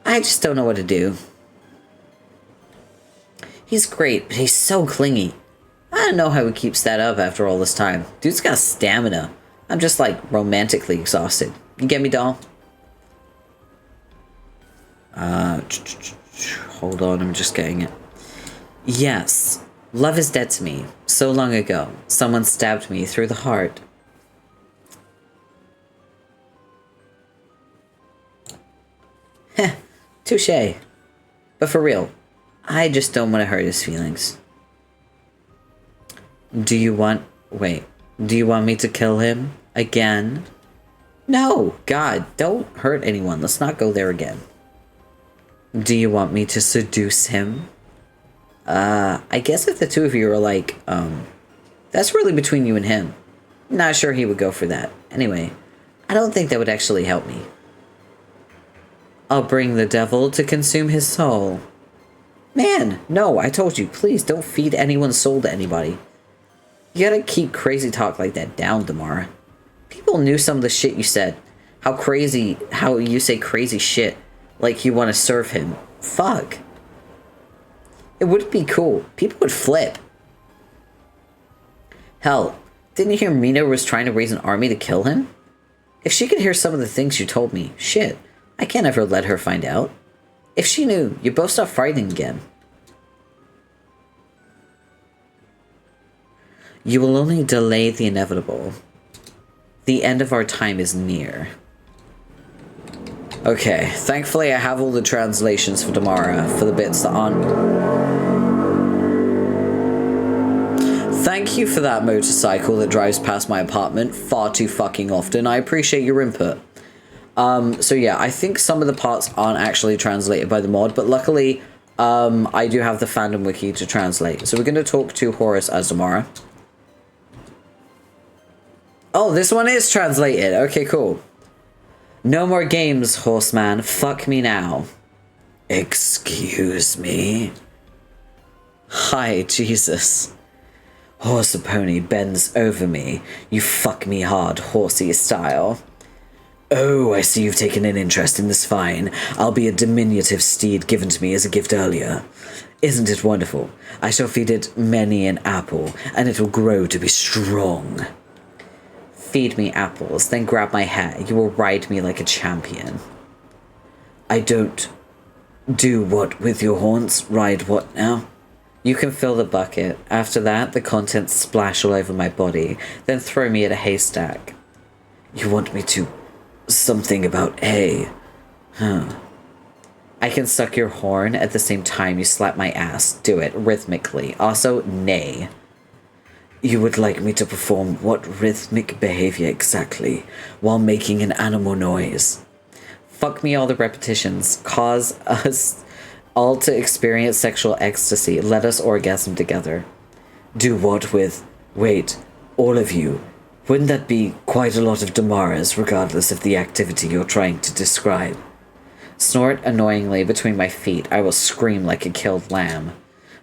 I just don't know what to do. He's great, but he's so clingy. I don't know how he keeps that up after all this time. Dude's got stamina. I'm just, like, romantically exhausted. You get me, doll? Hold on, I'm just getting it. Yes. Love is dead to me. So long ago, someone stabbed me through the heart. Heh, touche. But for real, I just don't want to hurt his feelings. Do you want me to kill him? Again? No, God, don't hurt anyone. Let's not go there again. Do you want me to seduce him? I guess if the two of you are like, that's really between you and him. Not sure he would go for that. Anyway, I don't think that would actually help me. I'll bring the devil to consume his soul. Man, no, I told you, please don't feed anyone's soul to anybody. You gotta keep crazy talk like that down, Damara. People knew some of the shit you said. How you say crazy shit like you want to serve him. Fuck. It wouldn't be cool. People would flip. Hell, didn't you hear Mina was trying to raise an army to kill him? If she could hear some of the things you told me, shit, I can't ever let her find out. If she knew, you'd both stop fighting again. You will only delay the inevitable. The end of our time is near. Okay, thankfully I have all the translations for Damara, for the bits that aren't... Thank you for that motorcycle that drives past my apartment far too fucking often. I appreciate your input. So yeah, I think some of the parts aren't actually translated by the mod, but luckily, I do have the fandom wiki to translate. So we're going to talk to Horus as Damara. Oh, this one is translated. Okay, cool. No more games, horseman. Fuck me now. Excuse me. Hi, Jesus. Horse pony bends over me. You fuck me hard, horsey style. Oh, I see you've taken an interest in this fine. I'll be a diminutive steed given to me as a gift earlier. Isn't it wonderful? I shall feed it many an apple, and it will grow to be strong. Feed me apples, then grab my hat. You will ride me like a champion. I don't do what with your horns? Ride what now? You can fill the bucket. After that, the contents splash all over my body, then throw me at a haystack. You want me to... something about hay? Huh. I can suck your horn at the same time you slap my ass. Do it, rhythmically. Also, nay. You would like me to perform what rhythmic behavior exactly, while making an animal noise? Fuck me all the repetitions. Cause us all to experience sexual ecstasy. Let us orgasm together. Do what with... Wait, all of you. Wouldn't that be quite a lot of Damaras, regardless of the activity you're trying to describe? Snort annoyingly between my feet. I will scream like a killed lamb.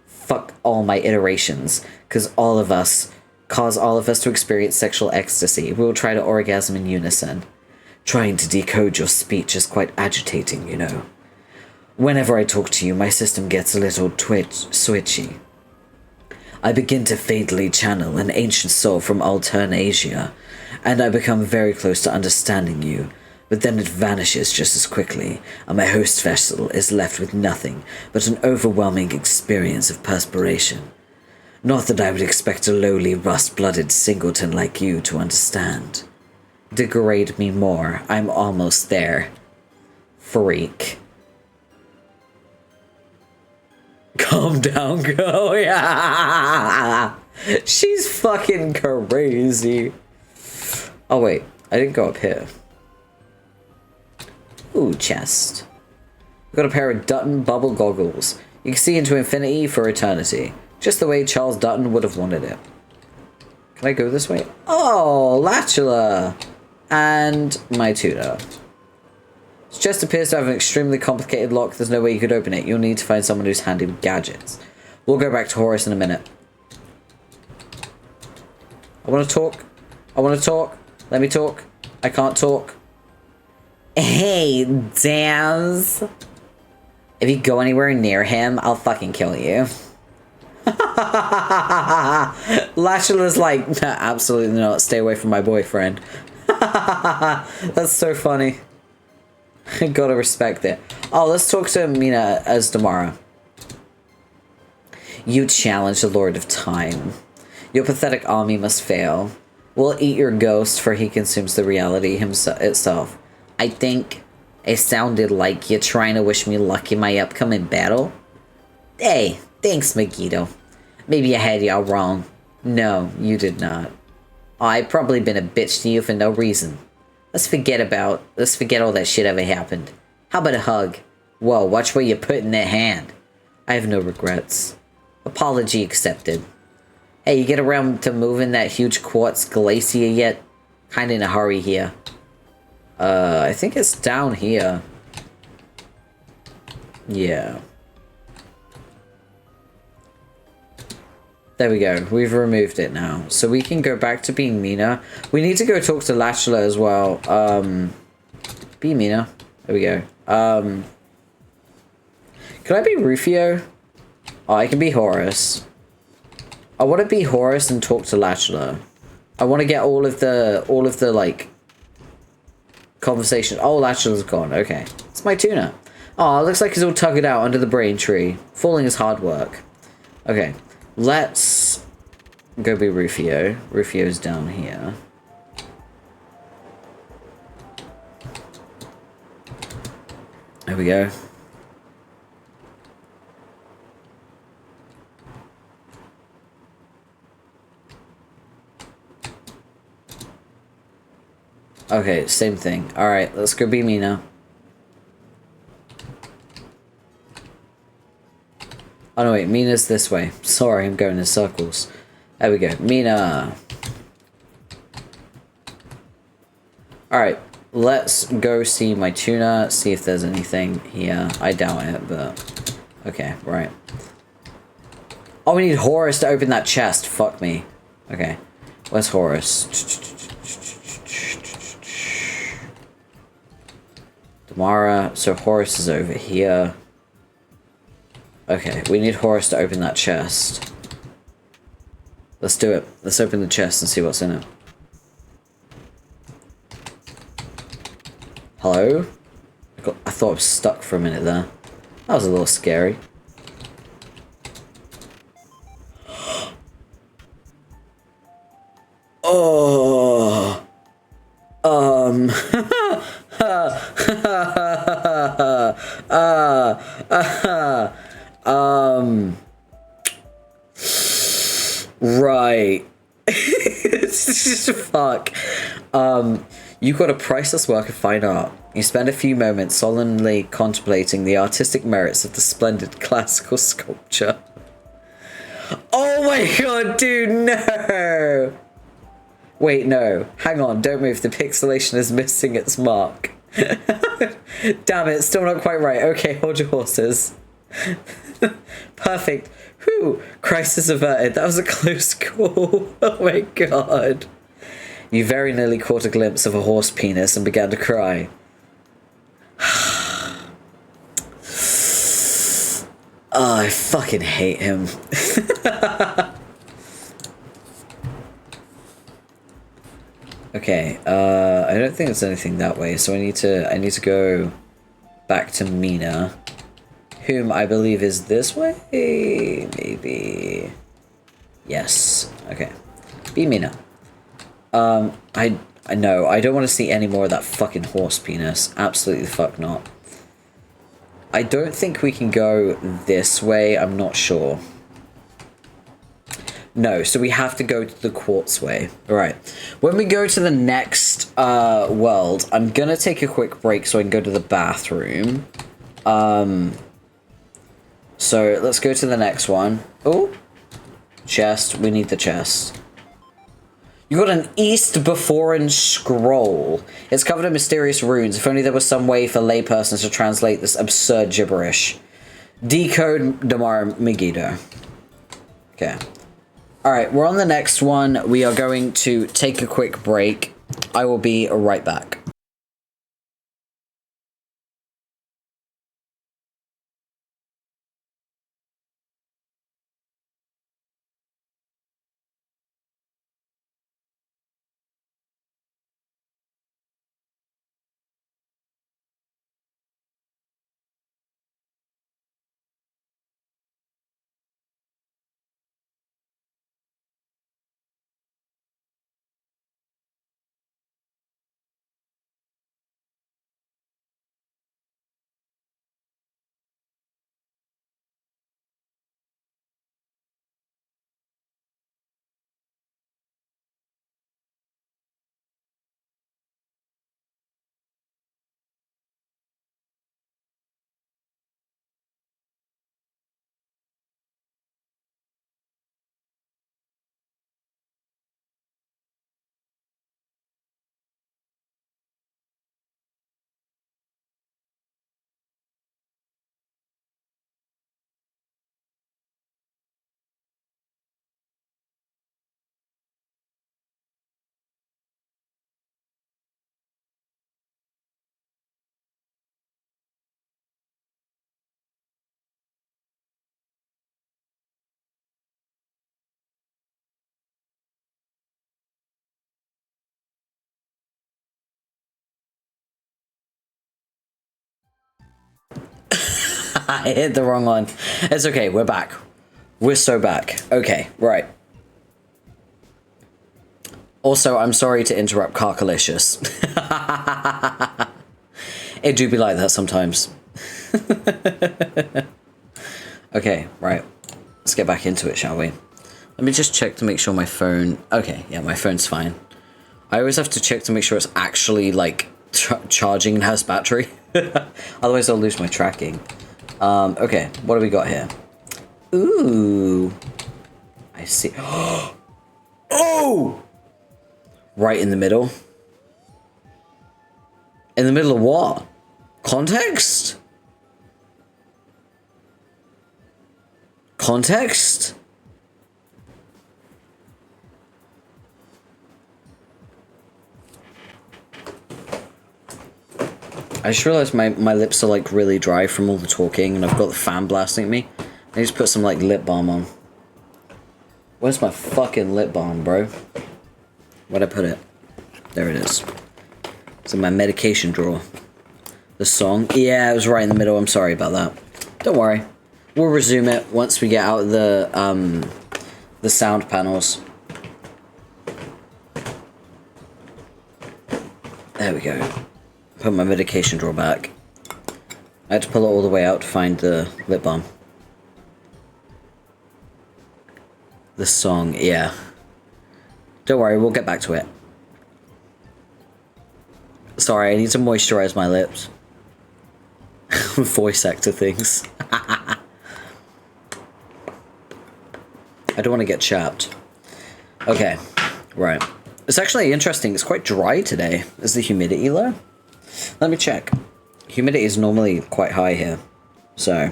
Fuck all my iterations, cause all of us to experience sexual ecstasy. We will try to orgasm in unison. Trying to decode your speech is quite agitating, you know. Whenever I talk to you, my system gets a little switchy. I begin to faintly channel an ancient soul from Alternasia, and I become very close to understanding you, but then it vanishes just as quickly, and my host vessel is left with nothing but an overwhelming experience of perspiration. Not that I would expect a lowly, rust-blooded singleton like you to understand. Degrade me more. I'm almost there. Freak. Calm down, girl. Yeah. She's fucking crazy. Oh, wait. I didn't go up here. Ooh, chest. We've got a pair of Dutton bubble goggles. You can see into infinity for eternity. Just the way Charles Dutton would have wanted it. Can I go this way? Oh, Latula! And my tutor. This chest appears to have an extremely complicated lock. There's no way you could open it. You'll need to find someone who's handy with gadgets. We'll go back to Horus in a minute. I want to talk. I want to talk. Let me talk. I can't talk. Hey, Daz. If you go anywhere near him, I'll fucking kill you. Latula's like, nah, absolutely not. Stay away from my boyfriend. That's so funny. Gotta respect it. Oh, let's talk to Mina as Damara. You challenge the Lord of Time. Your pathetic army must fail. We'll eat your ghost, for he consumes the reality itself. I think it sounded like you're trying to wish me luck in my upcoming battle. Hey, thanks, Megiddo. Maybe I had y'all wrong. No, you did not. I've probably been a bitch to you for no reason. Let's forget all that shit ever happened. How about a hug? Whoa, watch where you're putting that hand. I have no regrets. Apology accepted. Hey, you get around to moving that huge quartz glacier yet? Kinda in a hurry here. I think it's down here. Yeah. There we go. We've removed it now. So we can go back to being Mina. We need to go talk to Lachla as well. Be Mina. There we go. Could I be Rufio? Oh, I can be Horus. I want to be Horus and talk to Lachla. I want to get all of the like conversation. Oh, Lachla's gone. Okay. It's my tuna. Oh, it looks like he's all tugged out under the brain tree. Falling is hard work. Okay. Let's go be Rufio. Rufio's down here. There we go. Okay, same thing. Alright, let's go be Mina. Oh no, wait, Mina's this way. Sorry, I'm going in circles. There we go. Mina. Alright, let's go see my tuna, see if there's anything here. I doubt it, but... Okay, right. Oh, we need Horus to open that chest. Fuck me. Okay. Where's Horus? Damara. So Horus is over here. Okay, we need Horus to open that chest. Let's do it. Let's open the chest and see what's in it. Hello? I thought I was stuck for a minute there. That was a little scary. Oh. Right. It's just fuck. You got a priceless work of fine art. You spend a few moments solemnly contemplating the artistic merits of the splendid classical sculpture. Oh my god, dude, no! Wait, no. Hang on, don't move. The pixelation is missing its mark. Damn it, still not quite right. Okay, hold your horses. Perfect. Whew, crisis averted. That was a close call. Oh my god. You very nearly caught a glimpse of a horse penis and began to cry. Oh, I fucking hate him. Okay, I don't think there's anything that way, so I need to go back to Mina, whom I believe is this way, maybe. Yes. Okay. Be Mina. I know, I don't want to see any more of that fucking horse penis. Absolutely the fuck not. I don't think we can go this way, I'm not sure. No, so we have to go to the quartz way. Alright. When we go to the next world, I'm gonna take a quick break so I can go to the bathroom. So let's go to the next one. Oh, chest. We need the chest. You got an East Beforean scroll. It's covered in mysterious runes. If only there was some way for laypersons to translate this absurd gibberish. Decode Damar Megiddo. Okay. Alright, we're on the next one. We are going to take a quick break. I will be right back. I hit the wrong one. It's okay, we're back. We're so back. Okay, right. Also, I'm sorry to interrupt Carcalicious. It do be like that sometimes. Okay, right. Let's get back into it, shall we? Let me just check to make sure my phone... Okay, yeah, my phone's fine. I always have to check to make sure it's actually, like, charging and has battery. Otherwise, I'll lose my tracking. Okay, what do we got here? Ooh. I see. Oh! Right in the middle. In the middle of what? Context? Context? I just realized my lips are like really dry from all the talking and I've got the fan blasting at me. I just put some like lip balm on. Where's my fucking lip balm, bro? Where'd I put it? There it is. It's in my medication drawer. The song? Yeah, it was right in the middle. I'm sorry about that. Don't worry. We'll resume it once we get out of the sound panels. There we go. Put my medication drawer back. I had to pull it all the way out to find the lip balm. The song, yeah. Don't worry, we'll get back to it. Sorry, I need to moisturize my lips. Voice actor things. I don't want to get chapped. Okay, right. It's actually interesting. It's quite dry today. Is the humidity low? Let me check. Humidity is normally quite high here. So, let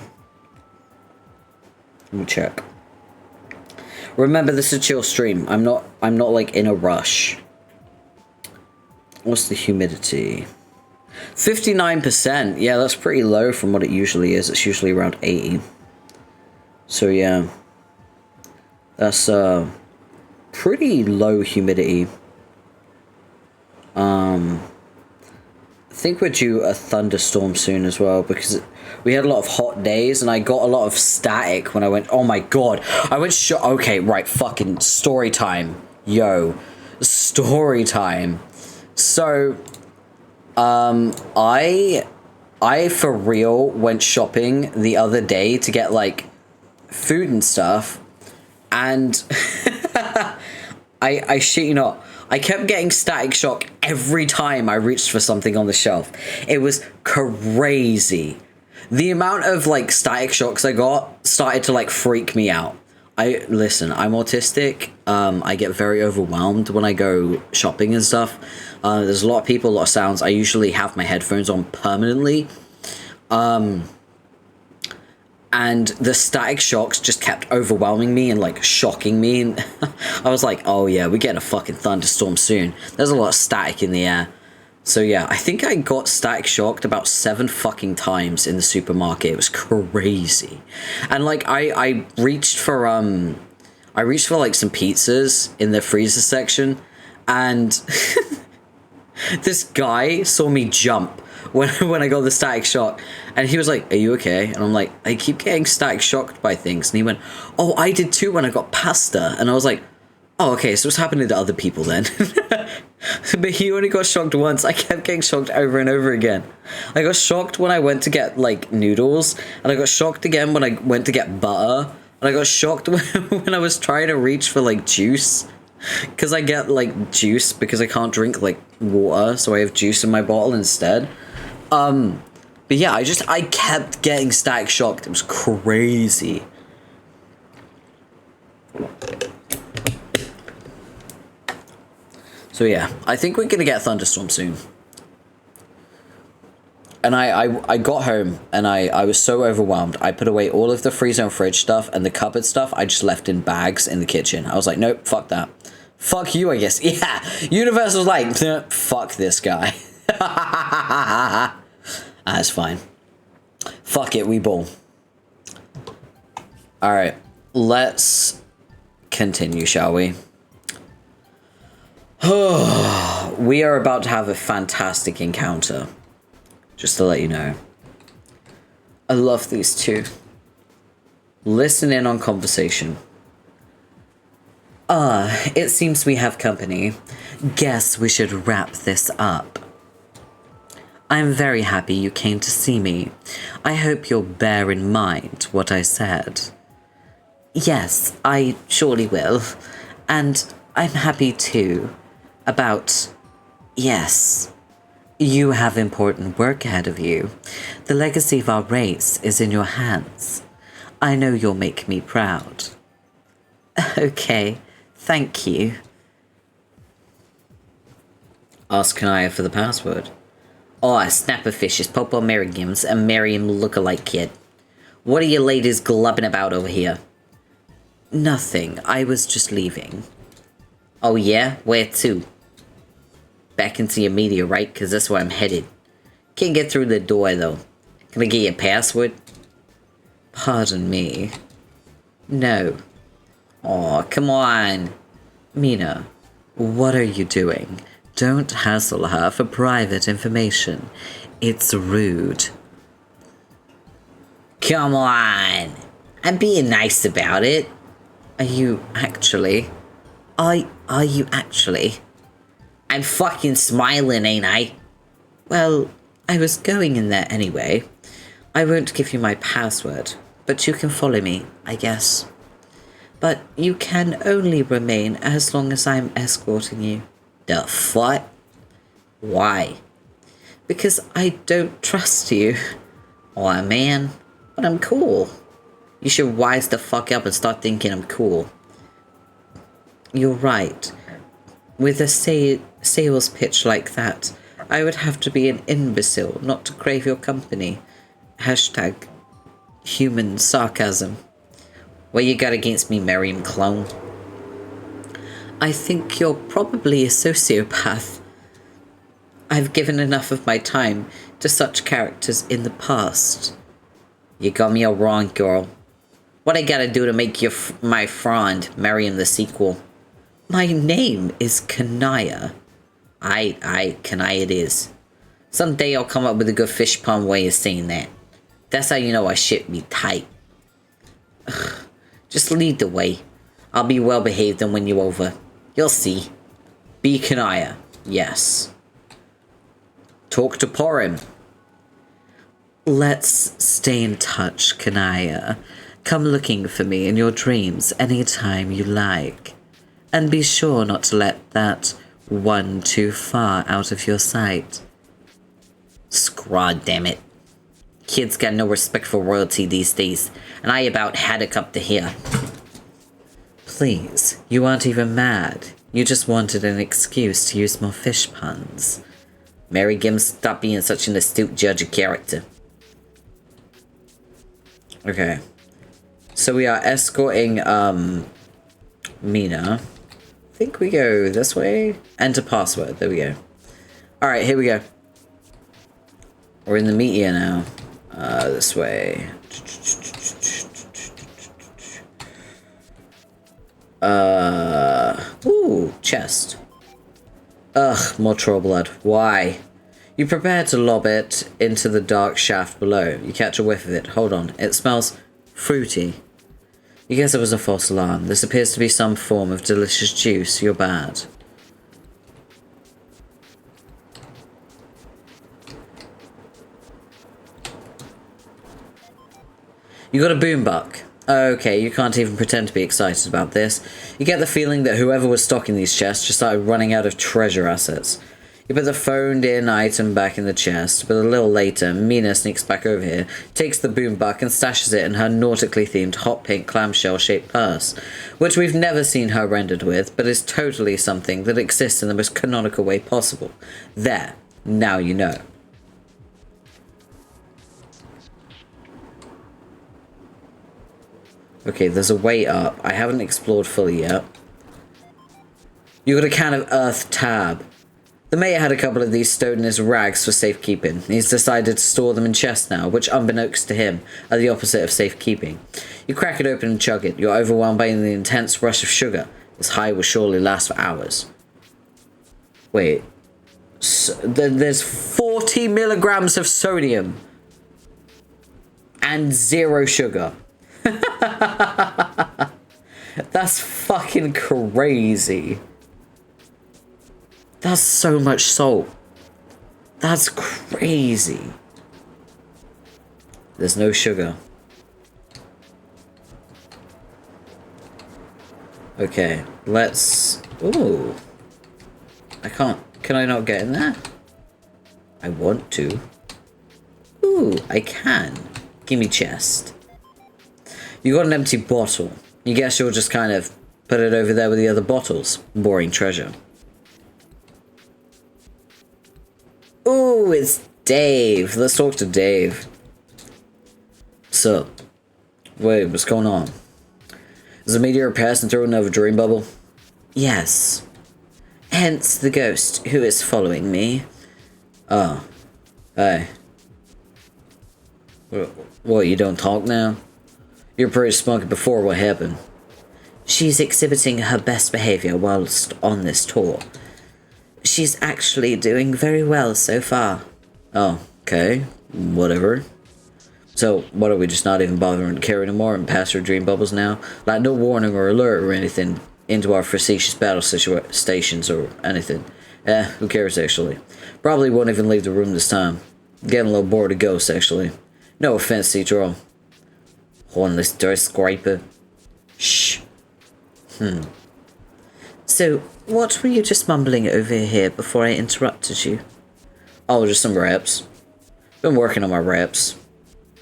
me check. Remember, this is a chill stream. I'm not like in a rush. What's the humidity? 59%. Yeah, that's pretty low from what it usually is. It's usually around 80. So yeah. That's pretty low humidity. I think we're due a thunderstorm soon as well because we had a lot of hot days and I got a lot of static when I went. Oh my god, I went. Okay, right, fucking story time, yo, story time. So, I for real went shopping the other day to get like food and stuff, and I shit you not. I kept getting static shock every time I reached for something on the shelf. It was crazy. The amount of like static shocks I got started to like freak me out. Listen, I'm autistic. I get very overwhelmed when I go shopping and stuff. There's a lot of people, a lot of sounds. I usually have my headphones on permanently. And the static shocks just kept overwhelming me and like shocking me. And I was like, oh yeah, we're getting a fucking thunderstorm soon. There's a lot of static in the air. So yeah, I think I got static shocked about 7 fucking times in the supermarket. It was crazy. And like I reached for like some pizzas in the freezer section, and this guy saw me jump when I got the static shock, and he was like, are you okay? And I'm like, I keep getting static shocked by things. And he went, oh, I did too when I got pasta. And I was like, oh, okay, so it's happening to other people then. But he only got shocked once. I kept getting shocked over and over again. I got shocked when I went to get like noodles, and I got shocked again when I went to get butter, and I got shocked when I was trying to reach for like juice. Because I get like juice because I can't drink like water, so I have juice in my bottle instead. But yeah, I kept getting static shocked. It was crazy. So yeah, I think we're gonna get a thunderstorm soon. And I got home and I was so overwhelmed. I put away all of the freezer and fridge stuff, and the cupboard stuff I just left in bags in the kitchen. I was like, nope, fuck that. Fuck you, I guess. Yeah, Universe was like, fuck this guy. That's fine. Fuck it, we ball. Alright, let's continue, shall we? We are about to have a fantastic encounter. Just to let you know. I love these two. Listen in on conversation. It seems we have company. Guess we should wrap this up. I'm very happy you came to see me. I hope you'll bear in mind what I said. Yes, I surely will. And I'm happy too. Yes. You have important work ahead of you. The legacy of our race is in your hands. I know you'll make me proud. Okay, thank you. Ask Kanaya for the password. Oh, Snapperfish's Popo Merrigam's a Merriam lookalike kid. What are you ladies glubbing about over here? Nothing, I was just leaving. Oh yeah? Where to? Back into your media, right? Because that's where I'm headed. Can't get through the door, though. Can I get your password? Pardon me. No. Aw, come on. Mina, what are you doing? Don't hassle her for private information. It's rude. Come on. I'm being nice about it. Are you actually? Are you actually? I'm fucking smiling, ain't I? Well, I was going in there anyway. I won't give you my password, but you can follow me, I guess. But you can only remain as long as I'm escorting you. The fuck? Why? Because I don't trust you. Aw, man. But I'm cool. You should wise the fuck up and start thinking I'm cool. You're right. With a sales pitch like that, I would have to be an imbecile not to crave your company. Hashtag human sarcasm. What you got against me, Merriam clone? I think you're probably a sociopath. I've given enough of my time to such characters in the past. You got me all wrong, girl. What I gotta do to make you my friend, Merriam the sequel? My name is Kanaya. Kanaya it is. Someday I'll come up with a good fish pun way of saying that. That's how you know I shit me tight. Just lead the way. I'll be well behaved and win you over. You'll see. Be Kanaya. Yes. Talk to Porim. Let's stay in touch, Kanaya. Come looking for me in your dreams anytime you like. And be sure not to let that one too far out of your sight. Scraw, damn it. Kids got no respect for royalty these days, and I about had a cup to here. Please, you aren't even mad. You just wanted an excuse to use more fish puns. Mary Gims, stop being such an astute judge of character. Okay. So we are escorting, Mina. I think we go this way. Enter password. There we go. Alright, here we go. We're in the meteor now. This way. Ooh, chest. Ugh, more troll blood. Why? You prepare to lob it into the dark shaft below. You catch a whiff of it. Hold on. It smells fruity. You guess it was a false alarm. This appears to be some form of delicious juice. You're bad. You got a boombuck. Okay, you can't even pretend to be excited about this. You get the feeling that whoever was stocking these chests just started running out of treasure assets. You put the phoned-in item back in the chest, but a little later, Mina sneaks back over here, takes the boombuck and stashes it in her nautically themed hot pink clamshell-shaped purse, which we've never seen her rendered with, but is totally something that exists in the most canonical way possible. There. Now you know. Okay, there's a way up. I haven't explored fully yet. You got a can of Earth Tab. The mayor had a couple of these stowed in his rags for safekeeping. He's decided to store them in chests now, which, unbeknownst to him, are the opposite of safekeeping. You crack it open and chug it. You're overwhelmed by the intense rush of sugar. This high will surely last for hours. Wait. So, there's 40 milligrams of sodium. and 0 sugar. That's fucking crazy. That's so much salt. That's crazy. There's no sugar. Okay, let's... Ooh. I can't... Can I not get in there? I want to. Ooh, I can. Give me chest. You got an empty bottle. You guess you'll just kind of put it over there with the other bottles. Boring treasure. Ooh, it's Dave. Let's talk to Dave. So, wait, what's going on? Is a meteor passing through another dream bubble? Yes. Hence the ghost who is following me. Oh. Hey. What, you don't talk now? You're pretty spunky before. What happened? She's exhibiting her best behavior whilst on this tour. She's actually doing very well so far. Oh, okay. Whatever. So, what, are we just not even bothering to carry anymore and pass our dream bubbles now? Like, no warning or alert or anything into our facetious battle stations or anything. Who cares, actually? Probably won't even leave the room this time. Getting a little bored of ghosts, actually. No offense, Citro. Hornless dirt scraper. Shh. So, what were you just mumbling over here before I interrupted you? Oh, just some raps. Been working on my raps.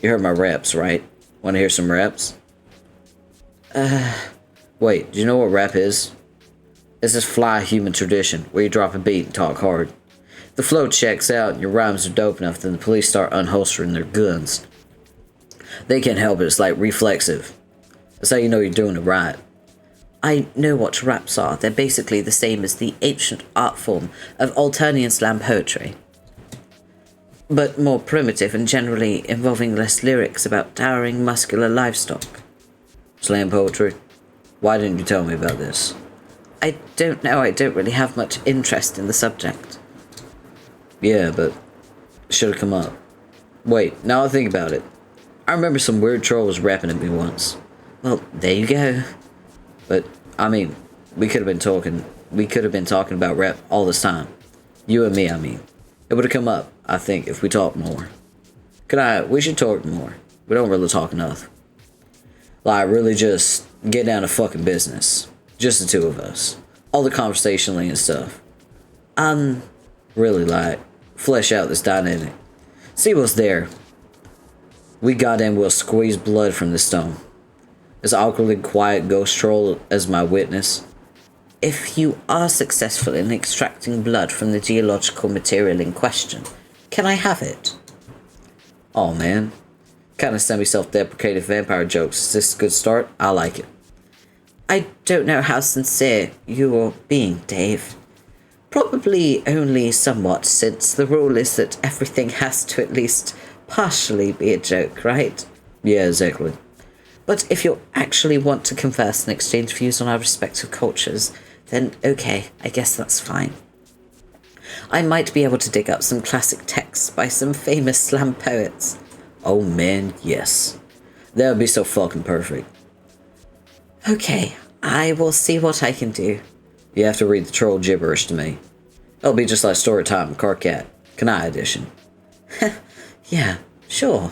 You heard my raps, right? Want to hear some raps? Wait, do you know what rap is? It's this fly human tradition, where you drop a beat and talk hard. If the flow checks out and your rhymes are dope enough, then the police start unholstering their guns. They can't help it, it's like reflexive. That's how you know you're doing it right. I know what raps are. They're basically the same as the ancient art form of Alternian slam poetry, but more primitive and generally involving less lyrics about towering muscular livestock. Slam poetry? Why didn't you tell me about this? I don't know. I don't really have much interest in the subject. Yeah, but it should have come up. Wait, now I think about it. I remember some weird troll was rapping at me once. Well, there you go. But, I mean, we could have been talking about rap all this time. You and me, I mean. It would have come up, I think, if we talked more. We should talk more. We don't really talk enough. Like, really just get down to fucking business. Just the two of us. All the conversationally and stuff. Really, like, flesh out this dynamic. See what's there. We goddamn will squeeze blood from the stone. As awkwardly quiet ghost troll as my witness. If you are successful in extracting blood from the geological material in question, can I have it? Oh man. Kind of semi-self-deprecative vampire jokes. Is this a good start? I like it. I don't know how sincere you're being, Dave. Probably only somewhat, since the rule is that everything has to at least partially be a joke, right? Yeah, exactly. But if you actually want to converse and exchange views on our respective cultures, then okay, I guess that's fine. I might be able to dig up some classic texts by some famous slam poets. Oh man, yes. That would be so fucking perfect. Okay, I will see what I can do. You have to read the troll gibberish to me. It'll be just like story time, Carcat, Kanai edition. Yeah, sure.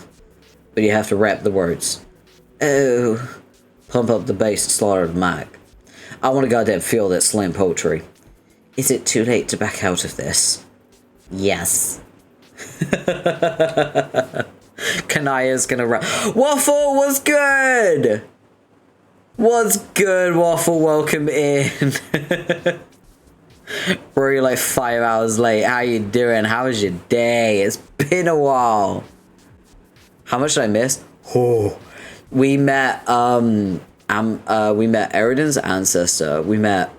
But you have to rap the words. Oh. Pump up the bass and slaughter the mic. I want to goddamn feel that slam poetry. Is it too late to back out of this? Yes. Kanaya's gonna rap. Waffle, what's good? What's good, Waffle? Welcome in. Bro, you're like 5 hours late. How you doing? How was your day? It's been a while. How much did I miss? Oh. We met Eridan's ancestor. We met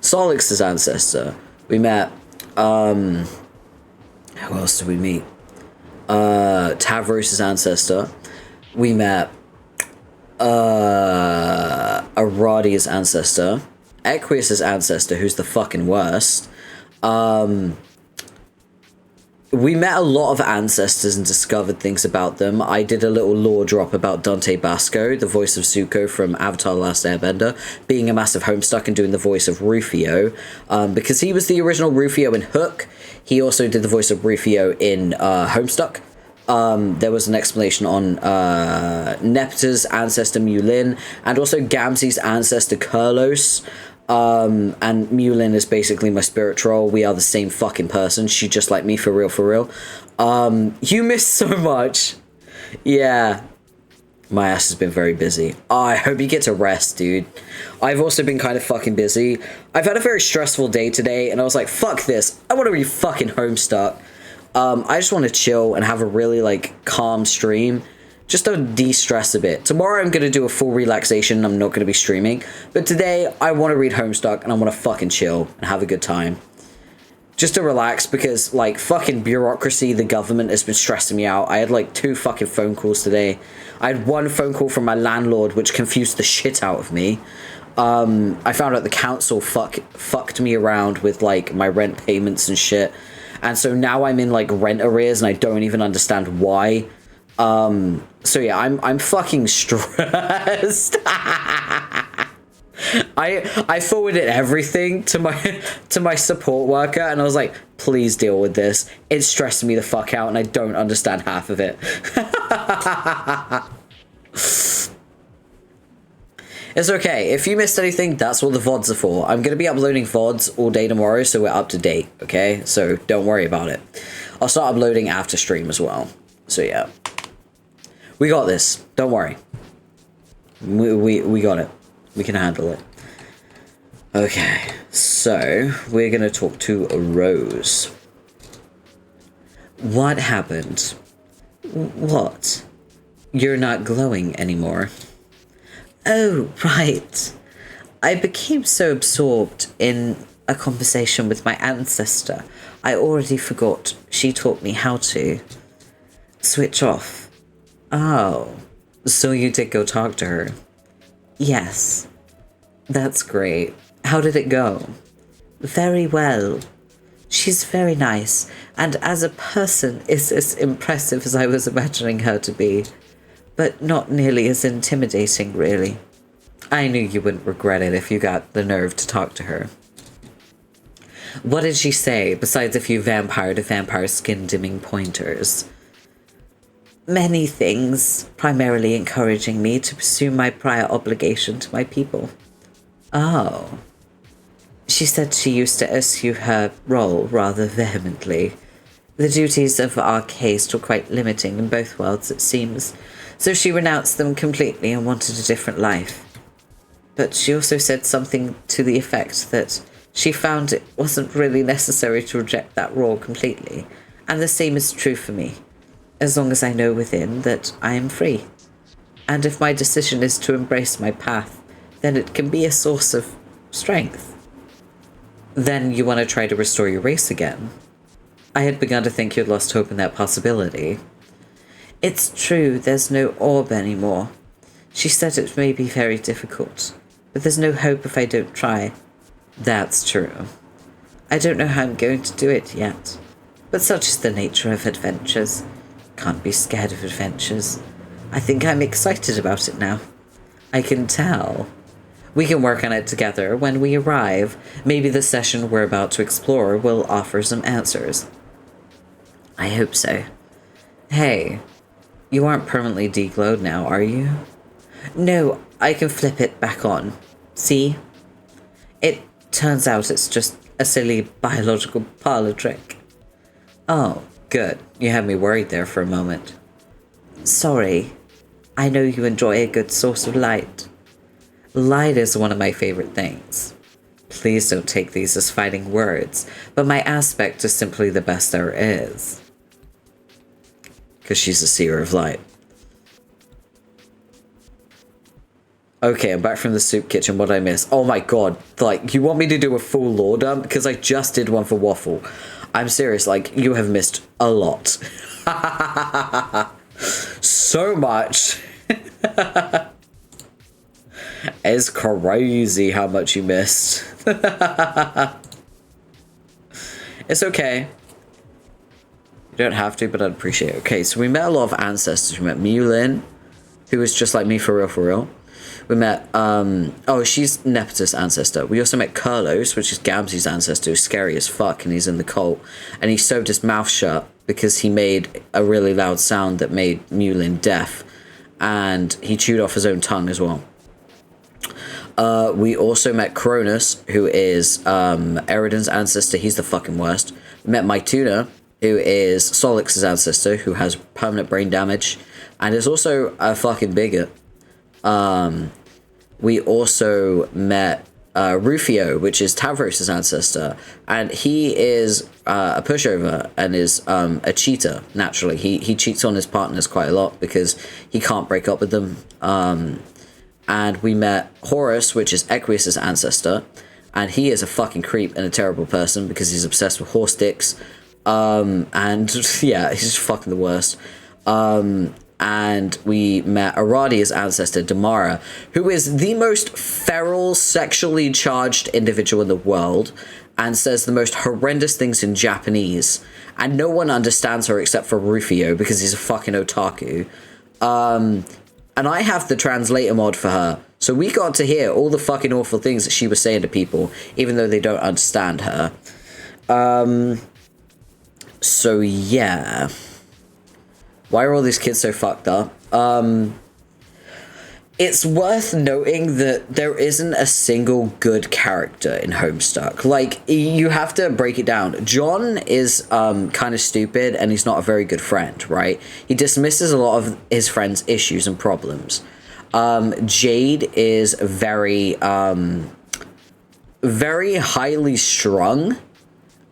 Solix's ancestor. We met who else did we meet? Tavros's ancestor. We met Aradia's ancestor. Equius's ancestor, who's the fucking worst. we met a lot of ancestors and discovered things about them. I did a little lore drop about Dante Basco, the voice of Zuko from Avatar: The Last Airbender, being a massive Homestuck and doing the voice of Rufio, because he was the original Rufio in Hook. He also did the voice of Rufio in Homestuck. There was an explanation on Nepta's ancestor Mulin, and also Gamzee's ancestor Kurlos. And Mulin is basically my spirit troll. We are the same fucking person. She just like me, for real, for real. You missed so much. Yeah. My ass has been very busy. Oh, I hope you get to rest, dude. I've also been kind of fucking busy. I've had a very stressful day today, and I was like, fuck this. I want to be fucking Homestuck. I just want to chill and have a really, like, calm stream. Just to de-stress a bit. Tomorrow I'm going to do a full relaxation. I'm not going to be streaming. But today I want to read Homestuck and I want to fucking chill and have a good time. Just to relax because, like, fucking bureaucracy, the government has been stressing me out. I had, like, 2 fucking phone calls today. I had 1 phone call from my landlord, which confused the shit out of me. I found out the council fucked me around with, like, my rent payments and shit. And so now I'm in, like, rent arrears and I don't even understand why. So yeah, I'm fucking stressed. I forwarded everything to my support worker and I was like, please deal with this. It's stressing me the fuck out and I don't understand half of it. It's okay. If you missed anything, that's what the VODs are for. I'm going to be uploading VODs all day tomorrow, so we're up to date, okay? So don't worry about it. I'll start uploading after stream as well. So yeah. We got this. Don't worry. We got it. We can handle it. Okay. So, we're going to talk to Rose. What happened? What? You're not glowing anymore. Oh, right. I became so absorbed in a conversation with my ancestor, I already forgot she taught me how to switch off. Oh, so you did go talk to her? Yes. That's great. How did it go? Very well. She's very nice, and as a person is as impressive as I was imagining her to be, but not nearly as intimidating, really. I knew you wouldn't regret it if you got the nerve to talk to her. What did she say, besides a few vampire to vampire skin-dimming pointers? Many things, primarily encouraging me to pursue my prior obligation to my people. Oh. She said she used to assume her role rather vehemently. The duties of our caste were quite limiting in both worlds, it seems, so she renounced them completely and wanted a different life. But she also said something to the effect that she found it wasn't really necessary to reject that role completely, and the same is true for me, as long as I know within that I am free. And if my decision is to embrace my path, then it can be a source of strength. Then you want to try to restore your race again? I had begun to think you'd lost hope in that possibility. It's true, there's no orb anymore. She said it may be very difficult, but there's no hope if I don't try. That's true. I don't know how I'm going to do it yet, but such is the nature of adventures. Can't be scared of adventures. I think I'm excited about it now. I can tell. We can work on it together when we arrive. Maybe the session we're about to explore will offer some answers. I hope so. Hey, you aren't permanently deglowed now, are you? No, I can flip it back on. See? It turns out it's just a silly biological parlor trick. Oh, good. You had me worried there for a moment. Sorry. I know you enjoy a good source of light. Light is one of my favorite things. Please don't take these as fighting words, but my aspect is simply the best there is. Because she's a seer of light. Okay, I'm back from the soup kitchen. What did I miss? Oh my god. Like, you want me to do a full lore dump? Because I just did one for Waffle. I'm serious, like, you have missed a lot. So much. It's crazy how much you missed. It's okay. You don't have to, but I'd appreciate it. Okay, so we met a lot of ancestors. We met Mulin, who was just like me for real, for real. We met, oh, she's Nepotus' ancestor. We also met Kurlos, which is Gamzee's ancestor, who's scary as fuck, and he's in the cult. And he sewed his mouth shut because he made a really loud sound that made Mulin deaf. And he chewed off his own tongue as well. We also met Cronus, who is Eridan's ancestor. He's the fucking worst. We met Mytuna, who is Solix's ancestor, who has permanent brain damage, and is also a fucking bigot. We also met Rufio, which is Tavros' ancestor, and he is a pushover and is a cheater, naturally. He cheats on his partners quite a lot because he can't break up with them. And we met Horus, which is Equius' ancestor, and he is a fucking creep and a terrible person because he's obsessed with horse dicks. And yeah, he's just fucking the worst. And we met Aradia's ancestor, Damara, who is the most feral, sexually charged individual in the world, and says the most horrendous things in Japanese. And no one understands her except for Rufio, because he's a fucking otaku. And I have the translator mod for her, so we got to hear all the fucking awful things that she was saying to people, even though they don't understand her. So yeah. Why are all these kids so fucked up? It's worth noting that there isn't a single good character in Homestuck. Like, you have to break it down. John is kind of stupid, and he's not a very good friend, right? He dismisses a lot of his friends' issues and problems. Jade is very highly strung,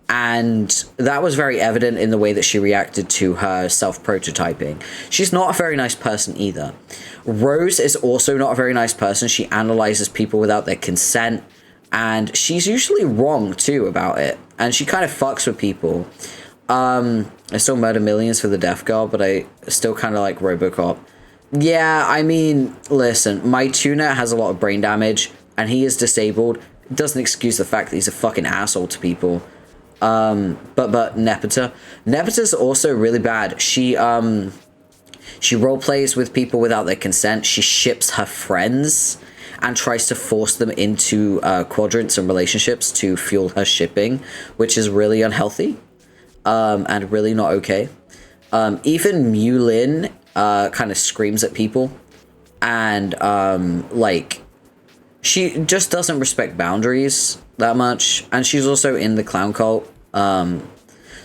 and that was very evident in the way that she reacted to her self-prototyping. She's not a very nice person either. Rose is also not a very nice person. She analyzes people without their consent, and she's usually wrong too about it, and she kind of fucks with people. I still murder millions for the Death Guard, but I still kind of like Robocop. Yeah, I mean, listen, my tuna has a lot of brain damage, and he is disabled. It doesn't excuse the fact that he's a fucking asshole to people. But Nepeta's also really bad. She role plays with people without their consent. She ships her friends and tries to force them into quadrants and relationships to fuel her shipping, which is really unhealthy and really not okay. Even Mulin kind of screams at people, and like, she just doesn't respect boundaries that much, and she's also in the clown cult.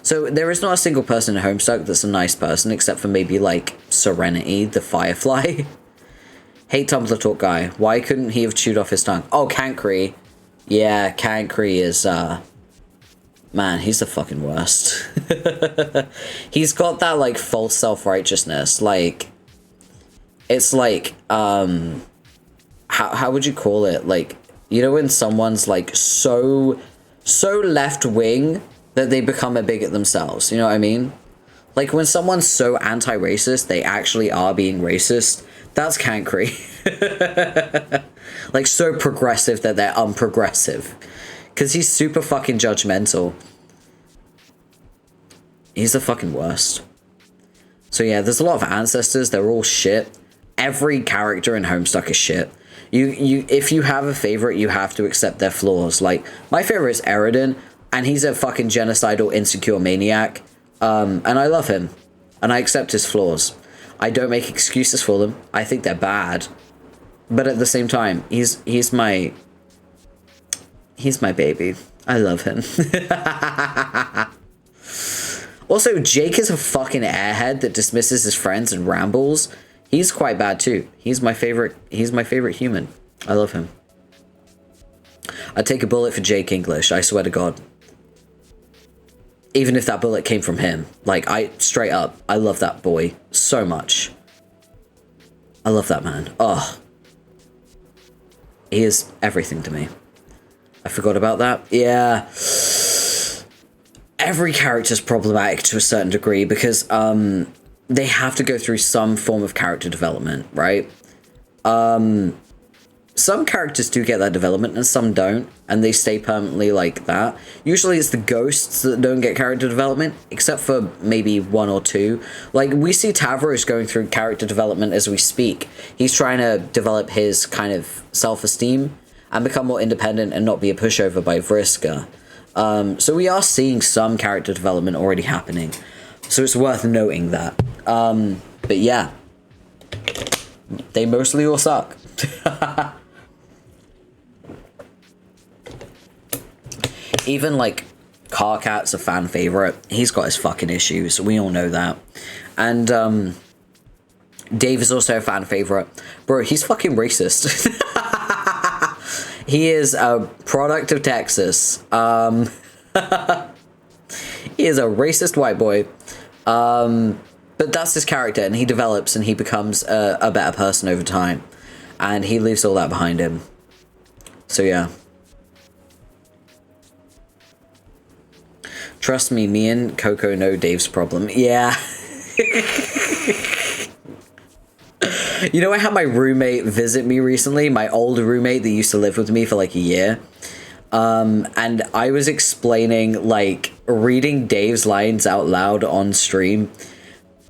So there is not a single person in Homestuck that's a nice person, except for maybe like Serenity, the Firefly. Hate Tumblr Talk guy. Why couldn't he have chewed off his tongue? Oh, Cancry. Yeah, Cancry is man, he's the fucking worst. He's got that like false self-righteousness. Like, it's like how would you call it? Like, you know, when someone's like so left-wing that they become a bigot themselves, you know what I mean? Like, when someone's so anti-racist, they actually are being racist. That's Cancry. Like, so progressive that they're unprogressive. Because he's super fucking judgmental. He's the fucking worst. So yeah, there's a lot of ancestors. They're all shit. Every character in Homestuck is shit. If you have a favorite, you have to accept their flaws. Like, my favorite is Eridan, and he's a fucking genocidal, insecure maniac. And I love him, and I accept his flaws. I don't make excuses for them. I think they're bad, but at the same time, he's my baby. I love him. Also, Jake is a fucking airhead that dismisses his friends and rambles. He's quite bad too. He's my favorite human. I love him. I'd take a bullet for Jake English, I swear to God. Even if that bullet came from him. Like, straight up, I love that boy so much. I love that man. Oh. He is everything to me. I forgot about that. Yeah. Every character's problematic to a certain degree because, they have to go through some form of character development, right? some characters do get that development and some don't, and they stay permanently like that. Usually it's the ghosts that don't get character development, except for maybe one or two. Like, we see Tavros going through character development as we speak. He's trying to develop his kind of self-esteem and become more independent and not be a pushover by Vriska. So we are seeing some character development already happening. So it's worth noting that. But yeah, they mostly all suck. Even like Carcat's a fan favorite. He's got his fucking issues. We all know that. And Dave is also a fan favorite. Bro, he's fucking racist. He is a product of Texas. He is a racist white boy. But that's his character, and he develops and he becomes a better person over time. And he leaves all that behind him. So yeah. Trust me, me and Coco know Dave's problem. Yeah. You know, I had my roommate visit me recently, my old roommate that used to live with me for like a year. And I was explaining, like, reading Dave's lines out loud on stream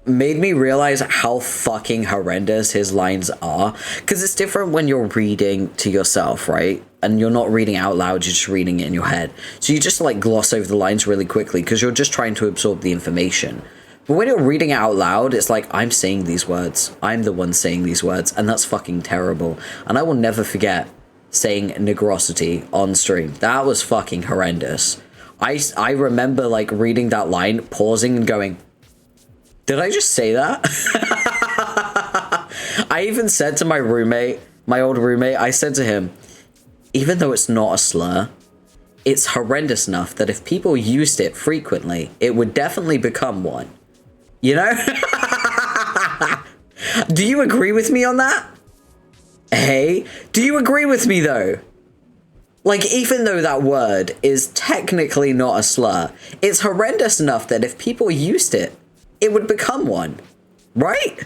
made me realize how fucking horrendous his lines are. Because it's different when you're reading to yourself, right? And you're not reading out loud, you're just reading it in your head. So you just, like, gloss over the lines really quickly because you're just trying to absorb the information. But when you're reading it out loud, it's like, I'm saying these words. I'm the one saying these words, and that's fucking terrible. And I will never forget saying negrosity on stream. That was fucking horrendous. I remember, like, reading that line, pausing and going, did I just say that? I even said to my roommate, my old roommate, I said to him, even though it's not a slur, it's horrendous enough that if people used it frequently, it would definitely become one. You know? Do you agree with me on that? Hey, do you agree with me though? Like, even though that word is technically not a slur, it's horrendous enough that if people used it, it would become one, right?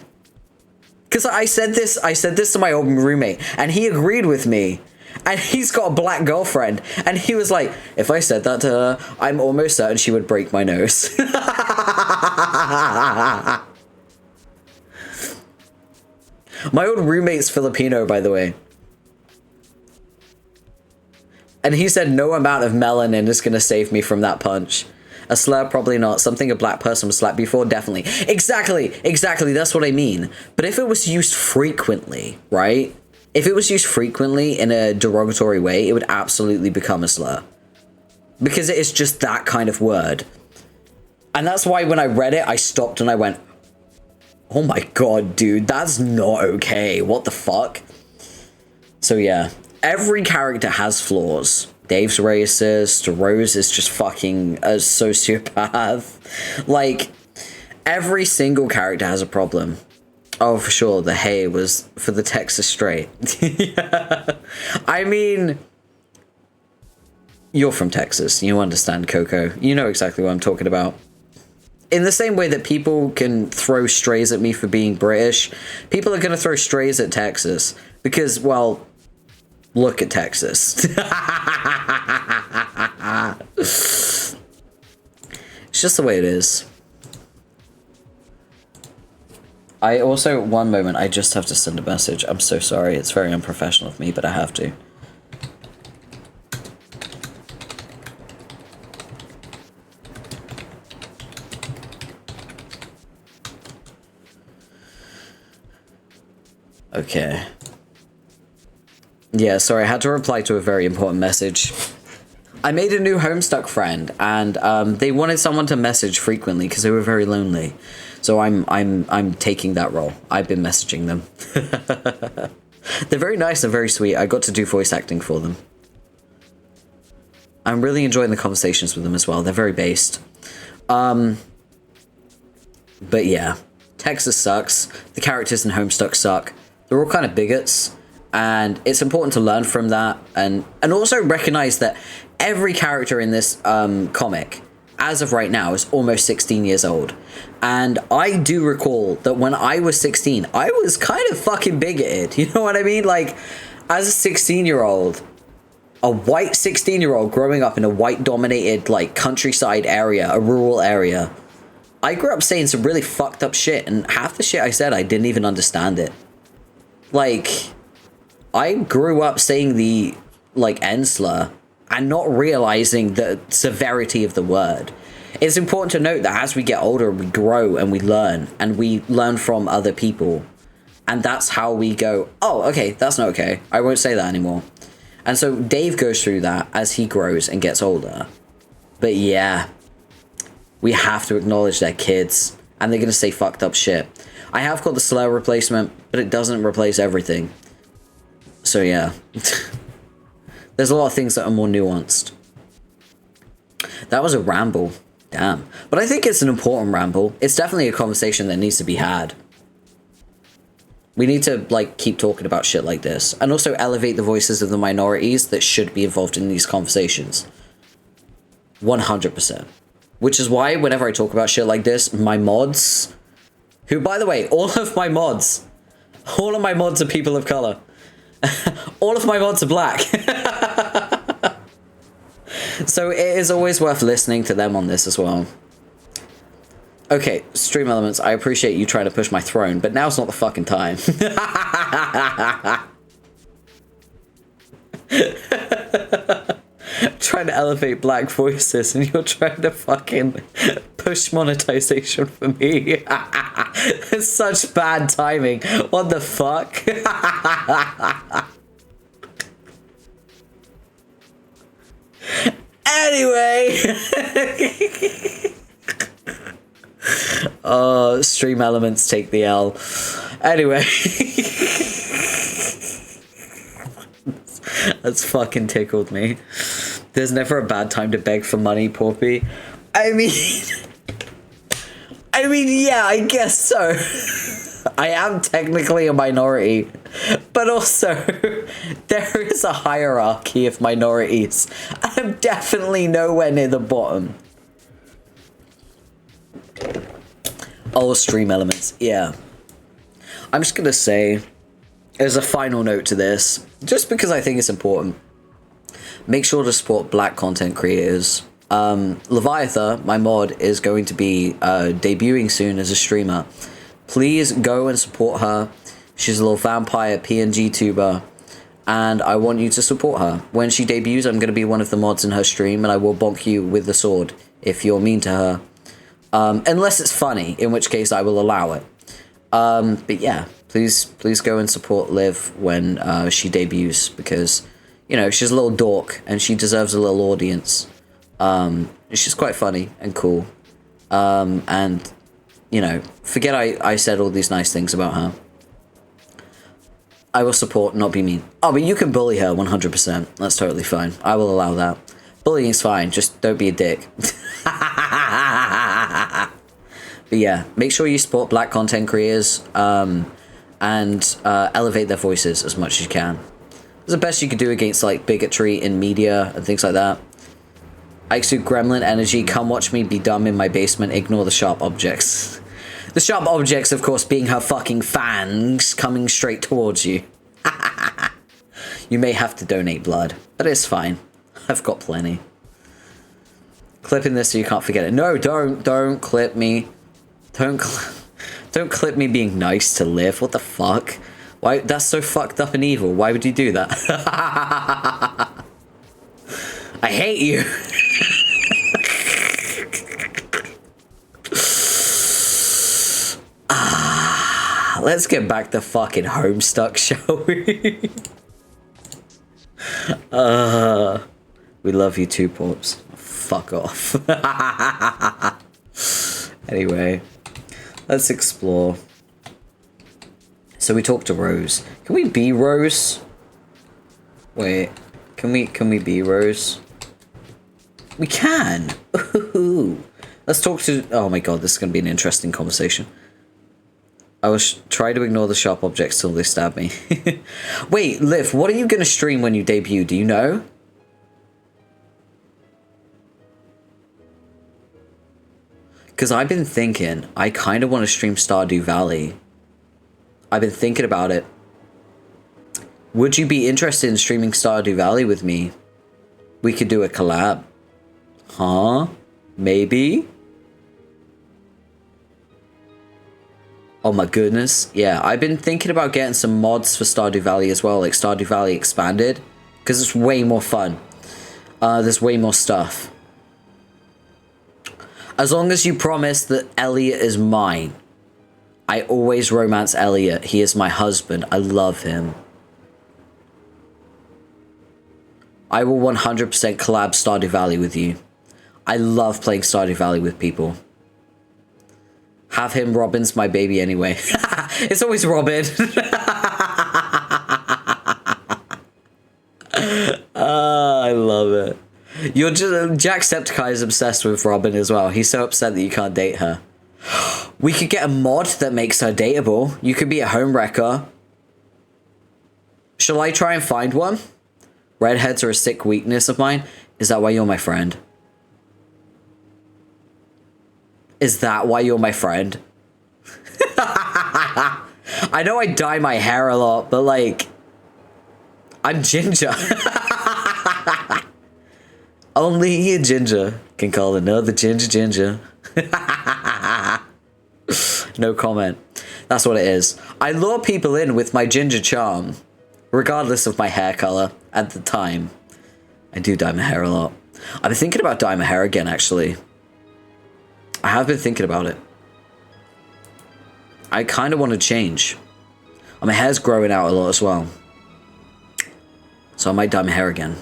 Because I said this to my old roommate, and he agreed with me. And he's got a black girlfriend, and he was like, if I said that to her, I'm almost certain she would break my nose. My old roommate's Filipino, by the way. And he said no amount of melanin is going to save me from that punch. A slur, probably not. Something a black person would slap before, definitely. Exactly, that's what I mean. But if it was used frequently, right? If it was used frequently in a derogatory way, it would absolutely become a slur. Because it is just that kind of word. And that's why when I read it, I stopped and I went, oh my god, dude, that's not okay. What the fuck? So yeah, every character has flaws. Dave's racist, Rose is just fucking a sociopath. Like, every single character has a problem. Oh, for sure, the hay was for the Texas straight. Yeah. I mean, you're from Texas. You understand, Coco. You know exactly what I'm talking about. In the same way that people can throw strays at me for being British, people are going to throw strays at Texas. Because, well, look at Texas. It's just the way it is. I also, one moment, I just have to send a message. I'm so sorry. It's very unprofessional of me, but I have to. Okay. Yeah, sorry, I had to reply to a very important message. I made a new Homestuck friend, and they wanted someone to message frequently because they were very lonely. So I'm taking that role. I've been messaging them. They're very nice and very sweet. I got to do voice acting for them. I'm really enjoying the conversations with them as well. They're very based. But yeah, Texas sucks. The characters in Homestuck suck. They're all kind of bigots. And it's important to learn from that, and also recognize that every character in this comic, as of right now, is almost 16 years old. And I do recall that when I was 16, I was kind of fucking bigoted. You know what I mean? Like, As a 16-year-old, a white 16-year-old growing up in a white-dominated, like, countryside area, a rural area, I grew up saying some really fucked up shit, and half the shit I said, I didn't even understand it. Like, I grew up saying the, like, N slur and not realizing the severity of the word. It's important to note that as we get older, we grow and we learn from other people. And that's how we go, oh, okay, that's not okay. I won't say that anymore. And so Dave goes through that as he grows and gets older. But yeah, we have to acknowledge they're kids and they're going to say fucked up shit. I have got the slur replacement, but it doesn't replace everything. So yeah, there's a lot of things that are more nuanced. That was a ramble, damn. But I think it's an important ramble. It's definitely a conversation that needs to be had. We need to, like, keep talking about shit like this. And also elevate the voices of the minorities that should be involved in these conversations. 100%. Which is why whenever I talk about shit like this, my mods... Who, by the way, all of my mods are people of color. All of my mods are black. So it is always worth listening to them on this as well. Okay, Stream Elements, I appreciate you trying to push my throne, but now's not the fucking time. Trying to elevate black voices and you're trying to fucking push monetization for me. It's such bad timing. What the fuck? Anyway. Stream Elements take the L. Anyway. That's fucking tickled me. There's never a bad time to beg for money, Porpy. I mean, yeah, I guess so. I am technically a minority, but also there is a hierarchy of minorities. I'm definitely nowhere near the bottom. Oh, Stream Elements, yeah. I'm just gonna say, as a final note to this, just because I think it's important, make sure to support black content creators. Leviatha, my mod, is going to be debuting soon as a streamer. Please go and support her. She's a little vampire PNG tuber, and I want you to support her. When she debuts, I'm going to be one of the mods in her stream, and I will bonk you with the sword if you're mean to her. Unless it's funny, in which case I will allow it. But yeah, please go and support Liv when she debuts, because, you know, she's a little dork and she deserves a little audience. She's quite funny and cool. And, you know, forget I said all these nice things about her. I will support, not be mean. Oh, but you can bully her 100%. That's totally fine. I will allow that. Bullying's fine, just don't be a dick. But yeah, make sure you support black content creators and elevate their voices as much as you can. It's the best you can do against, like, bigotry in media and things like that. I exude gremlin energy. Come watch me be dumb in my basement. Ignore the sharp objects. The sharp objects, of course, being her fucking fangs coming straight towards you. You may have to donate blood, but it's fine. I've got plenty. Clipping this so you can't forget it. No, don't clip me. Don't clip me being nice to Liv. What the fuck? Why? That's so fucked up and evil. Why would you do that? I hate you. Let's get back to fucking Homestuck, shall we? We love you too, Porps. Fuck off. Anyway, let's explore. So we talked to Rose. Can we be Rose? Wait, can we be Rose? We can. Ooh. Let's talk to. Oh my god, this is gonna be an interesting conversation. I will try to ignore the sharp objects till they stab me. Wait, Liv, what are you gonna stream when you debut? Do you know? Because I've been thinking, I kind of want to stream Stardew Valley. I've been thinking about it. Would you be interested in streaming Stardew Valley with me? We could do a collab. Huh? Maybe? Oh my goodness. Yeah, I've been thinking about getting some mods for Stardew Valley as well, like Stardew Valley Expanded, because it's way more fun. There's way more stuff. As long as you promise that Ellot is mine. I always romance Ellot. He is my husband. I love him. I will 100% collab Stardew Valley with you. I love playing Stardew Valley with people. Have him. Robin's my baby anyway. It's always Robin. I love it. You're just Jacksepticeye is obsessed with Robin as well. He's so upset that you can't date her. We could get a mod that makes her dateable. You could be a home wrecker. Shall I try and find one? Redheads are a sick weakness of mine. Is that why you're my friend? Is that why you're my friend? I know I dye my hair a lot, but like, I'm ginger. Only a ginger can call another ginger. No comment. That's what it is. I lure people in with my ginger charm, regardless of my hair color at the time. I do dye my hair a lot. I've been thinking about dyeing my hair again, actually. I have been thinking about it. I kind of want to change. And my hair's growing out a lot as well. So I might dye my hair again.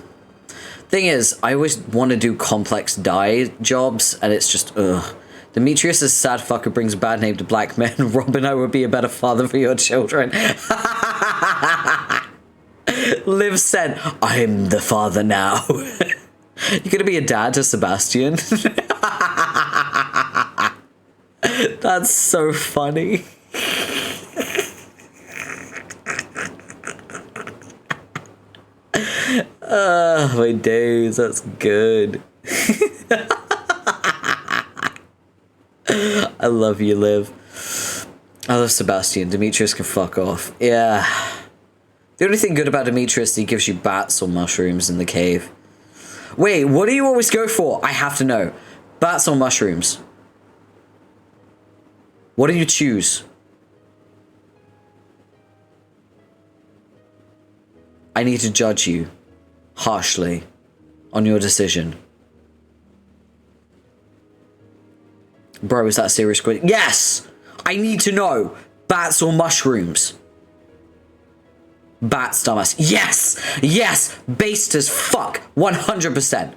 Thing is, I always want to do complex dye jobs, and it's just, ugh. Demetrius is a sad fucker, brings a bad name to black men. Robin, I would be a better father for your children. Liv said, I'm the father now. You're gonna be a dad to Sebastian? That's so funny. Oh, my days, that's good. I love you, Liv. I love Sebastian. Demetrius can fuck off. Yeah. The only thing good about Demetrius is he gives you bats or mushrooms in the cave. Wait, what do you always go for? I have to know. Bats or mushrooms? What do you choose? I need to judge you harshly on your decision. Bro, is that a serious question? Yes! I need to know. Bats or mushrooms? Bats, dumbass. Yes! Yes! Based as fuck. 100%.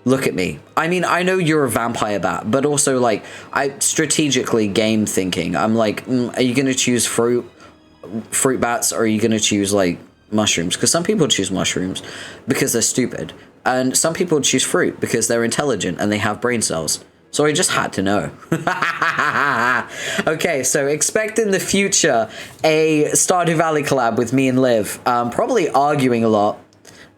Look at me. I mean, I know you're a vampire bat, but also, like, I strategically game thinking. I'm like, are you going to choose fruit bats, or are you going to choose, like, mushrooms? Because some people choose mushrooms because they're stupid. And some people choose fruit because they're intelligent and they have brain cells. So I just had to know. Okay, so expect in the future a Stardew Valley collab with me and Liv. Probably arguing a lot.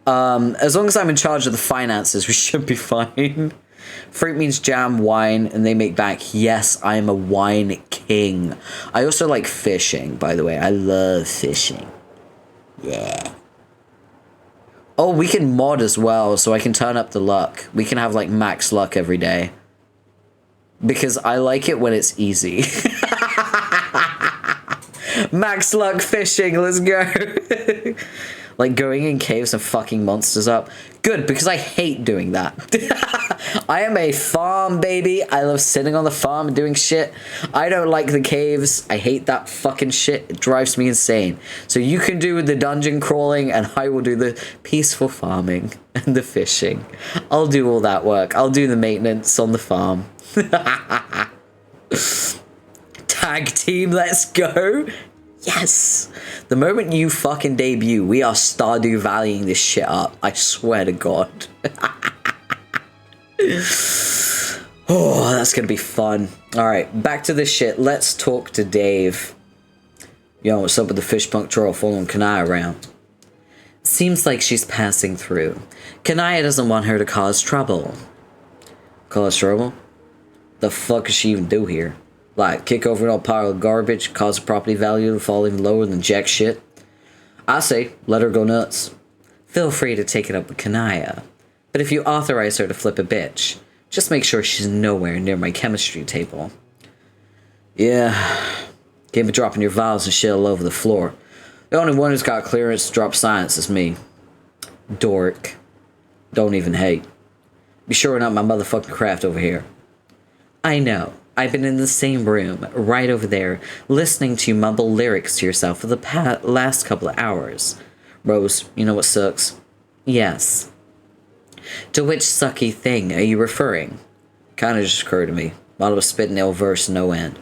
As long as I'm in charge of the finances, we should be fine. Fruit means jam, wine, and they make back. Yes, I am a wine king. I also like fishing, by the way. I love fishing. Yeah. Oh, we can mod as well, so I can turn up the luck. We can have, like, max luck every day. Because I like it when it's easy. Max luck fishing, let's go. Like going in caves and fucking monsters up. Good, because I hate doing that. I am a farm baby. I love sitting on the farm and doing shit. I don't like the caves. I hate that fucking shit. It drives me insane. So you can do the dungeon crawling and I will do the peaceful farming and the fishing. I'll do all that work. I'll do the maintenance on the farm. Tag team, let's go. Yes. The moment you fucking debut, we are Stardew Valleying this shit up. I swear to God. Oh, that's gonna be fun. Alright, back to this shit. Let's talk to Dave. Yo, what's up with the fish punk troll following Kanaya around? Seems like she's passing through. Kanaya doesn't want her to cause trouble. Cause trouble? The fuck does she even do here? Like, kick over an old pile of garbage, cause the property value to fall even lower than jack shit? I say, let her go nuts. Feel free to take it up with Kanaya. But if you authorize her to flip a bitch, just make sure she's nowhere near my chemistry table. Yeah, can't be dropping your vials and shit all over the floor. The only one who's got clearance to drop science is me. Dork. Don't even hate. Be shoring up my motherfucking craft over here. I know. I've been in the same room, right over there, listening to you mumble lyrics to yourself for the last couple of hours. Rose, you know what sucks? Yes. To which sucky thing are you referring? Kinda just occurred to me, while I was spitting ill verse no end.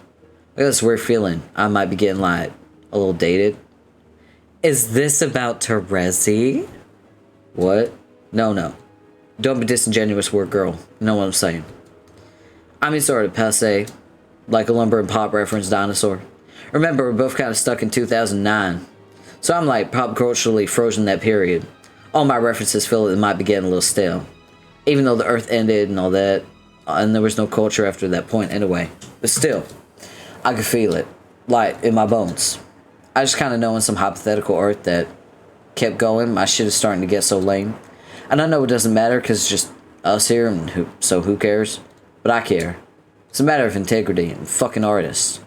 I got this weird feeling I might be getting, like, a little dated. Is this about Terezi? What? No. Don't be disingenuous, word girl. You know what I'm saying. I mean, sort of passe, like a lumber and pop reference dinosaur. Remember, we're both kind of stuck in 2009. So I'm like pop culturally frozen in that period. All my references feel like they might be getting a little stale. Even though the Earth ended and all that, and there was no culture after that point anyway. But still, I could feel it, like in my bones. I just kind of know in some hypothetical Earth that kept going, my shit is starting to get so lame. And I know it doesn't matter because it's just us here, and who cares? But I care. It's a matter of integrity and fucking artists.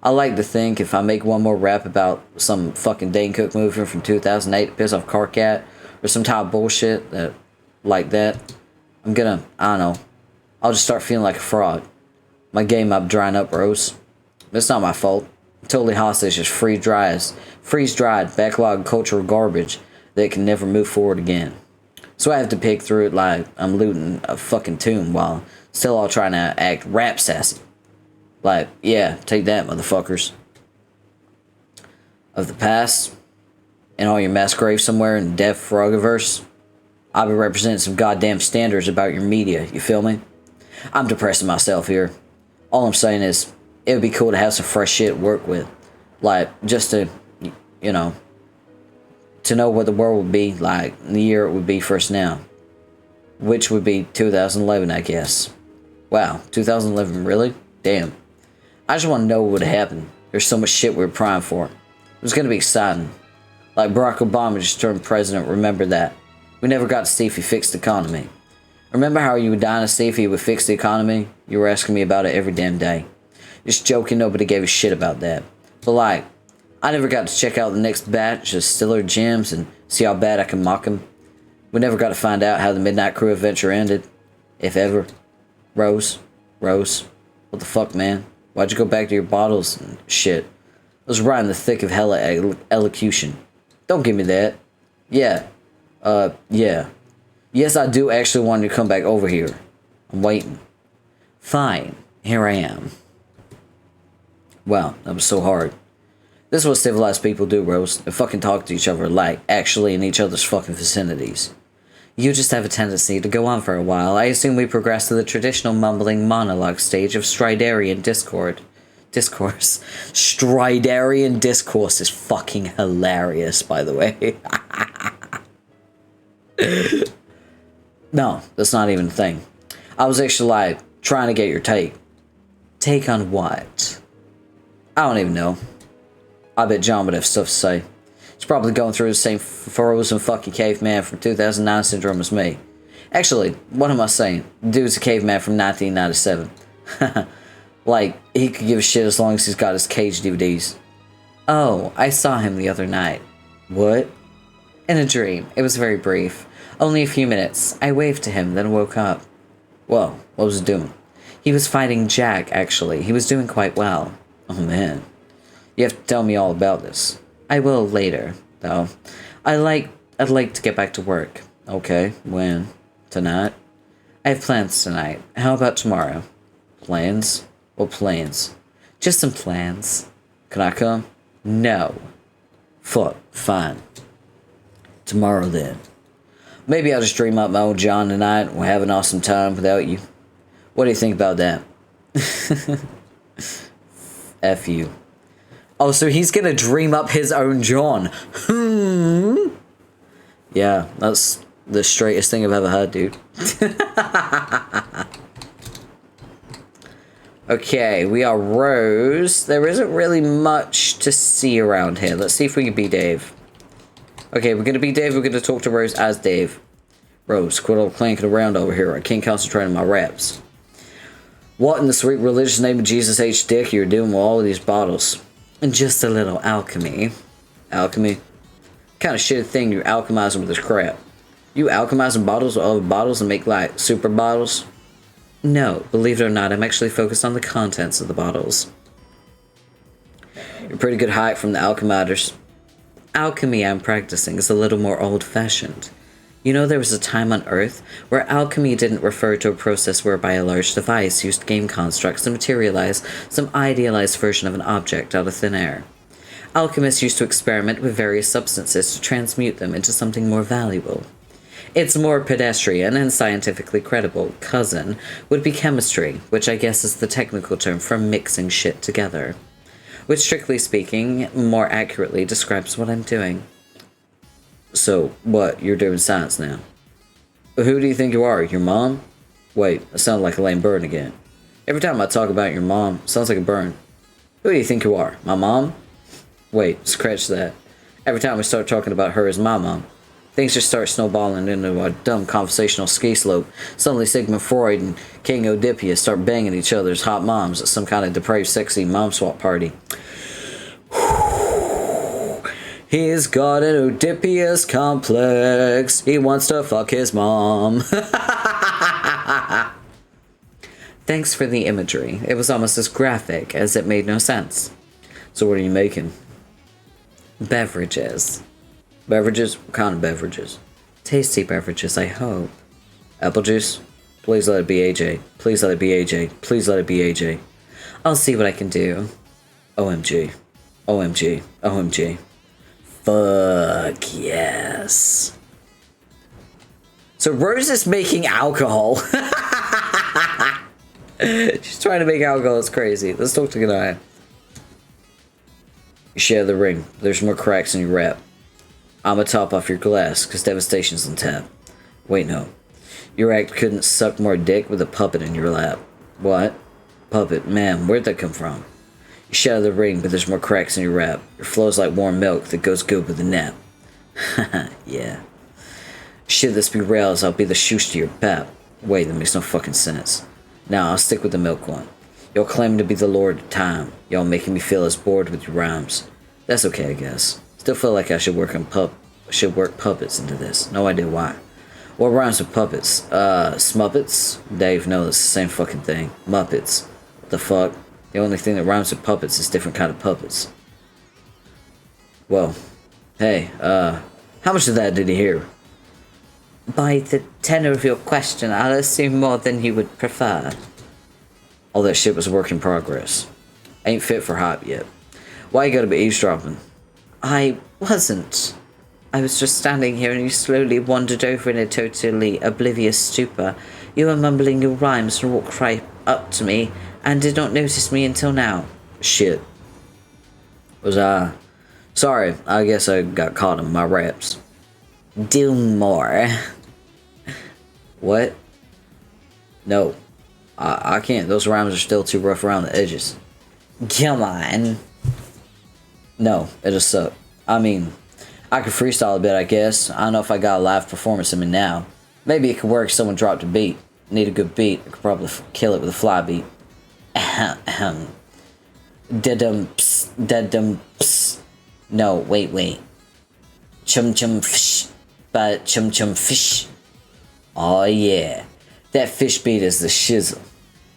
I like to think if I make one more rap about some fucking Dane Cook movie from 2008 to piss off Carcat, or some type of bullshit that, like that, I'm gonna, I don't know, I'll just start feeling like a fraud. My game might be drying up, Rose. But it's not my fault. I'm totally hostage, just freeze-dried backlog cultural garbage that can never move forward again. So I have to pick through it like I'm looting a fucking tomb while still all trying to act rap sassy. Like, yeah, take that, motherfuckers. Of the past, and all your mass graves somewhere in the Death Froggiverse, I'll be representing some goddamn standards about your media, you feel me? I'm depressing myself here. All I'm saying is, it would be cool to have some fresh shit to work with. Like, just to, you know, to know what the world would be like in the year it would be for us now. Which would be 2011, I guess. Wow, 2011, really? Damn. I just want to know what would happen. There's so much shit we were primed for. It was going to be exciting. Like Barack Obama just turned president, remember that. We never got to see if he fixed the economy. Remember how you were dying to see if he would fix the economy? You were asking me about it every damn day. Just joking, nobody gave a shit about that. But like, I never got to check out the next batch of Stiller gems and see how bad I can mock him. We never got to find out how the Midnight Crew adventure ended. If ever. Rose, what the fuck, man? Why'd you go back to your bottles and shit? I was right in the thick of hella elocution. Don't give me that. Yeah. Yeah. Yes, I do actually want you to come back over here. I'm waiting. Fine. Here I am. Wow, that was so hard. This is what civilized people do, Rose. They fucking talk to each other, like, actually in each other's fucking vicinities. You just have a tendency to go on for a while. I assume we progress to the traditional mumbling monologue stage of Stridarian discourse. Stridarian discourse is fucking hilarious, by the way. No, that's not even a thing. I was actually, like, trying to get your take. Take on what? I don't even know. I bet John would have stuff to say. He's probably going through the same frozen fucking caveman from 2009 syndrome as me. Actually, what am I saying? The dude's a caveman from 1997. Like, he could give a shit as long as he's got his Cage DVDs. Oh, I saw him the other night. What? In a dream. It was very brief. Only a few minutes. I waved to him, then woke up. Whoa, what was he doing? He was fighting Jack, actually. He was doing quite well. Oh, man. You have to tell me all about this. I will later, though. I'd like to get back to work. Okay, when? Tonight? I have plans tonight. How about tomorrow? Plans? What plans? Just some plans. Can I come? No. Fuck, fine. Tomorrow then. Maybe I'll just dream up my old John tonight and we'll have an awesome time without you. What do you think about that? F you. Oh, so he's gonna dream up his own John. Yeah, that's the straightest thing I've ever heard, dude. Okay, we are Rose. There isn't really much to see around here. Let's see if we can be Dave. Okay, we're gonna be Dave. We're gonna talk to Rose as Dave. Rose, quit all clanking around over here. I can't concentrate on my raps. What in the sweet religious name of Jesus H. Dick you're doing with all of these bottles? And just a little alchemy. Alchemy? What kind of shit thing you're alchemizing with this crap? You alchemizing bottles with other bottles and make like super bottles? No, believe it or not, I'm actually focused on the contents of the bottles. You're pretty good height from the alchemizers. Alchemy I'm practicing is a little more old-fashioned. You know, there was a time on Earth where alchemy didn't refer to a process whereby a large device used game constructs to materialize some idealized version of an object out of thin air. Alchemists used to experiment with various substances to transmute them into something more valuable. Its more pedestrian and scientifically credible cousin would be chemistry, which I guess is the technical term for mixing shit together. Which, strictly speaking, more accurately describes what I'm doing. So, what? You're doing science now? Who do you think you are? Your mom? Wait, I sound like a lame burn again. Every time I talk about your mom, it sounds like a burn. Who do you think you are? My mom? Wait, scratch that. Every time we start talking about her as my mom, things just start snowballing into a dumb conversational ski slope. Suddenly Sigmund Freud and King Oedipus start banging each other's hot moms at some kind of depraved, sexy mom swap party. He's got an Oedipus complex. He wants to fuck his mom. Thanks for the imagery. It was almost as graphic as it made no sense. So what are you making? Beverages. Beverages? What kind of beverages? Tasty beverages, I hope. Apple juice? Please let it be AJ. Please let it be AJ. Please let it be AJ. I'll see what I can do. OMG. OMG. OMG. Fuck yes. So Rose is making alcohol. She's trying to make alcohol. It's crazy. Let's talk to Ganaya. You share the ring. There's more cracks in your rap. I'ma top off your glass, cause devastation's on tap. Wait, no. Your act couldn't suck more dick with a puppet in your lap. What? Puppet? Man, where'd that come from? You shatter the ring, but there's more cracks in your rap. Your flow's like warm milk that goes good with a nap. Haha, yeah. Should this be rails, I'll be the shoes to your pap. Wait, that makes no fucking sense. Now I'll stick with the milk one. Y'all claim to be the lord of time. Y'all making me feel as bored with your rhymes. That's okay, I guess. Still feel like I should work puppets into this. No idea why. What rhymes with puppets? Smuppets? Dave, no, it's the same fucking thing. Muppets. What the fuck? The only thing that rhymes with puppets is different kind of puppets. Well, hey, how much of that did you hear? By the tenor of your question, I'll assume more than you would prefer. All that shit was a work in progress. Ain't fit for hype yet. Why you gotta be eavesdropping? I wasn't. I was just standing here and you slowly wandered over in a totally oblivious stupor. You were mumbling your rhymes and walked right up to me and did not notice me until now. Shit. Was I? Sorry, I guess I got caught in my raps. Do more. What? No. I can't. Those rhymes are still too rough around the edges. Come on. No, it just suck. I mean, I could freestyle a bit, I guess. I don't know if I got a live performance in me now. Maybe it could work if someone dropped a beat. Need a good beat. I could probably kill it with a fly beat. Ahem. Dedum ps. Dedum ps. No, wait. Chum chum fish. But chum chum fish. Oh yeah. That fish beat is the shizzle.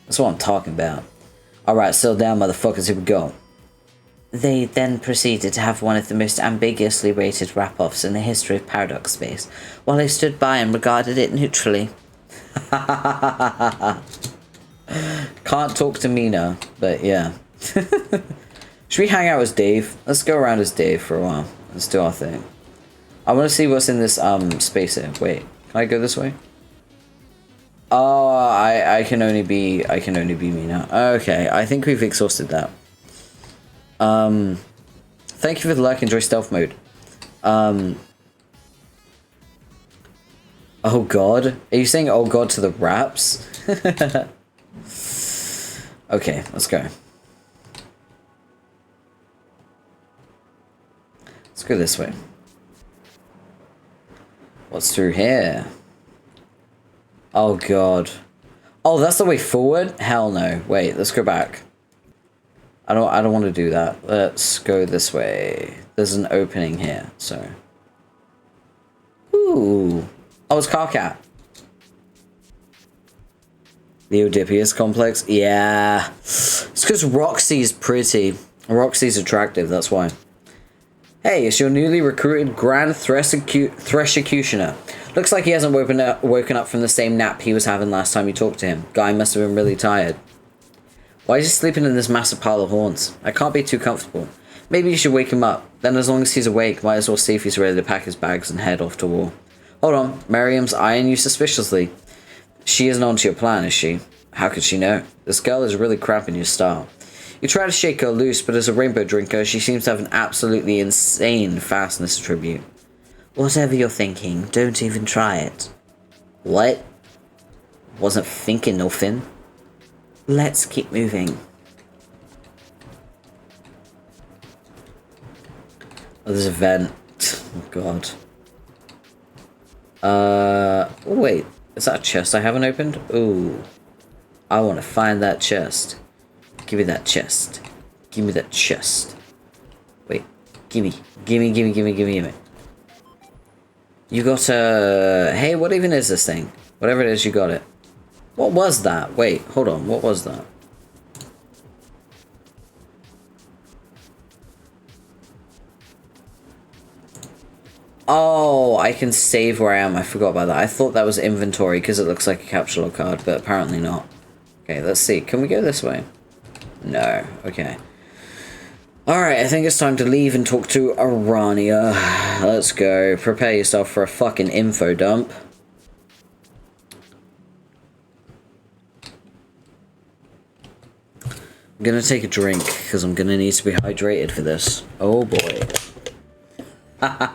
That's what I'm talking about. Alright, settle down, motherfuckers. Here we go. They then proceeded to have one of the most ambiguously rated rap-offs in the history of Paradox Space, while I stood by and regarded it neutrally. Can't talk to Mina, but yeah. Should we hang out as Dave? Let's go around as Dave for a while. Let's do our thing. I want to see what's in this space here. Wait, can I go this way? Oh, I can only be Mina. Okay, I think we've exhausted that. Thank you for the like. Enjoy stealth mode. Oh god, are you saying oh god to the raps? Okay, let's go. Let's go this way. What's through here? Oh god. Oh, that's the way forward? Hell no. Wait, let's go back. I don't want to do that. Let's go this way. There's an opening here, so. Ooh. Oh, it's Carcat. The Oedipus complex? Yeah. It's because Roxy's pretty. Roxy's attractive, that's why. Hey, it's your newly recruited Grand Threshercutioner. Looks like he hasn't woken up from the same nap he was having last time you talked to him. Guy must have been really tired. Why is he sleeping in this massive pile of horns? I can't be too comfortable. Maybe you should wake him up. Then as long as he's awake, might as well see if he's ready to pack his bags and head off to war. Hold on, Miriam's eyeing you suspiciously. She isn't onto your plan, is she? How could she know? This girl is really cramping your style. You try to shake her loose, but as a rainbow drinker, she seems to have an absolutely insane fastness attribute. Whatever you're thinking, don't even try it. What? Wasn't thinking nothing. Let's keep moving. Oh, there's a vent. Oh, God. Wait. Is that a chest I haven't opened? Ooh. I want to find that chest. Give me that chest. Give me that chest. Wait. Gimme. Gimme. You got a... Hey, what even is this thing? Whatever it is, you got it. What was that? Wait, hold on. What was that? Oh, I can save where I am. I forgot about that. I thought that was inventory because it looks like a capsule card, but apparently not. Okay, let's see. Can we go this way? No. Okay. Alright, I think it's time to leave and talk to Arania. Let's go. Prepare yourself for a fucking info dump. I'm gonna take a drink, because I'm gonna need to be hydrated for this. Oh boy. Haha.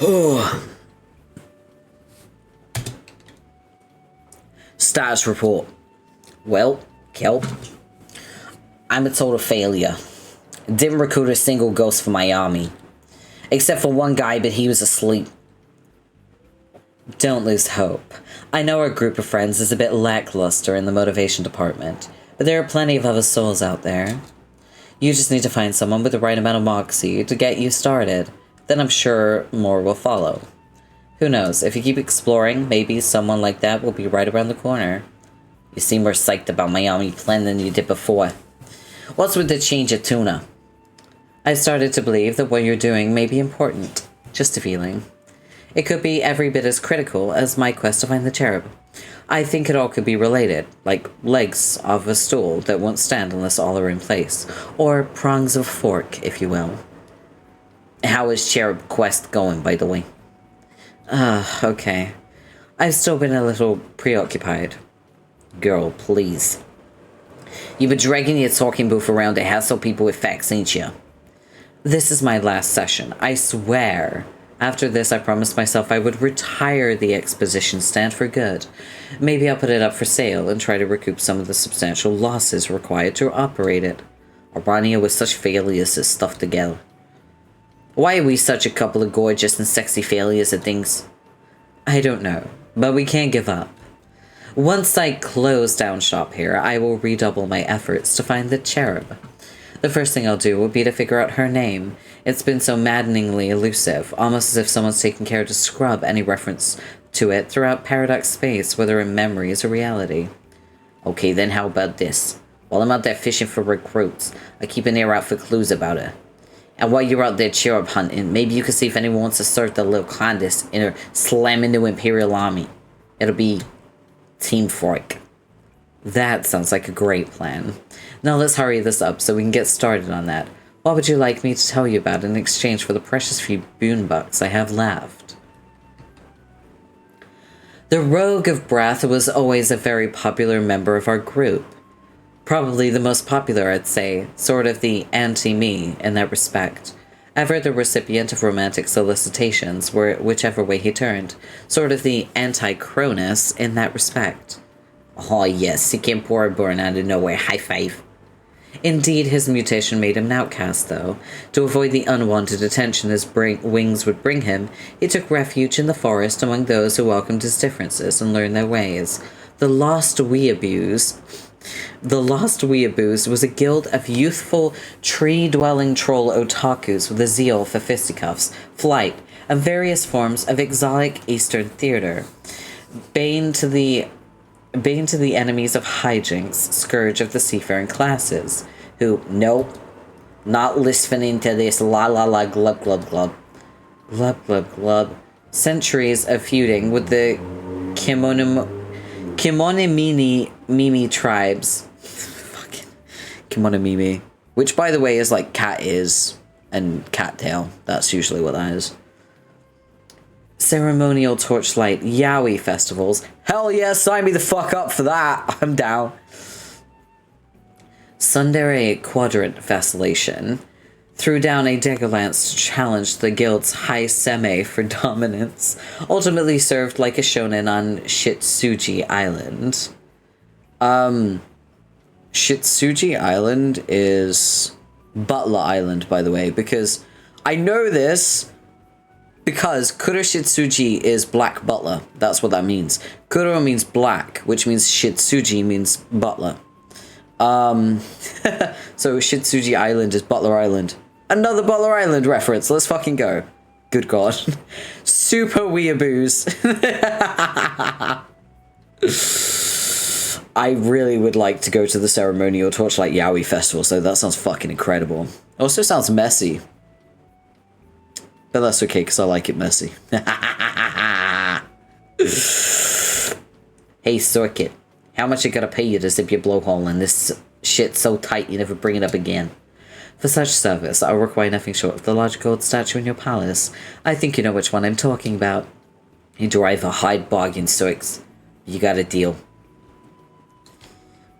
Oh. Status report. Well, Kelp. I'm a total failure. Didn't recruit a single ghost for my army. Except for one guy, but he was asleep. Don't lose hope. I know our group of friends is a bit lackluster in the motivation department, but there are plenty of other souls out there. You just need to find someone with the right amount of moxie to get you started. Then I'm sure more will follow. Who knows, if you keep exploring, maybe someone like that will be right around the corner. You seem more psyched about my army plan than you did before. What's with the change of tuna? I've started to believe that what you're doing may be important. Just a feeling. It could be every bit as critical as my quest to find the cherub. I think it all could be related, like legs of a stool that won't stand unless all are in place, or prongs of a fork, if you will. How is cherub quest going, by the way? Okay. I've still been a little preoccupied. Girl, please. You've been dragging your talking booth around to hassle people with facts, ain't you? This is my last session, I swear. After this, I promised myself I would retire the exposition stand for good. Maybe I'll put it up for sale and try to recoup some of the substantial losses required to operate it. Arania with such failures is stuff together. Why are we such a couple of gorgeous and sexy failures at things? I don't know, but we can't give up. Once I close down shop here, I will redouble my efforts to find the cherub. The first thing I'll do will be to figure out her name. It's been so maddeningly elusive, almost as if someone's taken care to scrub any reference to it throughout Paradox space, whether in memories or reality. Okay, then how about this? While I'm out there fishing for recruits, I keep an ear out for clues about her. And while you're out there cherub hunting, maybe you can see if anyone wants to start the little clandestine in her slam into Imperial Army. It'll be Team Fork. That sounds like a great plan. Now let's hurry this up so we can get started on that. What would you like me to tell you about in exchange for the precious few boon bucks I have left? The Rogue of Breath was always a very popular member of our group. Probably the most popular, I'd say, sort of the anti-me in that respect. Ever the recipient of romantic solicitations, whichever way he turned. Sort of the anti-Cronus in that respect. Oh yes, he came poor born out of nowhere, high five. Indeed, his mutation made him an outcast, though. To avoid the unwanted attention his wings would bring him, he took refuge in the forest among those who welcomed his differences and learned their ways. The Lost Weeaboos was a guild of youthful, tree-dwelling troll otakus with a zeal for fisticuffs, flight, and various forms of exotic Eastern theater. Bane to the enemies of hijinks, scourge of the seafaring classes, who, nope, not listening to this la la la glub glub glub. Glub glub glub. Centuries of feuding with the Mimi tribes. Fucking Mimi. Which, by the way, is like cat ears and cattail. That's usually what that is. Ceremonial torchlight yaoi festivals. Hell yeah, sign me the fuck up for that. I'm down. Sundere quadrant vacillation. Threw down a dagger lance to challenge the guild's high seme for dominance. Ultimately served like a shonen on Shitsuji Island. Shitsuji Island is Butler Island, by the way, because I know this because Kuro Shitsuji is black butler. That's what that means. Kuro means black, which means Shitsuji means butler. So Shitsuji Island is Butler Island. Another Butler Island reference. Let's fucking go. Good God. Super weeaboos. I really would like to go to the ceremonial Torchlight Yaoi Festival, so that sounds fucking incredible. Also sounds messy. But that's okay, because I like it messy. Hey, Circuit. How much I gotta pay you to zip your blowhole and this shit's so tight you never bring it up again? For such service, I'll require nothing short of the large gold statue in your palace. I think you know which one I'm talking about. You drive a high bargain, Cirques. You got a deal.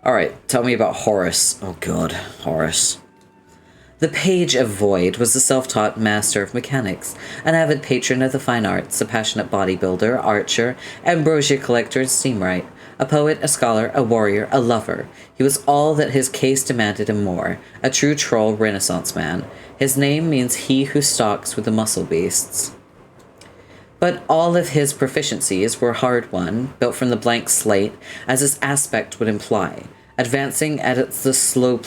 Alright, tell me about Horus. Oh god, Horus. The Page of Void was a self-taught master of mechanics, an avid patron of the fine arts, a passionate bodybuilder, archer, ambrosia collector, and steamwright, a poet, a scholar, a warrior, a lover. He was all that his case demanded and more, a true troll Renaissance man. His name means he who stalks with the muscle beasts. But all of his proficiencies were hard-won, built from the blank slate, as his aspect would imply, advancing at the slow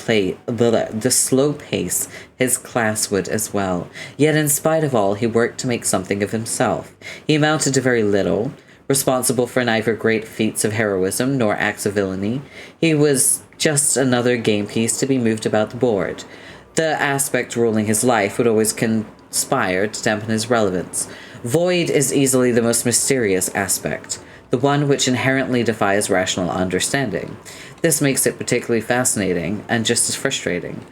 pace his class would as well. Yet in spite of all, he worked to make something of himself. He amounted to very little, responsible for neither great feats of heroism nor acts of villainy. He was just another game piece to be moved about the board. The aspect ruling his life would always conspire to dampen his relevance. Void is easily the most mysterious aspect, the one which inherently defies rational understanding. This makes it particularly fascinating and just as frustrating.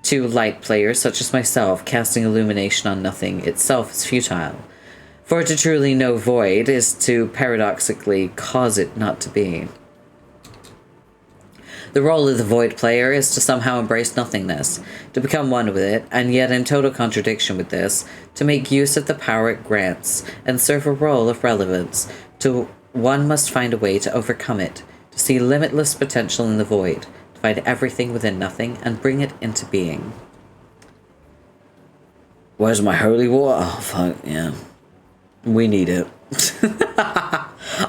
To light players such as myself, casting illumination on nothing itself is futile. For to truly know void is to paradoxically cause it not to be. The role of the void player is to somehow embrace nothingness, to become one with it, and yet in total contradiction with this, to make use of the power it grants, and serve a role of relevance. One must find a way to overcome it, to see limitless potential in the void, to find everything within nothing, and bring it into being. Where's my holy water? Oh, fuck, yeah. We need it.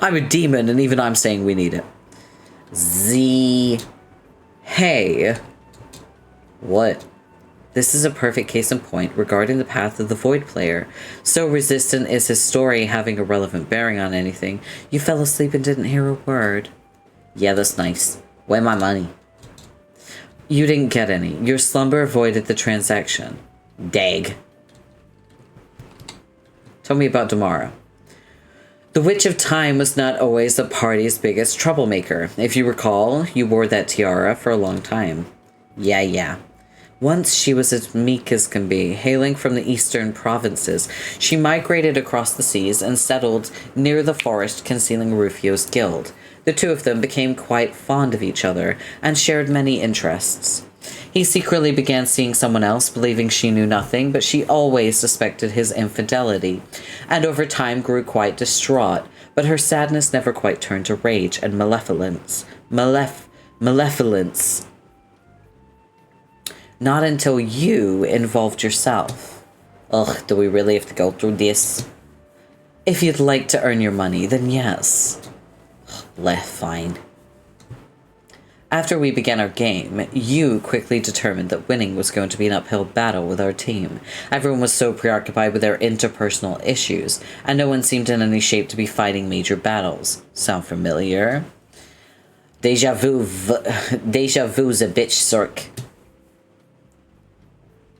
I'm a demon, and even I'm saying we need it. Hey. What? This is a perfect case in point regarding the path of the Void player. So resistant is his story having a relevant bearing on anything. You fell asleep and didn't hear a word. Yeah, that's nice. Where my money? You didn't get any. Your slumber avoided the transaction. Dag. Tell me about tomorrow. The Witch of Time was not always the party's biggest troublemaker. If you recall, you wore that tiara for a long time. Yeah. Once she was as meek as can be, hailing from the eastern provinces. She migrated across the seas and settled near the forest concealing Rufio's guild. The two of them became quite fond of each other and shared many interests. He secretly began seeing someone else, believing she knew nothing, but she always suspected his infidelity, and over time grew quite distraught, but her sadness never quite turned to rage and malevolence. Malevolence. Not until you involved yourself. Ugh, do we really have to go through this? If you'd like to earn your money, then yes. Fine. After we began our game, you quickly determined that winning was going to be an uphill battle with our team. Everyone was so preoccupied with their interpersonal issues, and no one seemed in any shape to be fighting major battles. Sound familiar? Deja vu's a bitch, Sork.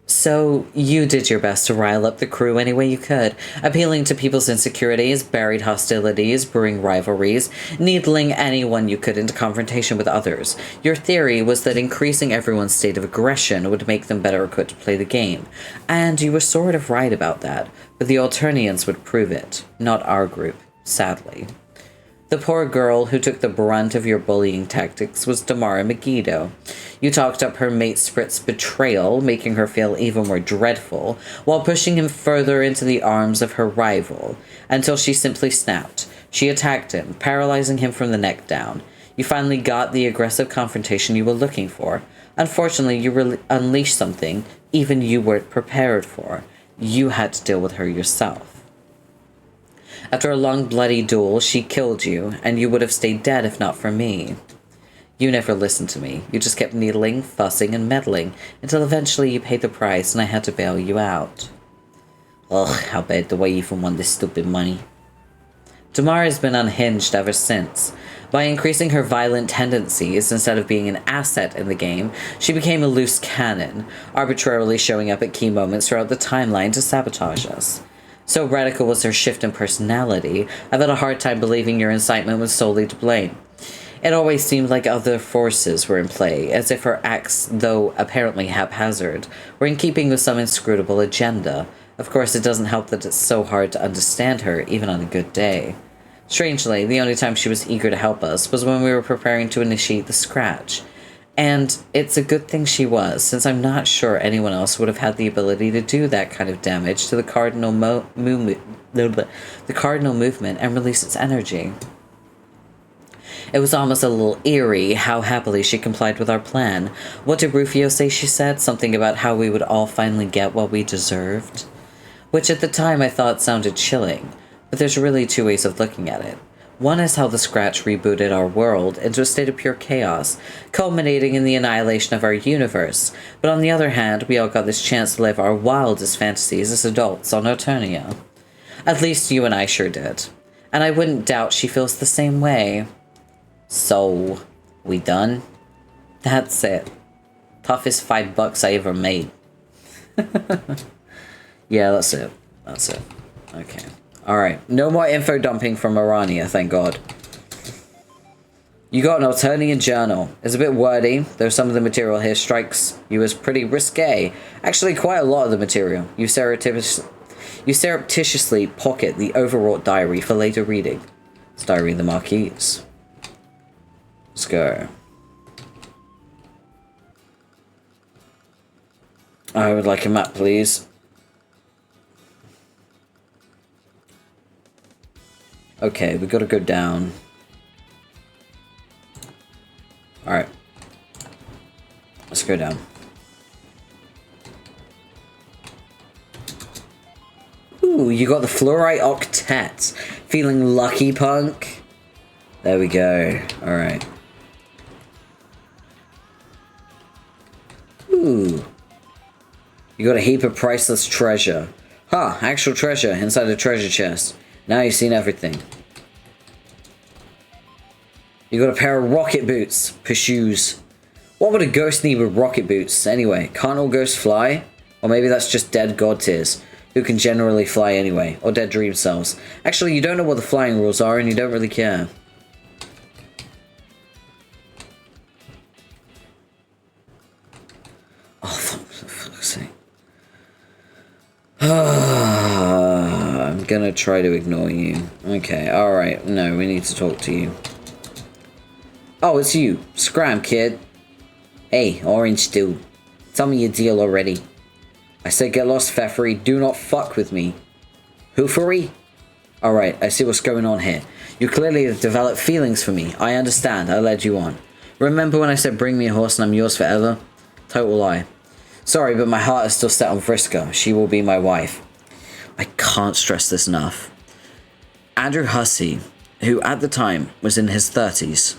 So, you did your best to rile up the crew any way you could, appealing to people's insecurities, buried hostilities, brewing rivalries, needling anyone you could into confrontation with others. Your theory was that increasing everyone's state of aggression would make them better equipped to play the game, and you were sort of right about that, but the Alternians would prove it, not our group, sadly. The poor girl who took the brunt of your bullying tactics was Damara Megiddo. You talked up her mate Sprit's betrayal, making her feel even more dreadful, while pushing him further into the arms of her rival, until she simply snapped. She attacked him, paralyzing him from the neck down. You finally got the aggressive confrontation you were looking for. Unfortunately, you unleashed something even you weren't prepared for. You had to deal with her yourself. After a long bloody duel, she killed you, and you would have stayed dead if not for me. You never listened to me. You just kept needling, fussing, and meddling, until eventually you paid the price and I had to bail you out. Ugh, how bad do I even want this stupid money? Damara has been unhinged ever since. By increasing her violent tendencies, instead of being an asset in the game, she became a loose cannon, arbitrarily showing up at key moments throughout the timeline to sabotage us. So radical was her shift in personality, I've had a hard time believing your incitement was solely to blame. It always seemed like other forces were in play, as if her acts, though apparently haphazard, were in keeping with some inscrutable agenda. Of course, it doesn't help that it's so hard to understand her, even on a good day. Strangely, the only time she was eager to help us was when we were preparing to initiate the scratch. And it's a good thing she was, since I'm not sure anyone else would have had the ability to do that kind of damage to the cardinal movement and release its energy. It was almost a little eerie how happily she complied with our plan. What did Rufio say she said? Something about how we would all finally get what we deserved? Which at the time I thought sounded chilling, but there's really two ways of looking at it. One is how the scratch rebooted our world into a state of pure chaos, culminating in the annihilation of our universe. But on the other hand, we all got this chance to live our wildest fantasies as adults on Eternia. At least you and I sure did. And I wouldn't doubt she feels the same way. So, we done? That's it. Toughest $5 I ever made. Yeah, that's it. That's it. Okay. Alright, no more info dumping from Arania, thank God. You got an Alternian journal. It's a bit wordy, though some of the material here strikes you as pretty risque. Actually, quite a lot of the material. You surreptitiously pocket the overwrought diary for later reading. It's Diary of the Marquise. Let's go. I would like a map, please. Okay, we gotta go down. Alright. Let's go down. Ooh, you got the Fluorite Octet. Feeling lucky, punk? There we go. Alright. Ooh. You got a heap of priceless treasure. Huh, actual treasure inside a treasure chest. Now you've seen everything. You got a pair of rocket boots for shoes. What would a ghost need with rocket boots? Anyway, can't all ghosts fly? Or maybe that's just dead god tiers, who can generally fly anyway, or dead dream selves. Actually, you don't know what the flying rules are and you don't really care. Oh, for fuck's sake. I'm gonna try to ignore you. Okay, alright. No, we need to talk to you. Oh, it's you. Scram, kid. Hey, orange dude. Tell me your deal already. I said get lost, Pfeffery. Do not fuck with me. Hoofery? Alright, I see what's going on here. You clearly have developed feelings for me. I understand. I led you on. Remember when I said bring me a horse and I'm yours forever? Total lie. Sorry, but my heart is still set on Vriska. She will be my wife. I can't stress this enough. Andrew Hussey, who at the time was in his 30s,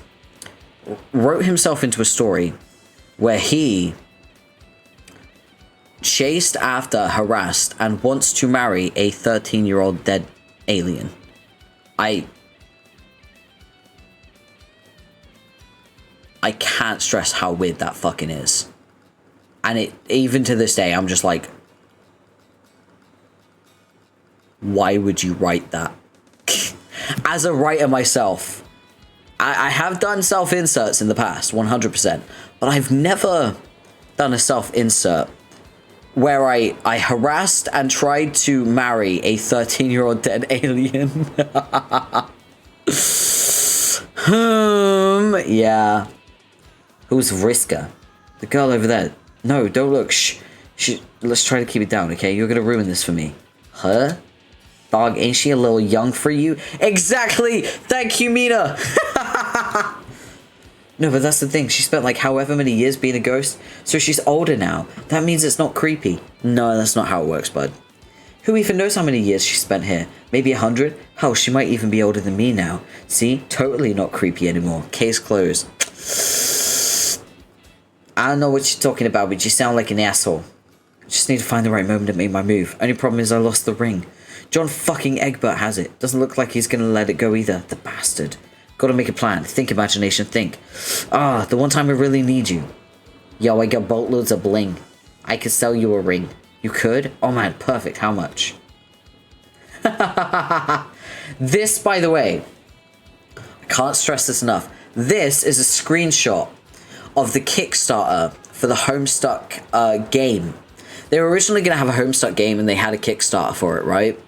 wrote himself into a story where he chased after, harassed, and wants to marry a 13-year-old dead alien. I can't stress how weird that fucking is. And it, even to this day, I'm just like, why would you write that? As a writer myself, I have done self-inserts in the past, 100%, but I've never done a self-insert where I harassed and tried to marry a 13-year-old dead alien. Yeah. Who's Vriska? The girl over there. No, don't look. Shh. Let's try to keep it down, okay? You're gonna ruin this for me. Huh? Dog, ain't she a little young for you? Exactly! Thank you, Mina! No, but that's the thing. She spent like however many years being a ghost, so she's older now. That means it's not creepy. No, that's not how it works, bud. Who even knows how many years she spent here? Maybe 100? Hell, she might even be older than me now. See? Totally not creepy anymore. Case closed. I don't know what you're talking about, but you sound like an asshole. I just need to find the right moment to make my move. Only problem is I lost the ring. John fucking Egbert has it. Doesn't look like he's gonna let it go either. The bastard. Gotta make a plan. Think, imagination, think. Ah, the one time I really need you. Yo, I got boatloads of bling. I could sell you a ring. You could? Oh man, perfect. How much? This, by the way, I can't stress this enough. This is a screenshot of the Kickstarter for the Homestuck game. They were originally going to have a Homestuck game and they had a Kickstarter for it, right?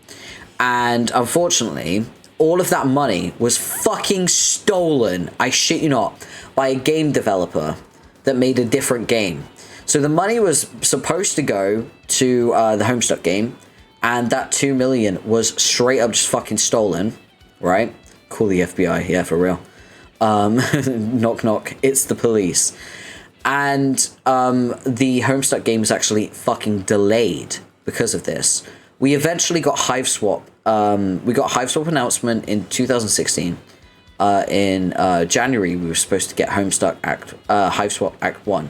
And unfortunately, all of that money was fucking stolen, I shit you not, by a game developer that made a different game. So the money was supposed to go to the Homestuck game, and that 2 million was straight up just fucking stolen, right? Call the FBI, yeah, for real. Knock knock, it's the police. And the Homestuck game was actually fucking delayed because of this. We eventually got Hive Swap. We got Hive Swap announcement in 2016. In January, we were supposed to get Homestuck Hive Swap Act 1.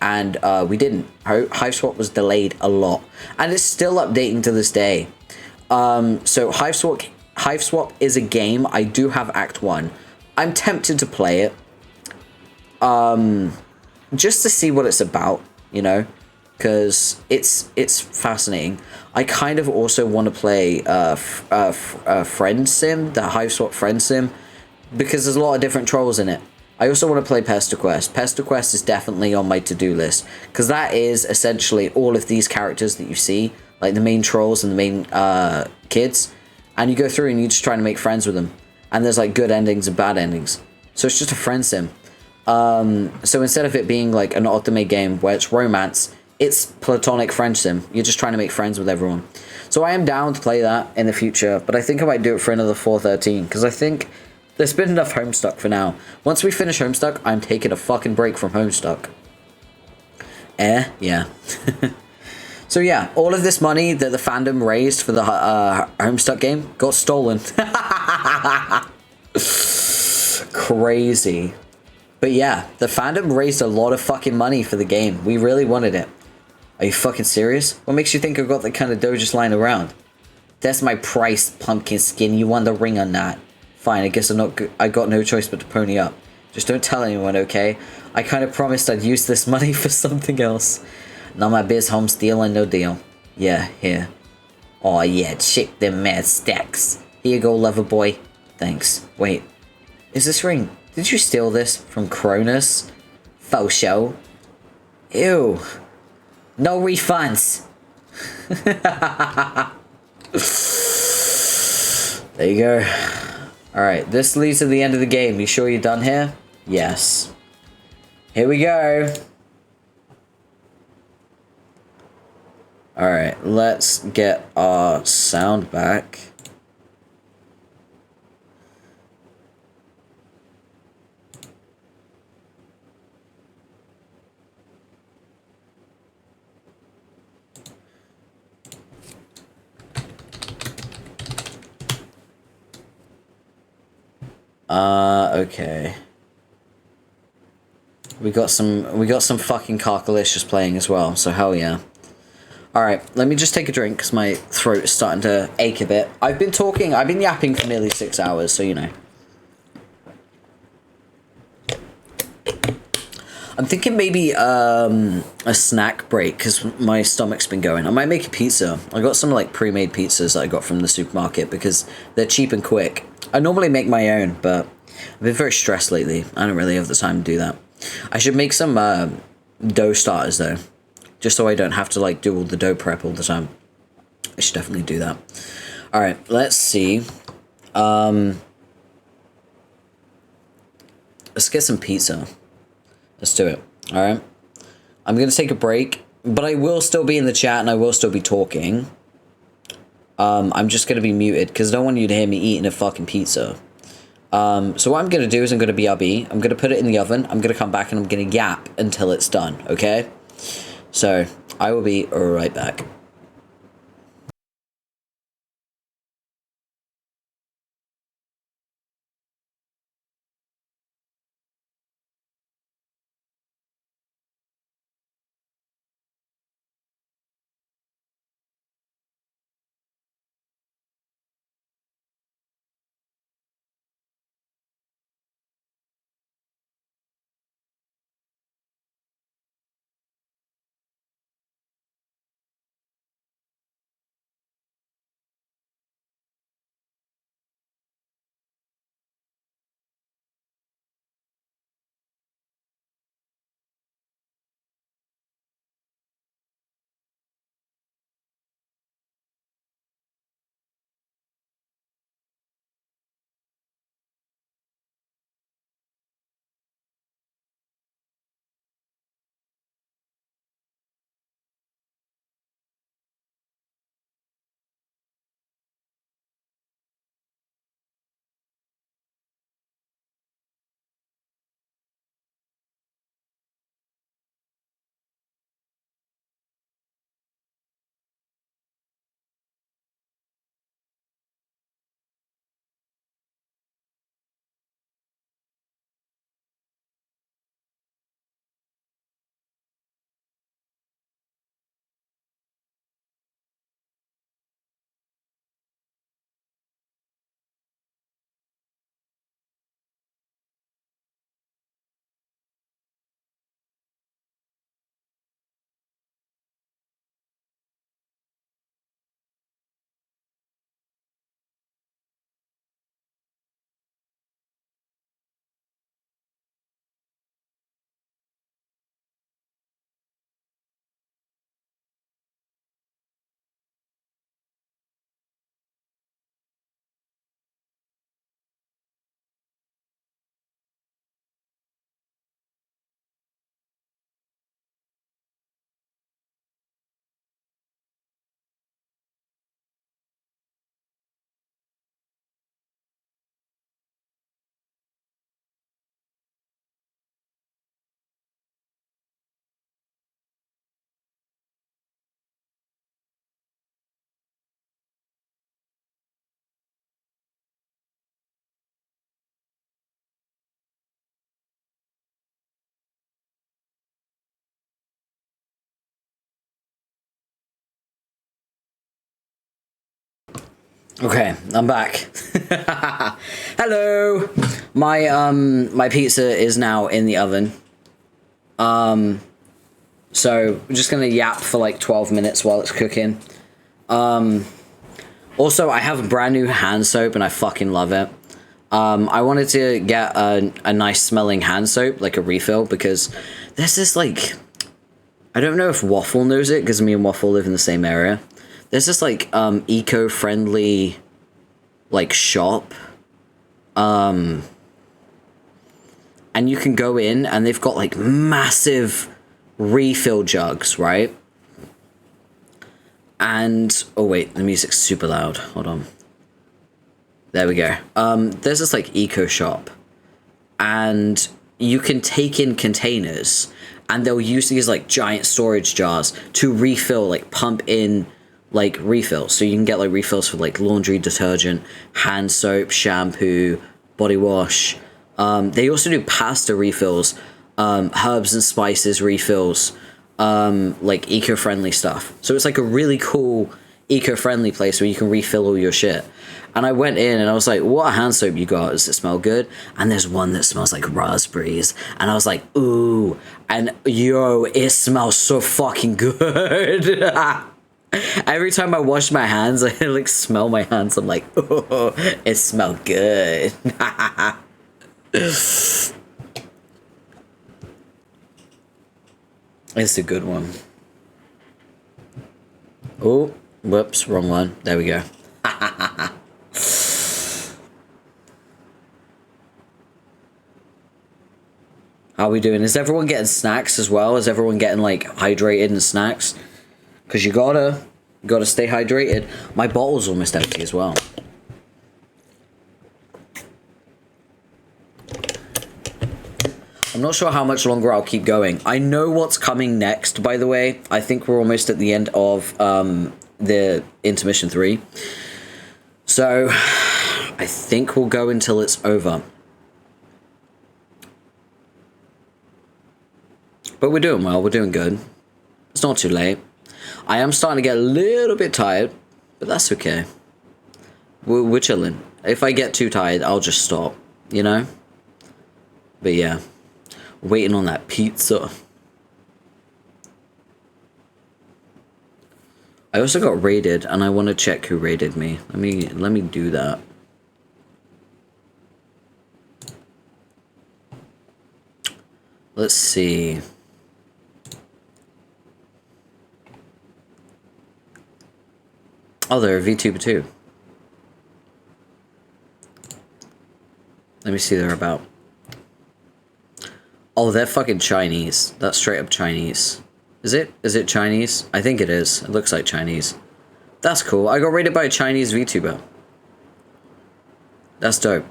And we didn't. Hive Swap was delayed a lot. And it's still updating to this day. So Hive Swap is a game. I do have Act 1. I'm tempted to play it. Just to see what it's about, you know, because it's fascinating. I kind of also want to play Friend Sim, the Hive Swap Friend Sim, because there's a lot of different trolls in it. I also want to play Pester Quest. Pester Quest is definitely on my to-do list, because that is essentially all of these characters that you see, like the main trolls and the main kids, and you go through and you just try to make friends with them, and there's like good endings and bad endings. So it's just a friend sim. So instead of it being like an ultimate game where it's romance, it's platonic friend sim. You're just trying to make friends with everyone. So I am down to play that in the future, but I think I might do it for another 413, because I think there's been enough Homestuck for now. Once we finish Homestuck, I'm taking a fucking break from Homestuck. Yeah. So yeah, all of this money that the fandom raised for the Homestuck game got stolen. Crazy. But yeah, the fandom raised a lot of fucking money for the game. We really wanted it. Are you fucking serious? What makes you think I've got that kind of dough just lying around? That's my price, pumpkin skin. You won the ring on that. Fine, I guess I got no choice but to pony up. Just don't tell anyone, okay? I kind of promised I'd use this money for something else. Not my biz, home stealing, no deal. Yeah, here. Aw, yeah, check them mad stacks. Here you go, lover boy. Thanks. Wait, is this ring... Did you steal this from Cronus? Faux show. Ew. No refunds. There you go. Alright, this leads to the end of the game. You sure you're done here? Yes. Here we go. Alright, let's get our sound back. Okay. We got some fucking Carcalicious playing as well, so hell yeah. Alright, let me just take a drink because my throat is starting to ache a bit. I've been yapping for nearly 6 hours, so you know. I'm thinking maybe a snack break because my stomach's been going. I might make a pizza. I got some like pre-made pizzas that I got from the supermarket because they're cheap and quick. I normally make my own, but I've been very stressed lately. I don't really have the time to do that. I should make some dough starters though, just so I don't have to like do all the dough prep all the time. I should definitely do that. All right, let's see. Let's get some pizza. Let's do it. All right. I'm going to take a break, but I will still be in the chat and I will still be talking. I'm just going to be muted because I don't want you to hear me eating a fucking pizza. So what I'm going to do is I'm going to BRB. I'm going to put it in the oven. I'm going to come back and I'm going to yap until it's done. Okay. So I will be right back. Okay, I'm back. Hello. My pizza is now in the oven. So we're just gonna yap for like 12 minutes while it's cooking. Also, I have a brand new hand soap and I fucking love it. I wanted to get a nice smelling hand soap, like a refill, because there's this like, I don't know if Waffle knows it because me and Waffle live in the same area. There's this like eco-friendly like shop, and you can go in and they've got like massive refill jugs, right? And oh wait, the music's super loud. Hold on. There we go. There's this like eco shop, and you can take in containers, and they'll use these like giant storage jars to refill, like pump in like refills. So you can get like refills for like laundry detergent, hand soap, shampoo, body wash. They also do pasta refills, herbs and spices refills, like eco-friendly stuff. So it's like a really cool eco-friendly place where you can refill all your shit. And I went in and I was like, what hand soap you got? Does it smell good? And there's one that smells like raspberries. And I was like, ooh. And yo, it smells so fucking good. Every time I wash my hands, I like smell my hands. I'm like, oh, it smells good. It's a good one. Oh, whoops, wrong one. There we go. How are we doing? Is everyone getting snacks as well? Is everyone getting like hydrated and snacks? Because you gotta stay hydrated. My bottle's almost empty as well. I'm not sure how much longer I'll keep going. I know what's coming next, by the way. I think we're almost at the end of the Intermission 3. So, I think we'll go until it's over. But we're doing well. We're doing good. It's not too late. I am starting to get a little bit tired, but that's okay. We're chilling. If I get too tired, I'll just stop, you know? But yeah. Waiting on that pizza. I also got raided, and I want to check who raided me. Let me do that. Let's see. Oh, they're a VTuber too. Let me see they're about. Oh, they're fucking Chinese. That's straight up Chinese. Is it? Is it Chinese? I think it is. It looks like Chinese. That's cool. I got raided by a Chinese VTuber. That's dope.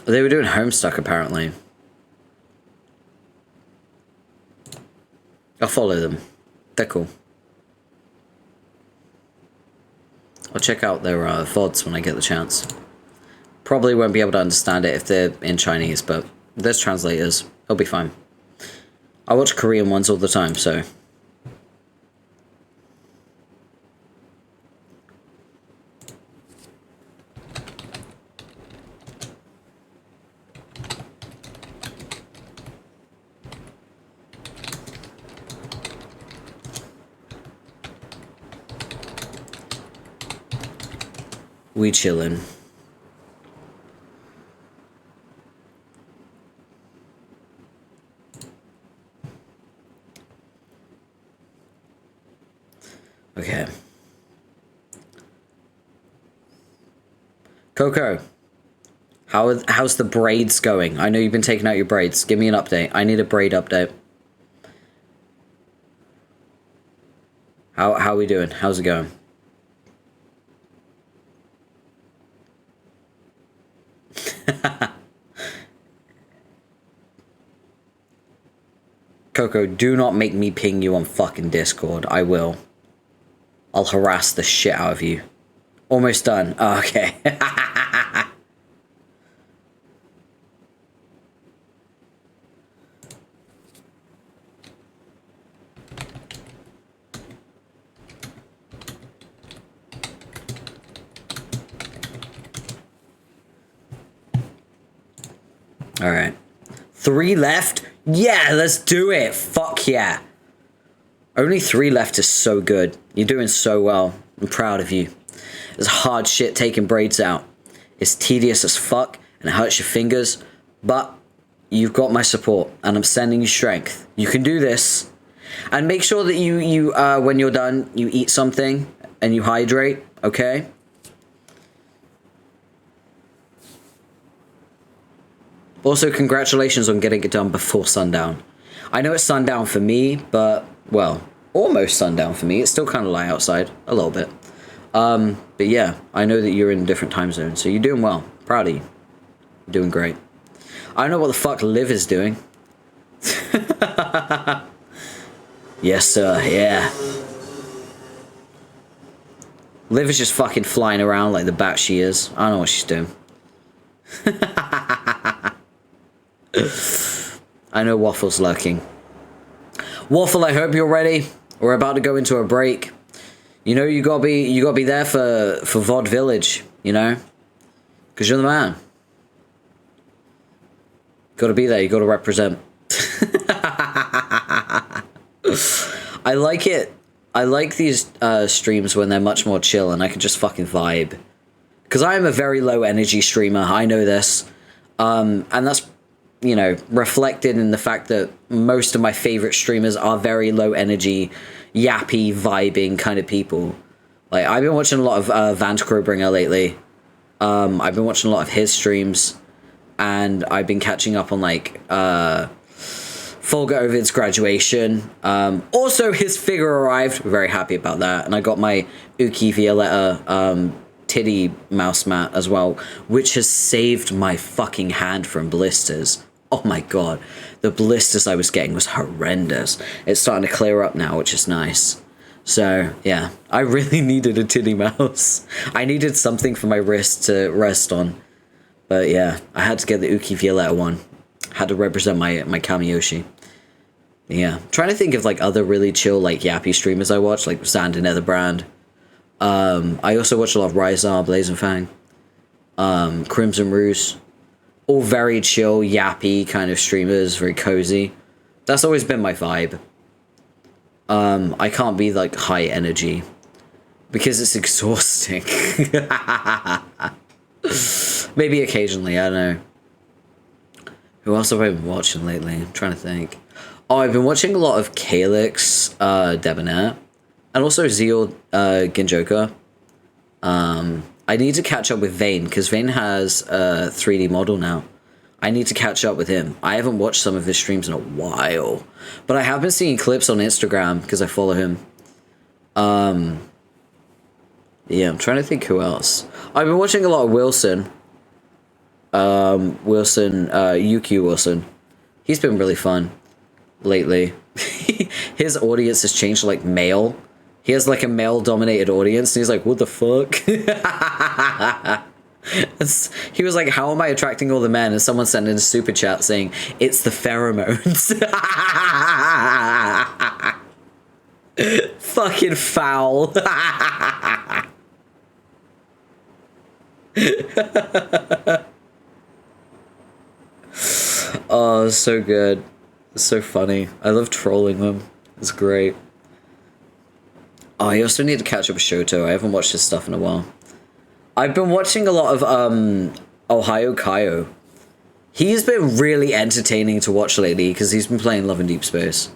They were doing Homestuck apparently. I'll follow them. They're cool. I'll check out their VODs when I get the chance. Probably won't be able to understand it if they're in Chinese, but there's translators. It'll be fine. I watch Korean ones all the time, so... We chillin'. Okay. Coco, how's the braids going? I know you've been taking out your braids. Give me an update. I need a braid update. How are we doing? How's it going? Coco, do not make me ping you on fucking Discord. I will. I'll harass the shit out of you. Almost done. Oh, okay. Alright. 3 left? Yeah, let's do it. Fuck yeah. Only 3 left is so good. You're doing so well. I'm proud of you. It's hard shit taking braids out. It's tedious as fuck and it hurts your fingers, but you've got my support and I'm sending you strength. You can do this. And make sure that you when you're done, you eat something and you hydrate, okay? Also, congratulations on getting it done before sundown. I know it's sundown for me, but, well, almost sundown for me. It's still kind of light outside, a little bit. But yeah, I know that you're in a different time zone, so you're doing well. Proud of you. You're doing great. I don't know what the fuck Liv is doing. Yes, sir, yeah. Liv is just fucking flying around like the bat she is. I don't know what she's doing. I know Waffle's lurking. Waffle, I hope you're ready. We're about to go into a break. You know, you gotta be there for Vod Village, you know? Because you're the man. Gotta be there, you gotta represent. I like it. I like these streams when they're much more chill and I can just fucking vibe. Because I am a very low energy streamer, I know this. And that's, you know, reflected in the fact that most of my favorite streamers are very low energy, yappy, vibing kind of people. Like, I've been watching a lot of Vant Crowbringer lately. I've been watching a lot of his streams. And I've been catching up on, like, Folga Ovid's graduation. Also, his figure arrived. We're very happy about that. And I got my Uki Violetta titty mouse mat as well, which has saved my fucking hand from blisters. Oh my god. The blisters I was getting was horrendous. It's starting to clear up now, which is nice. So, yeah. I really needed a titty mouse. I needed something for my wrist to rest on. But yeah, I had to get the Uki Violetta one. Had to represent my Kamiyoshi. Yeah. I'm trying to think of like other really chill like yappy streamers I watch, like Xander Netherbrand. I also watch a lot of Ryzar, Blazing Fang, Crimson Ruse. All very chill, yappy kind of streamers, very cozy. That's always been my vibe. I can't be like high energy because it's exhausting. Maybe occasionally, I don't know. Who else have I been watching lately? I'm trying to think. Oh, I've been watching a lot of Calyx, Debonair, and also Zeal, Ginjoka. I need to catch up with Vane, because Vane has a 3D model now. I need to catch up with him. I haven't watched some of his streams in a while. But I have been seeing clips on Instagram, because I follow him. Yeah, I'm trying to think who else. I've been watching a lot of Wilson. UQ Wilson. He's been really fun lately. His audience has changed to like male. He has like a male-dominated audience, and he's like, what the fuck? He was like, how am I attracting all the men? And someone sent in a super chat saying, it's the pheromones. Fucking foul. Oh, so good. It's so funny. I love trolling them. It's great. Oh, I also need to catch up with Shoto. I haven't watched his stuff in a while. I've been watching a lot of Ohio Kaio. He's been really entertaining to watch lately because he's been playing Love and Deep Space.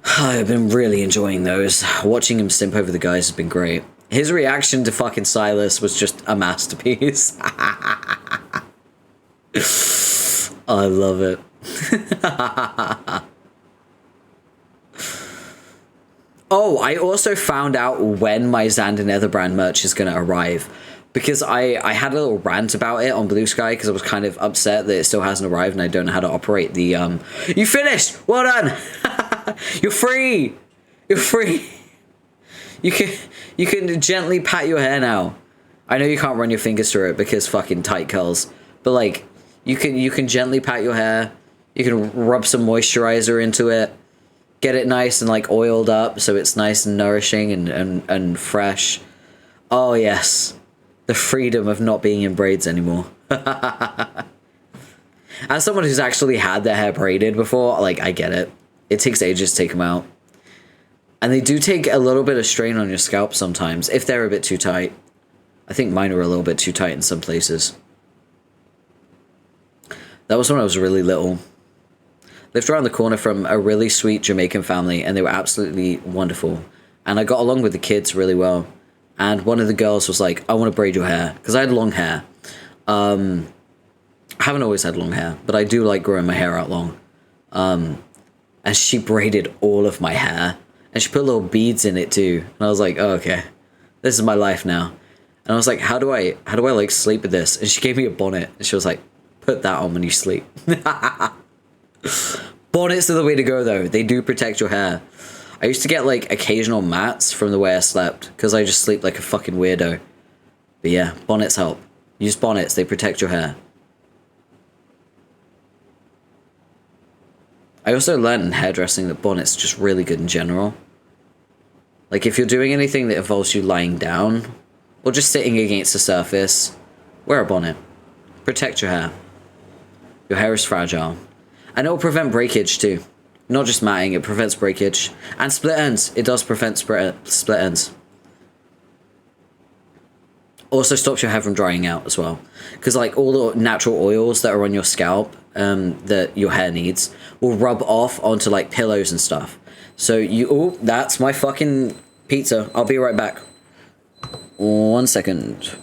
I've been really enjoying those. Watching him simp over the guys has been great. His reaction to fucking Silas was just a masterpiece. I love it. Oh, I also found out when my Xander Netherbrand merch is going to arrive. Because I had a little rant about it on Blue Sky because I was kind of upset that it still hasn't arrived and I don't know how to operate the... You finished! Well done! You're free! You're free! You can gently pat your hair now. I know you can't run your fingers through it because fucking tight curls. But like, you can gently pat your hair. You can rub some moisturizer into it. Get it nice and like oiled up so it's nice and nourishing and fresh. Oh yes. The freedom of not being in braids anymore. As someone who's actually had their hair braided before, like, I get it. It takes ages to take them out. And they do take a little bit of strain on your scalp sometimes, if they're a bit too tight. I think mine are a little bit too tight in some places. That was when I was really little. Lived around the corner from a really sweet Jamaican family, and they were absolutely wonderful. And I got along with the kids really well. And one of the girls was like, I want to braid your hair. Because I had long hair. I haven't always had long hair, but I do like growing my hair out long. And she braided all of my hair. And she put little beads in it too. And I was like, oh, okay. This is my life now. And I was like, how do I like sleep with this? And she gave me a bonnet. And she was like, put that on when you sleep. Bonnets are the way to go though. They do protect your hair. I used to get like occasional mats from the way I slept because I just sleep like a fucking weirdo. But yeah, bonnets help. Use bonnets, they protect your hair. I also learned in hairdressing that bonnets are just really good in general. Like, if you're doing anything that involves you lying down, or just sitting against a surface, wear a bonnet. Protect your hair. Your hair is fragile. And it will prevent breakage too. Not just matting, it prevents breakage. And split ends. It does prevent split ends. Also stops your hair from drying out as well. Because like all the natural oils that are on your scalp, that your hair needs, will rub off onto like pillows and stuff. So you, oh, that's my fucking pizza. I'll be right back. 1 second.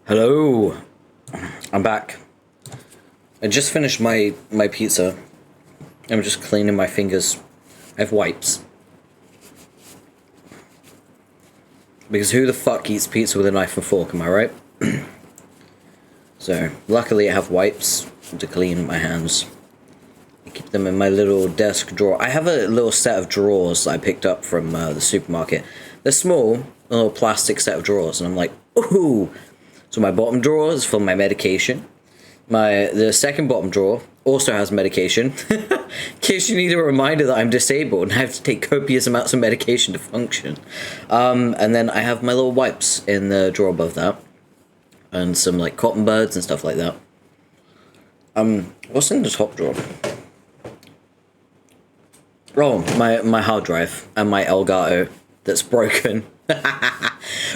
Hello, I'm back. I just finished my pizza. I'm just cleaning my fingers. I have wipes. Because who the fuck eats pizza with a knife and fork, am I right? So, luckily I have wipes to clean my hands. I keep them in my little desk drawer. I have a little set of drawers that I picked up from the supermarket. They're small, a little plastic set of drawers, and I'm like, ooh! So my bottom drawer is for my medication. The second bottom drawer also has medication. In case you need a reminder that I'm disabled and I have to take copious amounts of medication to function. And then I have my little wipes in the drawer above that. And some like cotton buds and stuff like that. What's in the top drawer? Oh, my hard drive and my Elgato that's broken.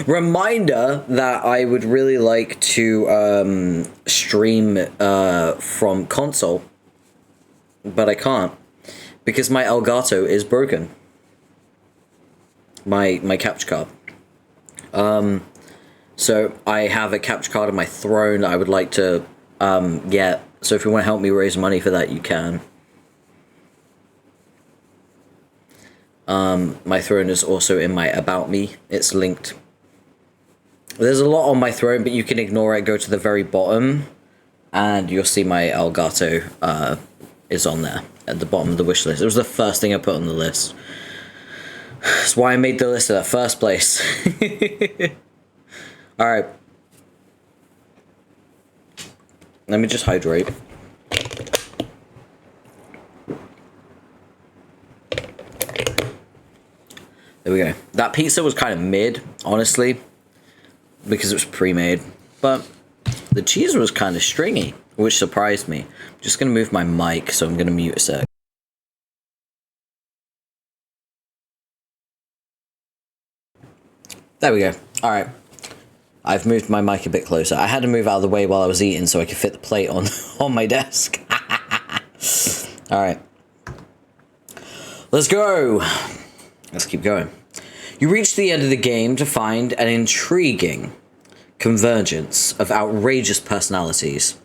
Reminder that I would really like to stream from console, but I can't because my Elgato is broken. My capture card. So I have a capture card on my throne that I would like to get. So if you want to help me raise money for that, you can. My throne is also in my About Me. It's linked. There's a lot on my throne, but you can ignore it. Go to the very bottom, and you'll see my Elgato is on there at the bottom of the wish list. It was the first thing I put on the list. That's why I made the list in the first place. Alright. Let me just hydrate. There we go. That pizza was kind of mid, honestly, because it was pre-made. But the cheese was kind of stringy, which surprised me. I'm just going to move my mic, so I'm going to mute a sec. There we go. Alright. I've moved my mic a bit closer. I had to move out of the way while I was eating so I could fit the plate on my desk. Alright. Let's go! Let's keep going. You reach the end of the game to find an intriguing convergence of outrageous personalities.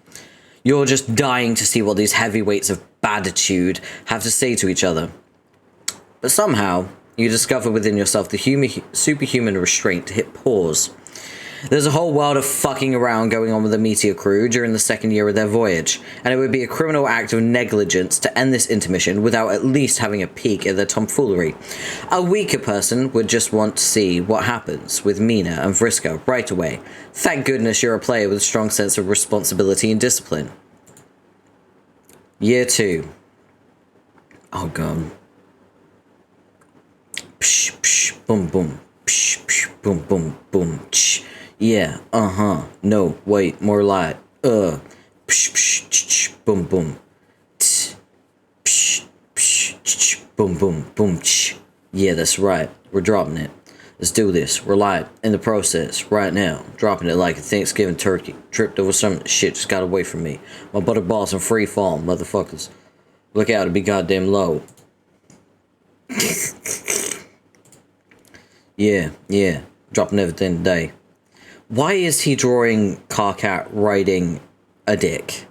You're just dying to see what these heavyweights of baditude have to say to each other. But somehow, you discover within yourself the superhuman restraint to hit pause. There's a whole world of fucking around going on with the Meteor crew during the second year of their voyage, and it would be a criminal act of negligence to end this intermission without at least having a peek at their tomfoolery. A weaker person would just want to see what happens with Mina and Vriska right away. Thank goodness you're a player with a strong sense of responsibility and discipline. Year 2. Oh god. Psh, psh, boom, boom. Psh, psh, boom, boom, boom. Psh. Yeah, no, wait, more light. Psh, psh, ch, boom, boom. Tch, psh, psh, ch, boom, boom, boom, ch. Yeah, that's right. We're dropping it. Let's do this. We're live in the process right now. Dropping it like a Thanksgiving turkey. Tripped over some shit, just got away from me. My butterball's in free fall, motherfuckers. Look out, it'll be goddamn low. Yeah. Dropping everything today. Why is he drawing Carcat riding a dick?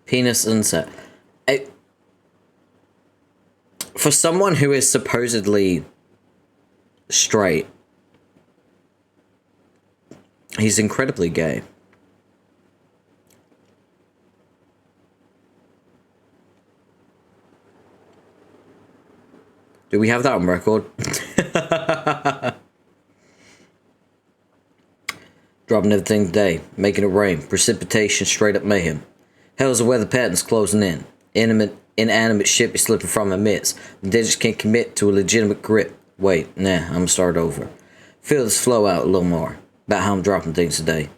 Penis inset. For someone who is supposedly straight, he's incredibly gay. Do we have that on record? Dropping everything today, making it rain, precipitation, straight up mayhem. Hell's the weather patterns closing in. Inanimate shit be slipping from my midst. They just can't commit to a legitimate grip. Wait, nah, I'm gonna start over. Feel this flow out a little more about how I'm dropping things today.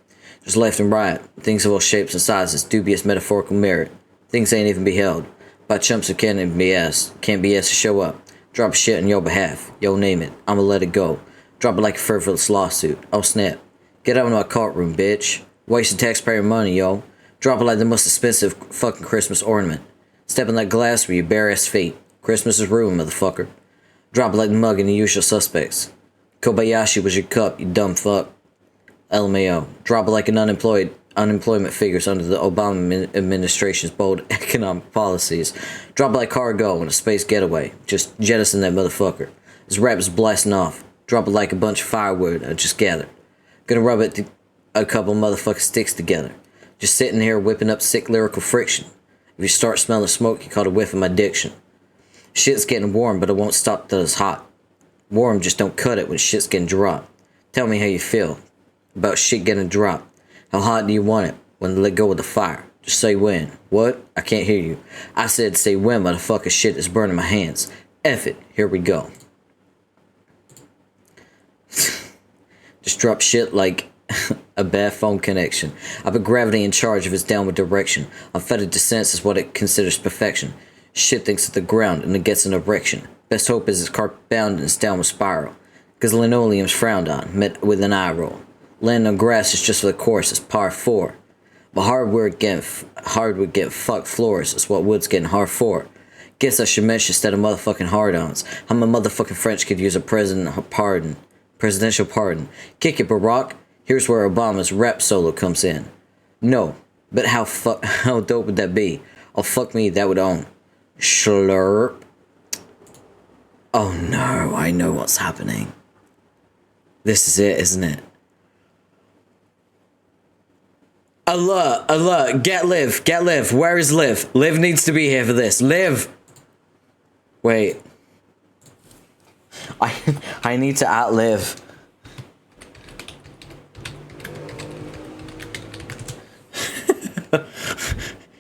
Just left and right, things of all shapes and sizes, dubious metaphorical merit. Things ain't even beheld by chumps who can't even be asked. Can't be asked to show up. Drop shit on your behalf. Yo, name it. I'ma let it go. Drop it like a frivolous lawsuit. Oh, snap. Get out of my courtroom, bitch. Wasting taxpayer money, yo. Drop it like the most expensive fucking Christmas ornament. Step on that glass with your bare ass feet. Christmas is ruined, motherfucker. Drop it like the mug in the usual suspects. Kobayashi was your cup, you dumb fuck. LMAO. Drop it like an unemployment figures under the Obama administration's bold economic policies. Drop it like cargo in a space getaway. Just jettison that motherfucker. This rap is blasting off. Drop it like a bunch of firewood I just gathered. Gonna rub it a couple motherfucking sticks together. Just sitting here whipping up sick lyrical friction. If you start smelling smoke, you caught a whiff of my diction. Shit's getting warm, but it won't stop till it's hot. Warm just don't cut it when shit's getting dropped. Tell me how you feel about shit getting dropped. How hot do you want it when they let go of the fire? Just say when. What? I can't hear you. I said say when motherfucker shit is burning my hands. F it. Here we go. Just drop shit like a bad phone connection. I put gravity in charge of its downward direction. Unfettered descent is what it considers perfection. Shit thinks at the ground and it gets an erection. Best hope is it's carpet bound in its downward spiral. Cause linoleum's frowned on, met with an eye roll. Land on grass is just for the course, it's par 4. But hardwood getting fucked floors is what wood's getting hard for. Guess I should mention instead of motherfucking hard-ons. How my motherfucking French could use a presidential pardon. Kick it, Barack. Here's where Obama's rap solo comes in. No, but how dope would that be? Oh fuck me, that would own. Slurp. Oh no, I know what's happening. This is it, isn't it? Ellot, get Liv. Where is Liv? Liv needs to be here for this. Liv! Wait. I need to outlive.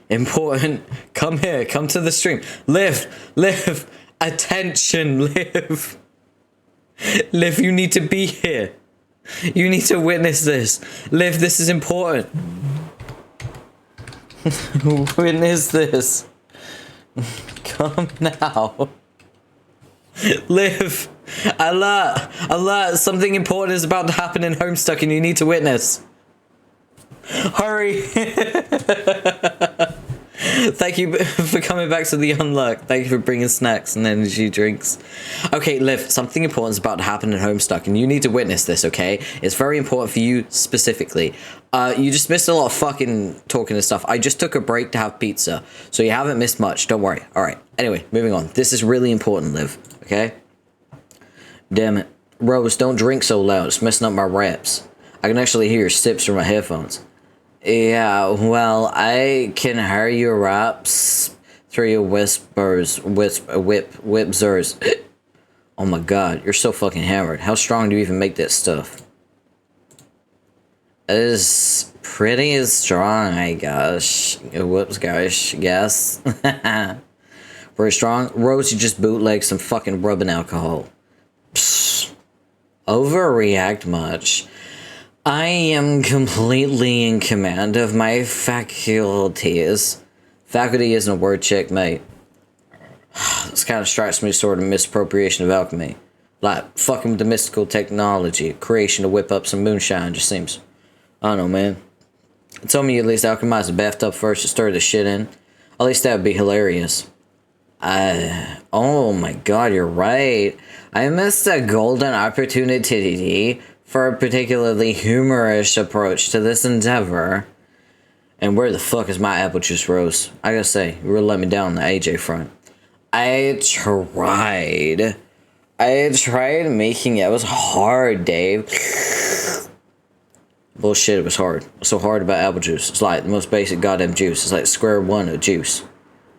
Important. Come here. Come to the stream. Liv. Attention, Liv. Liv, you need to be here. You need to witness this. Liv, this is important. Witness this. Come now. Liv. Ellot, something important is about to happen in Homestuck and you need to witness. Hurry. Thank you for coming back to the Unlock. Thank you for bringing snacks and energy drinks. Okay, Liv, something important is about to happen in Homestuck and you need to witness this, okay? It's very important for you specifically. You just missed a lot of fucking talking and stuff. I just took a break to have pizza, so you haven't missed much. Don't worry. Alright, anyway, moving on. This is really important, Liv, okay? Damn it. Rose, don't drink so loud. It's messing up my raps. I can actually hear your sips through my headphones. Yeah, well, I can hear your raps through your whispers. Oh my god, you're so fucking hammered. How strong do you even make that stuff? It is pretty strong, I guess. Whoops, gosh, yes. Very strong. Rose, you just bootleg some fucking rubbing alcohol. Psst. Overreact much. I am completely in command of my faculties. Faculty isn't a word, check, mate. This kind of strikes me sort of misappropriation of alchemy. Like, fucking with the mystical technology, creation to whip up some moonshine just seems... I don't know, man. Tell me you at least alchemize the bathtub first to stir the shit in. At least that would be hilarious. Oh my god, you're right. I missed a golden opportunity for a particularly humorous approach to this endeavor. And where the fuck is my apple juice, Rose? I gotta say, you really let me down on the AJ front. I tried making it. It was hard, Dave. Bullshit, it was hard. What's so hard about apple juice? It's like the most basic goddamn juice. It's like square one of juice.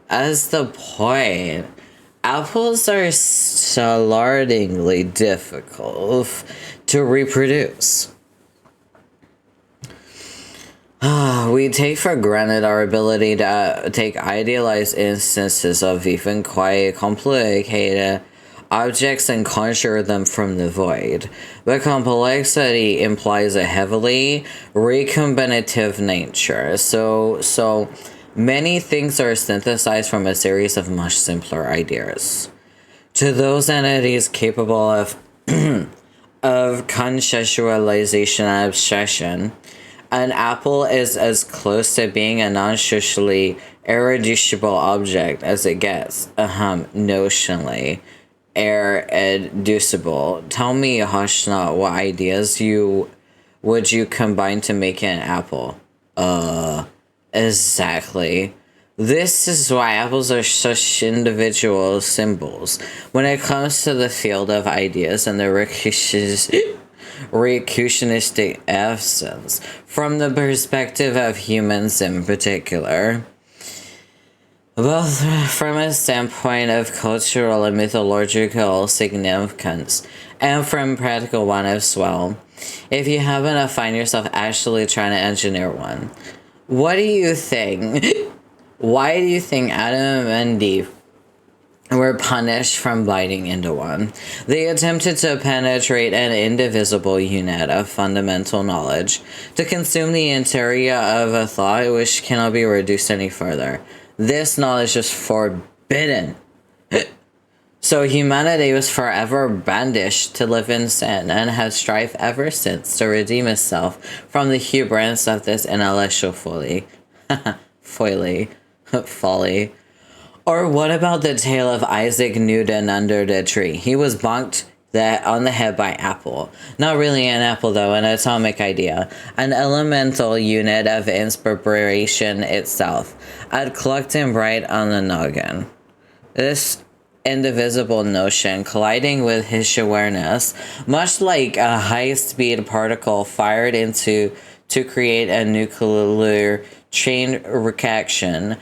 As the point, apples are alarmingly difficult to reproduce. We take for granted our ability to take idealized instances of even quite complicated objects and conjure them from the void. But complexity implies a heavily recombinative nature, so many things are synthesized from a series of much simpler ideas. To those entities capable of conceptualization and abstraction, an apple is as close to being a non-socially irreducible object as it gets, notionally. irreducible. Tell me, Hushnot, what ideas would you combine to make an apple? Exactly. This is why apples are such individual symbols. When it comes to the field of ideas and the recursionistic essence, from the perspective of humans in particular, both from a standpoint of cultural and mythological significance, and from practical one as well, if you happen to find yourself actually trying to engineer one, what do you think? Why do you think Adam and Eve were punished from biting into one? They attempted to penetrate an indivisible unit of fundamental knowledge, to consume the interior of a thought which cannot be reduced any further. This knowledge is forbidden. So humanity was forever banished to live in sin, and has strived ever since to redeem itself from the hubris of this intellectual folly. Folly. Or what about the tale of Isaac Newton under the tree? He was bonked on the head by apple. Not really an apple though, an atomic idea. An elemental unit of inspiration itself. I'd clucked him right on the noggin. This indivisible notion colliding with his awareness, much like a high-speed particle fired into to create a nuclear chain reaction,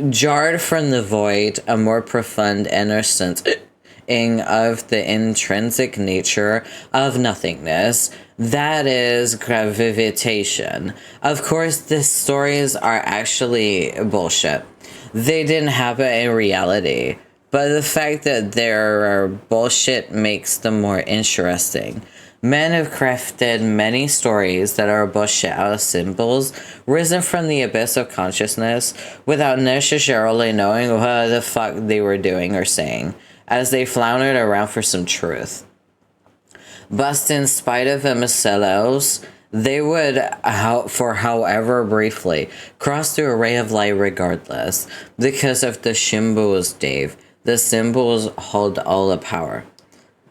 jarred from the void a more profound innocence of the intrinsic nature of nothingness, that is gravitation. Of course, the stories are actually bullshit. They didn't happen in reality, but the fact that they're bullshit makes them more interesting. Men have crafted many stories that are bullshit out of symbols risen from the abyss of consciousness without necessarily knowing what the fuck they were doing or saying, as they floundered around for some truth. But in spite of themselves, they would, for however briefly, cross the array of light regardless, because of the symbols, Dave. The symbols hold all the power.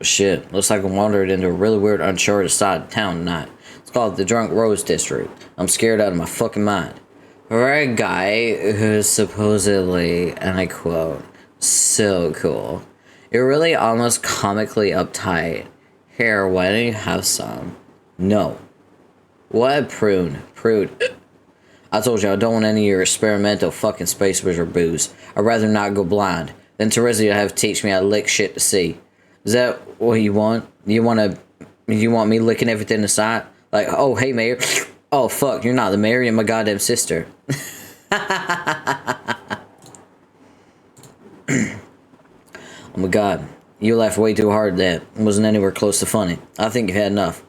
Shit, looks like I wandered into a really weird, uncharted side of town tonight. It's called the Drunk Rose District. I'm scared out of my fucking mind. For a guy who's supposedly, and I quote, so cool. You're really almost comically uptight. Here, why don't you have some? No. What a prude. I told you I don't want any of your experimental fucking space wizard booze. I'd rather not go blind than Teresa to have teach me how to lick shit to see. Is that what you want? You want me licking everything aside? Like, oh, hey, Mayor. Oh, fuck, you're not the mayor, you're my goddamn sister. Oh my god, you laughed way too hard at that. It wasn't anywhere close to funny. I think you've had enough.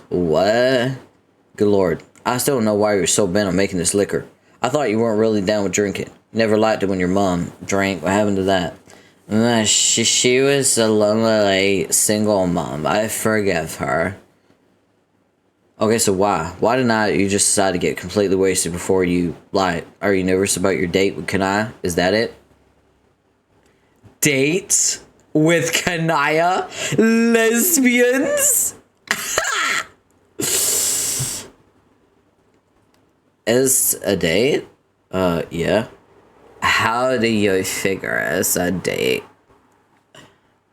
What? Good lord. I still don't know why you're so bent on making this liquor. I thought you weren't really down with drinking. You never liked it when your mom drank. What happened to that? She was a lonely single mom. I forgive her. Okay, so why? Why did not you just decide to get completely wasted before you lie? Are you nervous about your date with Kanaya? Is that it? Date with Kanaya? Lesbians? Is a date? Yeah. How do you figure it's a date?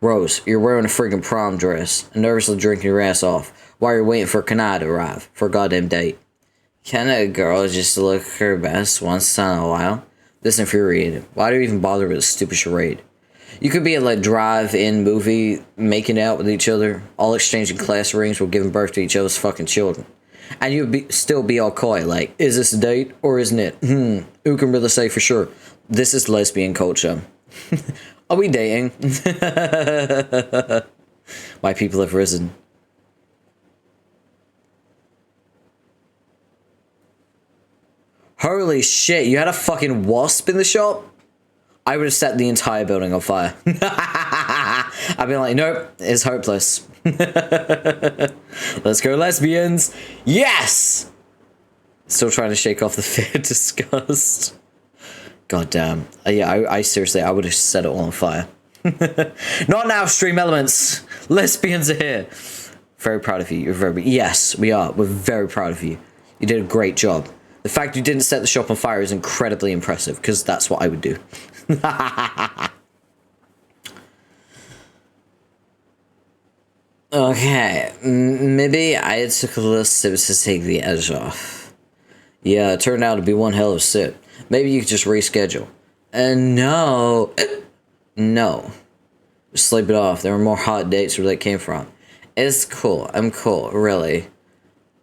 Rose, you're wearing a friggin' prom dress and nervously drinking your ass off while you're waiting for Kanai to arrive for a goddamn date. Can a girl just look her best once in a while? This infuriated. Why do you even bother with a stupid charade? You could be at like drive-in movie, making out with each other, all exchanging class rings while giving birth to each other's fucking children. And you'd still be all coy, like, is this a date or isn't it? Who can really say for sure? This is lesbian culture. Are we dating? My people have risen. Holy shit, you had a fucking wasp in the shop? I would have set the entire building on fire. I'd be like, nope, it's hopeless. Let's go, lesbians. Yes! Still trying to shake off the fear of disgust. God damn. Yeah, I seriously, I would have set it all on fire. Not now, Stream Elements. Lesbians are here. Very proud of you. You're very... Yes, we are. We're very proud of you. You did a great job. The fact you didn't set the shop on fire is incredibly impressive, because that's what I would do. Okay, maybe I took a little sip to take the edge off. Yeah, it turned out to be one hell of a sip. Maybe you could just reschedule. No. No. Just sleep it off. There were more hot dates where that came from. It's cool. I'm cool, really.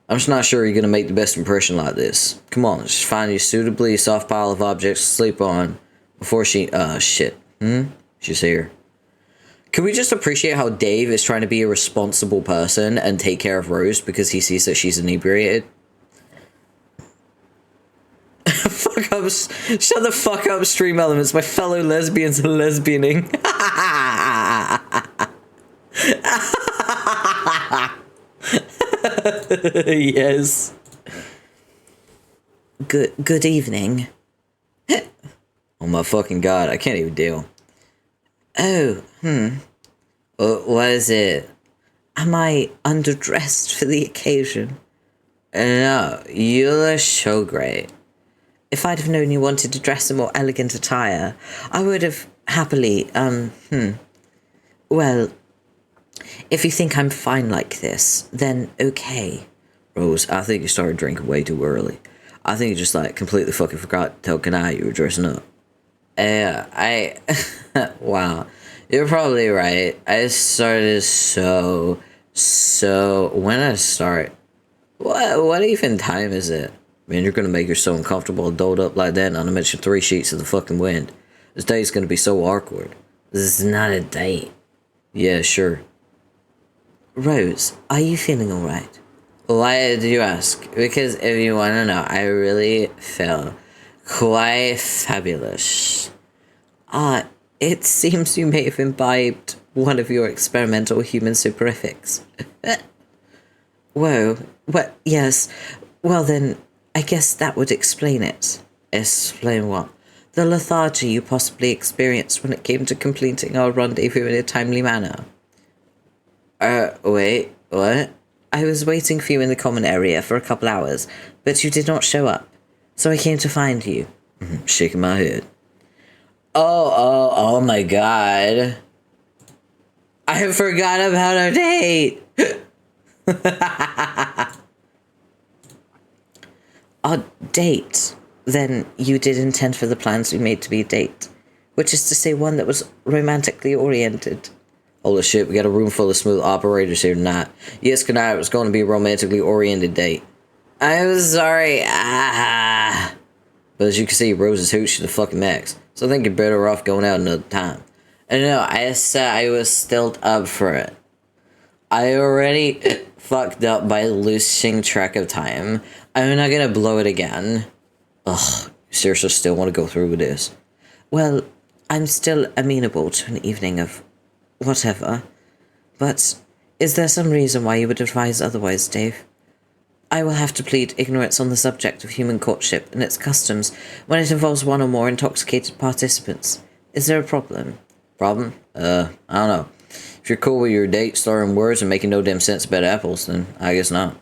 I'm just not sure you're gonna make the best impression like this. Come on, just find you suitably soft pile of objects to sleep on before she... shit. She's here. Can we just appreciate how Dave is trying to be a responsible person and take care of Rose because he sees that she's inebriated? Fuck up. Shut the fuck up, Stream Elements. My fellow lesbians are lesbianing. Yes. Good evening. Oh my fucking god, I can't even deal. Oh, what is it? Am I underdressed for the occasion? No, you look so great. If I'd have known you wanted to dress in more elegant attire, I would have happily, Well, if you think I'm fine like this, then okay. Rose, I think you started drinking way too early. I think you just, completely fucking forgot to tell Kanai you were dressing up. Wow. You're probably right. I started when I start... What even time is it? Man, you're gonna make her so uncomfortable dolled up like that, not to mention 3 sheets of the fucking wind. This date's gonna be so awkward. This is not a date. Yeah, sure. Rose, are you feeling alright? Why do you ask? Because if you wanna know, I really feel quite fabulous. It seems you may have imbibed one of your experimental human soporifics. Whoa, what? Yes. Well then, I guess that would explain it. Explain what? The lethargy you possibly experienced when it came to completing our rendezvous in a timely manner. Wait, what? I was waiting for you in the common area for a couple hours, but you did not show up. So I came to find you. Shaking my head. Oh my god. I forgot about our date. Our date? Then you did intend for the plans we made to be a date, which is to say one that was romantically oriented. Holy shit, we got a room full of smooth operators here tonight. Yes, good night, it was going to be a romantically oriented date. I'm sorry, But as you can see, Rose's hooch to the fucking max, so I think you're better off going out another time. And no, I said I was still up for it. I already fucked up by losing track of time. I'm not gonna blow it again. Ugh, you seriously still want to go through with this? Well, I'm still amenable to an evening of whatever. But is there some reason why you would advise otherwise, Dave? I will have to plead ignorance on the subject of human courtship and its customs when it involves one or more intoxicated participants. Is there a problem? Problem? I don't know. If you're cool with your date slurring words and making no damn sense about apples, then I guess not.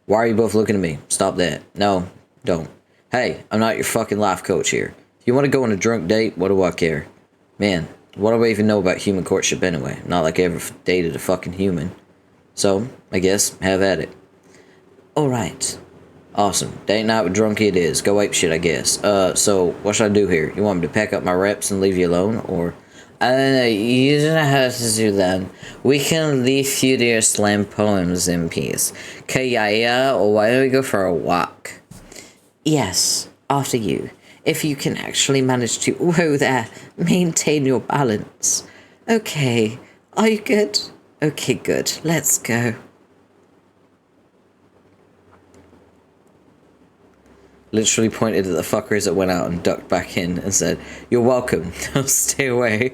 Why are you both looking at me? Stop that. No, don't. Hey, I'm not your fucking life coach here. If you want to go on a drunk date, what do I care? Man, what do I even know about human courtship anyway? Not like I ever dated a fucking human. So, I guess, have at it. Alright. Awesome. Date night with Drunky it is. Go ape shit, I guess. So, what should I do here? You want me to pack up my reps and leave you alone, or... I don't know, you don't have to do that. We can leave you to your slam poems in peace. Kaya, or why don't we go for a walk? Yes, after you. If you can actually manage to, whoa there, maintain your balance. Okay, are you good? Okay, good, let's go. Literally pointed at the fuckers that went out and ducked back in and said, "You're welcome. Don't stay away."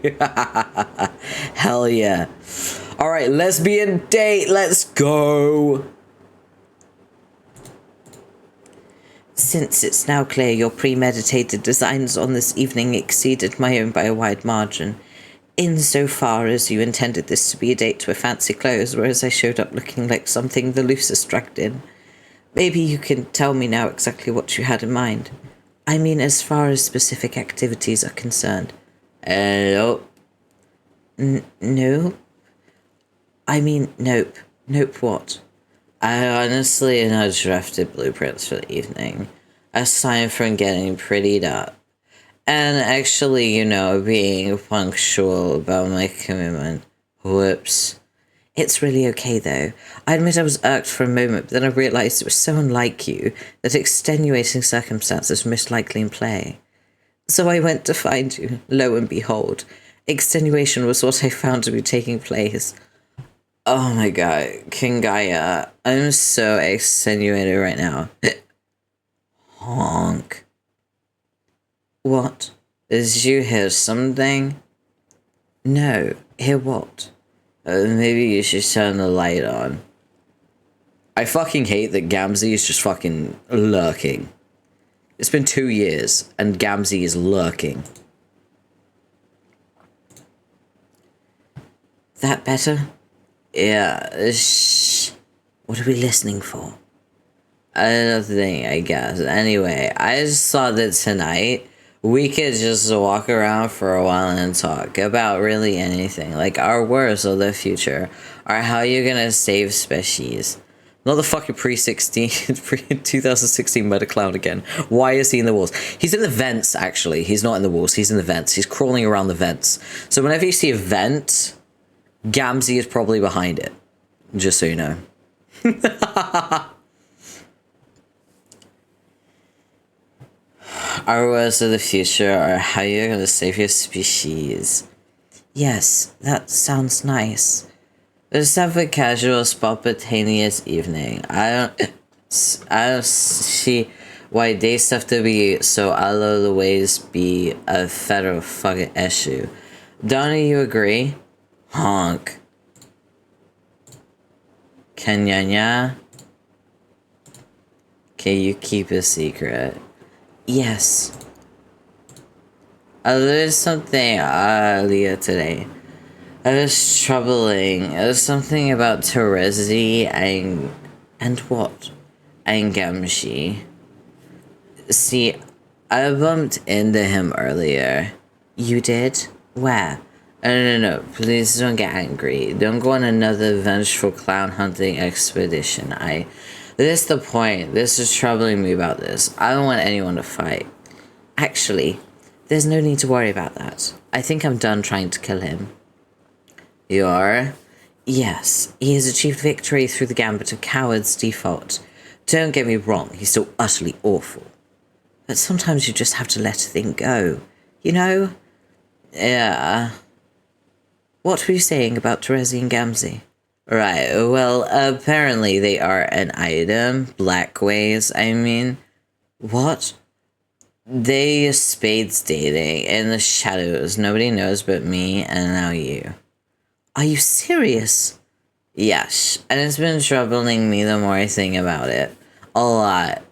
Hell yeah. Alright, lesbian date. Let's go. Since it's now clear your premeditated designs on this evening exceeded my own by a wide margin, insofar as you intended this to be a date with fancy clothes, whereas I showed up looking like something the loosest dragged in. Maybe you can tell me now exactly what you had in mind. I mean, as far as specific activities are concerned. Nope. No? I mean, nope. Nope what? I honestly had drafted blueprints for the evening, aside from getting prettied up. And actually, being punctual about my commitment. Whoops. It's really okay, though. I admit I was irked for a moment, but then I realised it was so unlike you that extenuating circumstances were most likely in play. So I went to find you. Lo and behold, extenuation was what I found to be taking place. Oh my god, King Gaia, I'm so extenuated right now. Honk. What? Did you hear something? No. Hear what? Maybe you should turn the light on. I fucking hate that Gamzee is just fucking lurking. It's been 2 years, and Gamzee is lurking. That better? Yeah, What are we listening for? Nothing, I guess. Anyway, I just thought that tonight we could just walk around for a while and talk about really anything. Like our worlds of the future, or how you're gonna save species. Not the fucking pre-2016 Murder Clown again. Why is he in the walls? He's in the vents, actually. He's not in the walls, he's in the vents. He's crawling around the vents. So whenever you see a vent, Gamzee is probably behind it. Just so you know. Our words of the future are how you're going to save your species. Yes, that sounds nice. Let's have a casual, spontaneous evening. I don't see why days have to be so all of the ways be a federal fucking issue. Don't you agree? Honk. Kenyanya? Can you keep a secret? Yes. I learned something earlier today. It was troubling. It was something about Terezi and what? and Gamshi. See, I bumped into him earlier. You did? Where? No, please don't get angry. Don't go on another vengeful clown hunting expedition. This is the point. This is troubling me about this. I don't want anyone to fight. Actually, there's no need to worry about that. I think I'm done trying to kill him. You are? Yes, he has achieved victory through the gambit of coward's default. Don't get me wrong, he's still utterly awful. But sometimes you just have to let a thing go. You know? Yeah. What were you saying about Terezi and Gamzee? Right, well, apparently they are an item. Blackways, I mean. What? They spades dating in the shadows. Nobody knows but me and now you. Are you serious? Yes, and it's been troubling me the more I think about it. A lot.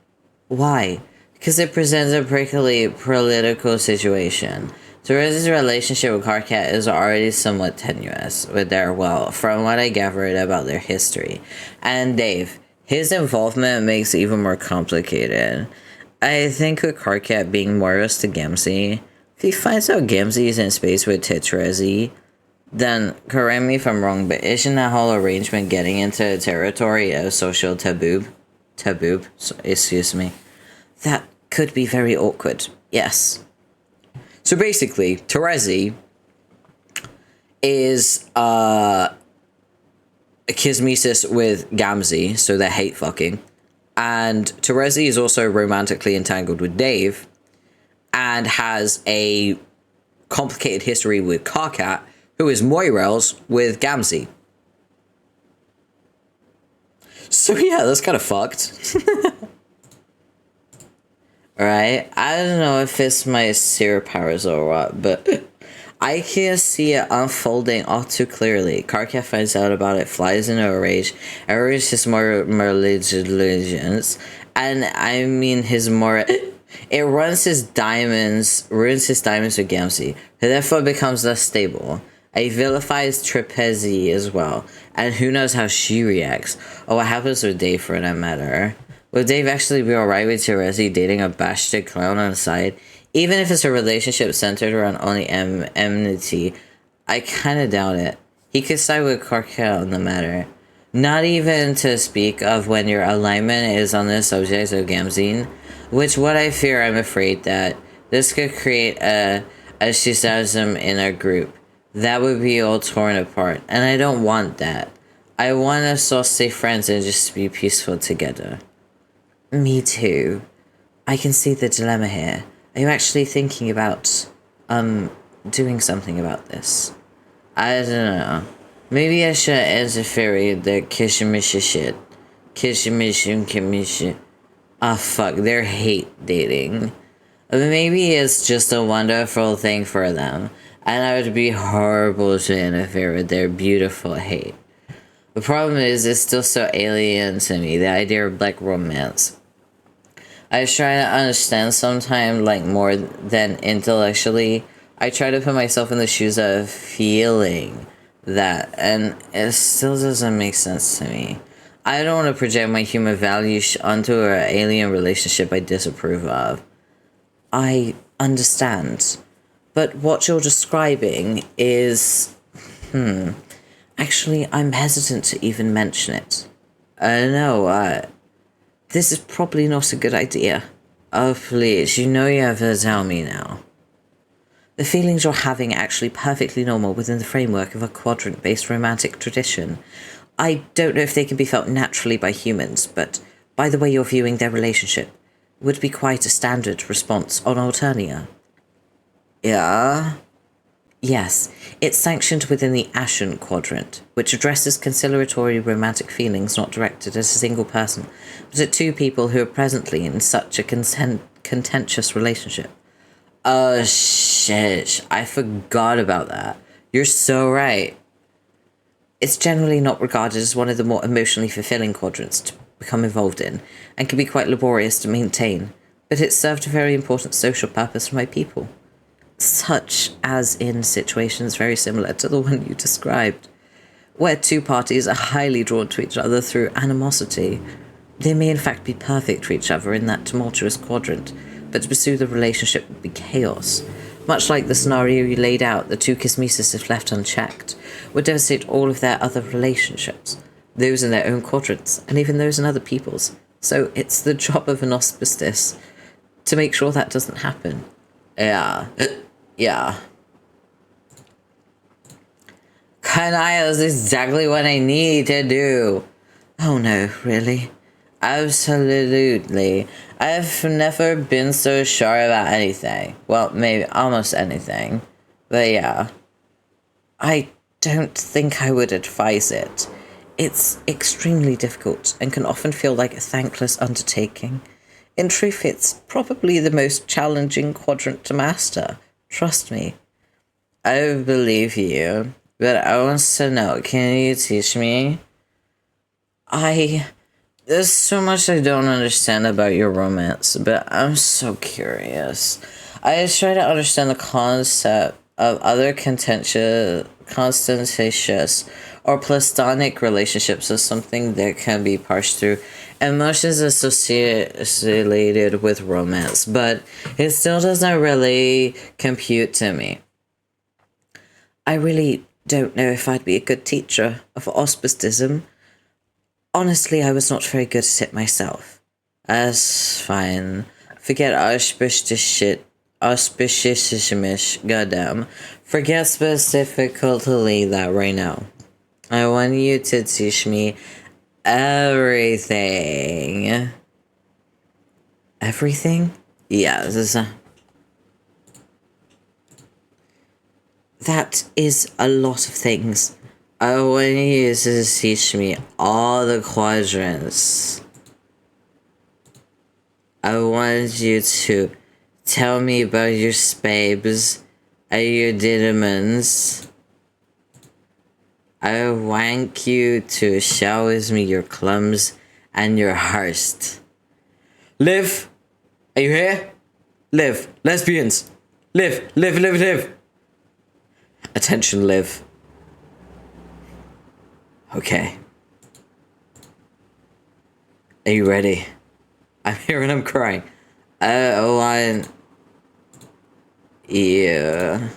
Why? Because it presents a prickly political situation. Teresa's relationship with Karkat is already somewhat tenuous with their, well, from what I gathered about their history. And Dave, his involvement makes it even more complicated. I think with Karkat being Moros to Gamzee, if he finds out Gamzee is in space with Terezi, then, correct me if I'm wrong, but isn't that whole arrangement getting into a territory of social taboo? Excuse me. That could be very awkward, yes. So basically, Terezi is a kismesis with Gamzee, so they're hate fucking. And Terezi is also romantically entangled with Dave and has a complicated history with Karkat, who is Moirels with Gamzee. So yeah, that's kind of fucked. Right? I don't know if it's my seer powers or what, but I can see it unfolding all too clearly. Karkat finds out about it, flies into a rage, errors his more religions, and I mean his more... It ruins his diamonds with Gamzee, who therefore becomes less stable. I vilifies Trapezi as well. And who knows how she reacts. Or what happens with Dave for that matter. Would Dave actually be alright with Terezi dating a bastard clown on the side? Even if it's a relationship centered around only enmity, I kinda doubt it. He could side with Carkel on the matter. Not even to speak of when your alignment is on the subject of Gamzine, which what I fear, I'm afraid that this could create a schism in our group. That would be all torn apart, and I don't want that. I want us all stay friends and just be peaceful together. Me too. I can see the dilemma here. Are you actually thinking about, doing something about this? I don't know. Maybe I should interfere with the Kishimisha shit. Kishimisha. Ah, fuck, they're hate dating. Maybe it's just a wonderful thing for them, and I would be horrible to interfere with their beautiful hate. The problem is, it's still so alien to me, the idea of black romance. I try to understand sometimes, like, more than intellectually. I try to put myself in the shoes of feeling that, and it still doesn't make sense to me. I don't want to project my human values onto an alien relationship I disapprove of. I understand. But what you're describing is... Actually, I'm hesitant to even mention it. No, this is probably not a good idea. Oh, please, you know you have to tell me now. The feelings you're having are actually perfectly normal within the framework of a quadrant-based romantic tradition. I don't know if they can be felt naturally by humans, but by the way you're viewing their relationship, would be quite a standard response on Alternia. Yeah? Yes, it's sanctioned within the Ashen Quadrant, which addresses conciliatory romantic feelings not directed at a single person, but at two people who are presently in such a contentious relationship. Oh shit, I forgot about that. You're so right. It's generally not regarded as one of the more emotionally fulfilling quadrants to become involved in, and can be quite laborious to maintain, but it served a very important social purpose for my people. Such as in situations very similar to the one you described, where two parties are highly drawn to each other through animosity. They may in fact be perfect for each other in that tumultuous quadrant, but to pursue the relationship would be chaos. Much like the scenario you laid out, the two Kismesis, if left unchecked, would devastate all of their other relationships, those in their own quadrants, and even those in other people's. So it's the job of an auspicious to make sure that doesn't happen. Yeah. Kanaya is exactly what I need to do. Oh no, really? Absolutely. I've never been so sure about anything. Well, maybe almost anything. But yeah. I don't think I would advise it. It's extremely difficult and can often feel like a thankless undertaking. In truth, it's probably the most challenging quadrant to master. Trust me. I believe you, but I want to know, can you teach me? There's so much I don't understand about your romance, but I'm so curious. I try to understand the concept of other contentious or platonic relationships as something that can be parsed through emotions associated with romance, but it still doesn't really compute to me. I really don't know if I'd be a good teacher of auspicism. Honestly, I was not very good at it myself. That's fine. Forget auspicious, goddamn. Forget specifically that right now. I want you to teach me everything. Everything? Yeah, that is a lot of things. I want you to teach me all the quadrants. I want you to tell me about your spabes and your didymons. I want you to share with me your clums and your hearst. Liv, are you here? Liv, lesbians. Liv. Attention, Liv. Okay. Are you ready? I'm hearing him crying. One. Yeah.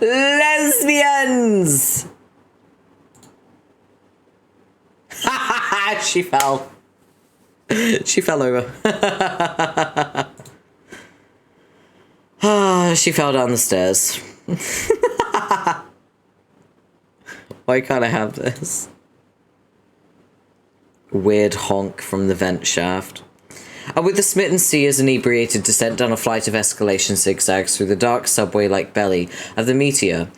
Lesbians! She fell. She fell over. She fell down the stairs. Why can't I have this? Weird honk from the vent shaft. And with the smitten seer's inebriated descent down a flight of escalation zigzags through the dark subway-like belly of the meteor,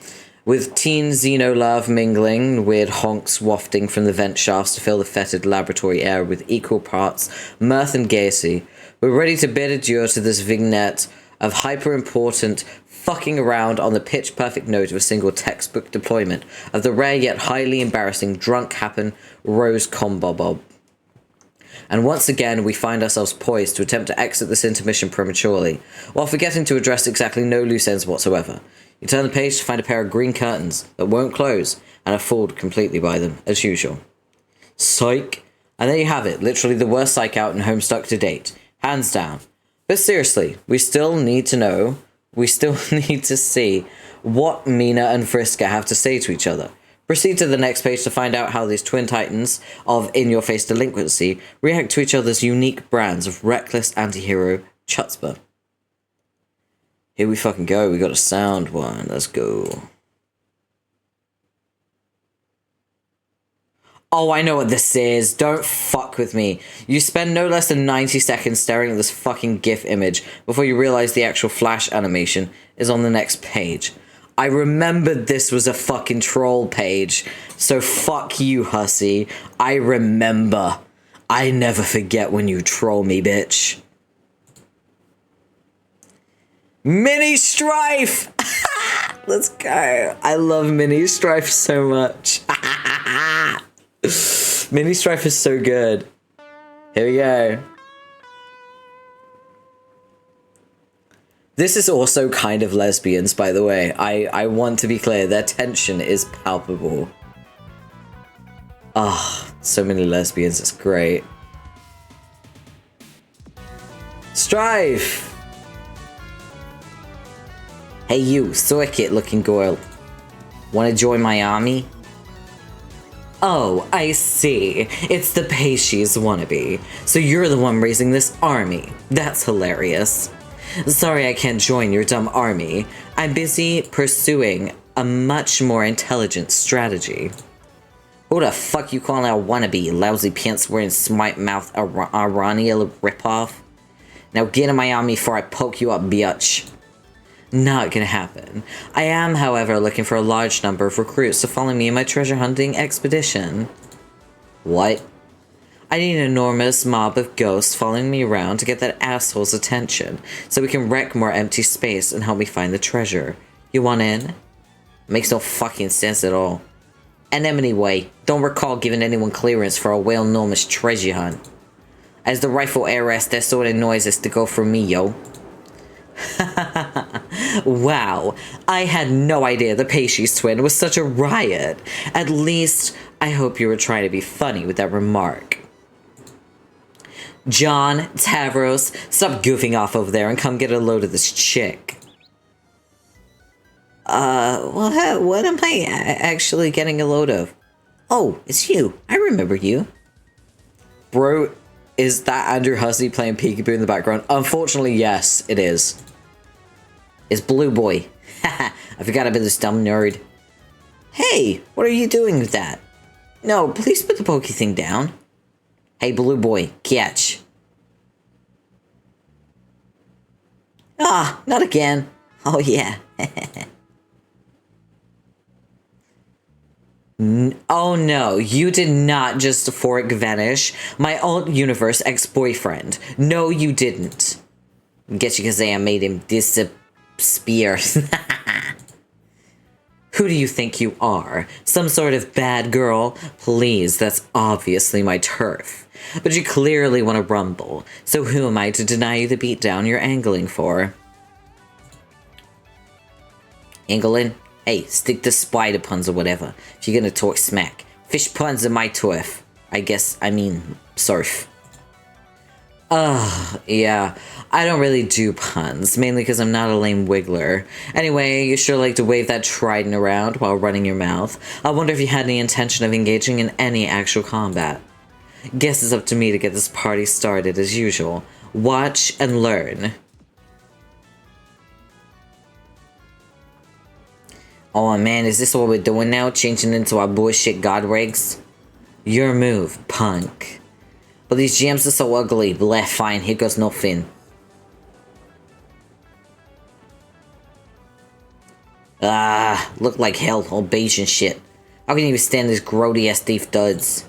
with teen xeno-love mingling, weird honks wafting from the vent shafts to fill the fetid laboratory air with equal parts mirth and gaiety, we're ready to bid adieu to this vignette of hyper-important fucking around on the pitch-perfect note of a single textbook deployment of the rare yet highly embarrassing drunk happen rose combobob. And once again, we find ourselves poised to attempt to exit this intermission prematurely, while forgetting to address exactly no loose ends whatsoever. You turn the page to find a pair of green curtains that won't close, and are fooled completely by them, as usual. Psych. And there you have it, literally the worst psych out in Homestuck to date. Hands down. But seriously, we still need to know, we still need to see what Mina and Vriska have to say to each other. Proceed to the next page to find out how these twin titans of in-your-face delinquency react to each other's unique brands of reckless anti-hero chutzpah. Here we fucking go, we got a sound one, let's go. Oh, I know what this is, don't fuck with me. You spend no less than 90 seconds staring at this fucking GIF image before you realize the actual flash animation is on the next page. I remembered this was a fucking troll page, so fuck you, hussy. I remember. I never forget when you troll me, bitch. Mini Strife! Let's go. I love Mini Strife so much. Mini Strife is so good. Here we go. This is also kind of lesbians, by the way. I want to be clear, their tension is palpable. Ah, so many lesbians, it's great. Strife! Hey you, circuit looking girl. Wanna join my army? Oh, I see. It's the Paishies wannabe. So you're the one raising this army. That's hilarious. Sorry I can't join your dumb army. I'm busy pursuing a much more intelligent strategy. Who the fuck you calling a wannabe, lousy pants-wearing smite-mouth Arania ripoff? Now get in my army before I poke you up, bitch. Not gonna happen. I am, however, looking for a large number of recruits to follow me in my treasure hunting expedition. What? I need an enormous mob of ghosts following me around to get that asshole's attention, so we can wreck more empty space and help me find the treasure. You want in? Makes no fucking sense at all. And anyway, don't recall giving anyone clearance for a well-enormous treasure hunt. As the rifle heiress, that sort of noise is to go for me, yo. Wow, I had no idea the Paishies twin was such a riot. At least, I hope you were trying to be funny with that remark. John, Tavros, stop goofing off over there and come get a load of this chick. What am I actually getting a load of? Oh, it's you. I remember you. Bro, is that Andrew Hussey playing peekaboo in the background? Unfortunately, yes, it is. It's Blue Boy. Haha, I forgot about this dumb nerd. Hey, what are you doing with that? No, please put the pokey thing down. Hey, Blue Boy, catch. Ah, not again. Oh, yeah. Oh no, you did not just euphoric vanish my alt universe ex-boyfriend. No, you didn't. Guess you can say I made him disappear. Who do you think you are? Some sort of bad girl? Please, that's obviously my turf. But you clearly want to rumble, so who am I to deny you the beatdown you're angling for? England? Hey, stick to spider puns or whatever. If you're gonna talk smack. Fish puns are my turf. I mean, surf. Yeah. I don't really do puns, mainly because I'm not a lame wiggler. Anyway, you sure like to wave that trident around while running your mouth. I wonder if you had any intention of engaging in any actual combat. Guess it's up to me to get this party started as usual. Watch and learn. Oh man, is this what we're doing now? Changing into our bullshit god rigs? Your move, punk. But these gems are so ugly. Bleh, fine, here goes nothing. Look like hell, all beige and shit. How can you even stand these grody ass thief duds?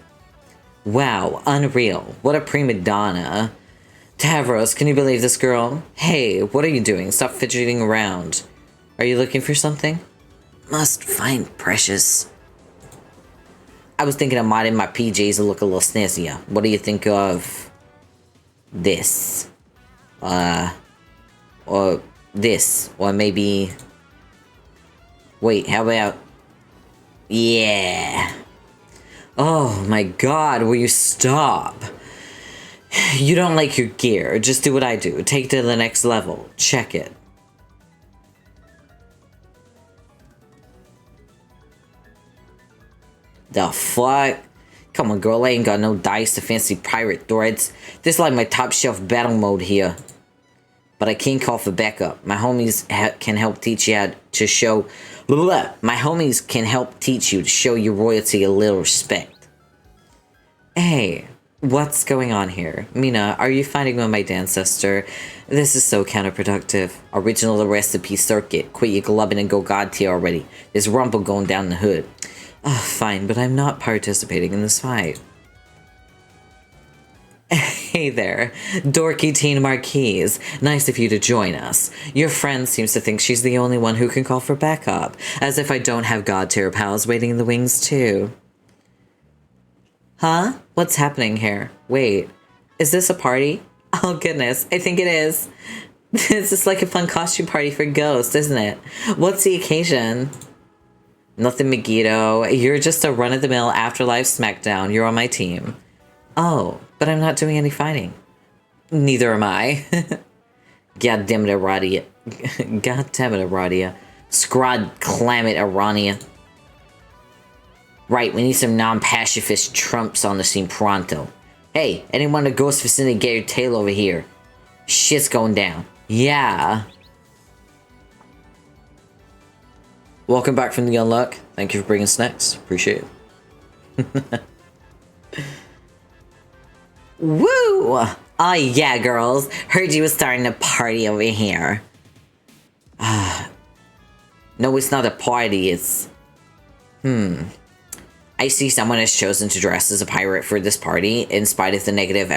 Wow, unreal. What a prima donna. Tavros, can you believe this girl? Hey, what are you doing? Stop fidgeting around. Are you looking for something? Must find precious. I was thinking of modding my PJs to look a little snazzier. What do you think of this? Or this? Or maybe... Wait, how about... Yeah. Oh my god, will you stop? You don't like your gear. Just do what I do. Take it to the next level. Check it. The fuck? Come on, girl. I ain't got no dice to fancy pirate threads. This is like my top shelf battle mode here. But I can't call for backup. My homies can help teach you how to show... My homies can help teach you to show your royalty a little respect. Hey, what's going on here? Mina, are you fighting with my ancestor? This is so counterproductive. Original recipe circuit. Quit your glubbing and go god tier already. There's rumble going down the hood. Oh, fine, but I'm not participating in this fight. Hey there, dorky teen Marquise. Nice of you to join us. Your friend seems to think she's the only one who can call for backup, as if I don't have god tier pals waiting in the wings too. Huh? What's happening here? Wait, is this a party? Oh goodness, I think it is. This is like a fun costume party for ghosts, isn't it? What's the occasion? Nothing, Megiddo. You're just a run-of-the-mill afterlife smackdown. You're on my team. Oh, but I'm not doing any fighting. Neither am I. God damn it, Aradia. God damn it, Aradia. Scrod clammet, Arania. Right, we need some non-pacifist trumps on the scene pronto. Hey, anyone in the ghost vicinity, get your tail over here. Shit's going down. Yeah. Welcome back from the unlock. Thank you for bringing snacks. Appreciate it. Woo! Oh yeah, girls. Heard you was starting a party over here. No, it's not a party, it's... I see someone has chosen to dress as a pirate for this party, in spite of the negative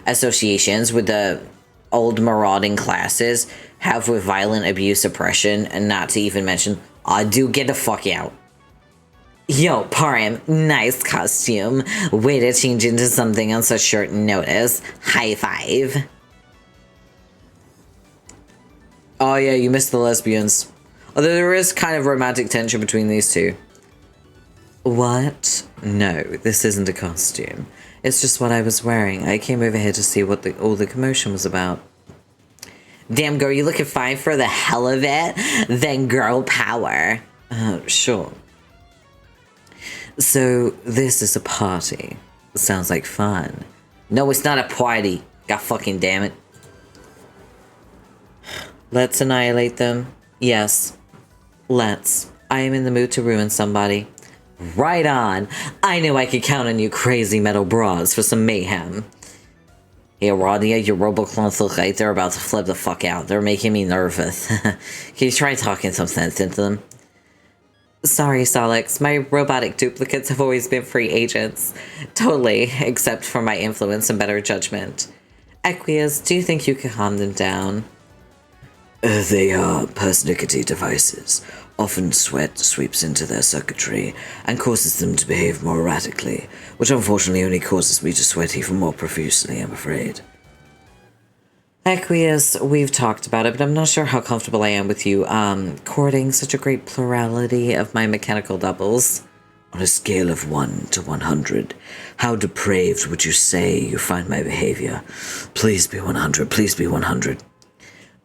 associations with the old marauding classes have with violent abuse, oppression, and not to even mention... do get the fuck out. Yo, Parim, nice costume. Way to change into something on such short notice. High five. Oh yeah, you missed the lesbians. Although there is kind of romantic tension between these two. What? No, this isn't a costume. It's just what I was wearing. I came over here to see what all the commotion was about. Damn, girl, you looking fine for the hell of it? Then girl power. Sure. So, this is a party. Sounds like fun. No, it's not a party. God fucking damn it. Let's annihilate them. Yes. Let's. I am in the mood to ruin somebody. Right on. I knew I could count on you crazy metal bras for some mayhem. Hey, Radia, your roboclones look like they're about to flip the fuck out. They're making me nervous. Can you try talking some sense into them? Sorry, Solix. My robotic duplicates have always been free agents. Totally, except for my influence and better judgment. Equias, do you think you can calm them down? They are persnickety devices. Often sweat sweeps into their circuitry and causes them to behave more erratically, which unfortunately only causes me to sweat even more profusely, I'm afraid. Aqueous, we've talked about it, but I'm not sure how comfortable I am with you, courting such a great plurality of my mechanical doubles. On a scale of 1 to 100, how depraved would you say you find my behavior? Please be 100, please be 100.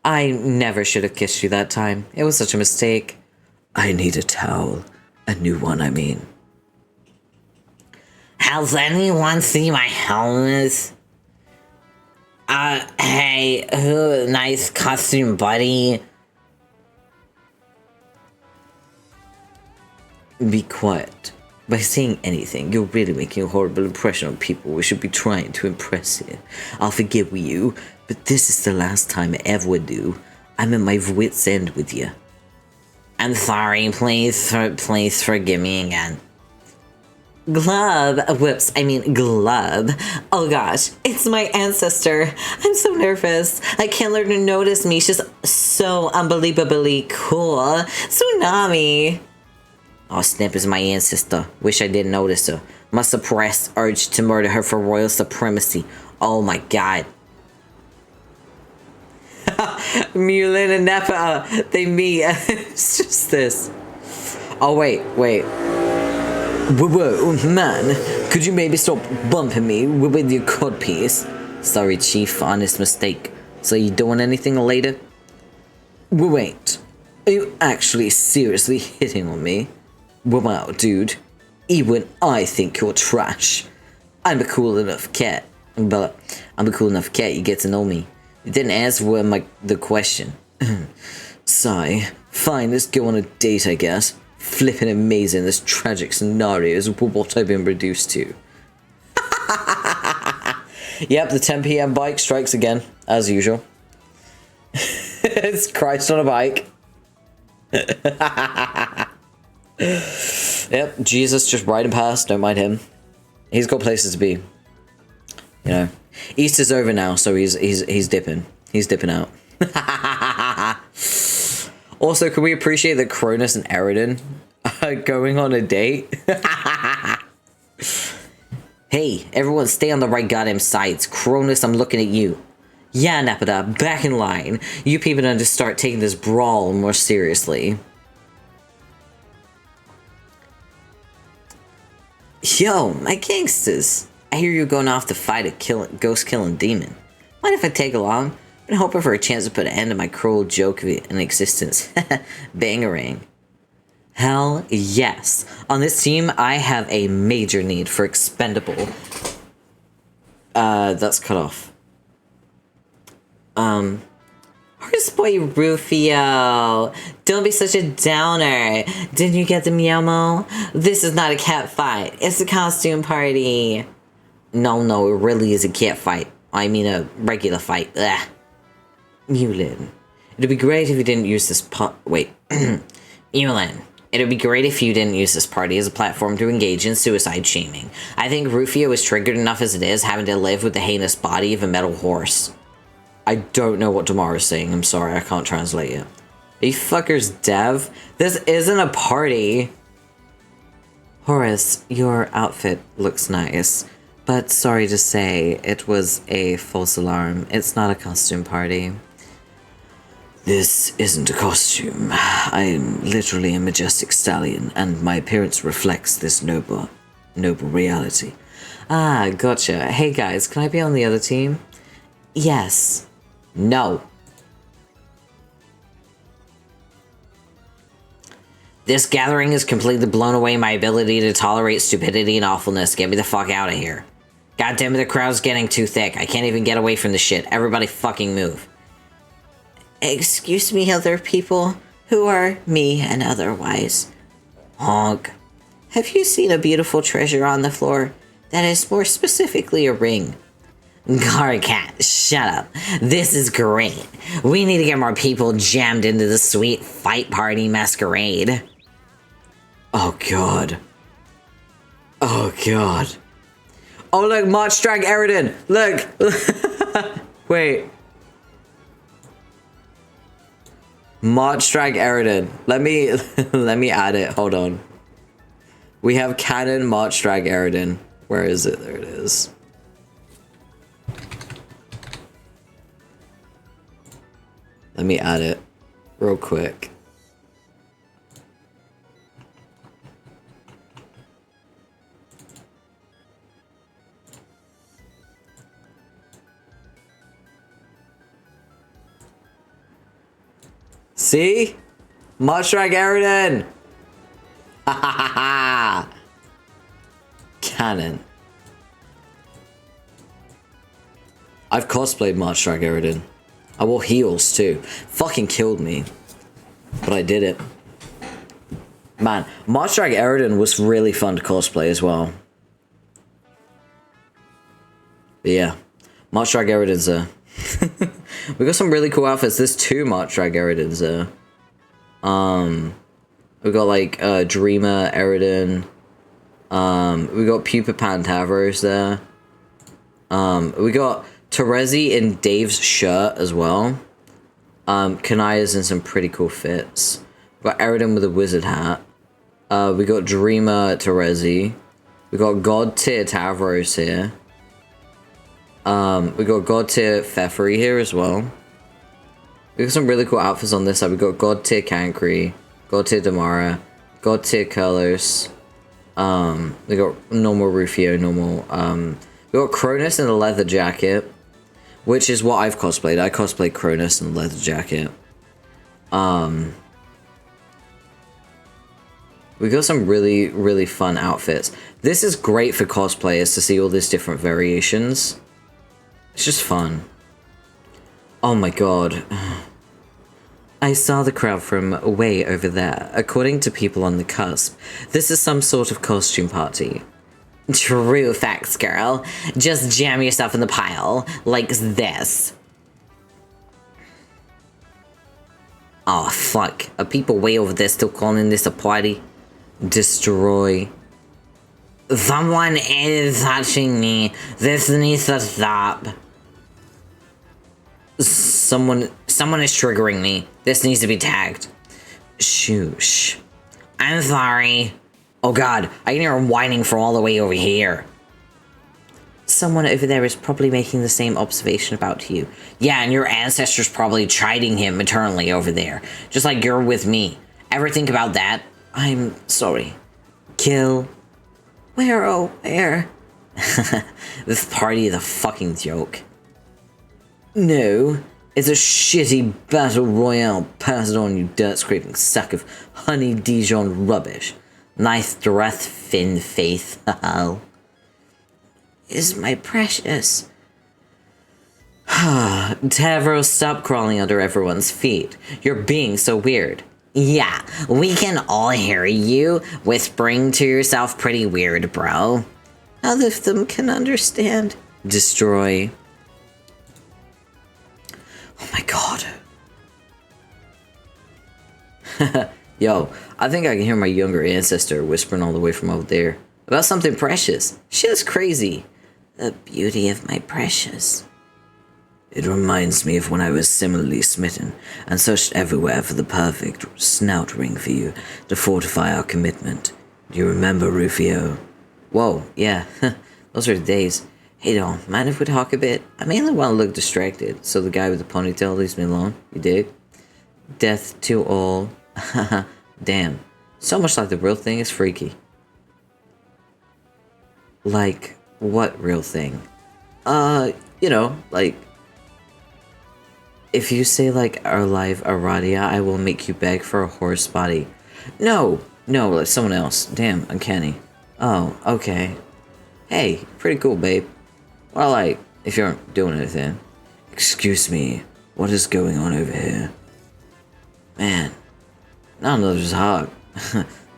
I never should have kissed you that time. It was such a mistake. I need a towel. A new one, I mean. Has anyone seen my helmet? Hey, nice costume buddy. Be quiet. By saying anything, you're really making a horrible impression on people we should be trying to impress here. I'll forgive you, but this is the last time I ever would do. I'm at my wit's end with you. I'm sorry, please forgive me again. Glove. Oh gosh, it's my ancestor. I'm so nervous. I can't let her notice me. She's so unbelievably cool. Tsunami. Oh, Snip is my ancestor. Wish I didn't notice her. My suppressed urge to murder her for royal supremacy. Oh my god. Mulin and Nepa, they meet. It's just this. Oh, wait. Whoa, man. Could you maybe stop bumping me with your codpiece? Sorry, Chief. Honest mistake. So you doing anything later? Wait. Are you actually seriously hitting on me? Wow, dude. Even I think you're trash. I'm a cool enough cat. But I'm a cool enough cat, you get to know me. You didn't answer the question. Sigh. Fine, let's go on a date, I guess. Flippin' amazing, this tragic scenario is what I've been reduced to. Yep, the 10 PM bike strikes again, as usual. It's Christ on a bike. Yep, Jesus just riding past, don't mind him. He's got places to be. You know. Easter's over now, so he's dipping. He's dipping out. Also, can we appreciate that Cronus and Eridan are going on a date? Hey, everyone stay on the right goddamn sides. Cronus, I'm looking at you. Yeah, Napada, back in line. You people need to start taking this brawl more seriously. Yo, my gangsters. I hear you're going off to fight a ghost-killing demon. Mind if I tag along? Been hoping for a chance to put an end to my cruel joke of an existence. Bangarang. Hell yes. On this team, I have a major need for expendable. That's cut off. Where's boy Rufio? Don't be such a downer. Didn't you get the memo? This is not a cat fight. It's a costume party. No, it really is a cat fight. I mean a regular fight. Ugh. Mulin, it'd be great if you didn't use this Mulin, it'd be great if you didn't use this party as a platform to engage in suicide shaming. I think Rufio is triggered enough as it is, having to live with the heinous body of a metal horse. I don't know what Damara's saying. I'm sorry, I can't translate it. Are you fuckers dev? This isn't a party. Horace, your outfit looks nice. But sorry to say, it was a false alarm. It's not a costume party. This isn't a costume. I'm literally a majestic stallion, and my appearance reflects this noble reality. Ah, gotcha. Hey guys, can I be on the other team? Yes. No. This gathering has completely blown away my ability to tolerate stupidity and awfulness. Get me the fuck out of here. God damn it, the crowd's getting too thick. I can't even get away from the shit. Everybody fucking move. Excuse me, other people who are me and otherwise. Honk. Have you seen a beautiful treasure on the floor? That is more specifically a ring. Garcat, shut up. This is great. We need to get more people jammed into the sweet fight party masquerade. Oh god. Oh god. Oh look, March Drag Eridan! Look! Wait. March Drag Eridan. Let me add it. Hold on. We have canon March Drag Eridan. Where is it? There it is. Let me add it real quick. See? Mushrock Eridan! Ha ha ha ha! Canon. I've cosplayed Mushrock Eridan. I wore heels too. Fucking killed me. But I did it. Man, Mushrock Eridan was really fun to cosplay as well. But yeah. Mushrock Eridan's we got some really cool outfits. There's 2 Mushrock Eridans there. We got like Dreamer Eridan. We got Pupa Pantavros there. We got Terezi in Dave's shirt as well. Kanaya's in some pretty cool fits. We got Eridan with a wizard hat. We got Dreamer Terezi. We got God Tier Tavros here. We got God Tier Pfeffery here as well. We got some really cool outfits on this side. We got God Tier Cancri, God Tier Damara, God Tier Carlos. We got normal Rufio, normal. We got Cronus in a leather jacket, which is what I've cosplayed. I cosplayed Cronus in a leather jacket. We got some really, really fun outfits. This is great for cosplayers to see all these different variations. It's just fun. Oh my god. I saw the crowd from way over there. According to people on the cusp, this is some sort of costume party. True facts, girl. Just jam yourself in the pile, like this. Oh, fuck. Are people way over there still calling this a party? Destroy. Someone is touching me. This needs to stop. Someone is triggering me. This needs to be tagged. Shoosh. I'm sorry. Oh god, I can hear him whining from all the way over here. Someone over there is probably making the same observation about you. Yeah, and your ancestors probably chiding him eternally over there. Just like you're with me. Ever think about that? I'm sorry. Kill. Where, oh, where? This party is a fucking joke. No, it's a shitty battle royale. Pass it on, you dirt-scraping sack of honey Dijon rubbish. Nice dress, Finn Faith. Is my precious. Tavros, stop crawling under everyone's feet. You're being so weird. Yeah, we can all hear you whispering to yourself pretty weird, bro. None of them can understand. Destroy. Oh my god. Yo, I think I can hear my younger ancestor whispering all the way from over there about something precious. Shit's crazy. The beauty of my precious. It reminds me of when I was similarly smitten and searched everywhere for the perfect snout ring for you to fortify our commitment. Do you remember, Rufio? Whoa, yeah. Those are the days. Hey, don't mind if we talk a bit? I mainly want to look distracted, so the guy with the ponytail leaves me alone. You dig? Death to all. Damn. So much like the real thing is freaky. Like, what real thing? You know, like... If you say, like, our live Aradia, I will make you beg for a horse body. No, like someone else. Damn, uncanny. Oh, okay. Hey, pretty cool, babe. Well, like, if you aren't doing anything. Excuse me, what is going on over here? Man, not another hog.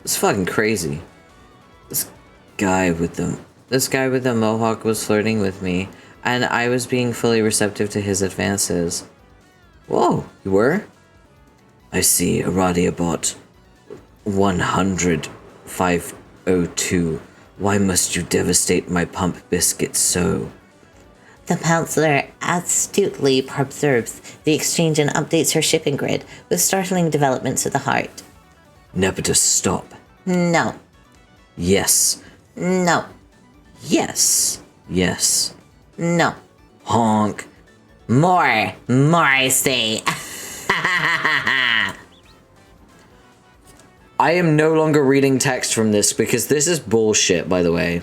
It's fucking crazy. This guy with the mohawk was flirting with me, and I was being fully receptive to his advances. Whoa, you were? I see, Aradia bought 10502. Why must you devastate my pump biscuit so? The counselor astutely observes the exchange and updates her shipping grid with startling developments of the heart. Nepotus, stop. No. Yes. No. Yes. Yes. No. Honk. More, I say. I am no longer reading text from this because this is bullshit, by the way.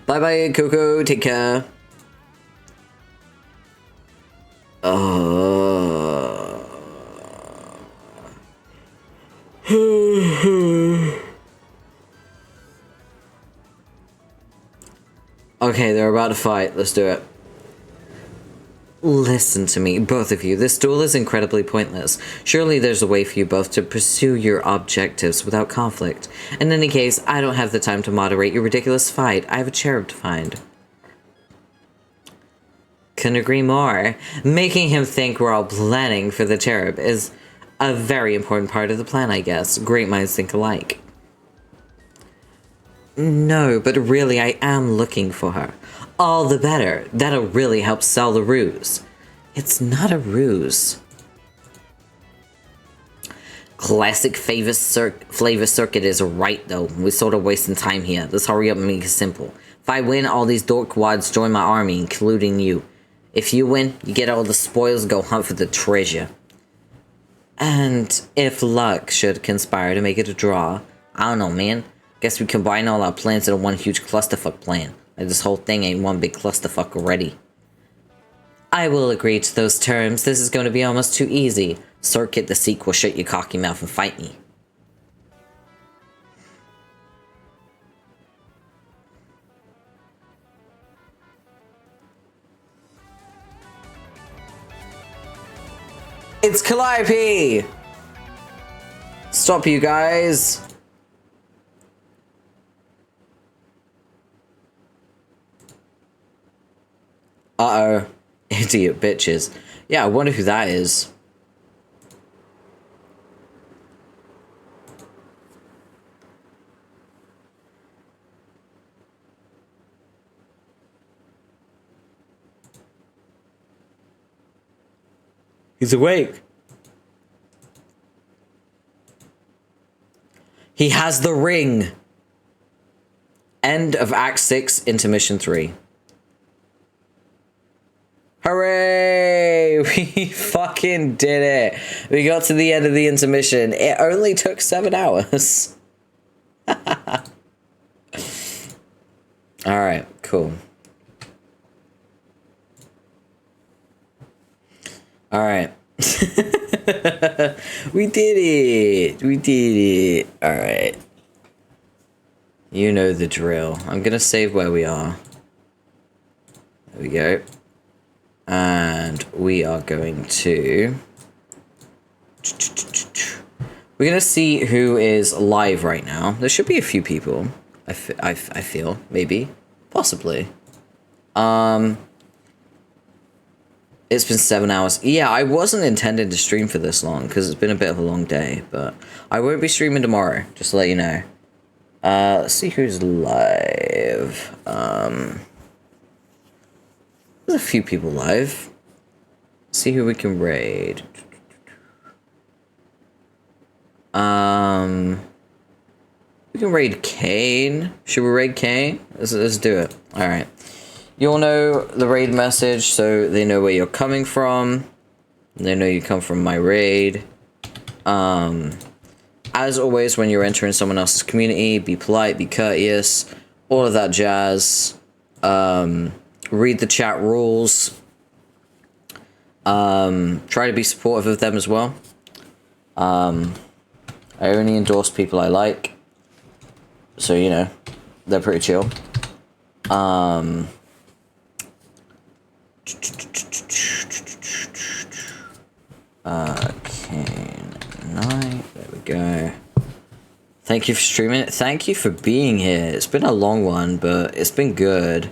Bye-bye, Coco. Take care. Okay, they're about to fight. Let's do it. Listen to me, both of you. This duel is incredibly pointless. Surely there's a way for you both to pursue your objectives without conflict. In any case, I don't have the time to moderate your ridiculous fight. I have a cherub to find. Couldn't agree more. Making him think we're all planning for the cherub is a very important part of the plan, I guess. Great minds think alike. No, but really I am looking for her. All the better. That'll really help sell the ruse. It's not a ruse. Classic flavor circuit is right though. We're sort of wasting time here. Let's hurry up and make it simple. If I win, all these dork wads join my army, including you. If you win, you get all the spoils and go hunt for the treasure. And if luck should conspire to make it a draw, I don't know, man. Guess we combine all our plans into one huge clusterfuck plan. Like this whole thing ain't one big clusterfuck already. I will agree to those terms. This is going to be almost too easy. Circuit the sequel, shut your cocky mouth and fight me. It's Calliope! Stop, you guys! Uh-oh. Idiot bitches. Yeah, I wonder who that is. He's awake. He has the ring. End of Act 6, Intermission 3. Hooray! We fucking did it. We got to the end of the intermission. It only took 7 hours. Alright, cool. Alright. We did it. We did it. Alright. You know the drill. I'm gonna save where we are. There we go. And we are going to... We're going to see who is live right now. There should be a few people. I feel. Maybe. Possibly. It's been 7 hours. Yeah, I wasn't intending to stream for this long because it's been a bit of a long day. But I won't be streaming tomorrow. Just to let you know. Let's see who's live. There's a few people live. See who we can raid. We can raid Kane. Should we raid Kane? Let's do it. Alright. You all know the raid message, so they know where you're coming from. They know you come from my raid. As always, when you're entering someone else's community, be polite, be courteous, all of that jazz. Read the chat rules. Try to be supportive of them as well. I only endorse people I like. So, you know, they're pretty chill. Kane 9. There we go. Thank you for streaming it. Thank you for being here. It's been a long one, but it's been good.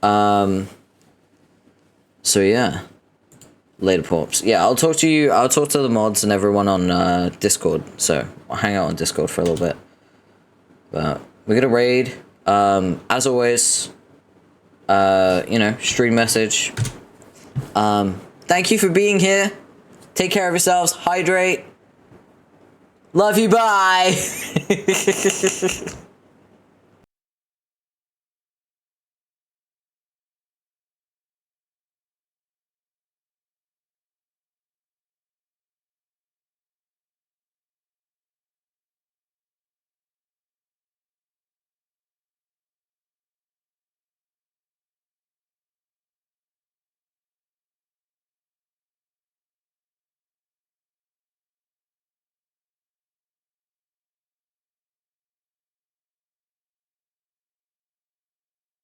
So yeah. Later, Porps. Yeah, I'll talk to you. I'll talk to the mods and everyone on Discord. So I'll hang out on Discord for a little bit. But we're gonna raid. As always, you know, stream message. Thank you for being here. Take care of yourselves. Hydrate. Love you. Bye.